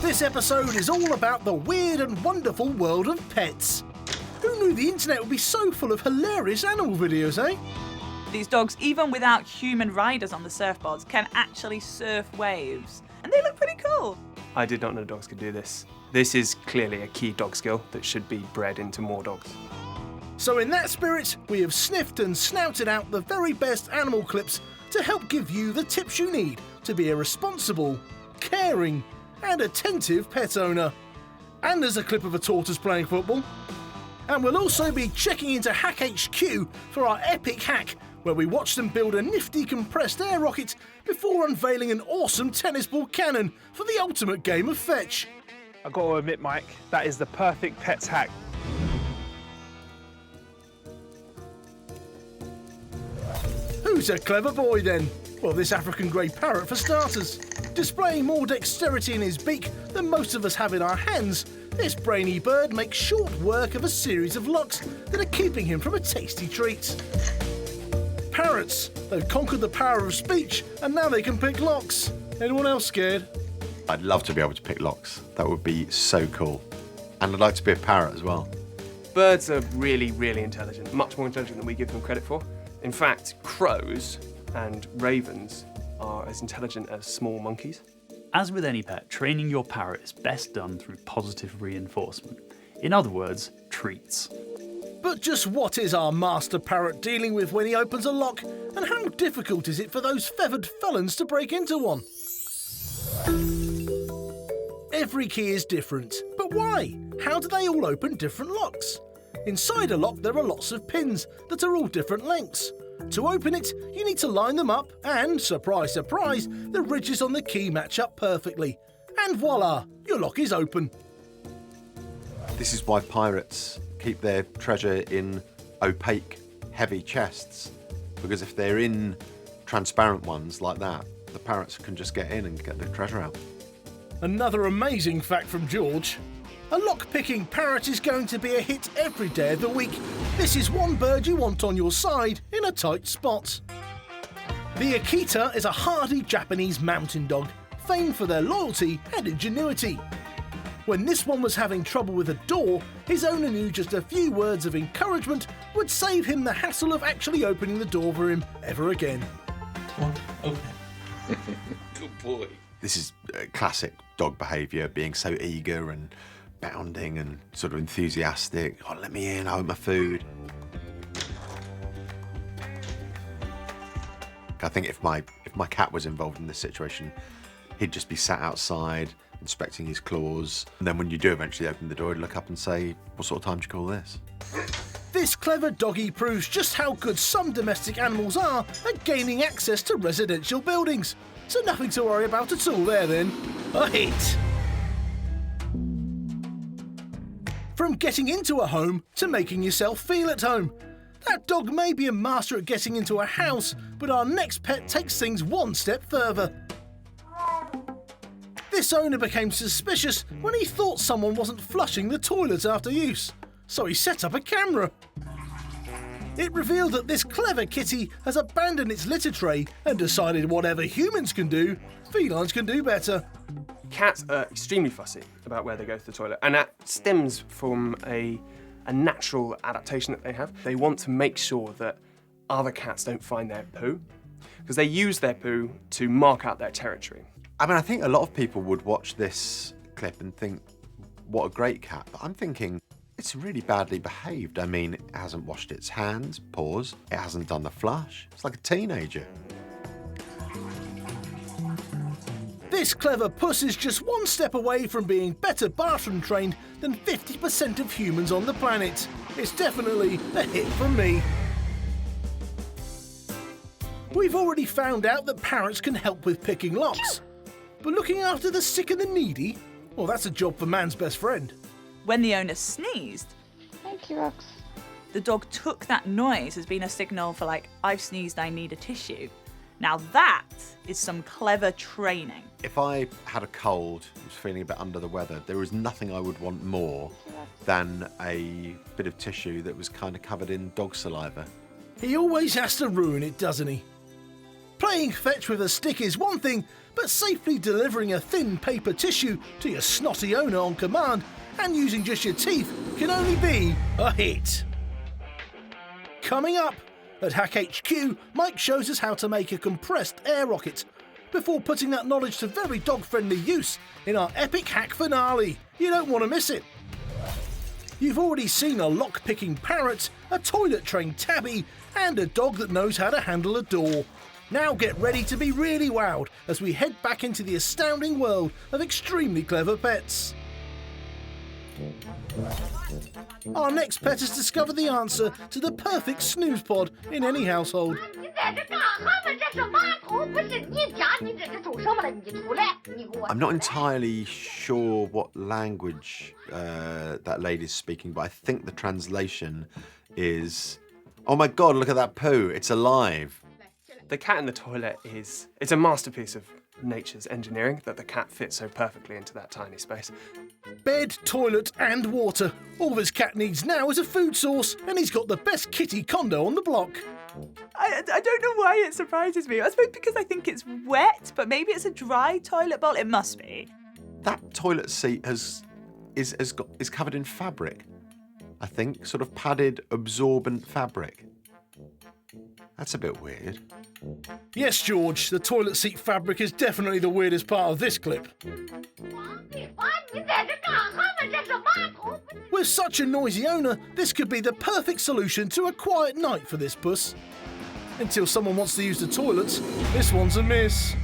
Speaker 1: This episode is all about the weird and wonderful world of pets. Who knew the internet would be so full of hilarious animal videos, eh?
Speaker 5: These dogs, even without human riders on the surfboards, can actually surf waves. And they look pretty cool.
Speaker 22: I did not know dogs could do this. This is clearly a key dog skill that should be bred into more dogs.
Speaker 1: So in that spirit, we have sniffed and snouted out the very best animal clips to help give you the tips you need to be a responsible, caring and attentive pet owner. And there's a clip of a tortoise playing football. And we'll also be checking into Hack HQ for our epic hack, where we watch them build a nifty compressed air rocket before unveiling an awesome tennis ball cannon for the ultimate game of fetch.
Speaker 23: I've got to admit, Mike, that is the perfect pets hack.
Speaker 1: Who's a clever boy then? Well, this African grey parrot for starters. Displaying more dexterity in his beak than most of us have in our hands, this brainy bird makes short work of a series of locks that are keeping him from a tasty treat. Parrots, they've conquered the power of speech and now they can pick locks. Anyone else scared?
Speaker 2: I'd love to be able to pick locks. That would be so cool. And I'd like to be a parrot as well.
Speaker 22: Birds are really, really intelligent, much more intelligent than we give them credit for. In fact, crows and ravens are as intelligent as small monkeys.
Speaker 6: As with any pet, training your parrot is best done through positive reinforcement. In other words, treats.
Speaker 1: But just what is our master parrot dealing with when he opens a lock, and how difficult is it for those feathered felons to break into one? Every key is different, but why? How do they all open different locks? Inside a lock there are lots of pins that are all different lengths. To open it, you need to line them up and, surprise, surprise, the ridges on the key match up perfectly. And voila, your lock is open.
Speaker 2: This is why pirates keep their treasure in opaque, heavy chests. Because if they're in transparent ones like that, the parrots can just get in and get their treasure out.
Speaker 1: Another amazing fact from George. A lock-picking parrot is going to be a hit every day of the week. This is one bird you want on your side in a tight spot. The Akita is a hardy Japanese mountain dog, famed for their loyalty and ingenuity. When this one was having trouble with a door, his owner knew just a few words of encouragement would save him the hassle of actually opening the door for him ever again.
Speaker 21: Good boy.
Speaker 2: This is classic dog behaviour, being so eager and bounding and sort of enthusiastic. Oh, let me in, I want my food. I think if my cat was involved in this situation, he'd just be sat outside inspecting his claws. And then when you do eventually open the door, he'd look up and say, what sort of time do you call this?
Speaker 1: This clever doggy proves just how good some domestic animals are at gaining access to residential buildings. So nothing to worry about at all there then. A hit! From getting into a home to making yourself feel at home. That dog may be a master at getting into a house, but our next pet takes things one step further. This owner became suspicious when he thought someone wasn't flushing the toilets after use, so he set up a camera. It revealed that this clever kitty has abandoned its litter tray and decided whatever humans can do, felines can do better.
Speaker 22: Cats are extremely fussy about where they go to the toilet, and that stems from a natural adaptation that they have. They want to make sure that other cats don't find their poo, because they use their poo to mark out their territory.
Speaker 2: I mean, I think a lot of people would watch this clip and think, what a great cat. But I'm thinking, it's really badly behaved. I mean, it hasn't washed its hands, paws. It hasn't done the flush. It's like a teenager.
Speaker 1: This clever puss is just one step away from being better bathroom trained than 50% of humans on the planet. It's definitely a hit from me. We've already found out that parrots can help with picking locks. But looking after the sick and the needy? Well, that's a job for man's best friend.
Speaker 5: When the owner sneezed,
Speaker 10: thank you, Rox.
Speaker 5: The dog took that noise as being a signal for like, I've sneezed, I need a tissue. Now that is some clever training.
Speaker 2: If I had a cold, was feeling a bit under the weather, there was nothing I would want more than a bit of tissue that was kind of covered in dog saliva.
Speaker 1: He always has to ruin it, doesn't he? Playing fetch with a stick is one thing, but safely delivering a thin paper tissue to your snotty owner on command and using just your teeth can only be a hit. Coming up, at Hack HQ, Mike shows us how to make a compressed air rocket before putting that knowledge to very dog-friendly use in our epic hack finale. You don't want to miss it. You've already seen a lock-picking parrot, a toilet-trained tabby, and a dog that knows how to handle a door. Now get ready to be really wowed as we head back into the astounding world of extremely clever pets. Our next pet has discovered the answer to the perfect snooze pod in any household.
Speaker 2: I'm not entirely sure what language that lady's speaking, but I think the translation is, oh my God, look at that poo, it's alive.
Speaker 22: The cat in the toilet it's a masterpiece of nature's engineering that the cat fits so perfectly into that tiny space.
Speaker 1: Bed, toilet and water. All this cat needs now is a food source, and he's got the best kitty condo on the block.
Speaker 5: I don't know why it surprises me. I suppose because I think it's wet, but maybe it's a dry toilet bowl. It must be.
Speaker 2: That toilet seat is covered in fabric, I think, sort of padded, absorbent fabric. That's a bit weird.
Speaker 1: Yes, George, the toilet seat fabric is definitely the weirdest part of this clip. With such a noisy owner, this could be the perfect solution to a quiet night for this puss. Until someone wants to use the toilets, this one's a miss.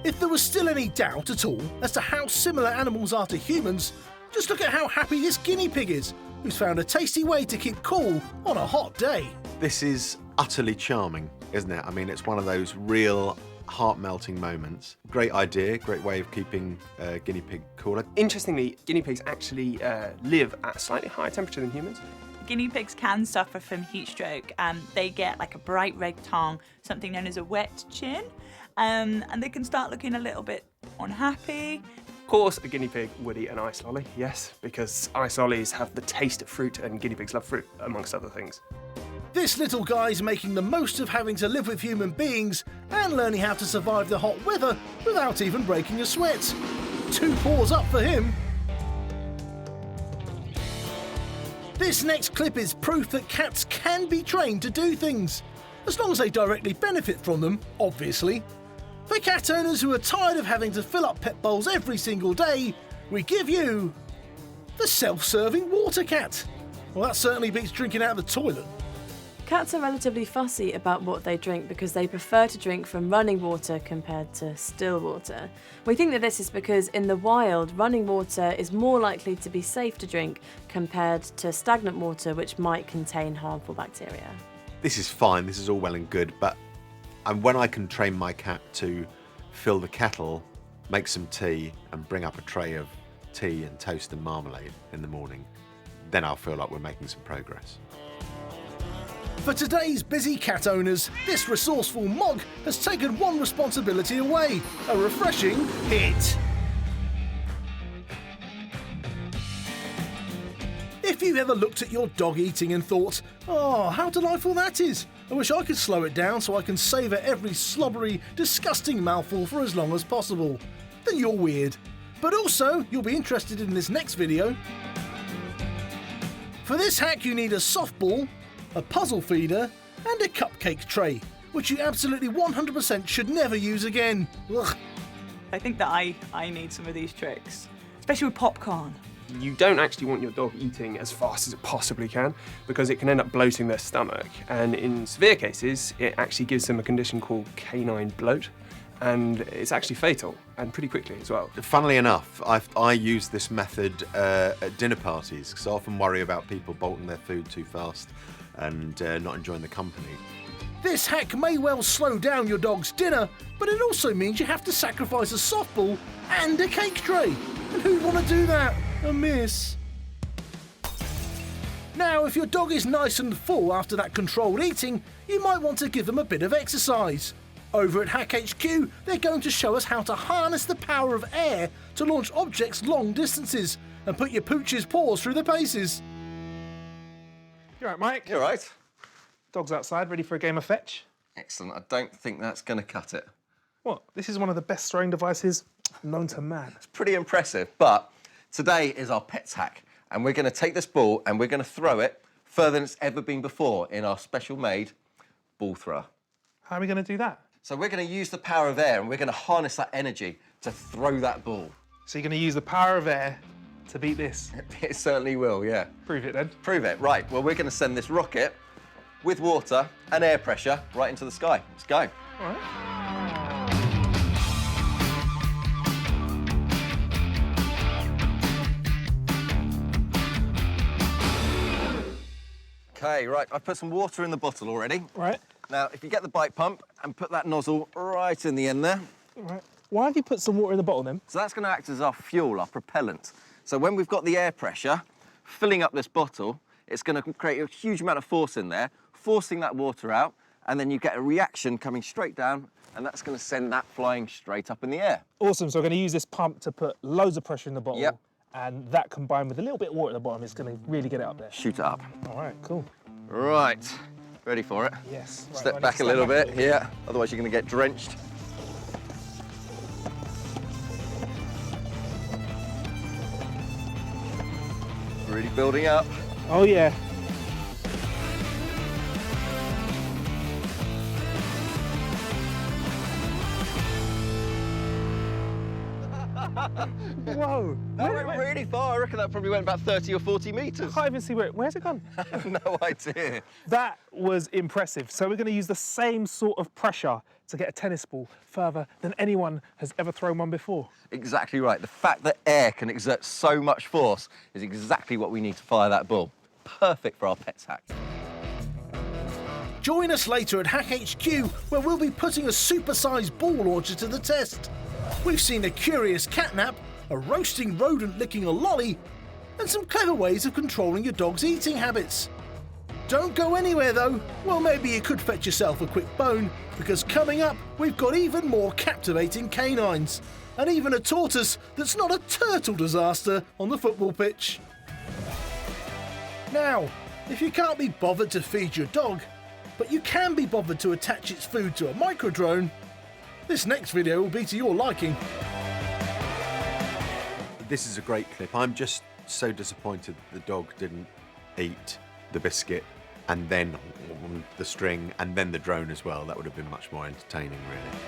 Speaker 1: If there was still any doubt at all as to how similar animals are to humans, just look at how happy this guinea pig is, who's found a tasty way to keep cool on a hot day.
Speaker 2: This is utterly charming, isn't it? I mean, it's one of those real heart-melting moments. Great idea, great way of keeping a guinea pig cooler.
Speaker 22: Interestingly, guinea pigs actually live at a slightly higher temperature than humans.
Speaker 5: Guinea pigs can suffer from heat stroke and they get like a bright red tongue, something known as a wet chin, and they can start looking a little bit unhappy.
Speaker 22: Of course, a guinea pig would eat an ice lolly, yes, because ice lollies have the taste of fruit and guinea pigs love fruit, amongst other things.
Speaker 1: This little guy's making the most of having to live with human beings and learning how to survive the hot weather without even breaking a sweat. 2 paws up for him. This next clip is proof that cats can be trained to do things, as long as they directly benefit from them, obviously. For cat owners who are tired of having to fill up pet bowls every single day, we give you the self-serving water cat. Well, that certainly beats drinking out of the toilet.
Speaker 8: Cats are relatively fussy about what they drink because they prefer to drink from running water compared to still water. We think that this is because in the wild, running water is more likely to be safe to drink compared to stagnant water, which might contain harmful bacteria.
Speaker 2: This is fine, this is all well and good, but when I can train my cat to fill the kettle, make some tea, and bring up a tray of tea and toast and marmalade in the morning, then I'll feel like we're making some progress.
Speaker 1: For today's busy cat owners, this resourceful Mog has taken one responsibility away, a refreshing hit. If you've ever looked at your dog eating and thought, oh, how delightful that is, I wish I could slow it down so I can savour every slobbery, disgusting mouthful for as long as possible, then you're weird. But also, you'll be interested in this next video. For this hack you need a softball, a puzzle feeder, and a cupcake tray, which you absolutely 100% should never use again. Ugh.
Speaker 5: I think that I need some of these tricks, especially with popcorn.
Speaker 22: You don't actually want your dog eating as fast as it possibly can because it can end up bloating their stomach, and in severe cases it actually gives them a condition called canine bloat, and it's actually fatal, and pretty quickly as well.
Speaker 2: Funnily enough, I use this method at dinner parties because I often worry about people bolting their food too fast and not enjoying the company.
Speaker 1: This hack may well slow down your dog's dinner, but it also means you have to sacrifice a softball and a cake tray. And who'd want to do that? A miss. Now, if your dog is nice and full after that controlled eating, you might want to give them a bit of exercise. Over at Hack HQ, they're going to show us how to harness the power of air to launch objects long distances and put your pooch's paws through the paces.
Speaker 22: You all right, Mike?
Speaker 7: You all right?
Speaker 22: Dog's outside, ready for a game of fetch.
Speaker 7: Excellent. I don't think that's going to cut it.
Speaker 22: What? This is one of the best throwing devices known to man.
Speaker 7: It's pretty impressive, but today is our pets hack, and we're going to take this ball and we're going to throw it further than it's ever been before in our special-made ball thrower.
Speaker 22: How are we going to do that?
Speaker 7: So we're going to use the power of air and we're going to harness that energy to throw that ball.
Speaker 22: So you're going to use the power of air to beat this?
Speaker 7: It certainly will, yeah.
Speaker 22: Prove it then.
Speaker 7: Prove it, right. Well, we're going to send this rocket with water and air pressure right into the sky. Let's go.
Speaker 22: All right.
Speaker 7: Okay, right, I've put some water in the bottle already.
Speaker 22: Right.
Speaker 7: Now, if you get the bike pump and put that nozzle right in the end there.
Speaker 22: All right. Why have you put some water in the bottle then?
Speaker 7: So that's going to act as our fuel, our propellant. So when we've got the air pressure filling up this bottle, it's going to create a huge amount of force in there, forcing that water out, and then you get a reaction coming straight down, and that's going to send that flying straight up in the air.
Speaker 22: Awesome, so we're going to use this pump to put loads of pressure in the bottle.
Speaker 7: Yep.
Speaker 22: And that combined with a little bit of water at the bottom is going to really get it up there.
Speaker 7: Shoot it up.
Speaker 22: All right, cool.
Speaker 7: Right, ready for it?
Speaker 22: Yes. Right,
Speaker 7: Step back a little bit, yeah, otherwise you're going to get drenched. Really building up.
Speaker 22: Oh yeah. Whoa.
Speaker 7: That went really far. I reckon that probably went about 30 or 40 metres.
Speaker 22: I can't even see where's it gone?
Speaker 7: I have no idea.
Speaker 22: That was impressive. So we're going to use the same sort of pressure to get a tennis ball further than anyone has ever thrown one before.
Speaker 7: Exactly right. The fact that air can exert so much force is exactly what we need to fire that ball. Perfect for our pets hack.
Speaker 1: Join us later at Hack HQ, where we'll be putting a super-sized ball launcher to the test. We've seen a curious catnap, a roasting rodent licking a lolly, and some clever ways of controlling your dog's eating habits. Don't go anywhere though. Well, maybe you could fetch yourself a quick bone, because coming up, we've got even more captivating canines, and even a tortoise that's not a turtle disaster on the football pitch. Now, if you can't be bothered to feed your dog, but you can be bothered to attach its food to a microdrone, this next video will be to your liking.
Speaker 2: This is a great clip. I'm just so disappointed that the dog didn't eat the biscuit and then the string and then the drone as well. That would have been much more entertaining, really.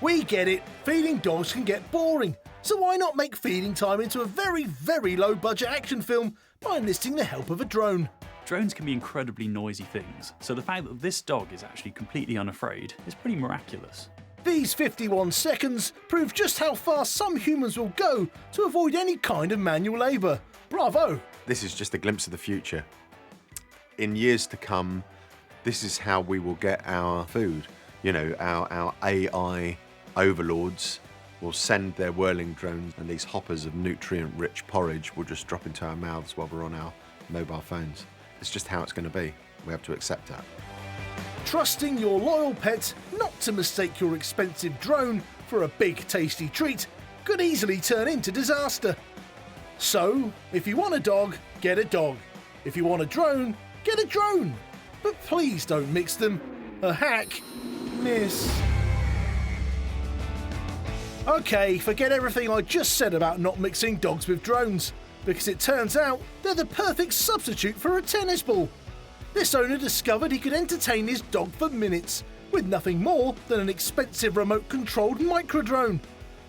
Speaker 1: We get it, feeding dogs can get boring, so why not make feeding time into a very, very low budget action film by enlisting the help of a drone?
Speaker 6: Drones can be incredibly noisy things, so the fact that this dog is actually completely unafraid is pretty miraculous.
Speaker 1: These 51 seconds prove just how far some humans will go to avoid any kind of manual labour. Bravo!
Speaker 2: This is just a glimpse of the future. In years to come, this is how we will get our food. You know, our AI overlords will send their whirling drones, and these hoppers of nutrient-rich porridge will just drop into our mouths while we're on our mobile phones. It's just how it's going to be. We have to accept that.
Speaker 1: Trusting your loyal pet not to mistake your expensive drone for a big tasty treat could easily turn into disaster. So, if you want a dog, get a dog. If you want a drone, get a drone. But please don't mix them. A hack, miss. Okay, forget everything I just said about not mixing dogs with drones, because it turns out they're the perfect substitute for a tennis ball. This owner discovered he could entertain his dog for minutes with nothing more than an expensive remote-controlled microdrone.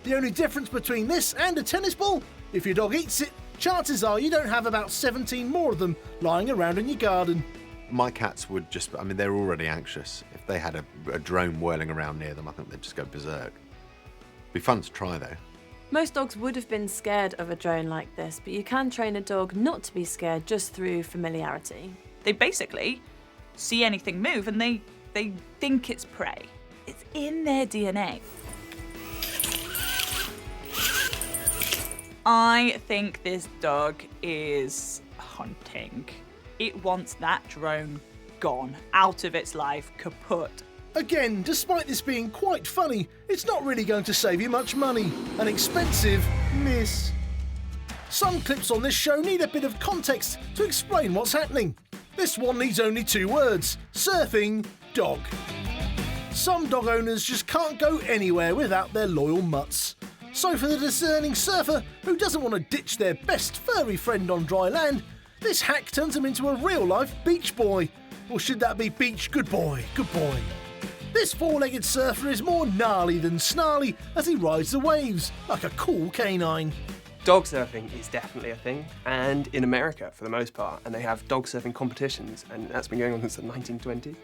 Speaker 1: The only difference between this and a tennis ball, if your dog eats it, chances are you don't have about 17 more of them lying around in your garden.
Speaker 2: My cats would just, I mean, they're already anxious. If they had a drone whirling around near them, I think they'd just go berserk. Be fun to try though.
Speaker 8: Most dogs would have been scared of a drone like this, but you can train a dog not to be scared just through familiarity.
Speaker 5: They basically see anything move and they think it's prey. It's in their DNA. I think this dog is hunting. It wants that drone gone, out of its life, kaput.
Speaker 1: Again, despite this being quite funny, it's not really going to save you much money. An expensive miss. Some clips on this show need a bit of context to explain what's happening. This one needs only 2 words: surfing dog. Some dog owners just can't go anywhere without their loyal mutts. So for the discerning surfer who doesn't want to ditch their best furry friend on dry land, this hack turns him into a real-life beach boy. Or should that be beach good boy, good boy. This 4-legged surfer is more gnarly than snarly as he rides the waves, like a cool canine.
Speaker 22: Dog surfing is definitely a thing, and in America for the most part, and they have dog surfing competitions, and that's been going on since the 1920s.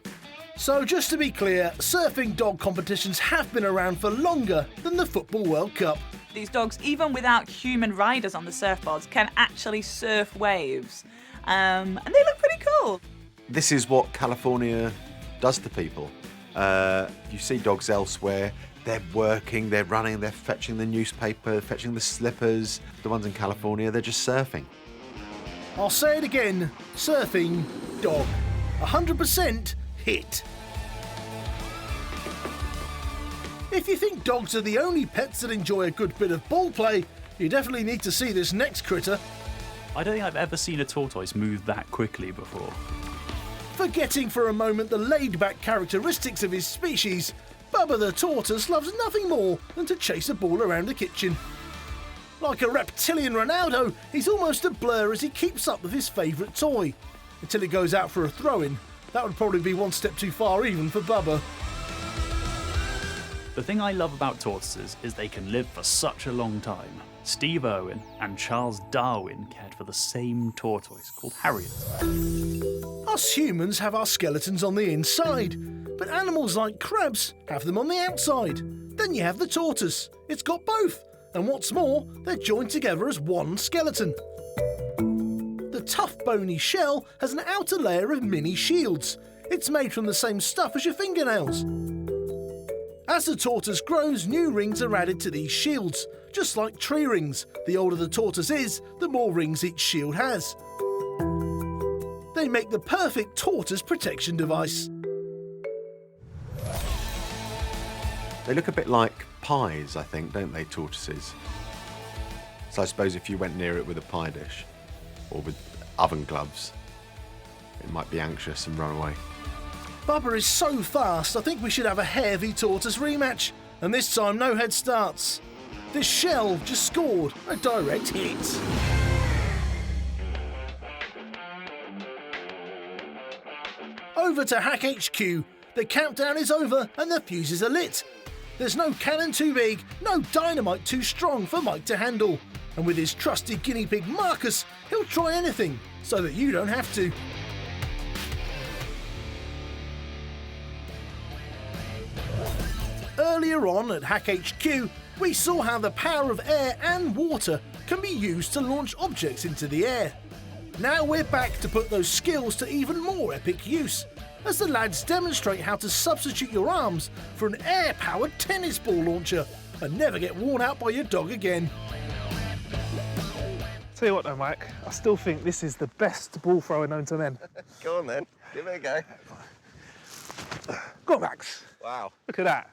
Speaker 1: So just to be clear, surfing dog competitions have been around for longer than the Football World Cup.
Speaker 5: These dogs, even without human riders on the surfboards, can actually surf waves. And they look pretty cool.
Speaker 2: This is what California does to people. You see dogs elsewhere, they're working, they're running, they're fetching the newspaper, fetching the slippers. The ones in California, they're just surfing.
Speaker 1: I'll say it again, surfing dog. 100% hit. If you think dogs are the only pets that enjoy a good bit of ball play, you definitely need to see this next critter.
Speaker 6: I don't think I've ever seen a tortoise move that quickly before.
Speaker 1: Forgetting for a moment the laid-back characteristics of his species, Bubba the tortoise loves nothing more than to chase a ball around the kitchen. Like a reptilian Ronaldo, he's almost a blur as he keeps up with his favourite toy. Until it goes out for a throw-in. That would probably be one step too far even for Bubba.
Speaker 6: The thing I love about tortoises is they can live for such a long time. Steve Irwin and Charles Darwin cared for the same tortoise called Harriet.
Speaker 1: Us humans have our skeletons on the inside, but animals like crabs have them on the outside. Then you have the tortoise. It's got both, and what's more, they're joined together as one skeleton. The tough bony shell has an outer layer of mini shields. It's made from the same stuff as your fingernails. As the tortoise grows, new rings are added to these shields, just like tree rings. The older the tortoise is, the more rings each shield has. They make the perfect tortoise protection device.
Speaker 2: They look a bit like pies, I think, don't they, tortoises? So I suppose if you went near it with a pie dish, or with oven gloves, it might be anxious and run away.
Speaker 1: Bubba is so fast, I think we should have a heavy tortoise rematch. And this time, no head starts. This shell just scored a direct hit. Over to Hack HQ. The countdown is over and the fuses are lit. There's no cannon too big, no dynamite too strong for Mike to handle. And with his trusted guinea pig Marcus, he'll try anything so that you don't have to. Earlier on at Hack HQ, we saw how the power of air and water can be used to launch objects into the air. Now we're back to put those skills to even more epic use, as the lads demonstrate how to substitute your arms for an air-powered tennis ball launcher and never get worn out by your dog again.
Speaker 19: Tell you what though, Mike, I still think this is the best ball thrower known to men.
Speaker 7: Go on then, give it a go.
Speaker 19: Go on, Max.
Speaker 7: Wow.
Speaker 19: Look at that.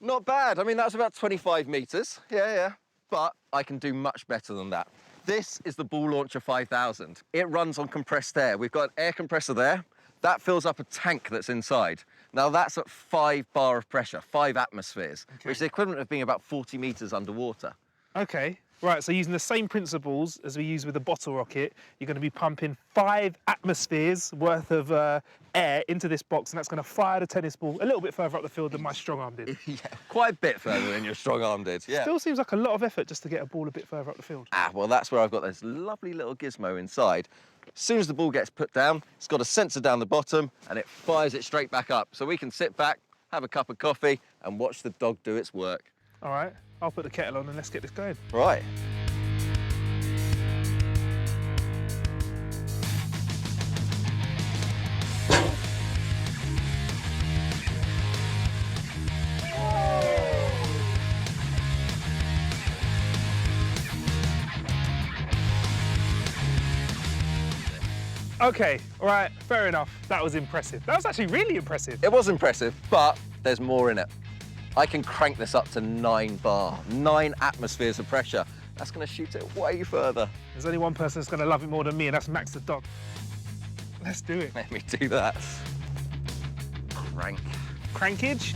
Speaker 7: Not bad. I mean, that's about 25 metres. Yeah. But I can do much better than that. This is the Ball Launcher 5000. It runs on compressed air. We've got an air compressor there. That fills up a tank that's inside. Now that's at 5 bar of pressure, 5 atmospheres, which is the equivalent of being about 40 metres underwater.
Speaker 19: Okay, right, so using the same principles as we use with the bottle rocket, you're going to be pumping 5 atmospheres worth of air into this box, and that's going to fire the tennis ball a little bit further up the field than my strong arm did.
Speaker 7: Yeah, quite a bit further than your strong arm did, yeah.
Speaker 19: Still seems like a lot of effort just to get a ball a bit further up the field.
Speaker 7: Ah, well, that's where I've got this lovely little gizmo inside. As soon as the ball gets put down, it's got a sensor down the bottom and it fires it straight back up. So we can sit back, have a cup of coffee and watch the dog do its work.
Speaker 19: All right, I'll put the kettle on and let's get this going.
Speaker 7: Right.
Speaker 19: Okay, all right, fair enough. That was impressive. That was actually really impressive.
Speaker 7: It was impressive, but there's more in it. I can crank this up to 9 bar, 9 atmospheres of pressure. That's going to shoot it way further.
Speaker 19: There's only one person that's going to love it more than me, and that's Max the dog. Let's do it.
Speaker 7: Let me do that. Crank.
Speaker 19: Crankage?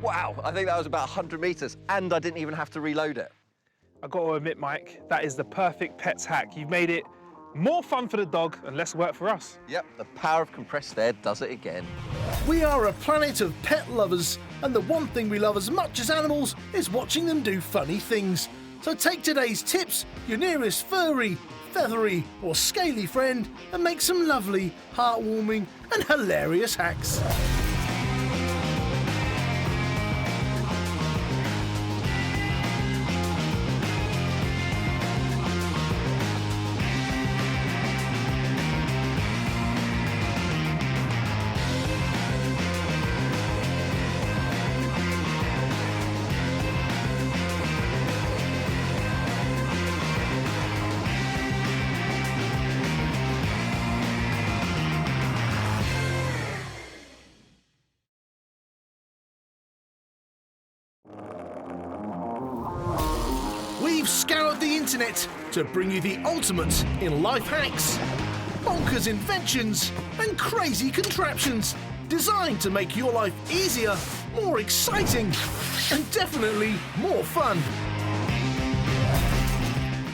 Speaker 7: Wow, I think that was about 100 metres and I didn't even have to reload it.
Speaker 19: I've got to admit, Mike, that is the perfect pets hack. You've made it more fun for the dog and less work for us.
Speaker 7: Yep, the power of compressed air does it again.
Speaker 1: We are a planet of pet lovers, and the one thing we love as much as animals is watching them do funny things. So take today's tips, your nearest furry, feathery or scaly friend, and make some lovely, heartwarming and hilarious hacks. We've scoured the internet to bring you the ultimate in life hacks, bonkers inventions, and crazy contraptions designed to make your life easier, more exciting, and definitely more fun.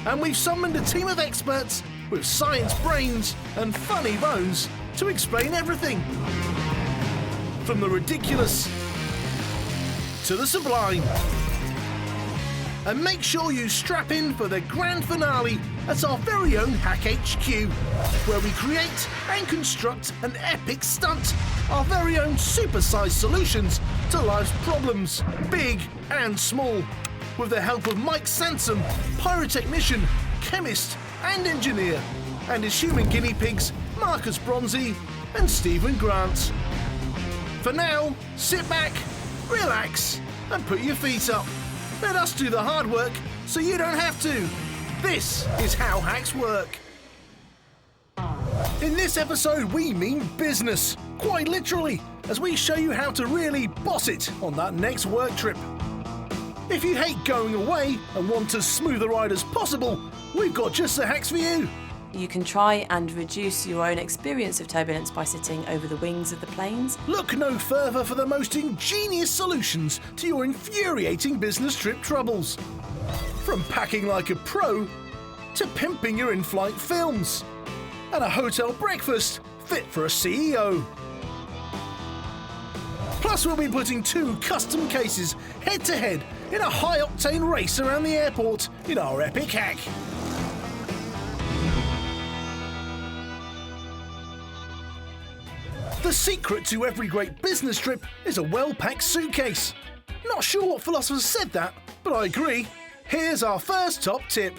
Speaker 1: And we've summoned a team of experts with science brains and funny bones to explain everything. From the ridiculous to the sublime. And make sure you strap in for the grand finale at our very own Hack HQ, where we create and construct an epic stunt, our very own supersized solutions to life's problems, big and small, with the help of Mike Sansom, pyrotechnician, chemist and engineer, and his human guinea pigs, Marcus Bronzy and Stephen Grant. For now, sit back, relax and put your feet up. Let us do the hard work so you don't have to. This is how hacks work. In this episode, we mean business, quite literally, as we show you how to really boss it on that next work trip. If you hate going away and want as smooth a ride as possible, we've got just the hacks for you.
Speaker 8: You can try and reduce your own experience of turbulence by sitting over the wings of the planes.
Speaker 1: Look no further for the most ingenious solutions to your infuriating business trip troubles. From packing like a pro to pimping your in-flight films. And a hotel breakfast fit for a CEO. Plus, we'll be putting 2 custom cases head-to-head in a high-octane race around the airport in our epic hack. The secret to every great business trip is a well-packed suitcase. Not sure what philosopher said that, but I agree. Here's our first top tip.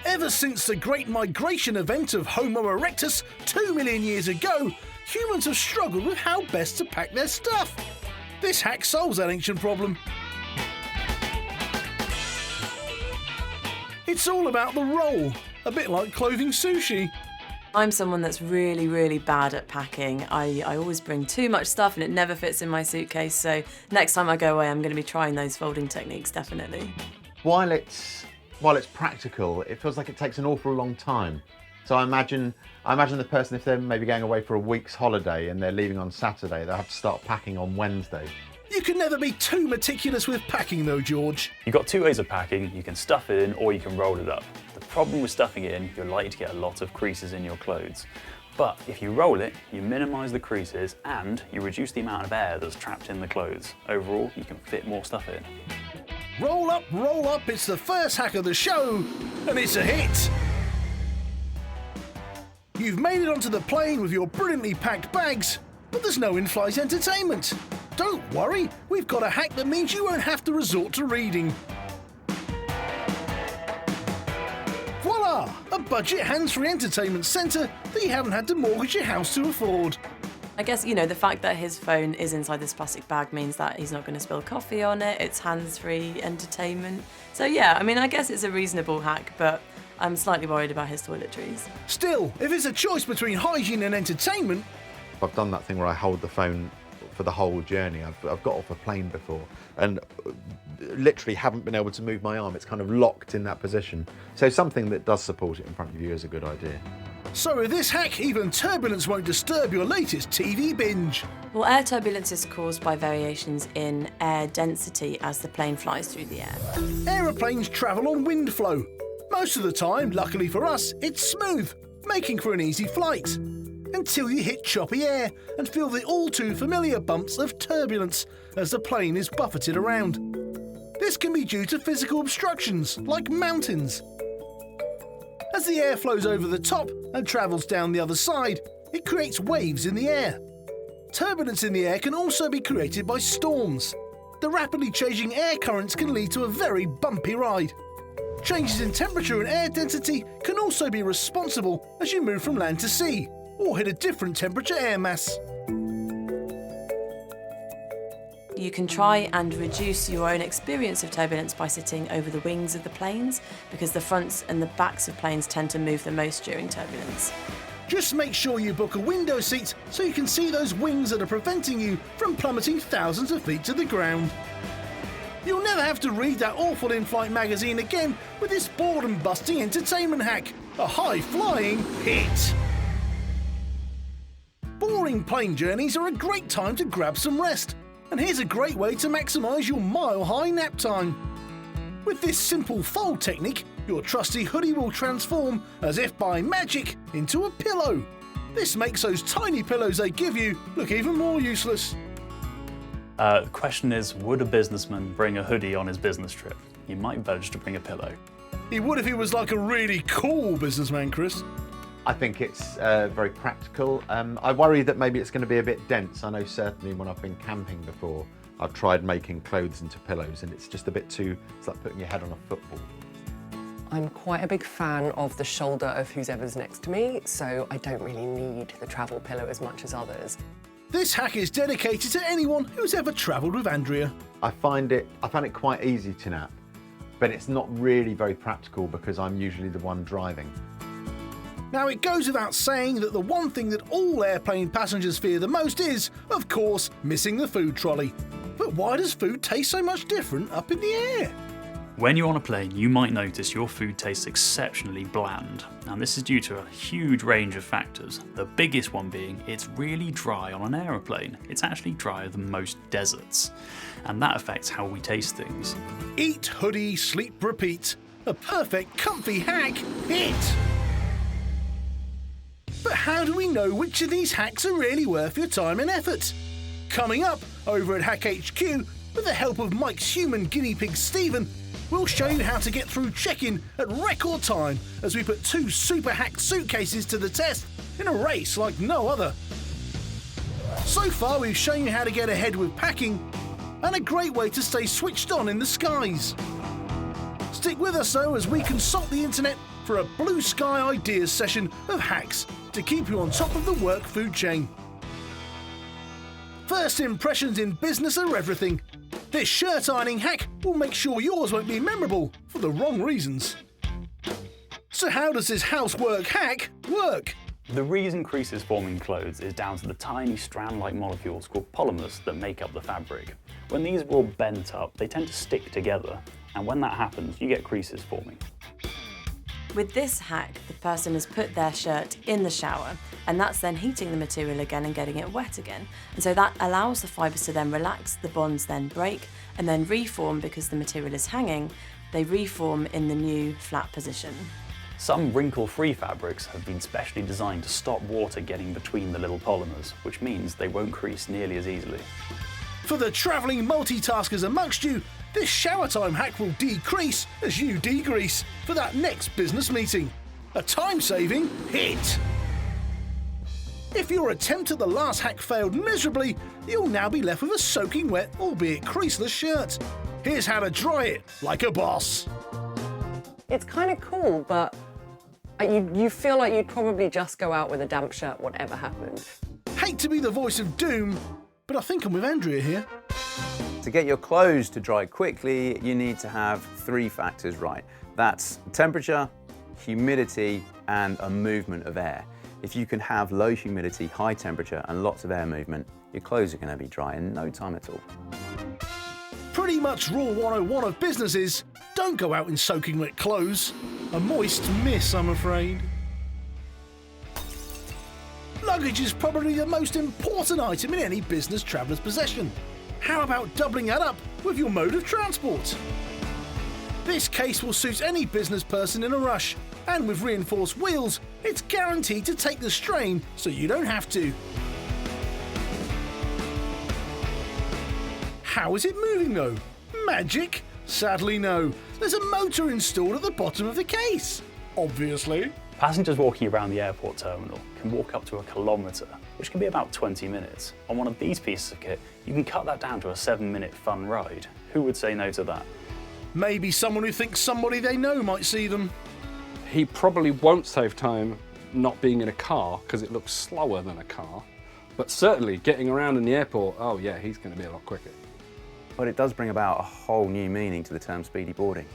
Speaker 1: Ever since the Great Migration event of Homo erectus 2 million years ago, humans have struggled with how best to pack their stuff. This hack solves that ancient problem. It's all about the roll, a bit like clothing sushi.
Speaker 8: I'm someone that's really, really bad at packing. I always bring too much stuff and it never fits in my suitcase, so next time I go away I'm going to be trying those folding techniques, definitely.
Speaker 2: While it's practical, it feels like it takes an awful long time. So I imagine the person, if they're maybe going away for a week's holiday and they're leaving on Saturday, they'll have to start packing on Wednesday.
Speaker 1: You can never be too meticulous with packing though, George.
Speaker 3: You've got 2 ways of packing. You can stuff it in or you can roll it up. The problem with stuffing it in, you're likely to get a lot of creases in your clothes. But if you roll it, you minimise the creases and you reduce the amount of air that's trapped in the clothes. Overall, you can fit more stuff in.
Speaker 1: Roll up, it's the first hack of the show, and it's a hit. You've made it onto the plane with your brilliantly packed bags, but there's no in-flight entertainment. Don't worry, we've got a hack that means you won't have to resort to reading. Voila! A budget hands-free entertainment centre that you haven't had to mortgage your house to afford.
Speaker 8: I guess, you know, the fact that his phone is inside this plastic bag means that he's not going to spill coffee on it. It's hands-free entertainment. So yeah, I mean, I guess it's a reasonable hack, but I'm slightly worried about his toiletries.
Speaker 1: Still, if it's a choice between hygiene and entertainment...
Speaker 2: I've done that thing where I hold the phone for the whole journey. I've got off a plane before and literally haven't been able to move my arm. It's kind of locked in that position. So something that does support it in front of you is a good idea.
Speaker 1: So with this hack, even turbulence won't disturb your latest TV binge.
Speaker 8: Well, air turbulence is caused by variations in air density as the plane flies through the air.
Speaker 1: Aeroplanes travel on wind flow. Most of the time, luckily for us, it's smooth, making for an easy flight. Until you hit choppy air and feel the all-too-familiar bumps of turbulence as the plane is buffeted around. This can be due to physical obstructions, like mountains. As the air flows over the top and travels down the other side, it creates waves in the air. Turbulence in the air can also be created by storms. The rapidly changing air currents can lead to a very bumpy ride. Changes in temperature and air density can also be responsible as you move from land to sea, or hit a different temperature air mass.
Speaker 8: You can try and reduce your own experience of turbulence by sitting over the wings of the planes, because the fronts and the backs of planes tend to move the most during turbulence.
Speaker 1: Just make sure you book a window seat so you can see those wings that are preventing you from plummeting thousands of feet to the ground. You'll never have to read that awful in-flight magazine again with this boredom-busting entertainment hack, a high-flying hit. Boring plane journeys are a great time to grab some rest, and here's a great way to maximise your mile-high nap time. With this simple fold technique, your trusty hoodie will transform, as if by magic, into a pillow. This makes those tiny pillows they give you look even more useless.
Speaker 3: The question is, would a businessman bring a hoodie on his business trip? He might budge to bring a pillow.
Speaker 1: He would if he was like a really cool businessman, Chris.
Speaker 2: I think it's very practical. I worry that maybe it's going to be a bit dense. I know certainly when I've been camping before, I've tried making clothes into pillows and it's just a bit too, it's like putting your head on a football.
Speaker 10: I'm quite a big fan of the shoulder of whoever's next to me, so I don't really need the travel pillow as much as others.
Speaker 1: This hack is dedicated to anyone who's ever travelled with Andrea.
Speaker 2: I find it quite easy to nap, but it's not really very practical because I'm usually the one driving.
Speaker 1: Now, it goes without saying that the one thing that all airplane passengers fear the most is, of course, missing the food trolley. But why does food taste so much different up in the air?
Speaker 3: When you're on a plane, you might notice your food tastes exceptionally bland, and this is due to a huge range of factors. The biggest one being it's really dry on an aeroplane. It's actually drier than most deserts, and that affects how we taste things.
Speaker 1: Eat, hoodie, sleep, repeat. A perfect comfy hack hit! But how do we know which of these hacks are really worth your time and effort? Coming up, over at Hack HQ, with the help of Mike's human guinea pig Stephen, we'll show you how to get through check-in at record time as we put 2 super hacked suitcases to the test in a race like no other. So far, we've shown you how to get ahead with packing and a great way to stay switched on in the skies. Stick with us though as we consult the internet for a blue sky ideas session of hacks to keep you on top of the work food chain. First impressions in business are everything. This shirt ironing hack will make sure yours won't be memorable for the wrong reasons. So how does this housework hack work?
Speaker 3: The reason creases form in clothes is down to the tiny strand-like molecules called polymers that make up the fabric. When these are all bent up, they tend to stick together, and when that happens, you get creases forming.
Speaker 8: With this hack, the person has put their shirt in the shower, and that's then heating the material again and getting it wet again. And so that allows the fibres to then relax, the bonds then break, and then reform because the material is hanging. They reform in the new flat position.
Speaker 3: Some wrinkle-free fabrics have been specially designed to stop water getting between the little polymers, which means they won't crease nearly as easily.
Speaker 1: For the travelling multitaskers amongst you, this shower time hack will decrease as you degrease for that next business meeting. A time-saving hit! If your attempt at the last hack failed miserably, you'll now be left with a soaking wet, albeit creaseless shirt. Here's how to dry it like a boss.
Speaker 10: It's kind of cool, but you feel like you'd probably just go out with a damp shirt whatever happened.
Speaker 1: Hate to be the voice of doom, but I think I'm with Andrea here.
Speaker 14: To get your clothes to dry quickly, you need to have 3 factors right. That's temperature, humidity, and a movement of air. If you can have low humidity, high temperature, and lots of air movement, your clothes are going to be dry in no time at all.
Speaker 1: Pretty much rule 101 of business is, don't go out in soaking wet clothes. A moist miss, I'm afraid. Luggage is probably the most important item in any business traveller's possession. How about doubling that up with your mode of transport? This case will suit any business person in a rush, and with reinforced wheels, it's guaranteed to take the strain so you don't have to. How is it moving though? Magic? Sadly no. There's a motor installed at the bottom of the case. Obviously.
Speaker 3: Passengers walking around the airport terminal can walk up to 1 kilometre, which can be about 20 minutes. On one of these pieces of kit, you can cut that down to a 7-minute fun ride. Who would say no to that?
Speaker 1: Maybe someone who thinks somebody they know might see them.
Speaker 16: He probably won't save time not being in a car because it looks slower than a car, but certainly getting around in the airport, oh yeah, he's going to be a lot quicker.
Speaker 14: But it does bring about a whole new meaning to the term speedy boarding.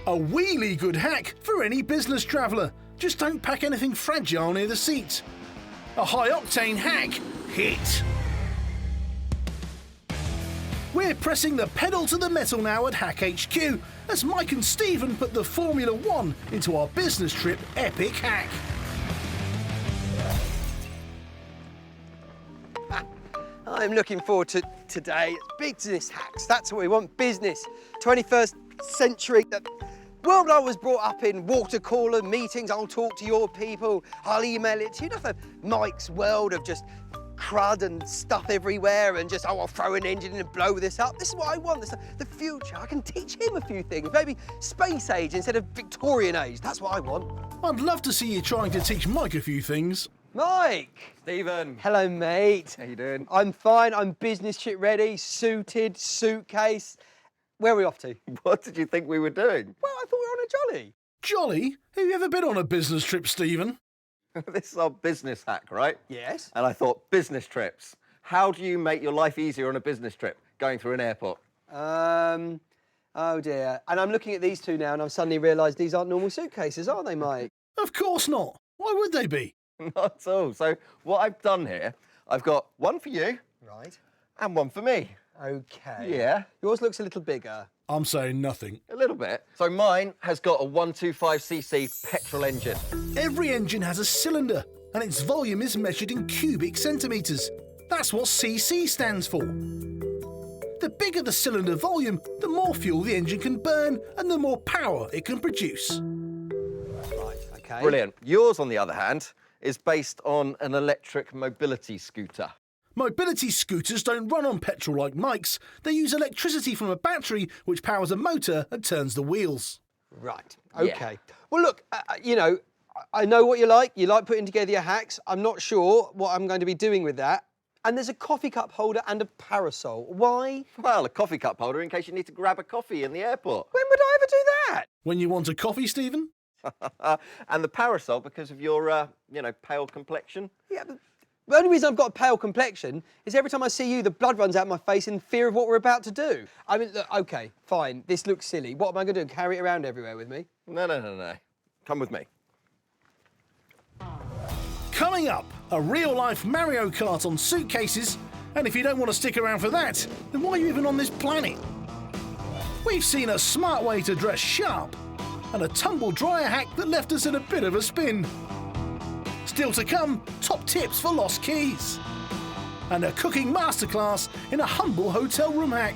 Speaker 1: A really good hack for any business traveller. Just don't pack anything fragile near the seat. A high-octane hack hit. We're pressing the pedal to the metal now at Hack HQ as Mike and Stephen put the Formula 1 into our business trip epic hack.
Speaker 11: I'm looking forward to today. Business hacks, that's what we want, business. 21st century. The world I was brought up in, water cooler meetings, I'll talk to your people, I'll email it to you. Not the Mike's world of just crud and stuff everywhere and just, oh, I'll throw an engine in and blow this up. This is what I want, this is the future. I can teach him a few things, maybe space age instead of Victorian age. That's what I want.
Speaker 1: I'd love to see you trying to teach Mike a few things.
Speaker 11: Mike!
Speaker 7: Stephen.
Speaker 11: Hello, mate.
Speaker 7: How you doing?
Speaker 11: I'm fine, I'm business trip ready, suited, suitcase. Where are we off to?
Speaker 7: What did you think we were doing?
Speaker 11: Well, I thought we were on a jolly.
Speaker 1: Jolly? Have you ever been on a business trip, Stephen?
Speaker 7: This is our business hack, right?
Speaker 11: Yes.
Speaker 7: And I thought, business trips. How do you make your life easier on a business trip, going through an airport?
Speaker 11: Oh dear. And I'm looking at these two now and I've suddenly realised these aren't normal suitcases, are they, Mike?
Speaker 1: Of course not. Why would they be?
Speaker 7: Not at all. So what I've done here, I've got one for you.
Speaker 11: Right.
Speaker 7: And one for me.
Speaker 11: Okay.
Speaker 7: Yeah.
Speaker 11: Yours looks a little bigger.
Speaker 1: I'm saying nothing.
Speaker 7: A little bit. So mine has got a 125cc petrol engine.
Speaker 1: Every engine has a cylinder, and its volume is measured in cubic centimetres. That's what cc stands for. The bigger the cylinder volume, the more fuel the engine can burn and the more power it can produce.
Speaker 11: Right, okay.
Speaker 7: Brilliant. Yours, on the other hand, is based on an electric mobility scooter.
Speaker 1: Mobility scooters don't run on petrol like Mike's. They use electricity from a battery which powers a motor and turns the wheels.
Speaker 11: Right, okay. Well, look, you know, I know what you like. You like putting together your hacks. I'm not sure what I'm going to be doing with that. And there's a coffee cup holder and a parasol. Why?
Speaker 7: Well, a coffee cup holder in case you need to grab a coffee in the airport.
Speaker 11: When would I ever do that?
Speaker 1: When you want a coffee, Stephen?
Speaker 7: And the parasol because of your, you know, pale complexion.
Speaker 11: Yeah, but the only reason I've got a pale complexion is every time I see you, the blood runs out my face in fear of what we're about to do. I mean, look, OK, fine, this looks silly. What am I going to do, carry it around everywhere with me?
Speaker 7: No. Come with me.
Speaker 1: Coming up, a real-life Mario Kart on suitcases. And if you don't want to stick around for that, then why are you even on this planet? We've seen a smart way to dress sharp and a tumble dryer hack that left us in a bit of a spin. Still to come, top tips for lost keys. And a cooking masterclass in a humble hotel room hack.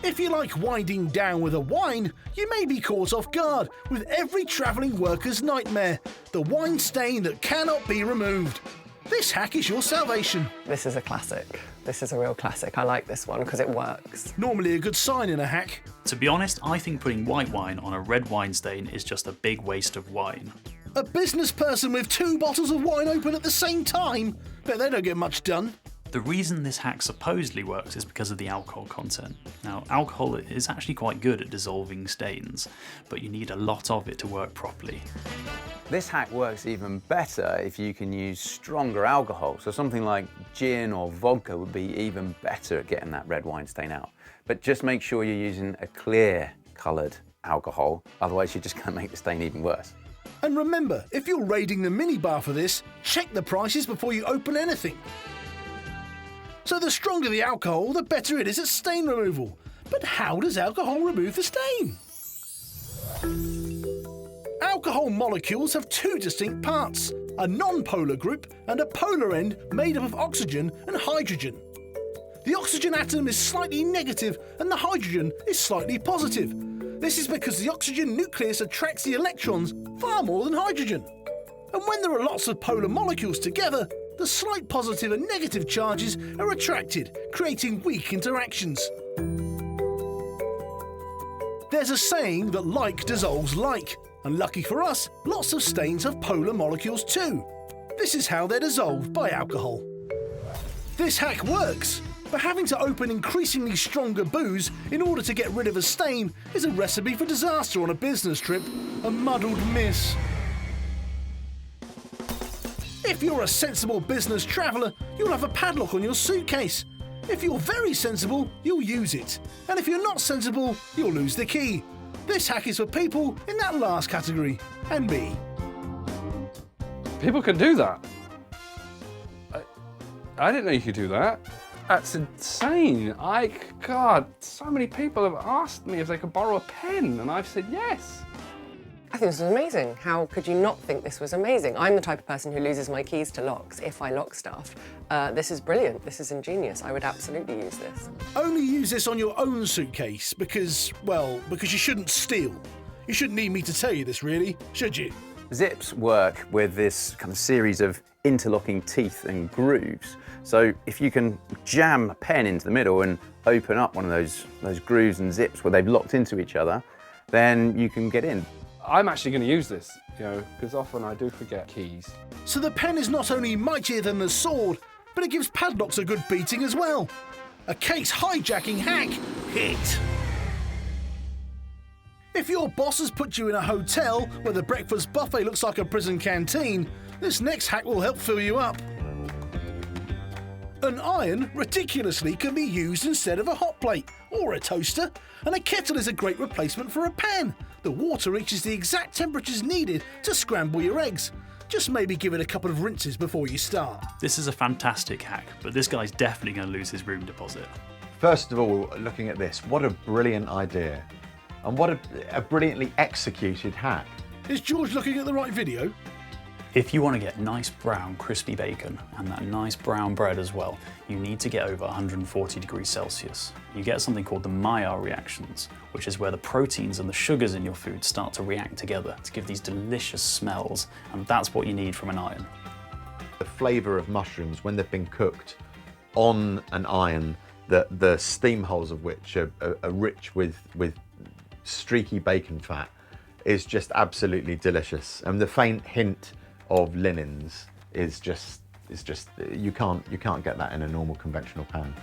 Speaker 1: If you like winding down with a wine, you may be caught off guard with every travelling worker's nightmare, the wine stain that cannot be removed. This hack is your salvation.
Speaker 10: This is a classic. This is a real classic. I like this one because it works.
Speaker 1: Normally a good sign in a hack.
Speaker 3: To be honest, I think putting white wine on a red wine stain is just a big waste of wine.
Speaker 1: A business person with 2 bottles of wine open at the same time? Bet they don't get much done.
Speaker 3: The reason this hack supposedly works is because of the alcohol content. Now, alcohol is actually quite good at dissolving stains, but you need a lot of it to work properly.
Speaker 14: This hack works even better if you can use stronger alcohol. So something like gin or vodka would be even better at getting that red wine stain out. But just make sure you're using a clear coloured alcohol, otherwise you're just going to make the stain even worse.
Speaker 1: And remember, if you're raiding the minibar for this, check the prices before you open anything. So the stronger the alcohol, the better it is at stain removal. But how does alcohol remove the stain? Alcohol molecules have 2 distinct parts, a non-polar group and a polar end made up of oxygen and hydrogen. The oxygen atom is slightly negative and the hydrogen is slightly positive. This is because the oxygen nucleus attracts the electrons far more than hydrogen. And when there are lots of polar molecules together, the slight positive and negative charges are attracted, creating weak interactions. There's a saying that like dissolves like, and lucky for us, lots of stains have polar molecules too. This is how they're dissolved by alcohol. This hack works, but having to open increasingly stronger booze in order to get rid of a stain is a recipe for disaster on a business trip, a muddled miss. If you're a sensible business traveller, you'll have a padlock on your suitcase. If you're very sensible, you'll use it. And if you're not sensible, you'll lose the key. This hack is for people in that last category, and me.
Speaker 16: People can do that. I didn't know you could do that. That's insane. God, so many people have asked me if they could borrow a pen, and I've said yes.
Speaker 10: I think this is amazing. How could you not think this was amazing? I'm the type of person who loses my keys to locks if I lock stuff. This is brilliant. This is ingenious. I would absolutely use this.
Speaker 1: Only use this on your own suitcase because you shouldn't steal. You shouldn't need me to tell you this, really, should you?
Speaker 14: Zips work with this kind of series of interlocking teeth and grooves. So if you can jam a pen into the middle and open up one of those grooves and zips where they've locked into each other, then you can get in.
Speaker 16: I'm actually going to use this, because often I do forget keys.
Speaker 1: So the pen is not only mightier than the sword, but it gives padlocks a good beating as well. A case hijacking hack hit. If your boss has put you in a hotel where the breakfast buffet looks like a prison canteen, this next hack will help fill you up. An iron, ridiculously, can be used instead of a hot plate or a toaster, and a kettle is a great replacement for a pan. The water reaches the exact temperatures needed to scramble your eggs. Just maybe give it a couple of rinses before you start.
Speaker 3: This is a fantastic hack, but this guy's definitely going to lose his room deposit.
Speaker 2: First of all, looking at this, what a brilliant idea. And what a brilliantly executed hack.
Speaker 1: Is George looking at the right video?
Speaker 3: If you want to get nice brown crispy bacon and that nice brown bread as well, you need to get over 140 degrees Celsius. You get something called the Maillard reactions, which is where the proteins and the sugars in your food start to react together to give these delicious smells, and that's what you need from an iron.
Speaker 2: The flavour of mushrooms when they've been cooked on an iron, the steam holes of which are rich with streaky bacon fat, is just absolutely delicious. And the faint hint of linens is just you can't get that in a normal conventional pan.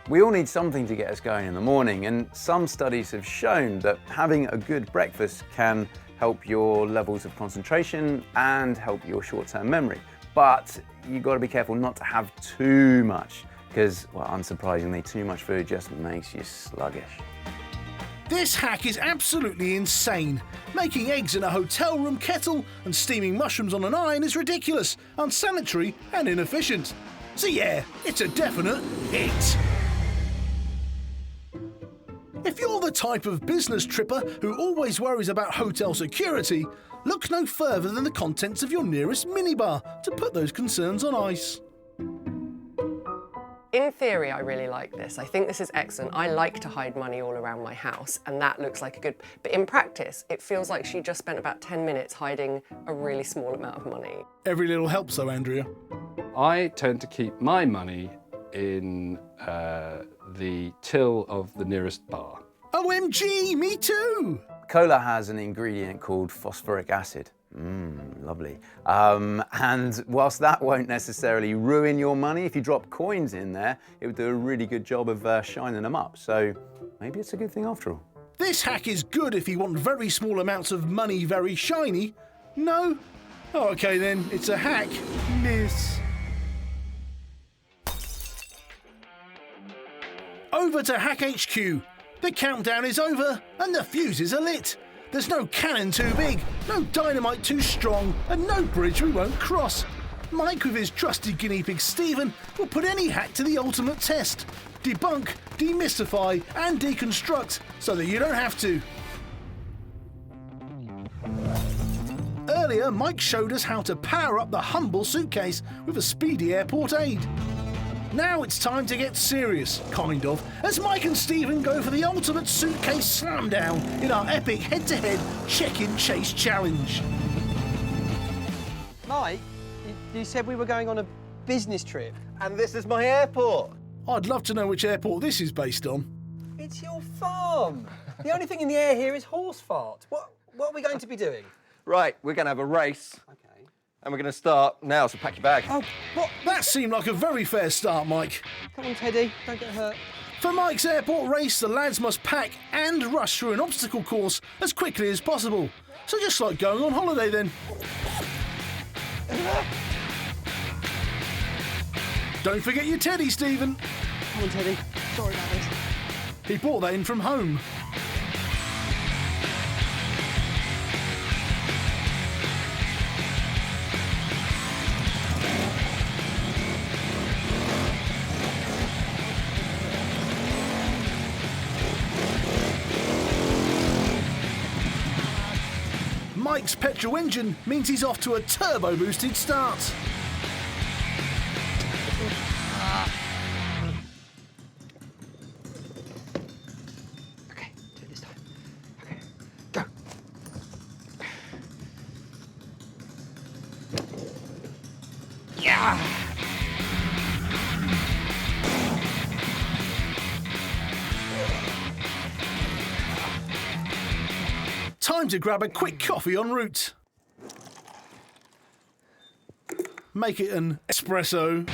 Speaker 14: We all need something to get us going in the morning, and some studies have shown that having a good breakfast can help your levels of concentration and help your short-term memory. But you've got to be careful not to have too much, because, well, unsurprisingly, too much food just makes you sluggish.
Speaker 1: This hack is absolutely insane. Making eggs in a hotel room kettle and steaming mushrooms on an iron is ridiculous, unsanitary and inefficient. So yeah, it's a definite hit. If you're the type of business tripper who always worries about hotel security, look no further than the contents of your nearest minibar to put those concerns on ice.
Speaker 10: In theory, I really like this. I think this is excellent. I like to hide money all around my house, and that looks like a good... But in practice, it feels like she just spent about 10 minutes hiding a really small amount of money.
Speaker 1: Every little helps though, Andrea.
Speaker 16: I tend to keep my money in the till of the nearest bar.
Speaker 1: OMG, me too!
Speaker 14: Cola has an ingredient called phosphoric acid. Lovely. And whilst that won't necessarily ruin your money, if you drop coins in there, it would do a really good job of shining them up. So maybe it's a good thing after all.
Speaker 1: This hack is good if you want very small amounts of money very shiny. No? Oh, okay then, it's a hack. Miss. Over to Hack HQ. The countdown is over and the fuses are lit. There's no cannon too big, no dynamite too strong, and no bridge we won't cross. Mike with his trusty guinea pig Stephen will put any hack to the ultimate test. Debunk, demystify, and deconstruct so that you don't have to. Earlier, Mike showed us how to power up the humble suitcase with a speedy airport aid. Now it's time to get serious, kind of, as Mike and Stephen go for the ultimate suitcase slam down in our epic head-to-head check-in chase challenge.
Speaker 11: Mike, you said we were going on a business trip.
Speaker 7: And this is my airport.
Speaker 1: I'd love to know which airport this is based on.
Speaker 11: It's your farm. The only thing in the air here is horse fart. What are we going to be doing?
Speaker 7: Right, we're going to have a race. Okay. And we're going to start now, so pack your bag.
Speaker 1: Oh, what? That seemed like a very fair start, Mike.
Speaker 11: Come on, Teddy, don't get hurt.
Speaker 1: For Mike's airport race, the lads must pack and rush through an obstacle course as quickly as possible. So just like going on holiday then. Don't forget your teddy, Stephen.
Speaker 11: Come on, Teddy. Sorry about this.
Speaker 1: He brought that in from home. Mike's petrol engine means he's off to a turbo-boosted start.
Speaker 11: Okay, do it this time. Okay, go. Yeah!
Speaker 1: Time to grab a quick coffee en route. Make it an espresso.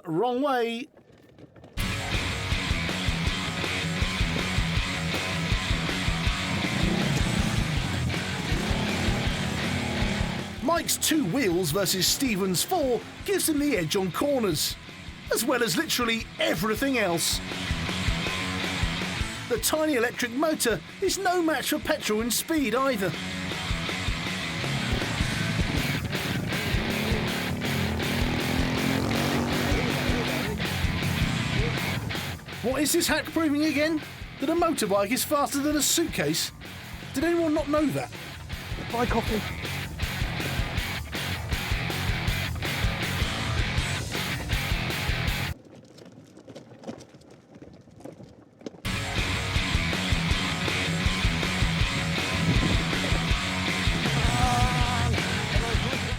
Speaker 1: Wrong way. Mike's 2 wheels versus Stephen's 4 gives him the edge on corners, as well as literally everything else. The tiny electric motor is no match for petrol in speed either. What is this hack proving again? That a motorbike is faster than a suitcase? Did anyone not know that?
Speaker 11: Buy coffee.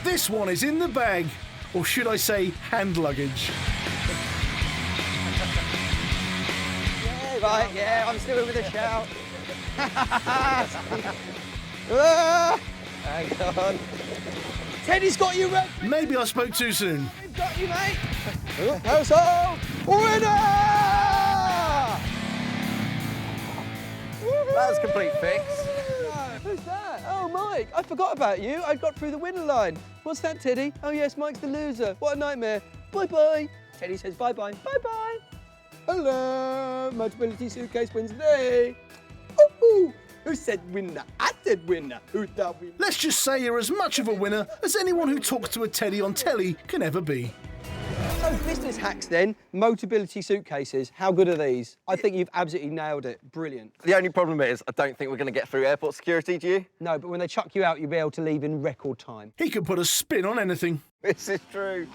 Speaker 1: This one is in the bag, or should I say hand luggage.
Speaker 11: Right, yeah, I'm still with a shout. Hang on. Teddy's got you, Red.
Speaker 1: Maybe I spoke too soon.
Speaker 11: We've got you, mate. Household winner!
Speaker 7: That's a complete fix.
Speaker 11: Who's that? Oh, Mike. I forgot about you. I got through the winner line. What's that, Teddy? Oh, yes, Mike's the loser. What a nightmare. Bye-bye. Teddy says bye-bye. Bye-bye. Hello, Multibility Suitcase wins today. Ooh, who said winner? I said winner. Who thought winner?
Speaker 1: Let's just say you're as much of a winner as anyone who talks to a Teddy on telly can ever be.
Speaker 11: So business hacks then, Motability suitcases. How good are these? I think you've absolutely nailed it. Brilliant.
Speaker 7: The only problem is I don't think we're going to get through airport security, do you?
Speaker 11: No, but when they chuck you out, you'll be able to leave in record time.
Speaker 1: He can put a spin on anything.
Speaker 7: This is true.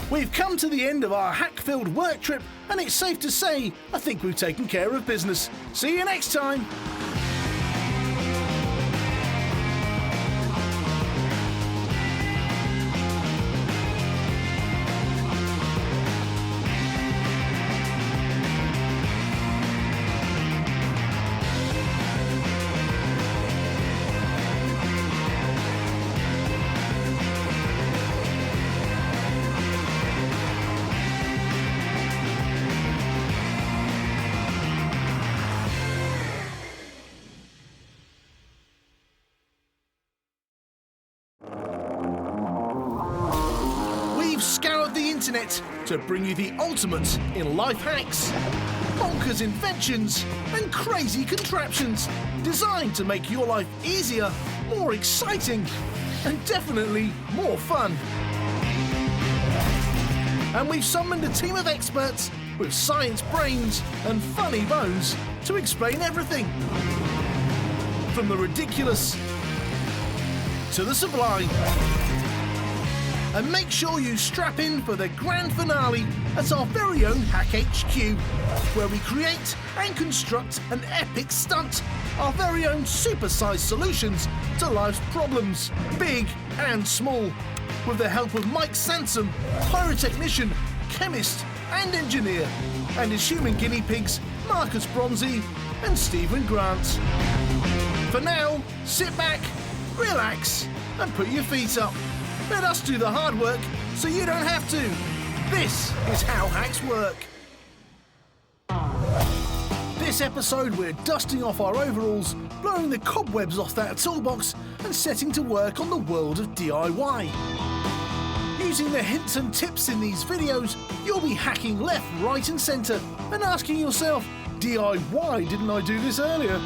Speaker 1: We've come to the end of our hack-filled work trip, and it's safe to say, I think we've taken care of business. See you next time. Internet to bring you the ultimate in life hacks, bonkers inventions, and crazy contraptions designed to make your life easier, more exciting, and definitely more fun. And we've summoned a team of experts with science brains and funny bones to explain everything. From the ridiculous to the sublime. And make sure you strap in for the grand finale at our very own Hack HQ, where we create and construct an epic stunt, our very own supersized solutions to life's problems, big and small, with the help of Mike Sansom, pyrotechnician, chemist and engineer, and his human guinea pigs, Marcus Bronzy and Stephen Grant. For now, sit back, relax and put your feet up. Let us do the hard work so you don't have to. This is how hacks work. This episode we're dusting off our overalls, blowing the cobwebs off that toolbox and setting to work on the world of DIY. Using the hints and tips in these videos, you'll be hacking left, right and centre and asking yourself, DIY, didn't I do this earlier?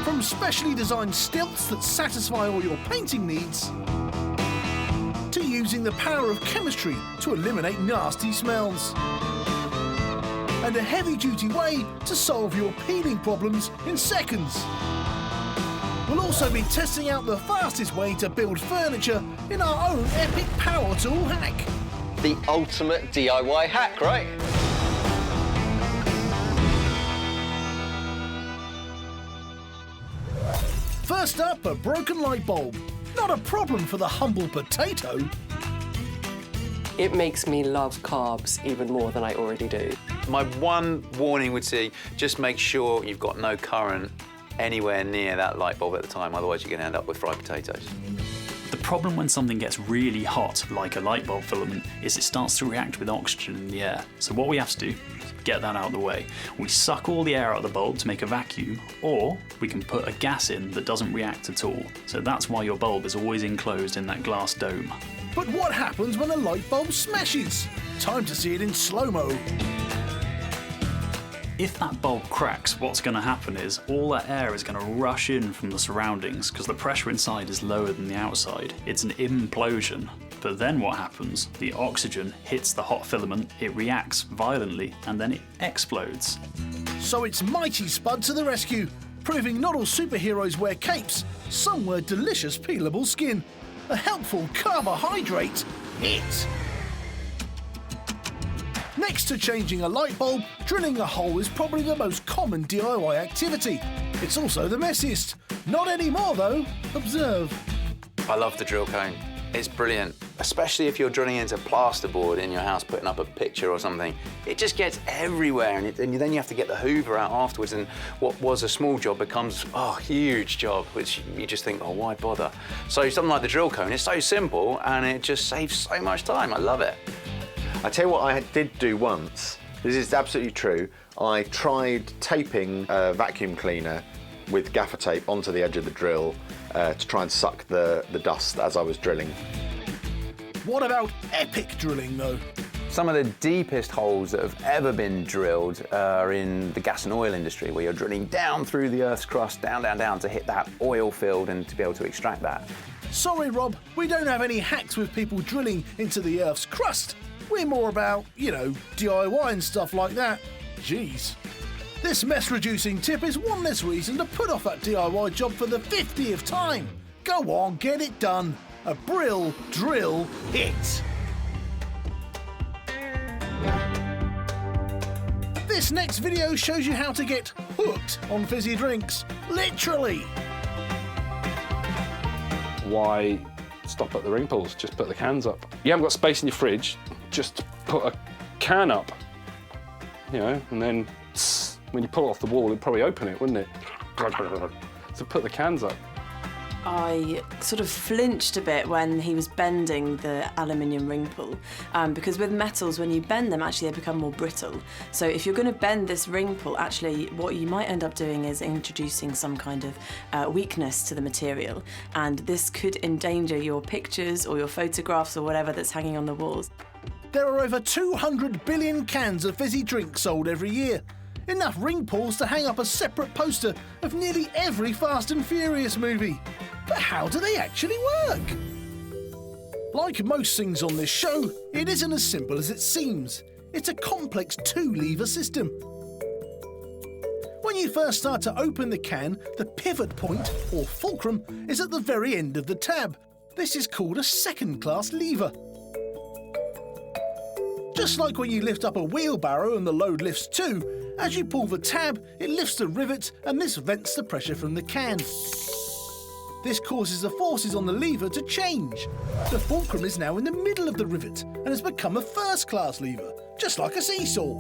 Speaker 1: From specially designed stilts that satisfy all your painting needs, to using the power of chemistry to eliminate nasty smells, and a heavy-duty way to solve your peeling problems in seconds. We'll also be testing out the fastest way to build furniture in our own epic power tool hack.
Speaker 7: The ultimate DIY hack, right?
Speaker 1: First up, a broken light bulb. Not a problem for the humble potato.
Speaker 10: It makes me love carbs even more than I already do.
Speaker 14: My one warning would be just make sure you've got no current anywhere near that light bulb at the time, otherwise you're going to end up with fried potatoes.
Speaker 3: The problem when something gets really hot, like a light bulb filament, is it starts to react with oxygen in the air. So what we have to do is get that out of the way. We suck all the air out of the bulb to make a vacuum, or we can put a gas in that doesn't react at all. So that's why your bulb is always enclosed in that glass dome.
Speaker 1: But what happens when a light bulb smashes? Time to see it in slow-mo.
Speaker 3: If that bulb cracks, what's going to happen is all that air is going to rush in from the surroundings because the pressure inside is lower than the outside. It's an implosion. But then what happens? The oxygen hits the hot filament, it reacts violently, and then it explodes.
Speaker 1: So it's Mighty Spud to the rescue, proving not all superheroes wear capes. Some wear delicious peelable skin. A helpful carbohydrate hit. Next to changing a light bulb, drilling a hole is probably the most common DIY activity. It's also the messiest. Not anymore though. Observe.
Speaker 14: I love the drill cone. It's brilliant, especially if you're drilling into plasterboard in your house, putting up a picture or something. It just gets everywhere, and then you have to get the hoover out afterwards, and what was a small job becomes a huge job, which you just think, oh, why bother? So something like the drill cone, it's so simple, and it just saves so much time. I love it.
Speaker 2: I tell you what I did do once. This is absolutely true. I tried taping a vacuum cleaner with gaffer tape onto the edge of the drill to try and suck the dust as I was drilling.
Speaker 1: What about epic drilling though?
Speaker 14: Some of the deepest holes that have ever been drilled are in the gas and oil industry, where you're drilling down through the Earth's crust, down, down, down, to hit that oil field and to be able to extract that.
Speaker 1: Sorry, Rob, we don't have any hacks with people drilling into the Earth's crust. We're more about, you know, DIY and stuff like that. Jeez. This mess-reducing tip is one less reason to put off that DIY job for the 50th time. Go on, get it done. A brill, drill, hit. This next video shows you how to get hooked on fizzy drinks. Literally.
Speaker 16: Why stop at the ring pulls? Just put the cans up. You haven't got space in your fridge, just put a can up, you know, and then when you pull it off the wall, it'd probably open it, wouldn't it? So put the cans up.
Speaker 8: I sort of flinched a bit when he was bending the aluminium ring pull, because with metals, when you bend them, actually they become more brittle. So if you're going to bend this ring pull, actually what you might end up doing is introducing some kind of weakness to the material, and this could endanger your pictures or your photographs or whatever that's hanging on the walls.
Speaker 1: There are over 200 billion cans of fizzy drink sold every year. Enough ring pulls to hang up a separate poster of nearly every Fast and Furious movie. But how do they actually work? Like most things on this show, it isn't as simple as it seems. It's a complex 2-lever system. When you first start to open the can, the pivot point, or fulcrum, is at the very end of the tab. This is called a second-class lever. Just like when you lift up a wheelbarrow and the load lifts too, as you pull the tab, it lifts the rivet and this vents the pressure from the can. This causes the forces on the lever to change. The fulcrum is now in the middle of the rivet and has become a first-class lever, just like a seesaw.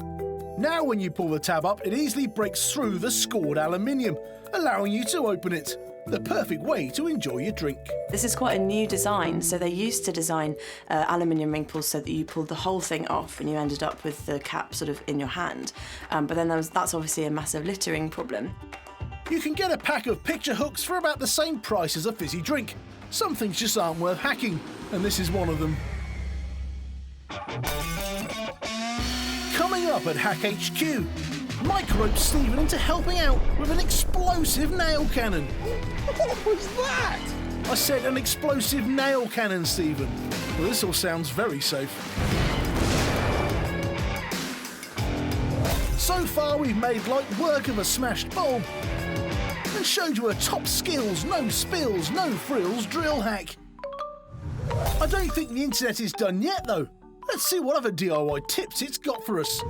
Speaker 1: Now when you pull the tab up, it easily breaks through the scored aluminium, allowing you to open it. The perfect way to enjoy your drink.
Speaker 8: This is quite a new design, so they used to design aluminium ring pulls so that you pulled the whole thing off and you ended up with the cap sort of in your hand. But then that's obviously a massive littering problem.
Speaker 1: You can get a pack of picture hooks for about the same price as a fizzy drink. Some things just aren't worth hacking, and this is one of them. Coming up at Hack HQ, Mike ropes Stephen into helping out with an explosive nail cannon.
Speaker 11: What was that?
Speaker 1: I said an explosive nail cannon, Stephen. Well, this all sounds very safe. So far, we've made light work of a smashed bulb and showed you a top skills, no spills, no frills drill hack. I don't think the internet is done yet, though. Let's see what other DIY tips it's got for us.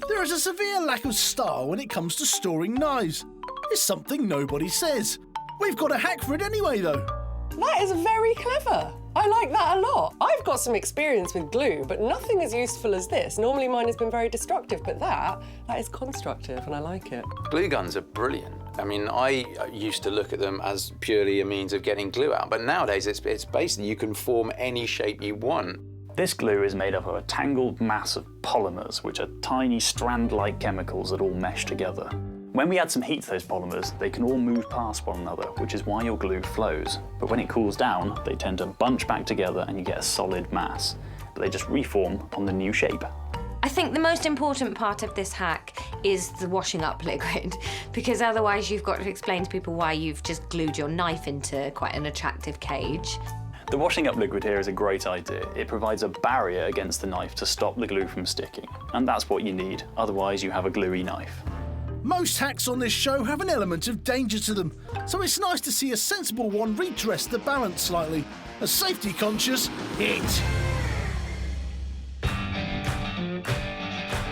Speaker 1: There is a severe lack of style when it comes to storing knives. It's something nobody says. We've got a hack for it anyway, though.
Speaker 10: That is very clever. I like that a lot. I've got some experience with glue, but nothing as useful as this. Normally mine has been very destructive, but that is constructive and I like it.
Speaker 14: Glue guns are brilliant. I mean, I used to look at them as purely a means of getting glue out, but nowadays it's basically you can form any shape you want.
Speaker 3: This glue is made up of a tangled mass of polymers, which are tiny strand-like chemicals that all mesh together. When we add some heat to those polymers, they can all move past one another, which is why your glue flows. But when it cools down, they tend to bunch back together and you get a solid mass. But they just reform on the new shape.
Speaker 20: I think the most important part of this hack is the washing up liquid, because otherwise you've got to explain to people why you've just glued your knife into quite an attractive cage.
Speaker 3: The washing up liquid here is a great idea. It provides a barrier against the knife to stop the glue from sticking. And that's what you need, otherwise you have a gluey knife.
Speaker 1: Most hacks on this show have an element of danger to them, so it's nice to see a sensible one redress the balance slightly. A safety-conscious hit.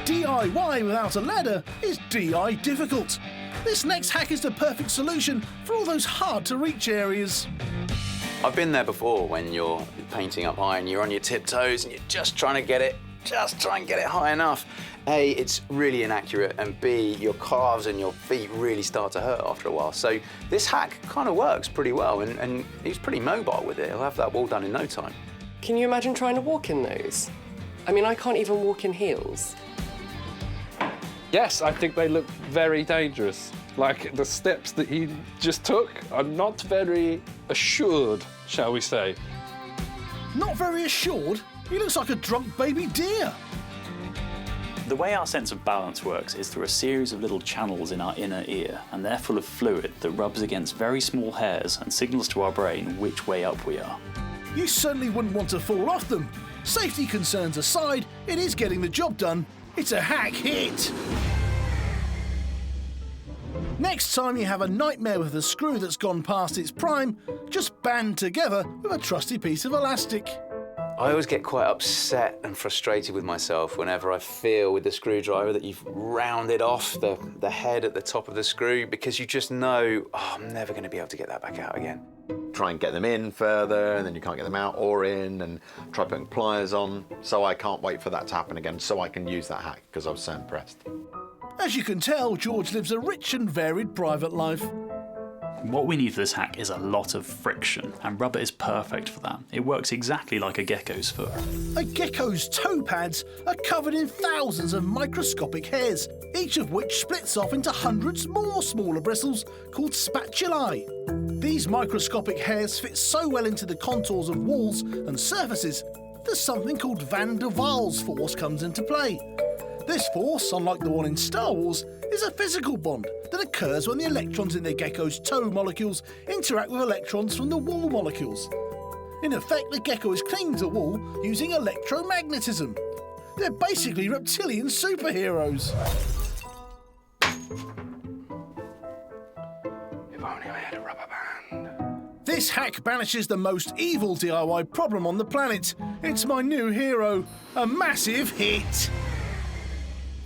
Speaker 1: DIY without a ladder is DI difficult. This next hack is the perfect solution for all those hard-to-reach areas.
Speaker 14: I've been there before when you're painting up high and you're on your tiptoes and you're just trying to get it, high enough. A, it's really inaccurate, and B, your calves and your feet really start to hurt after a while. So this hack kind of works pretty well, and he's pretty mobile with it. He'll have that wall done in no time.
Speaker 10: Can you imagine trying to walk in those? I mean, I can't even walk in heels.
Speaker 16: Yes, I think they look very dangerous. Like, the steps that he just took are not very assured, shall we say.
Speaker 1: Not very assured? He looks like a drunk baby deer.
Speaker 3: The way our sense of balance works is through a series of little channels in our inner ear, and they're full of fluid that rubs against very small hairs and signals to our brain which way up we are.
Speaker 1: You certainly wouldn't want to fall off them. Safety concerns aside, it is getting the job done. It's a hack hit. Next time you have a nightmare with a screw that's gone past its prime, just band together with a trusty piece of elastic.
Speaker 14: I always get quite upset and frustrated with myself whenever I feel with the screwdriver that you've rounded off the head at the top of the screw, because you just know, oh, I'm never going to be able to get that back out again.
Speaker 2: Try and get them in further, and then you can't get them out or in, and try putting pliers on. So I can't wait for that to happen again so I can use that hack, because I was so impressed.
Speaker 1: As you can tell, George lives a rich and varied private life.
Speaker 3: What we need for this hack is a lot of friction, and rubber is perfect for that. It works exactly like a gecko's foot.
Speaker 1: A gecko's toe pads are covered in thousands of microscopic hairs, each of which splits off into hundreds more smaller bristles called spatulae. These microscopic hairs fit so well into the contours of walls and surfaces that something called Van der Waals force comes into play. This force, unlike the one in Star Wars, is a physical bond that occurs when the electrons in the gecko's toe molecules interact with electrons from the wall molecules. In effect, the gecko is clinging to the wall using electromagnetism. They're basically reptilian superheroes.
Speaker 14: If only I had a rubber band.
Speaker 1: This hack banishes the most evil DIY problem on the planet. It's my new hero, a massive hit.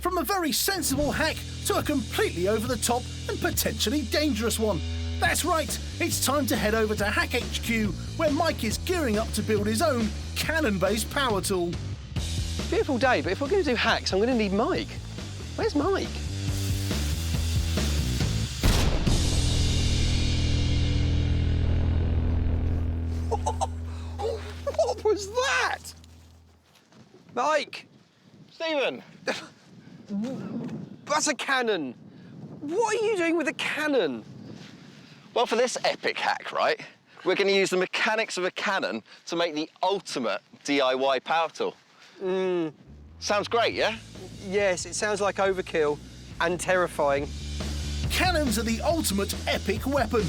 Speaker 1: From a very sensible hack to a completely over-the-top and potentially dangerous one. That's right, it's time to head over to Hack HQ, where Mike is gearing up to build his own cannon-based power tool.
Speaker 11: Beautiful day, but if we're going to do hacks, I'm going to need Mike. Where's Mike? What was that? Mike!
Speaker 7: Stephen!
Speaker 11: That's a cannon. What are you doing with a cannon?
Speaker 7: Well, for this epic hack, we're going to use the mechanics of a cannon to make the ultimate DIY power tool. Sounds great, yeah?
Speaker 11: Yes, it sounds like overkill and terrifying.
Speaker 1: Cannons are the ultimate epic weapon,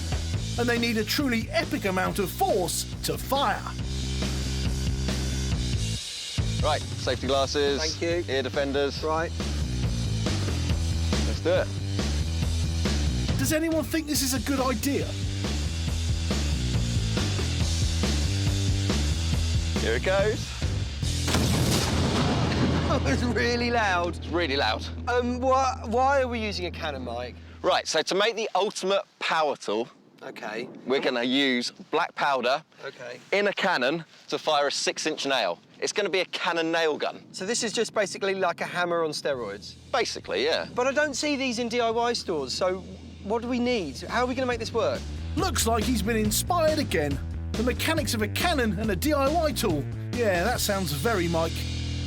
Speaker 1: and they need a truly epic amount of force to fire.
Speaker 7: Right, safety glasses.
Speaker 11: Thank you.
Speaker 7: Ear defenders.
Speaker 11: Right.
Speaker 7: Let's do it.
Speaker 1: Does anyone think this is a good idea?
Speaker 7: Here it goes.
Speaker 11: That was really loud.
Speaker 7: It's really loud.
Speaker 11: Why are we using a cannon, Mike?
Speaker 7: Right, so to make the ultimate power tool,
Speaker 11: okay,
Speaker 7: we're going to use black powder in a cannon to fire a 6-inch nail. It's going to be a cannon nail gun.
Speaker 11: So this is just basically like a hammer on steroids?
Speaker 7: Basically, yeah.
Speaker 11: But I don't see these in DIY stores, so what do we need? How are we going to make this work?
Speaker 1: Looks like he's been inspired again. The mechanics of a cannon and a DIY tool. Yeah, that sounds very Mike.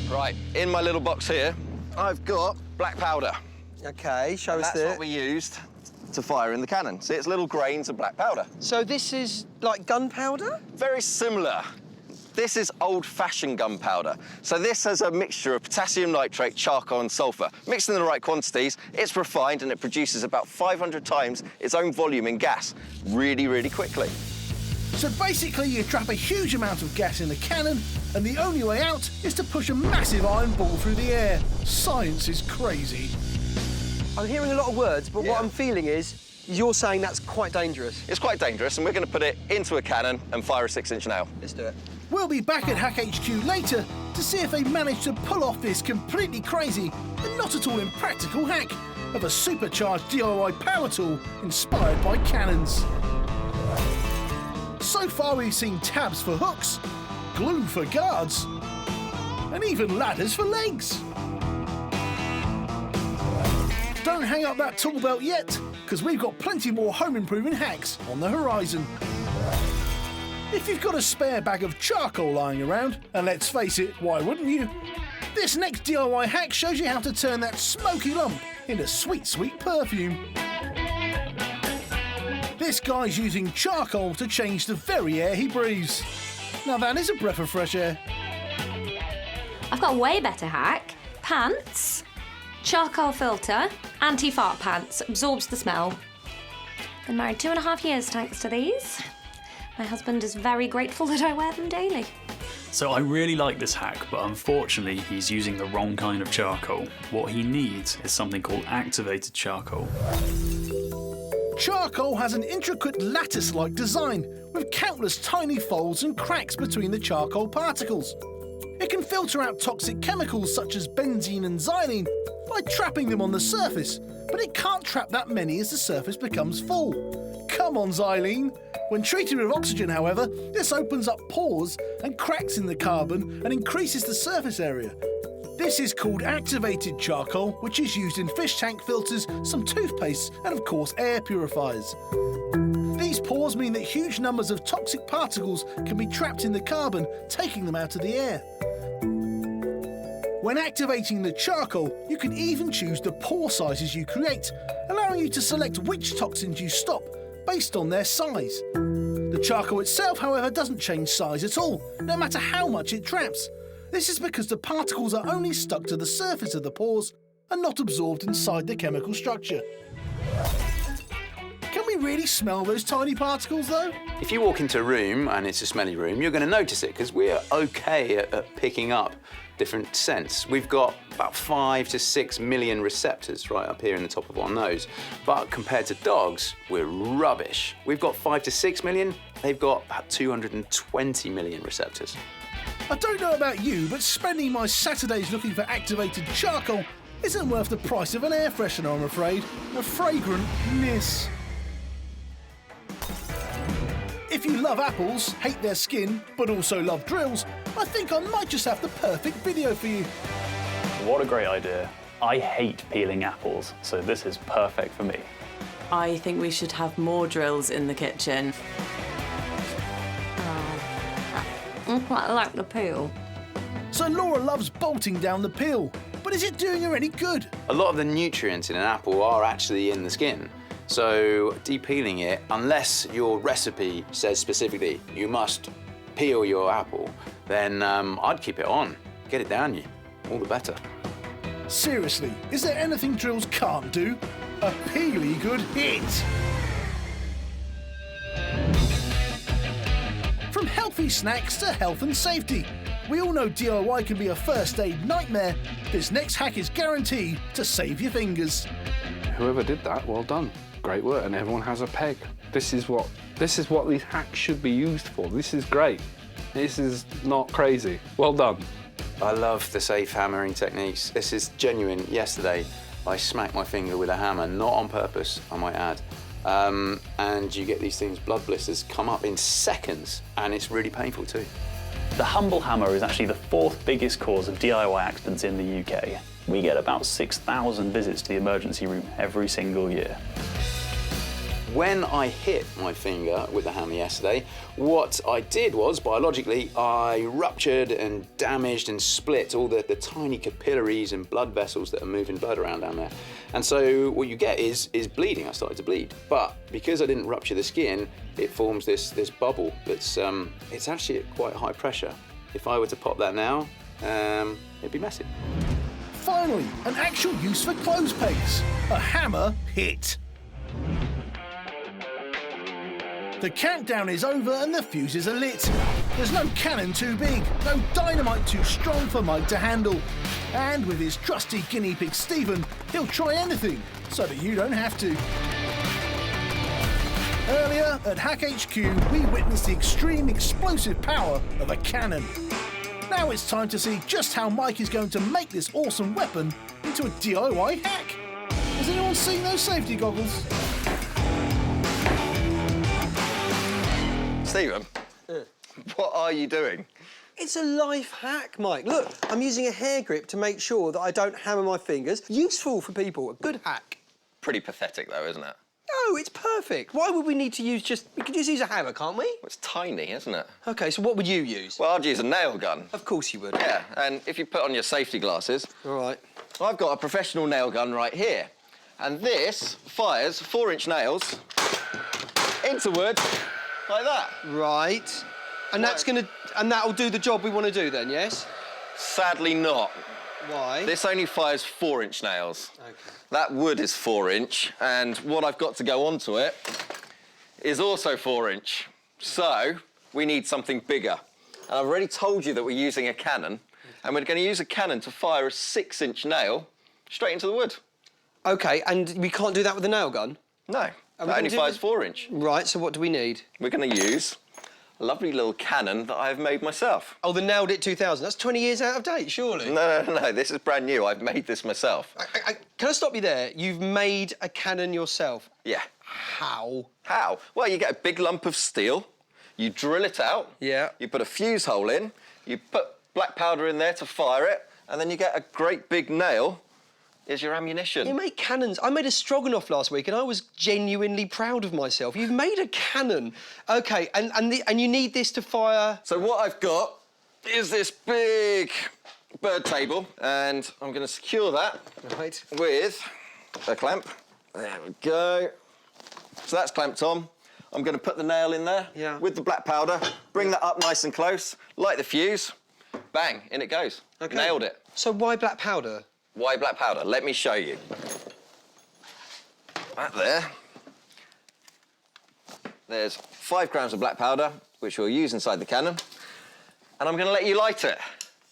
Speaker 7: Right, in my little box here, I've got black powder.
Speaker 11: Okay, show us
Speaker 7: That's what we used to fire in the cannon. See, it's little grains of black powder.
Speaker 11: So this is like gunpowder?
Speaker 7: Very similar. This is old-fashioned gunpowder. So this has a mixture of potassium nitrate, charcoal and sulphur. Mixed in the right quantities, it's refined and it produces about 500 times its own volume in gas, really, really quickly.
Speaker 1: So basically you trap a huge amount of gas in the cannon, and the only way out is to push a massive iron ball through the air. Science is crazy.
Speaker 11: I'm hearing a lot of words, but what I'm feeling is you're saying that's quite dangerous.
Speaker 7: It's quite dangerous, and we're going to put it into a cannon and fire a 6-inch nail.
Speaker 11: Let's do it.
Speaker 1: We'll be back at Hack HQ later to see if they manage to pull off this completely crazy and not at all impractical hack of a supercharged DIY power tool inspired by cannons. So far we've seen tabs for hooks, glue for guards, and even ladders for legs. Don't hang up that tool belt yet, because we've got plenty more home improvement hacks on the horizon. If you've got a spare bag of charcoal lying around, and let's face it, why wouldn't you? This next DIY hack shows you how to turn that smoky lump into sweet, sweet perfume. This guy's using charcoal to change the very air he breathes. Now that is a breath of fresh air.
Speaker 20: I've got a way better hack. Pants, charcoal filter, anti-fart pants, absorbs the smell. Been married 2.5 years thanks to these. My husband is very grateful that I wear them daily.
Speaker 3: So I really like this hack, but unfortunately he's using the wrong kind of charcoal. What he needs is something called activated charcoal.
Speaker 1: Charcoal has an intricate lattice-like design with countless tiny folds and cracks between the charcoal particles. It can filter out toxic chemicals such as benzene and xylene by trapping them on the surface, but it can't trap that many as the surface becomes full. Come on, xylene! When treated with oxygen, however, this opens up pores and cracks in the carbon and increases the surface area. This is called activated charcoal, which is used in fish tank filters, some toothpastes, and of course air purifiers. These pores mean that huge numbers of toxic particles can be trapped in the carbon, taking them out of the air. When activating the charcoal, you can even choose the pore sizes you create, allowing you to select which toxins you stop based on their size. The charcoal itself, however, doesn't change size at all, no matter how much it traps. This is because the particles are only stuck to the surface of the pores and not absorbed inside the chemical structure. Can we really smell those tiny particles, though?
Speaker 14: If you walk into a room and it's a smelly room, you're going to notice it because we're okay at picking up different scents. We've got about 5 to 6 million receptors right up here in the top of our nose. But compared to dogs, we're rubbish. We've got 5 to 6 million, they've got about 220 million receptors.
Speaker 1: I don't know about you, but spending my Saturdays looking for activated charcoal isn't worth the price of an air freshener, I'm afraid. A fragrant miss. If you love apples, hate their skin, but also love drills, I think I might just have the perfect video for you.
Speaker 3: What a great idea. I hate peeling apples, so this is perfect for me.
Speaker 15: I think we should have more drills in the kitchen.
Speaker 20: I quite like the peel.
Speaker 1: So Laura loves bolting down the peel, but is it doing her any good?
Speaker 14: A lot of the nutrients in an apple are actually in the skin. So depeeling it, unless your recipe says specifically you must peel your apple, then I'd keep it on. get it down you, all the better.
Speaker 1: Seriously, is there anything drills can't do? A peely good hit! From healthy snacks to health and safety, we all know DIY can be a first aid nightmare. This next hack is guaranteed to save your fingers.
Speaker 16: Whoever did that, well done. Great work, and everyone has a peg. This is what these hacks should be used for. This is great. This is not crazy. Well done.
Speaker 14: I love the safe hammering techniques. This is genuine. Yesterday, I smacked my finger with a hammer, not on purpose, I might add. And you get these things, blood blisters, come up in seconds, and it's really painful too.
Speaker 3: The humble hammer is actually the 4th biggest cause of DIY accidents in the UK. We get about 6,000 visits to the emergency room every single year.
Speaker 14: When I hit my finger with the hammer yesterday, what I did was, biologically, I ruptured and damaged and split all the tiny capillaries and blood vessels that are moving blood around down there. And so what you get is bleeding. I started to bleed. But because I didn't rupture the skin, it forms this bubble that's it's actually at quite high pressure. If I were to pop that now, it'd be messy.
Speaker 1: Finally, an actual use for clothes pegs. A hammer hit. The countdown is over and the fuses are lit. There's no cannon too big, no dynamite too strong for Mike to handle. And with his trusty guinea pig Stephen, he'll try anything so that you don't have to. Earlier at Hack HQ, we witnessed the extreme explosive power of a cannon. Now it's time to see just how Mike is going to make this awesome weapon into a DIY hack. Has anyone seen those safety goggles?
Speaker 7: Stephen, what are you doing?
Speaker 11: It's a life hack, Mike. Look, I'm using a hair grip to make sure that I don't hammer my fingers. Useful for people, a good hack.
Speaker 7: Pretty pathetic though, isn't it?
Speaker 11: No, it's perfect. Why would we need to use we could just use a hammer, can't we?
Speaker 7: Well, it's tiny, isn't it?
Speaker 11: OK, so what would you use?
Speaker 7: Well, I'd use a nail gun.
Speaker 11: Of course you would.
Speaker 7: Yeah, and if you put on your safety glasses...
Speaker 11: All right.
Speaker 7: I've got a professional nail gun right here. And this fires 4-inch nails into wood like that.
Speaker 11: Right. And that'll do the job we want to do then, yes?
Speaker 7: Sadly not.
Speaker 11: Why?
Speaker 7: This only fires 4-inch nails.
Speaker 11: OK.
Speaker 7: That wood is 4-inch, and what I've got to go onto it is also 4-inch. So, we need something bigger. And I've already told you that we're using a cannon, and we're going to use a cannon to fire a 6-inch nail straight into the wood.
Speaker 11: OK, and we can't do that with a nail gun?
Speaker 7: No, that only fires 4-inch.
Speaker 11: Right, so what do we need?
Speaker 7: We're going to use a lovely little cannon that I've made myself.
Speaker 11: Oh, the Nailed It 2000. That's 20 years out of date, surely.
Speaker 7: No, this is brand new. I've made this myself.
Speaker 11: Can I stop you there? You've made a cannon yourself?
Speaker 7: Yeah.
Speaker 11: How?
Speaker 7: How? Well, you get a big lump of steel, you drill it out,
Speaker 11: yeah.
Speaker 7: You put a fuse hole in, you put black powder in there to fire it, and then you get a great big nail is your ammunition.
Speaker 11: You make cannons. I made a stroganoff last week and I was genuinely proud of myself. You've made a cannon. OK, and you need this to fire...
Speaker 7: So what I've got is this big bird table, and I'm going to secure that with a clamp. There we go. So that's clamped on. I'm going to put the nail in there with the black powder, bring that up nice and close, light the fuse, bang, in it goes.
Speaker 11: Okay.
Speaker 7: Nailed it.
Speaker 11: So why black powder?
Speaker 7: Why black powder? Let me show you. That there. There's 5 grams of black powder, which we'll use inside the cannon, and I'm going to let you light it.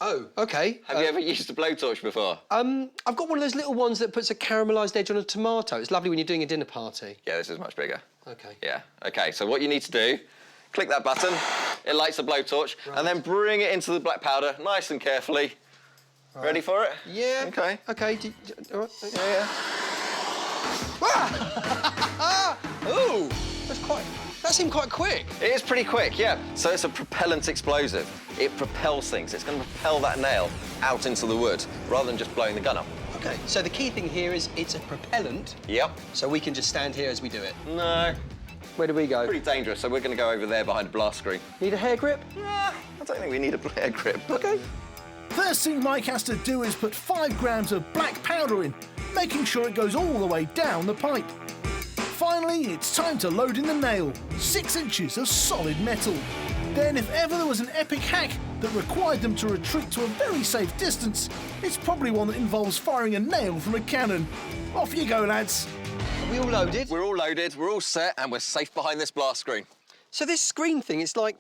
Speaker 11: Oh, OK.
Speaker 7: Have you ever used a blowtorch before?
Speaker 11: I've got one of those little ones that puts a caramelised edge on a tomato. It's lovely when you're doing a dinner party.
Speaker 7: Yeah, this is much bigger.
Speaker 11: OK.
Speaker 7: Yeah, OK, so what you need to do, click that button, it lights the blowtorch, and then bring it into the black powder, nice and carefully. Right. Ready for it?
Speaker 11: Yeah.
Speaker 7: OK.
Speaker 11: OK. All right.
Speaker 7: Yeah.
Speaker 11: Ah! Ooh, that seemed quite quick.
Speaker 7: It is pretty quick, yeah. So it's a propellant explosive. It propels things. It's going to propel that nail out into the wood rather than just blowing the gun up.
Speaker 11: OK, so the key thing here is it's a propellant.
Speaker 7: Yep.
Speaker 11: So we can just stand here as we do it.
Speaker 7: No.
Speaker 11: Where do we go?
Speaker 7: Pretty dangerous, so we're going to go over there behind a blast screen.
Speaker 11: Need a hair grip?
Speaker 7: I don't think we need a hair grip.
Speaker 11: OK.
Speaker 1: First thing Mike has to do is put 5 grams of black powder in, making sure it goes all the way down the pipe. finally, it's time to load in the nail, 6 inches of solid metal. Then if ever there was an epic hack that required them to retreat to a very safe distance, it's probably one that involves firing a nail from a cannon. Off you go, lads.
Speaker 11: Are we all loaded?
Speaker 7: We're all loaded, we're all set, and we're safe behind this blast screen.
Speaker 11: So this screen thing, it's like,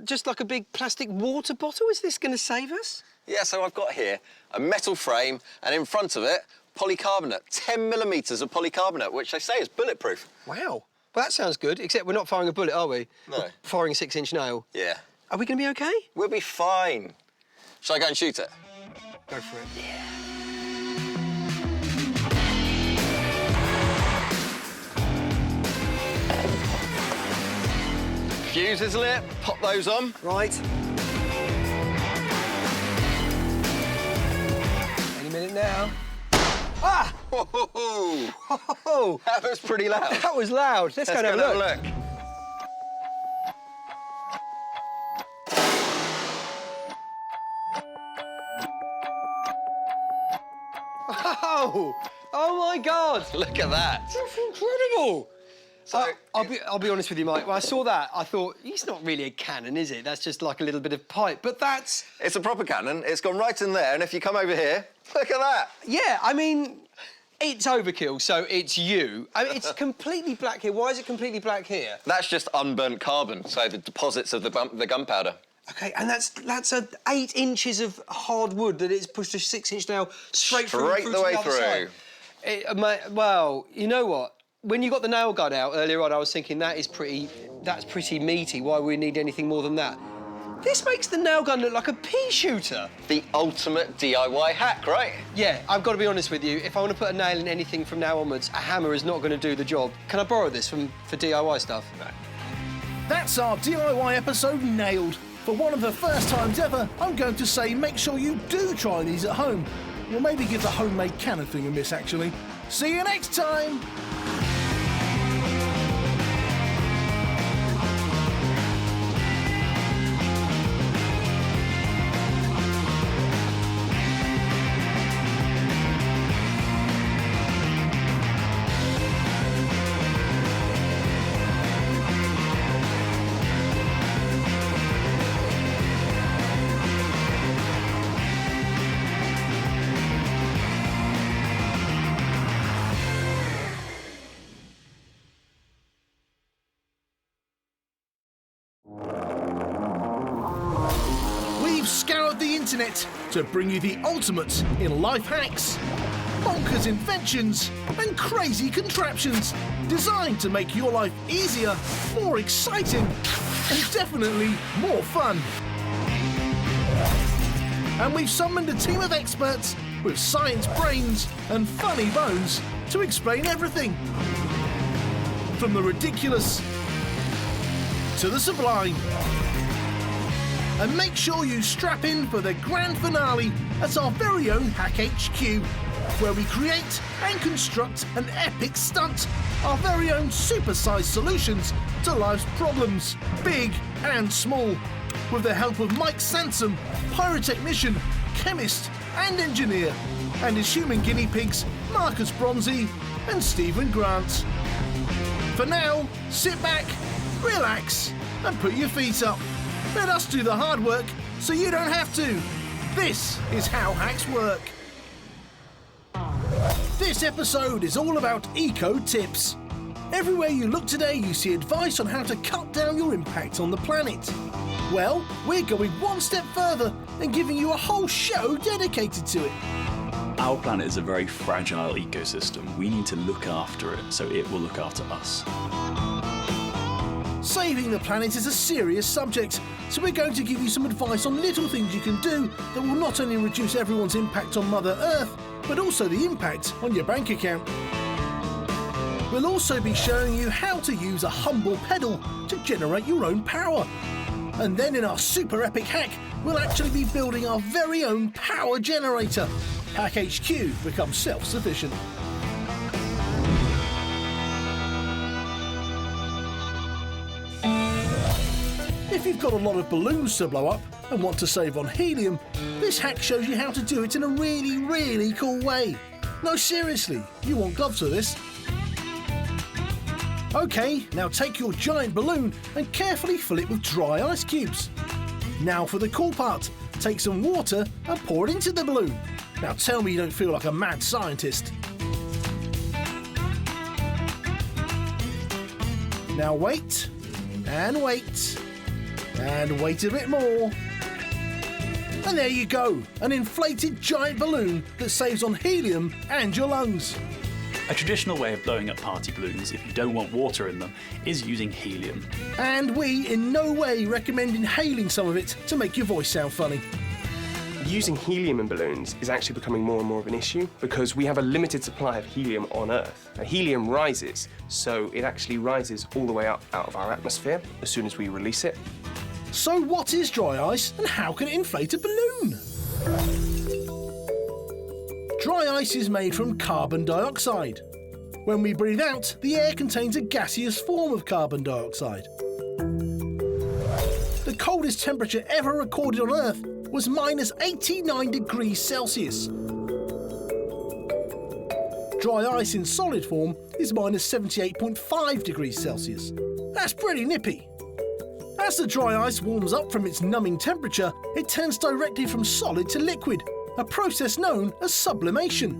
Speaker 11: just like a big plastic water bottle? Is this going to save us?
Speaker 7: Yeah, so I've got here a metal frame, and in front of it, polycarbonate, 10 millimetres of polycarbonate, which they say is bulletproof.
Speaker 11: Wow. Well, that sounds good, except we're not firing a bullet, are we?
Speaker 7: No.
Speaker 11: We're firing a 6-inch nail.
Speaker 7: Yeah.
Speaker 11: Are we going to be OK?
Speaker 7: We'll be fine. Shall I go and shoot it?
Speaker 11: Go for it. Yeah.
Speaker 7: Fuse is lit, pop those on.
Speaker 11: Right. Any minute now. Ah!
Speaker 7: Oh, that was pretty loud.
Speaker 11: That was loud. Let's go and have a look. Oh! Oh my God!
Speaker 7: Look at that.
Speaker 11: That's incredible. So I'll be honest with you, Mike. When I saw that, I thought, it's not really a cannon, is it? That's just like a little bit of pipe. But that's...
Speaker 7: It's a proper cannon. It's gone right in there, and if you come over here, look at that.
Speaker 11: Yeah, I mean, it's overkill, so it's you. I mean, it's completely black here. Why is it completely black here?
Speaker 7: That's just unburnt carbon, so the deposits of the gunpowder.
Speaker 11: OK, and that's 8 inches of hard wood that it's pushed a 6-inch nail straight through
Speaker 7: the way
Speaker 11: to the other side. Well, you know what? When you got the nail gun out earlier on, I was thinking that's pretty meaty. Why would we need anything more than that? This makes the nail gun look like a pea shooter.
Speaker 7: The ultimate DIY hack, right?
Speaker 11: Yeah, I've got to be honest with you. If I want to put a nail in anything from now onwards, a hammer is not going to do the job. Can I borrow this for DIY stuff?
Speaker 7: No.
Speaker 1: That's our DIY episode nailed. For one of the first times ever, I'm going to say make sure you do try these at home. Or maybe give the homemade cannon thing a miss, actually. See you next time! Scoured the internet to bring you the ultimate in life hacks, bonkers inventions, and crazy contraptions designed to make your life easier, more exciting, and definitely more fun. And we've summoned a team of experts with science brains and funny bones to explain everything. From the ridiculous to the sublime. And make sure you strap in for the grand finale at our very own Hack HQ, where we create and construct an epic stunt, our very own super-sized solutions to life's problems, big and small, with the help of Mike Sansom, pyrotechnician, chemist and engineer, and his human guinea pigs, Marcus Bronzy and Stephen Grant. For now, sit back, relax and put your feet up. Let us do the hard work so you don't have to. This is how hacks work. This episode is all about eco tips. Everywhere you look today, you see advice on how to cut down your impact on the planet. Well, we're going one step further and giving you a whole show dedicated to it.
Speaker 3: Our planet is a very fragile ecosystem. We need to look after it so it will look after us.
Speaker 1: Saving the planet is a serious subject, so we're going to give you some advice on little things you can do that will not only reduce everyone's impact on Mother Earth, but also the impact on your bank account. We'll also be showing you how to use a humble pedal to generate your own power. And then in our super epic hack, we'll actually be building our very own power generator. Hack HQ becomes self-sufficient. If you've got a lot of balloons to blow up and want to save on helium, this hack shows you how to do it in a really, really cool way. No, seriously, you want gloves for this. OK, now take your giant balloon and carefully fill it with dry ice cubes. Now for the cool part. Take some water and pour it into the balloon. Now tell me you don't feel like a mad scientist. Now wait, and wait, and wait a bit more. And there you go, an inflated giant balloon that saves on helium and your lungs.
Speaker 3: A traditional way of blowing up party balloons, if you don't want water in them, is using helium.
Speaker 1: And we in no way recommend inhaling some of it to make your voice sound funny.
Speaker 22: Using helium in balloons is actually becoming more and more of an issue because we have a limited supply of helium on Earth. Now, helium rises, so it actually rises all the way up out of our atmosphere as soon as we release it.
Speaker 1: So what is dry ice and how can it inflate a balloon? Dry ice is made from carbon dioxide. When we breathe out, the air contains a gaseous form of carbon dioxide. The coldest temperature ever recorded on Earth was minus 89 degrees Celsius. Dry ice in solid form is minus 78.5 degrees Celsius. That's pretty nippy. As the dry ice warms up from its numbing temperature, it turns directly from solid to liquid, a process known as sublimation.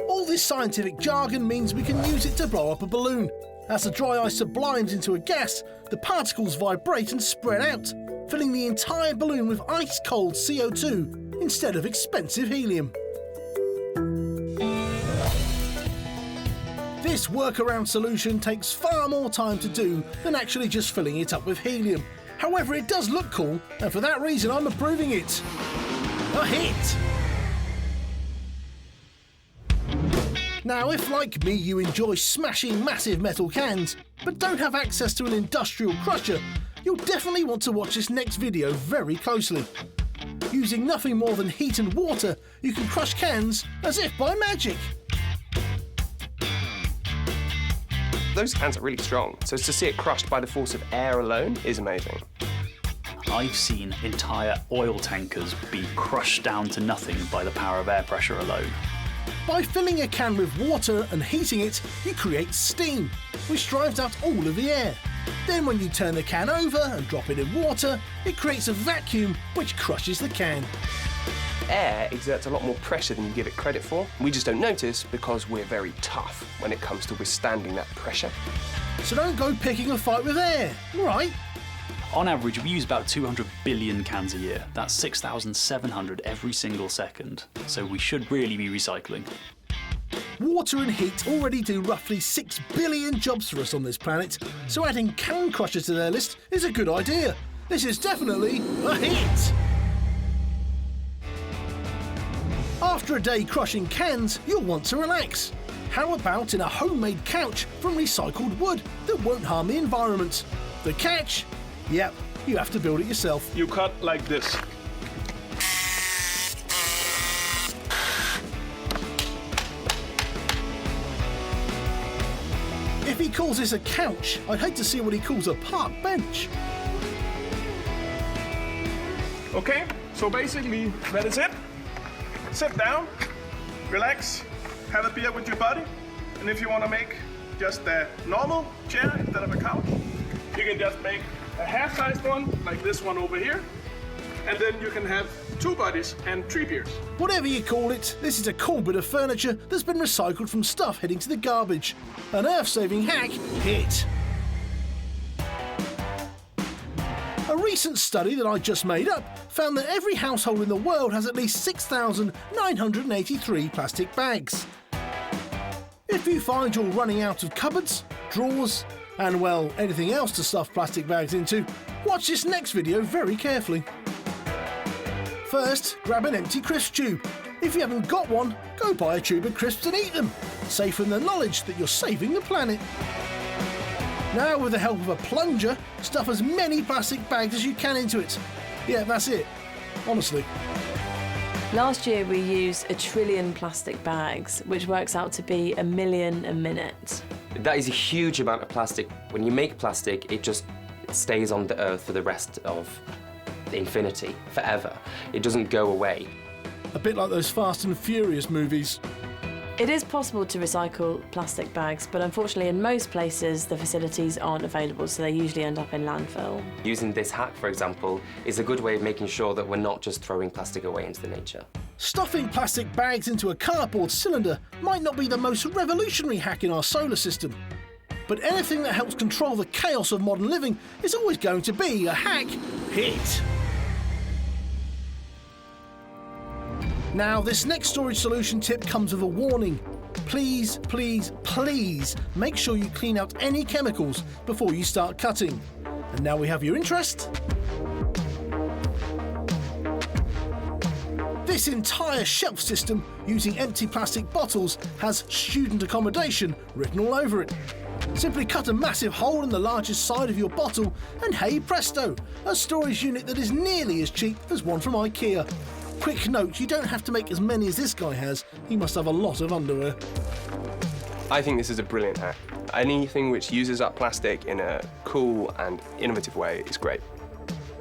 Speaker 1: All this scientific jargon means we can use it to blow up a balloon. As the dry ice sublimes into a gas, the particles vibrate and spread out, filling the entire balloon with ice-cold CO2 instead of expensive helium. This workaround solution takes far more time to do than actually just filling it up with helium. However, it does look cool, and for that reason I'm approving it. A hit! Now, if like me you enjoy smashing massive metal cans, but don't have access to an industrial crusher, you'll definitely want to watch this next video very closely. Using nothing more than heat and water, you can crush cans as if by magic.
Speaker 22: Those cans are really strong, so to see it crushed by the force of air alone is amazing.
Speaker 3: I've seen entire oil tankers be crushed down to nothing by the power of air pressure alone.
Speaker 1: By filling a can with water and heating it, you create steam, which drives out all of the air. Then when you turn the can over and drop it in water, it creates a vacuum which crushes the can.
Speaker 22: Air exerts a lot more pressure than you give it credit for. We just don't notice because we're very tough when it comes to withstanding that pressure.
Speaker 1: So don't go picking a fight with air, all right?
Speaker 3: On average, we use about 200 billion cans a year. That's 6,700 every single second. So we should really be recycling.
Speaker 1: Water and heat already do roughly 6 billion jobs for us on this planet, so adding can crushers to their list is a good idea. This is definitely a hit! After a day crushing cans, you'll want to relax. How about in a homemade couch from recycled wood that won't harm the environment? The catch? Yep, you have to build it yourself.
Speaker 23: You cut like this.
Speaker 1: If he calls this a couch, I'd hate to see what he calls a park bench.
Speaker 23: Okay, so basically that is it. Sit down, relax, have a beer with your buddy, and if you want to make just a normal chair instead of a couch, you can just make a half-sized one, like this one over here, and then you can have 2 buddies and 3 beers.
Speaker 1: Whatever you call it, this is a cool bit of furniture that's been recycled from stuff heading to the garbage. An earth-saving hack hit. A recent study that I just made up found that every household in the world has at least 6,983 plastic bags. If you find you're running out of cupboards, drawers, and well, anything else to stuff plastic bags into, watch this next video very carefully. First, grab an empty crisp tube. If you haven't got one, go buy a tube of crisps and eat them. Safe in the knowledge that you're saving the planet. Now, with the help of a plunger, stuff as many plastic bags as you can into it. Yeah, that's it. Honestly.
Speaker 8: Last year we used 1 trillion plastic bags, which works out to be 1 million a minute.
Speaker 13: That is a huge amount of plastic. When you make plastic, it just stays on the earth for the rest of infinity, forever. It doesn't go away.
Speaker 1: A bit like those Fast and Furious movies.
Speaker 8: It is possible to recycle plastic bags, but unfortunately in most places the facilities aren't available, so they usually end up in landfill.
Speaker 13: Using this hack, for example, is a good way of making sure that we're not just throwing plastic away into the nature.
Speaker 1: Stuffing plastic bags into a cardboard cylinder might not be the most revolutionary hack in our solar system, but anything that helps control the chaos of modern living is always going to be a hack hit. Now, this next storage solution tip comes with a warning. Please, please, please make sure you clean out any chemicals before you start cutting. And now we have your interest. This entire shelf system using empty plastic bottles has student accommodation written all over it. Simply cut a massive hole in the largest side of your bottle and hey presto, a storage unit that is nearly as cheap as one from IKEA. Quick note, you don't have to make as many as this guy has. He must have a lot of underwear.
Speaker 22: I think this is a brilliant hack. Anything which uses up plastic in a cool and innovative way is great.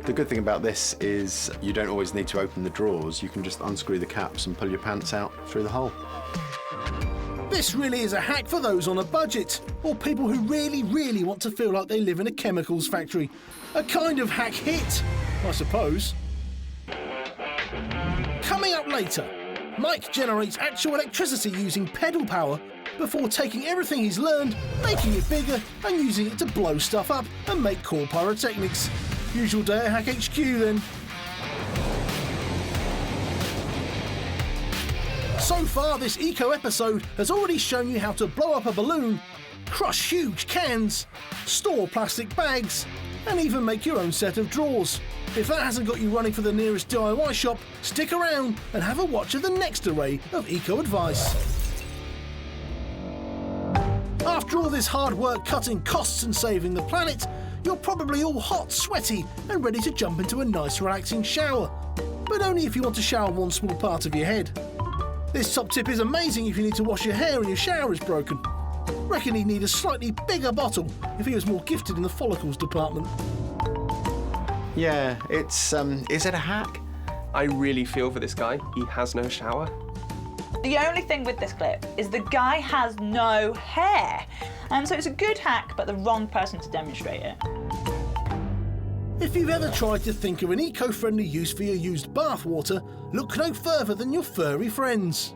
Speaker 2: The good thing about this is you don't always need to open the drawers. You can just unscrew the caps and pull your pants out through the hole.
Speaker 1: This really is a hack for those on a budget, or people who really, really want to feel like they live in a chemicals factory. A kind of hack hit, I suppose. Coming up later, Mike generates actual electricity using pedal power before taking everything he's learned, making it bigger and using it to blow stuff up and make cool pyrotechnics. Usual day at Hack HQ then. So far, this eco episode has already shown you how to blow up a balloon, crush huge cans, store plastic bags, and even make your own set of drawers. If that hasn't got you running for the nearest DIY shop, stick around and have a watch of the next array of eco advice. After all this hard work cutting costs and saving the planet, you're probably all hot, sweaty, and ready to jump into a nice relaxing shower. But only if you want to shower one small part of your head. This top tip is amazing if you need to wash your hair and your shower is broken. Reckon he'd need a slightly bigger bottle if he was more gifted in the follicles department.
Speaker 2: Yeah, it's, is it a hack?
Speaker 22: I really feel for this guy. He has no shower.
Speaker 5: The only thing with this clip is the guy has no hair. So it's a good hack, but the wrong person to demonstrate it.
Speaker 1: If you've ever tried to think of an eco-friendly use for your used bath water, look no further than your furry friends.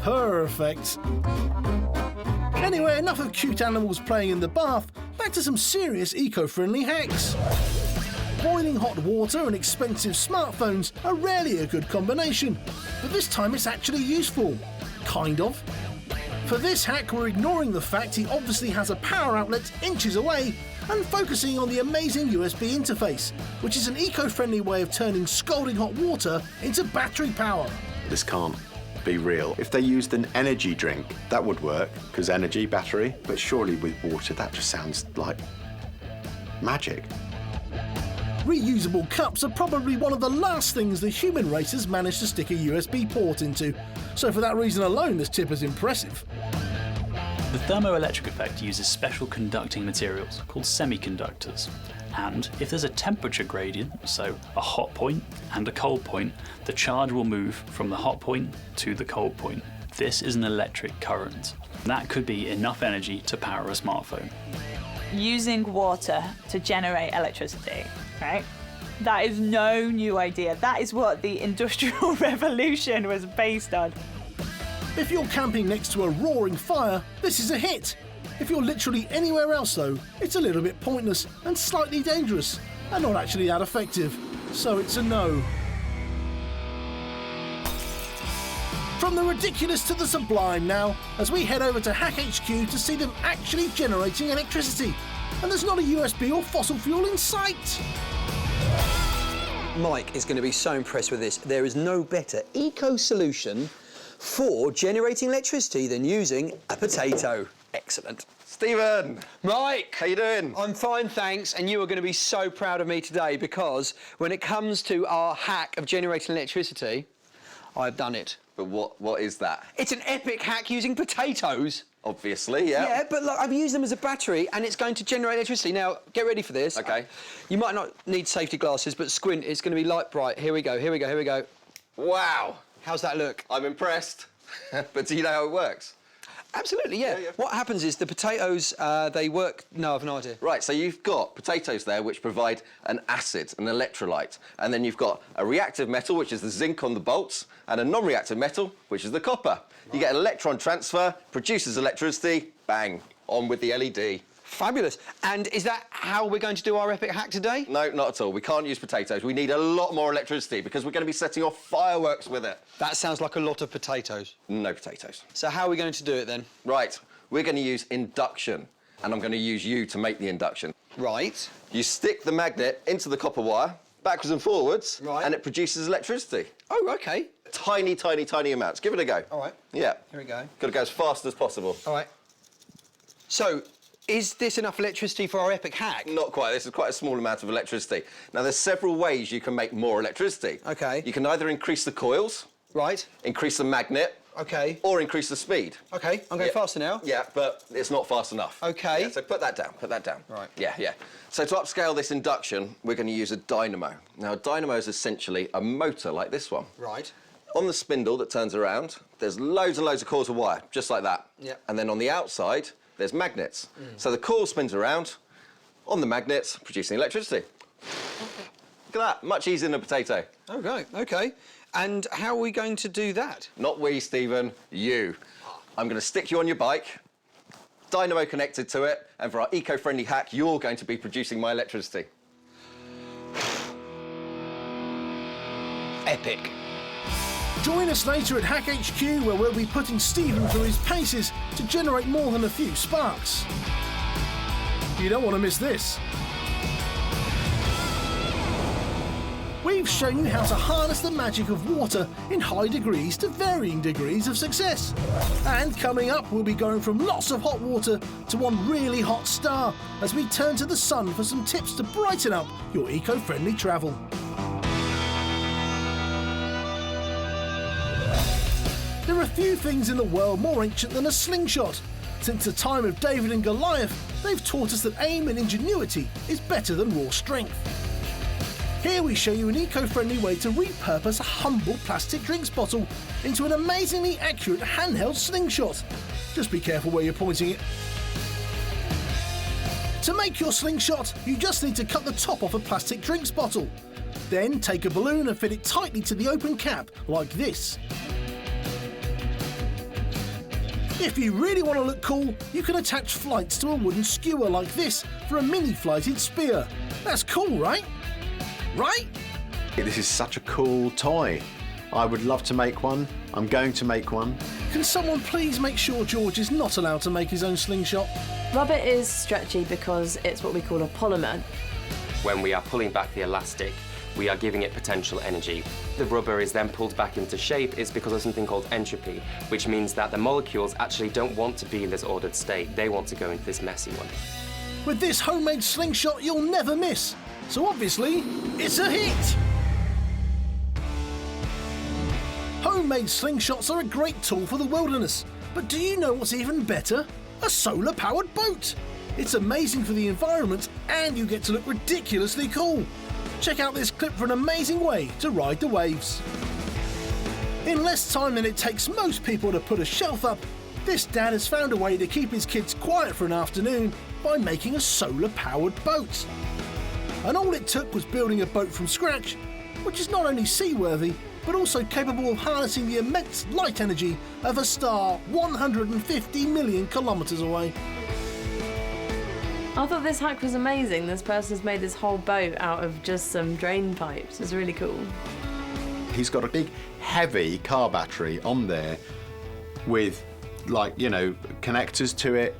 Speaker 1: Perfect. Anyway, enough of cute animals playing in the bath, back to some serious eco-friendly hacks. Boiling hot water and expensive smartphones are rarely a good combination, but this time it's actually useful. Kind of. For this hack, we're ignoring the fact he obviously has a power outlet inches away and focusing on the amazing USB interface, which is an eco-friendly way of turning scalding hot water into battery power.
Speaker 2: This can't be real. If they used an energy drink, that would work, because energy, battery, but surely with water, that just sounds like magic.
Speaker 1: Reusable cups are probably one of the last things the human race has managed to stick a USB port into, so for that reason alone this tip is impressive.
Speaker 3: The thermoelectric effect uses special conducting materials called semiconductors, and if there's a temperature gradient, so a hot point and a cold point, the charge will move from the hot point to the cold point. This is an electric current. That could be enough energy to power a smartphone.
Speaker 5: Using water to generate electricity, right? That is no new idea. That is what the Industrial Revolution was based on.
Speaker 1: If you're camping next to a roaring fire, this is a hit. If you're literally anywhere else though, it's a little bit pointless and slightly dangerous, and not actually that effective, so it's a no. From the ridiculous to the sublime now, as we head over to Hack HQ to see them actually generating electricity. And there's not a USB or fossil fuel in sight.
Speaker 11: Mike is going to be so impressed with this. There is no better eco-solution for generating electricity than using a potato. Excellent.
Speaker 7: Stephen!
Speaker 11: Mike!
Speaker 7: How you doing?
Speaker 11: I'm fine, thanks, and you are going to be so proud of me today because when it comes to our hack of generating electricity, I've done it.
Speaker 7: But what is that?
Speaker 11: It's an epic hack using potatoes.
Speaker 7: Obviously, yeah.
Speaker 11: Yeah, but look, I've used them as a battery and it's going to generate electricity. Now, get ready for this.
Speaker 7: Okay.
Speaker 11: You might not need safety glasses, but squint, it's going to be light bright. Here we go, here we go, here we go.
Speaker 7: Wow.
Speaker 11: How's that look?
Speaker 7: I'm impressed. But do you know how it works?
Speaker 11: Absolutely, yeah. What happens is the potatoes, they work... No, I've no idea.
Speaker 7: Right, so you've got potatoes there which provide an acid, an electrolyte, and then you've got a reactive metal, which is the zinc on the bolts, and a non-reactive metal, which is the copper. Right. You get an electron transfer, produces electricity, bang, on with the LED.
Speaker 11: Fabulous. And is that how we're going to do our epic hack today?
Speaker 7: No, not at all. We can't use potatoes. We need a lot more electricity because we're going to be setting off fireworks with it.
Speaker 11: That sounds like a lot of potatoes.
Speaker 7: No potatoes.
Speaker 11: So how are we going to do it then?
Speaker 7: Right. We're going to use induction, and I'm going to use you to make the induction.
Speaker 11: Right.
Speaker 7: You stick the magnet into the copper wire, backwards and forwards,
Speaker 11: right,
Speaker 7: and it produces electricity.
Speaker 11: Oh, OK.
Speaker 7: Tiny, tiny, tiny amounts. Give it a go.
Speaker 11: All right.
Speaker 7: Yeah.
Speaker 11: Here we go.
Speaker 7: Got to go as fast as possible.
Speaker 11: All right. So, is this enough electricity for our epic hack?
Speaker 7: Not quite. This is quite a small amount of electricity. Now, there's several ways you can make more electricity.
Speaker 11: OK.
Speaker 7: You can either increase the coils.
Speaker 11: Right.
Speaker 7: Increase the magnet.
Speaker 11: OK.
Speaker 7: Or increase the speed.
Speaker 11: OK, I'm going faster now.
Speaker 7: Yeah, but it's not fast enough.
Speaker 11: OK.
Speaker 7: Yeah, so put that down, put that down.
Speaker 11: Right.
Speaker 7: Yeah, yeah. So to upscale this induction, we're going to use a dynamo. Now, a dynamo is essentially a motor like this one.
Speaker 11: Right.
Speaker 7: On the spindle that turns around, there's loads and loads of coils of wire, just like that.
Speaker 11: Yep.
Speaker 7: And then on the outside, there's magnets. So the coil spins around on the magnets, producing electricity. Look at that, much easier than a potato.
Speaker 11: Oh, right, OK. And how are we going to do that?
Speaker 7: Not we, Stephen, you. I'm going to stick you on your bike, dynamo connected to it, and for our eco-friendly hack, you're going to be producing my electricity.
Speaker 11: Epic.
Speaker 1: Join us later at Hack HQ, where we'll be putting Stephen through his paces to generate more than a few sparks. You don't want to miss this. We've shown you how to harness the magic of water in high degrees to varying degrees of success. And coming up, we'll be going from lots of hot water to one really hot star as we turn to the sun for some tips to brighten up your eco-friendly travel. There are few things in the world more ancient than a slingshot. Since the time of David and Goliath, they've taught us that aim and ingenuity is better than raw strength. Here we show you an eco-friendly way to repurpose a humble plastic drinks bottle into an amazingly accurate handheld slingshot. Just be careful where you're pointing it. To make your slingshot, you just need to cut the top off a plastic drinks bottle. Then take a balloon and fit it tightly to the open cap, like this. If you really want to look cool, you can attach flights to a wooden skewer like this for a mini-flighted spear. That's cool, right? Right?
Speaker 2: This is such a cool toy. I would love to make one. I'm going to make one.
Speaker 1: Can someone please make sure George is not allowed to make his own slingshot?
Speaker 8: Rubber is stretchy because it's what we call a polymer.
Speaker 13: When we are pulling back the elastic, we are giving it potential energy. The rubber is then pulled back into shape is because of something called entropy, which means that the molecules actually don't want to be in this ordered state. They want to go into this messy one.
Speaker 1: With this homemade slingshot, you'll never miss. So obviously, it's a hit! Homemade slingshots are a great tool for the wilderness. But do you know what's even better? A solar-powered boat! It's amazing for the environment, and you get to look ridiculously cool. Check out this clip for an amazing way to ride the waves. In less time than it takes most people to put a shelf up, this dad has found a way to keep his kids quiet for an afternoon by making a solar-powered boat. And all it took was building a boat from scratch, which is not only seaworthy, but also capable of harnessing the immense light energy of a star 150 million kilometres away.
Speaker 8: I thought this hack was amazing. This person's made this whole boat out of just some drain pipes. It's really cool.
Speaker 2: He's got a big, heavy car battery on there with, like, you know, connectors to it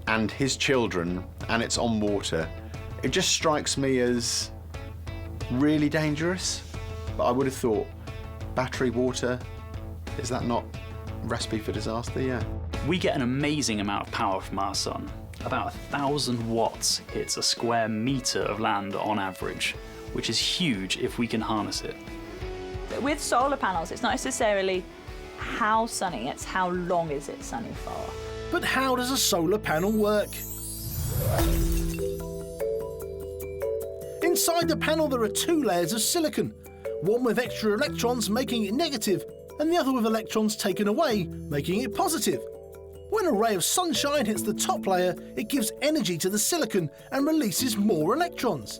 Speaker 2: and his children, and it's on water. It just strikes me as really dangerous. But I would have thought, battery, water, is that not a recipe for disaster? Yeah.
Speaker 3: We get an amazing amount of power from our sun. About 1,000 watts hits a square metre of land on average, which is huge if we can harness it.
Speaker 5: With solar panels, it's not necessarily how sunny, it's how long is it sunny for.
Speaker 1: But how does a solar panel work? Inside the panel there are 2 layers of silicon, one with extra electrons making it negative, and the other with electrons taken away, making it positive. When a ray of sunshine hits the top layer, it gives energy to the silicon and releases more electrons.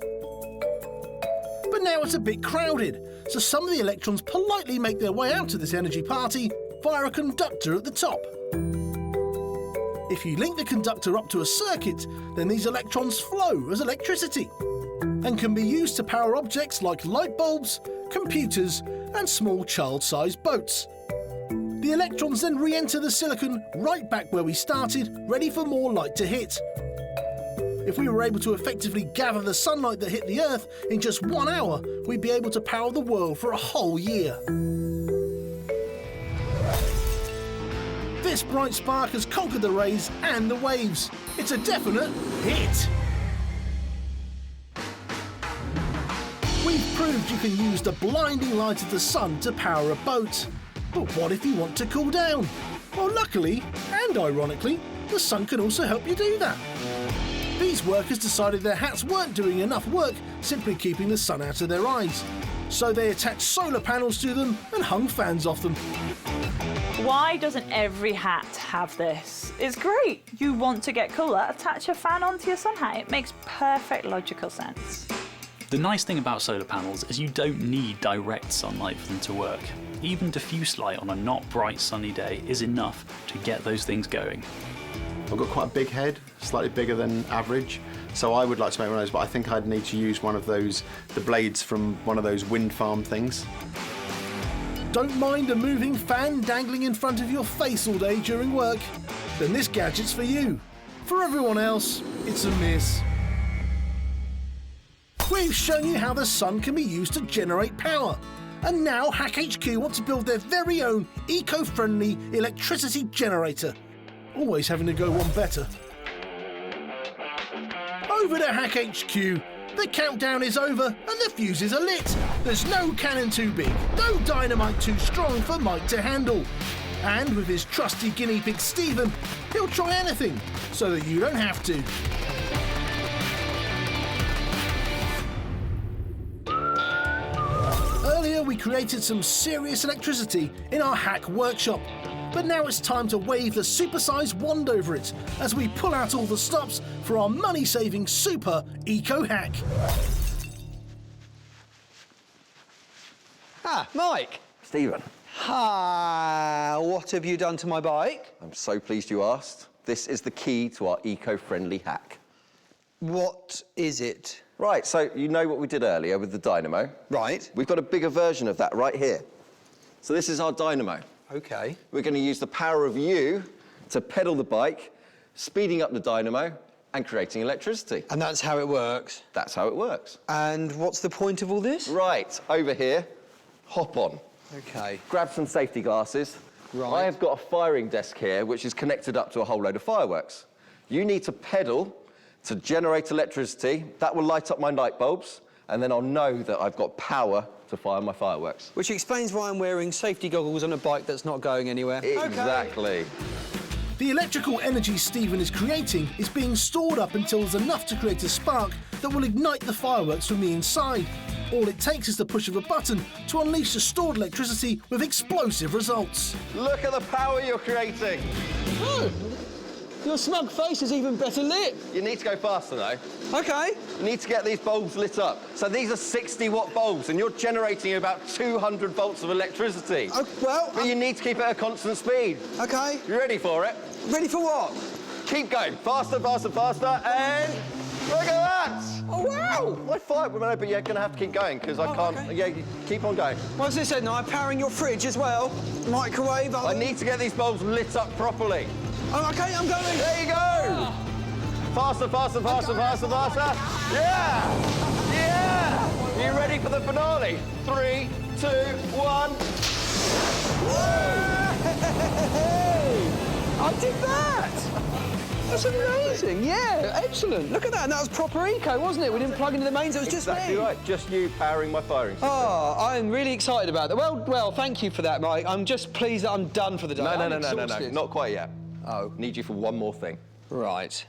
Speaker 1: But now it's a bit crowded, so some of the electrons politely make their way out to this energy party via a conductor at the top. If you link the conductor up to a circuit, then these electrons flow as electricity and can be used to power objects like light bulbs, computers, and small child-sized boats. The electrons then re-enter the silicon right back where we started, ready for more light to hit. If we were able to effectively gather the sunlight that hit the Earth in just 1 hour, we'd be able to power the world for a whole year. This bright spark has conquered the rays and the waves. It's a definite hit. We've proved you can use the blinding light of the sun to power a boat. But what if you want to cool down? Well, luckily, and ironically, the sun can also help you do that. These workers decided their hats weren't doing enough work simply keeping the sun out of their eyes. So they attached solar panels to them and hung fans off them.
Speaker 5: Why doesn't every hat have this? It's great. You want to get cooler, attach a fan onto your sun hat. It makes perfect logical sense.
Speaker 3: The nice thing about solar panels is you don't need direct sunlight for them to work. Even diffuse light on a not bright sunny day is enough to get those things going.
Speaker 2: I've got quite a big head, slightly bigger than average, so I would like to make one of those, but I think I'd need to use one of those, the blades from one of those wind farm things.
Speaker 1: Don't mind a moving fan dangling in front of your face all day during work? Then this gadget's for you. For everyone else, it's a miss. We've shown you how the sun can be used to generate power. And now Hack HQ want to build their very own eco-friendly electricity generator. Always having to go one better. Over to Hack HQ. The countdown is over and the fuses are lit. There's no cannon too big, no dynamite too strong for Mike to handle. And with his trusty guinea pig Stephen, he'll try anything so that you don't have to. Earlier we created some serious electricity in our hack workshop, but now it's time to wave the supersized wand over it as we pull out all the stops for our money-saving super eco-hack.
Speaker 11: Ah, Mike.
Speaker 7: Stephen.
Speaker 11: Ah, what have you done to my bike?
Speaker 7: I'm so pleased you asked. This is the key to our eco-friendly hack.
Speaker 11: What is it?
Speaker 7: Right, so you know what we did earlier with the dynamo?
Speaker 11: Right.
Speaker 7: We've got a bigger version of that right here. So this is our dynamo.
Speaker 11: Okay.
Speaker 7: We're going to use the power of you to pedal the bike, speeding up the dynamo and creating electricity.
Speaker 11: And that's how it works?
Speaker 7: That's how it works.
Speaker 11: And what's the point of all this?
Speaker 7: Right, over here, hop on.
Speaker 11: Okay.
Speaker 7: Grab some safety glasses.
Speaker 11: Right.
Speaker 7: I have got a firing desk here which is connected up to a whole load of fireworks. You need to pedal to generate electricity. That will light up my light bulbs, and then I'll know that I've got power to fire my fireworks.
Speaker 11: Which explains why I'm wearing safety goggles on a bike that's not going anywhere.
Speaker 7: Exactly.
Speaker 11: Okay.
Speaker 1: The electrical energy Stephen is creating is being stored up until there's enough to create a spark that will ignite the fireworks from the inside. All it takes is the push of a button to unleash the stored electricity with explosive results.
Speaker 7: Look at the power you're creating.
Speaker 11: Oh, your smug face is even better lit.
Speaker 7: You need to go faster though.
Speaker 11: Okay.
Speaker 7: You need to get these bulbs lit up. So these are 60-watt bulbs and you're generating about 200 volts of electricity.
Speaker 11: Oh, well...
Speaker 7: But you need to keep it at a constant speed.
Speaker 11: Okay.
Speaker 7: You ready for it?
Speaker 11: Ready for what?
Speaker 7: Keep going. Faster, faster, faster, and... Look at that!
Speaker 11: Oh, wow!
Speaker 7: My fire, but you're going to have to keep going, because I can't...
Speaker 11: Okay.
Speaker 7: Yeah, keep on going.
Speaker 11: What's this then? I'm powering your fridge as well. Microwave,
Speaker 7: I need to get these bulbs lit up properly.
Speaker 11: Oh, OK, I'm going.
Speaker 7: There you go! Faster, faster, faster, faster, faster. Yeah! Yeah! Are you ready for the finale? 3, 2, 1.
Speaker 11: I did that! That's amazing, yeah, excellent. Look at that, and that was proper eco, wasn't it? We didn't plug into the mains, it was just me.
Speaker 7: Exactly right, just you powering my firing system.
Speaker 11: Oh, I'm really excited about that. Well, thank you for that, Mike. I'm just pleased that I'm done for the day.
Speaker 7: No,
Speaker 11: I'm exhausted.
Speaker 7: not quite yet.
Speaker 11: Oh.
Speaker 7: Need you for one more thing.
Speaker 11: Right.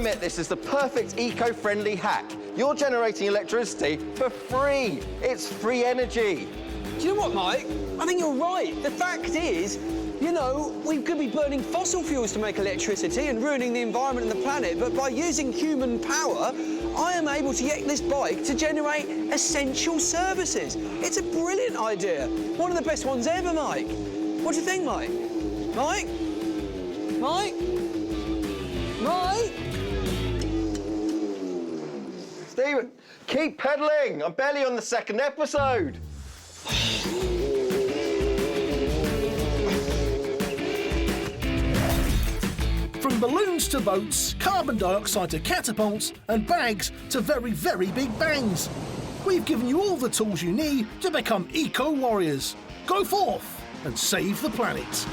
Speaker 7: admit this is the perfect eco-friendly hack. You're generating electricity for free. It's free energy.
Speaker 11: Do you know what, Mike? I think you're right. The fact is, you know, we could be burning fossil fuels to make electricity and ruining the environment and the planet, but by using human power, I am able to get this bike to generate essential services. It's a brilliant idea. One of the best ones ever, Mike. What do you think, Mike? Mike? Mike? Mike?
Speaker 7: Stephen, keep pedaling. I'm barely on the second episode.
Speaker 1: From balloons to boats, carbon dioxide to catapults, and bags to very, very big bangs. We've given you all the tools you need to become eco-warriors. Go forth and save the planet.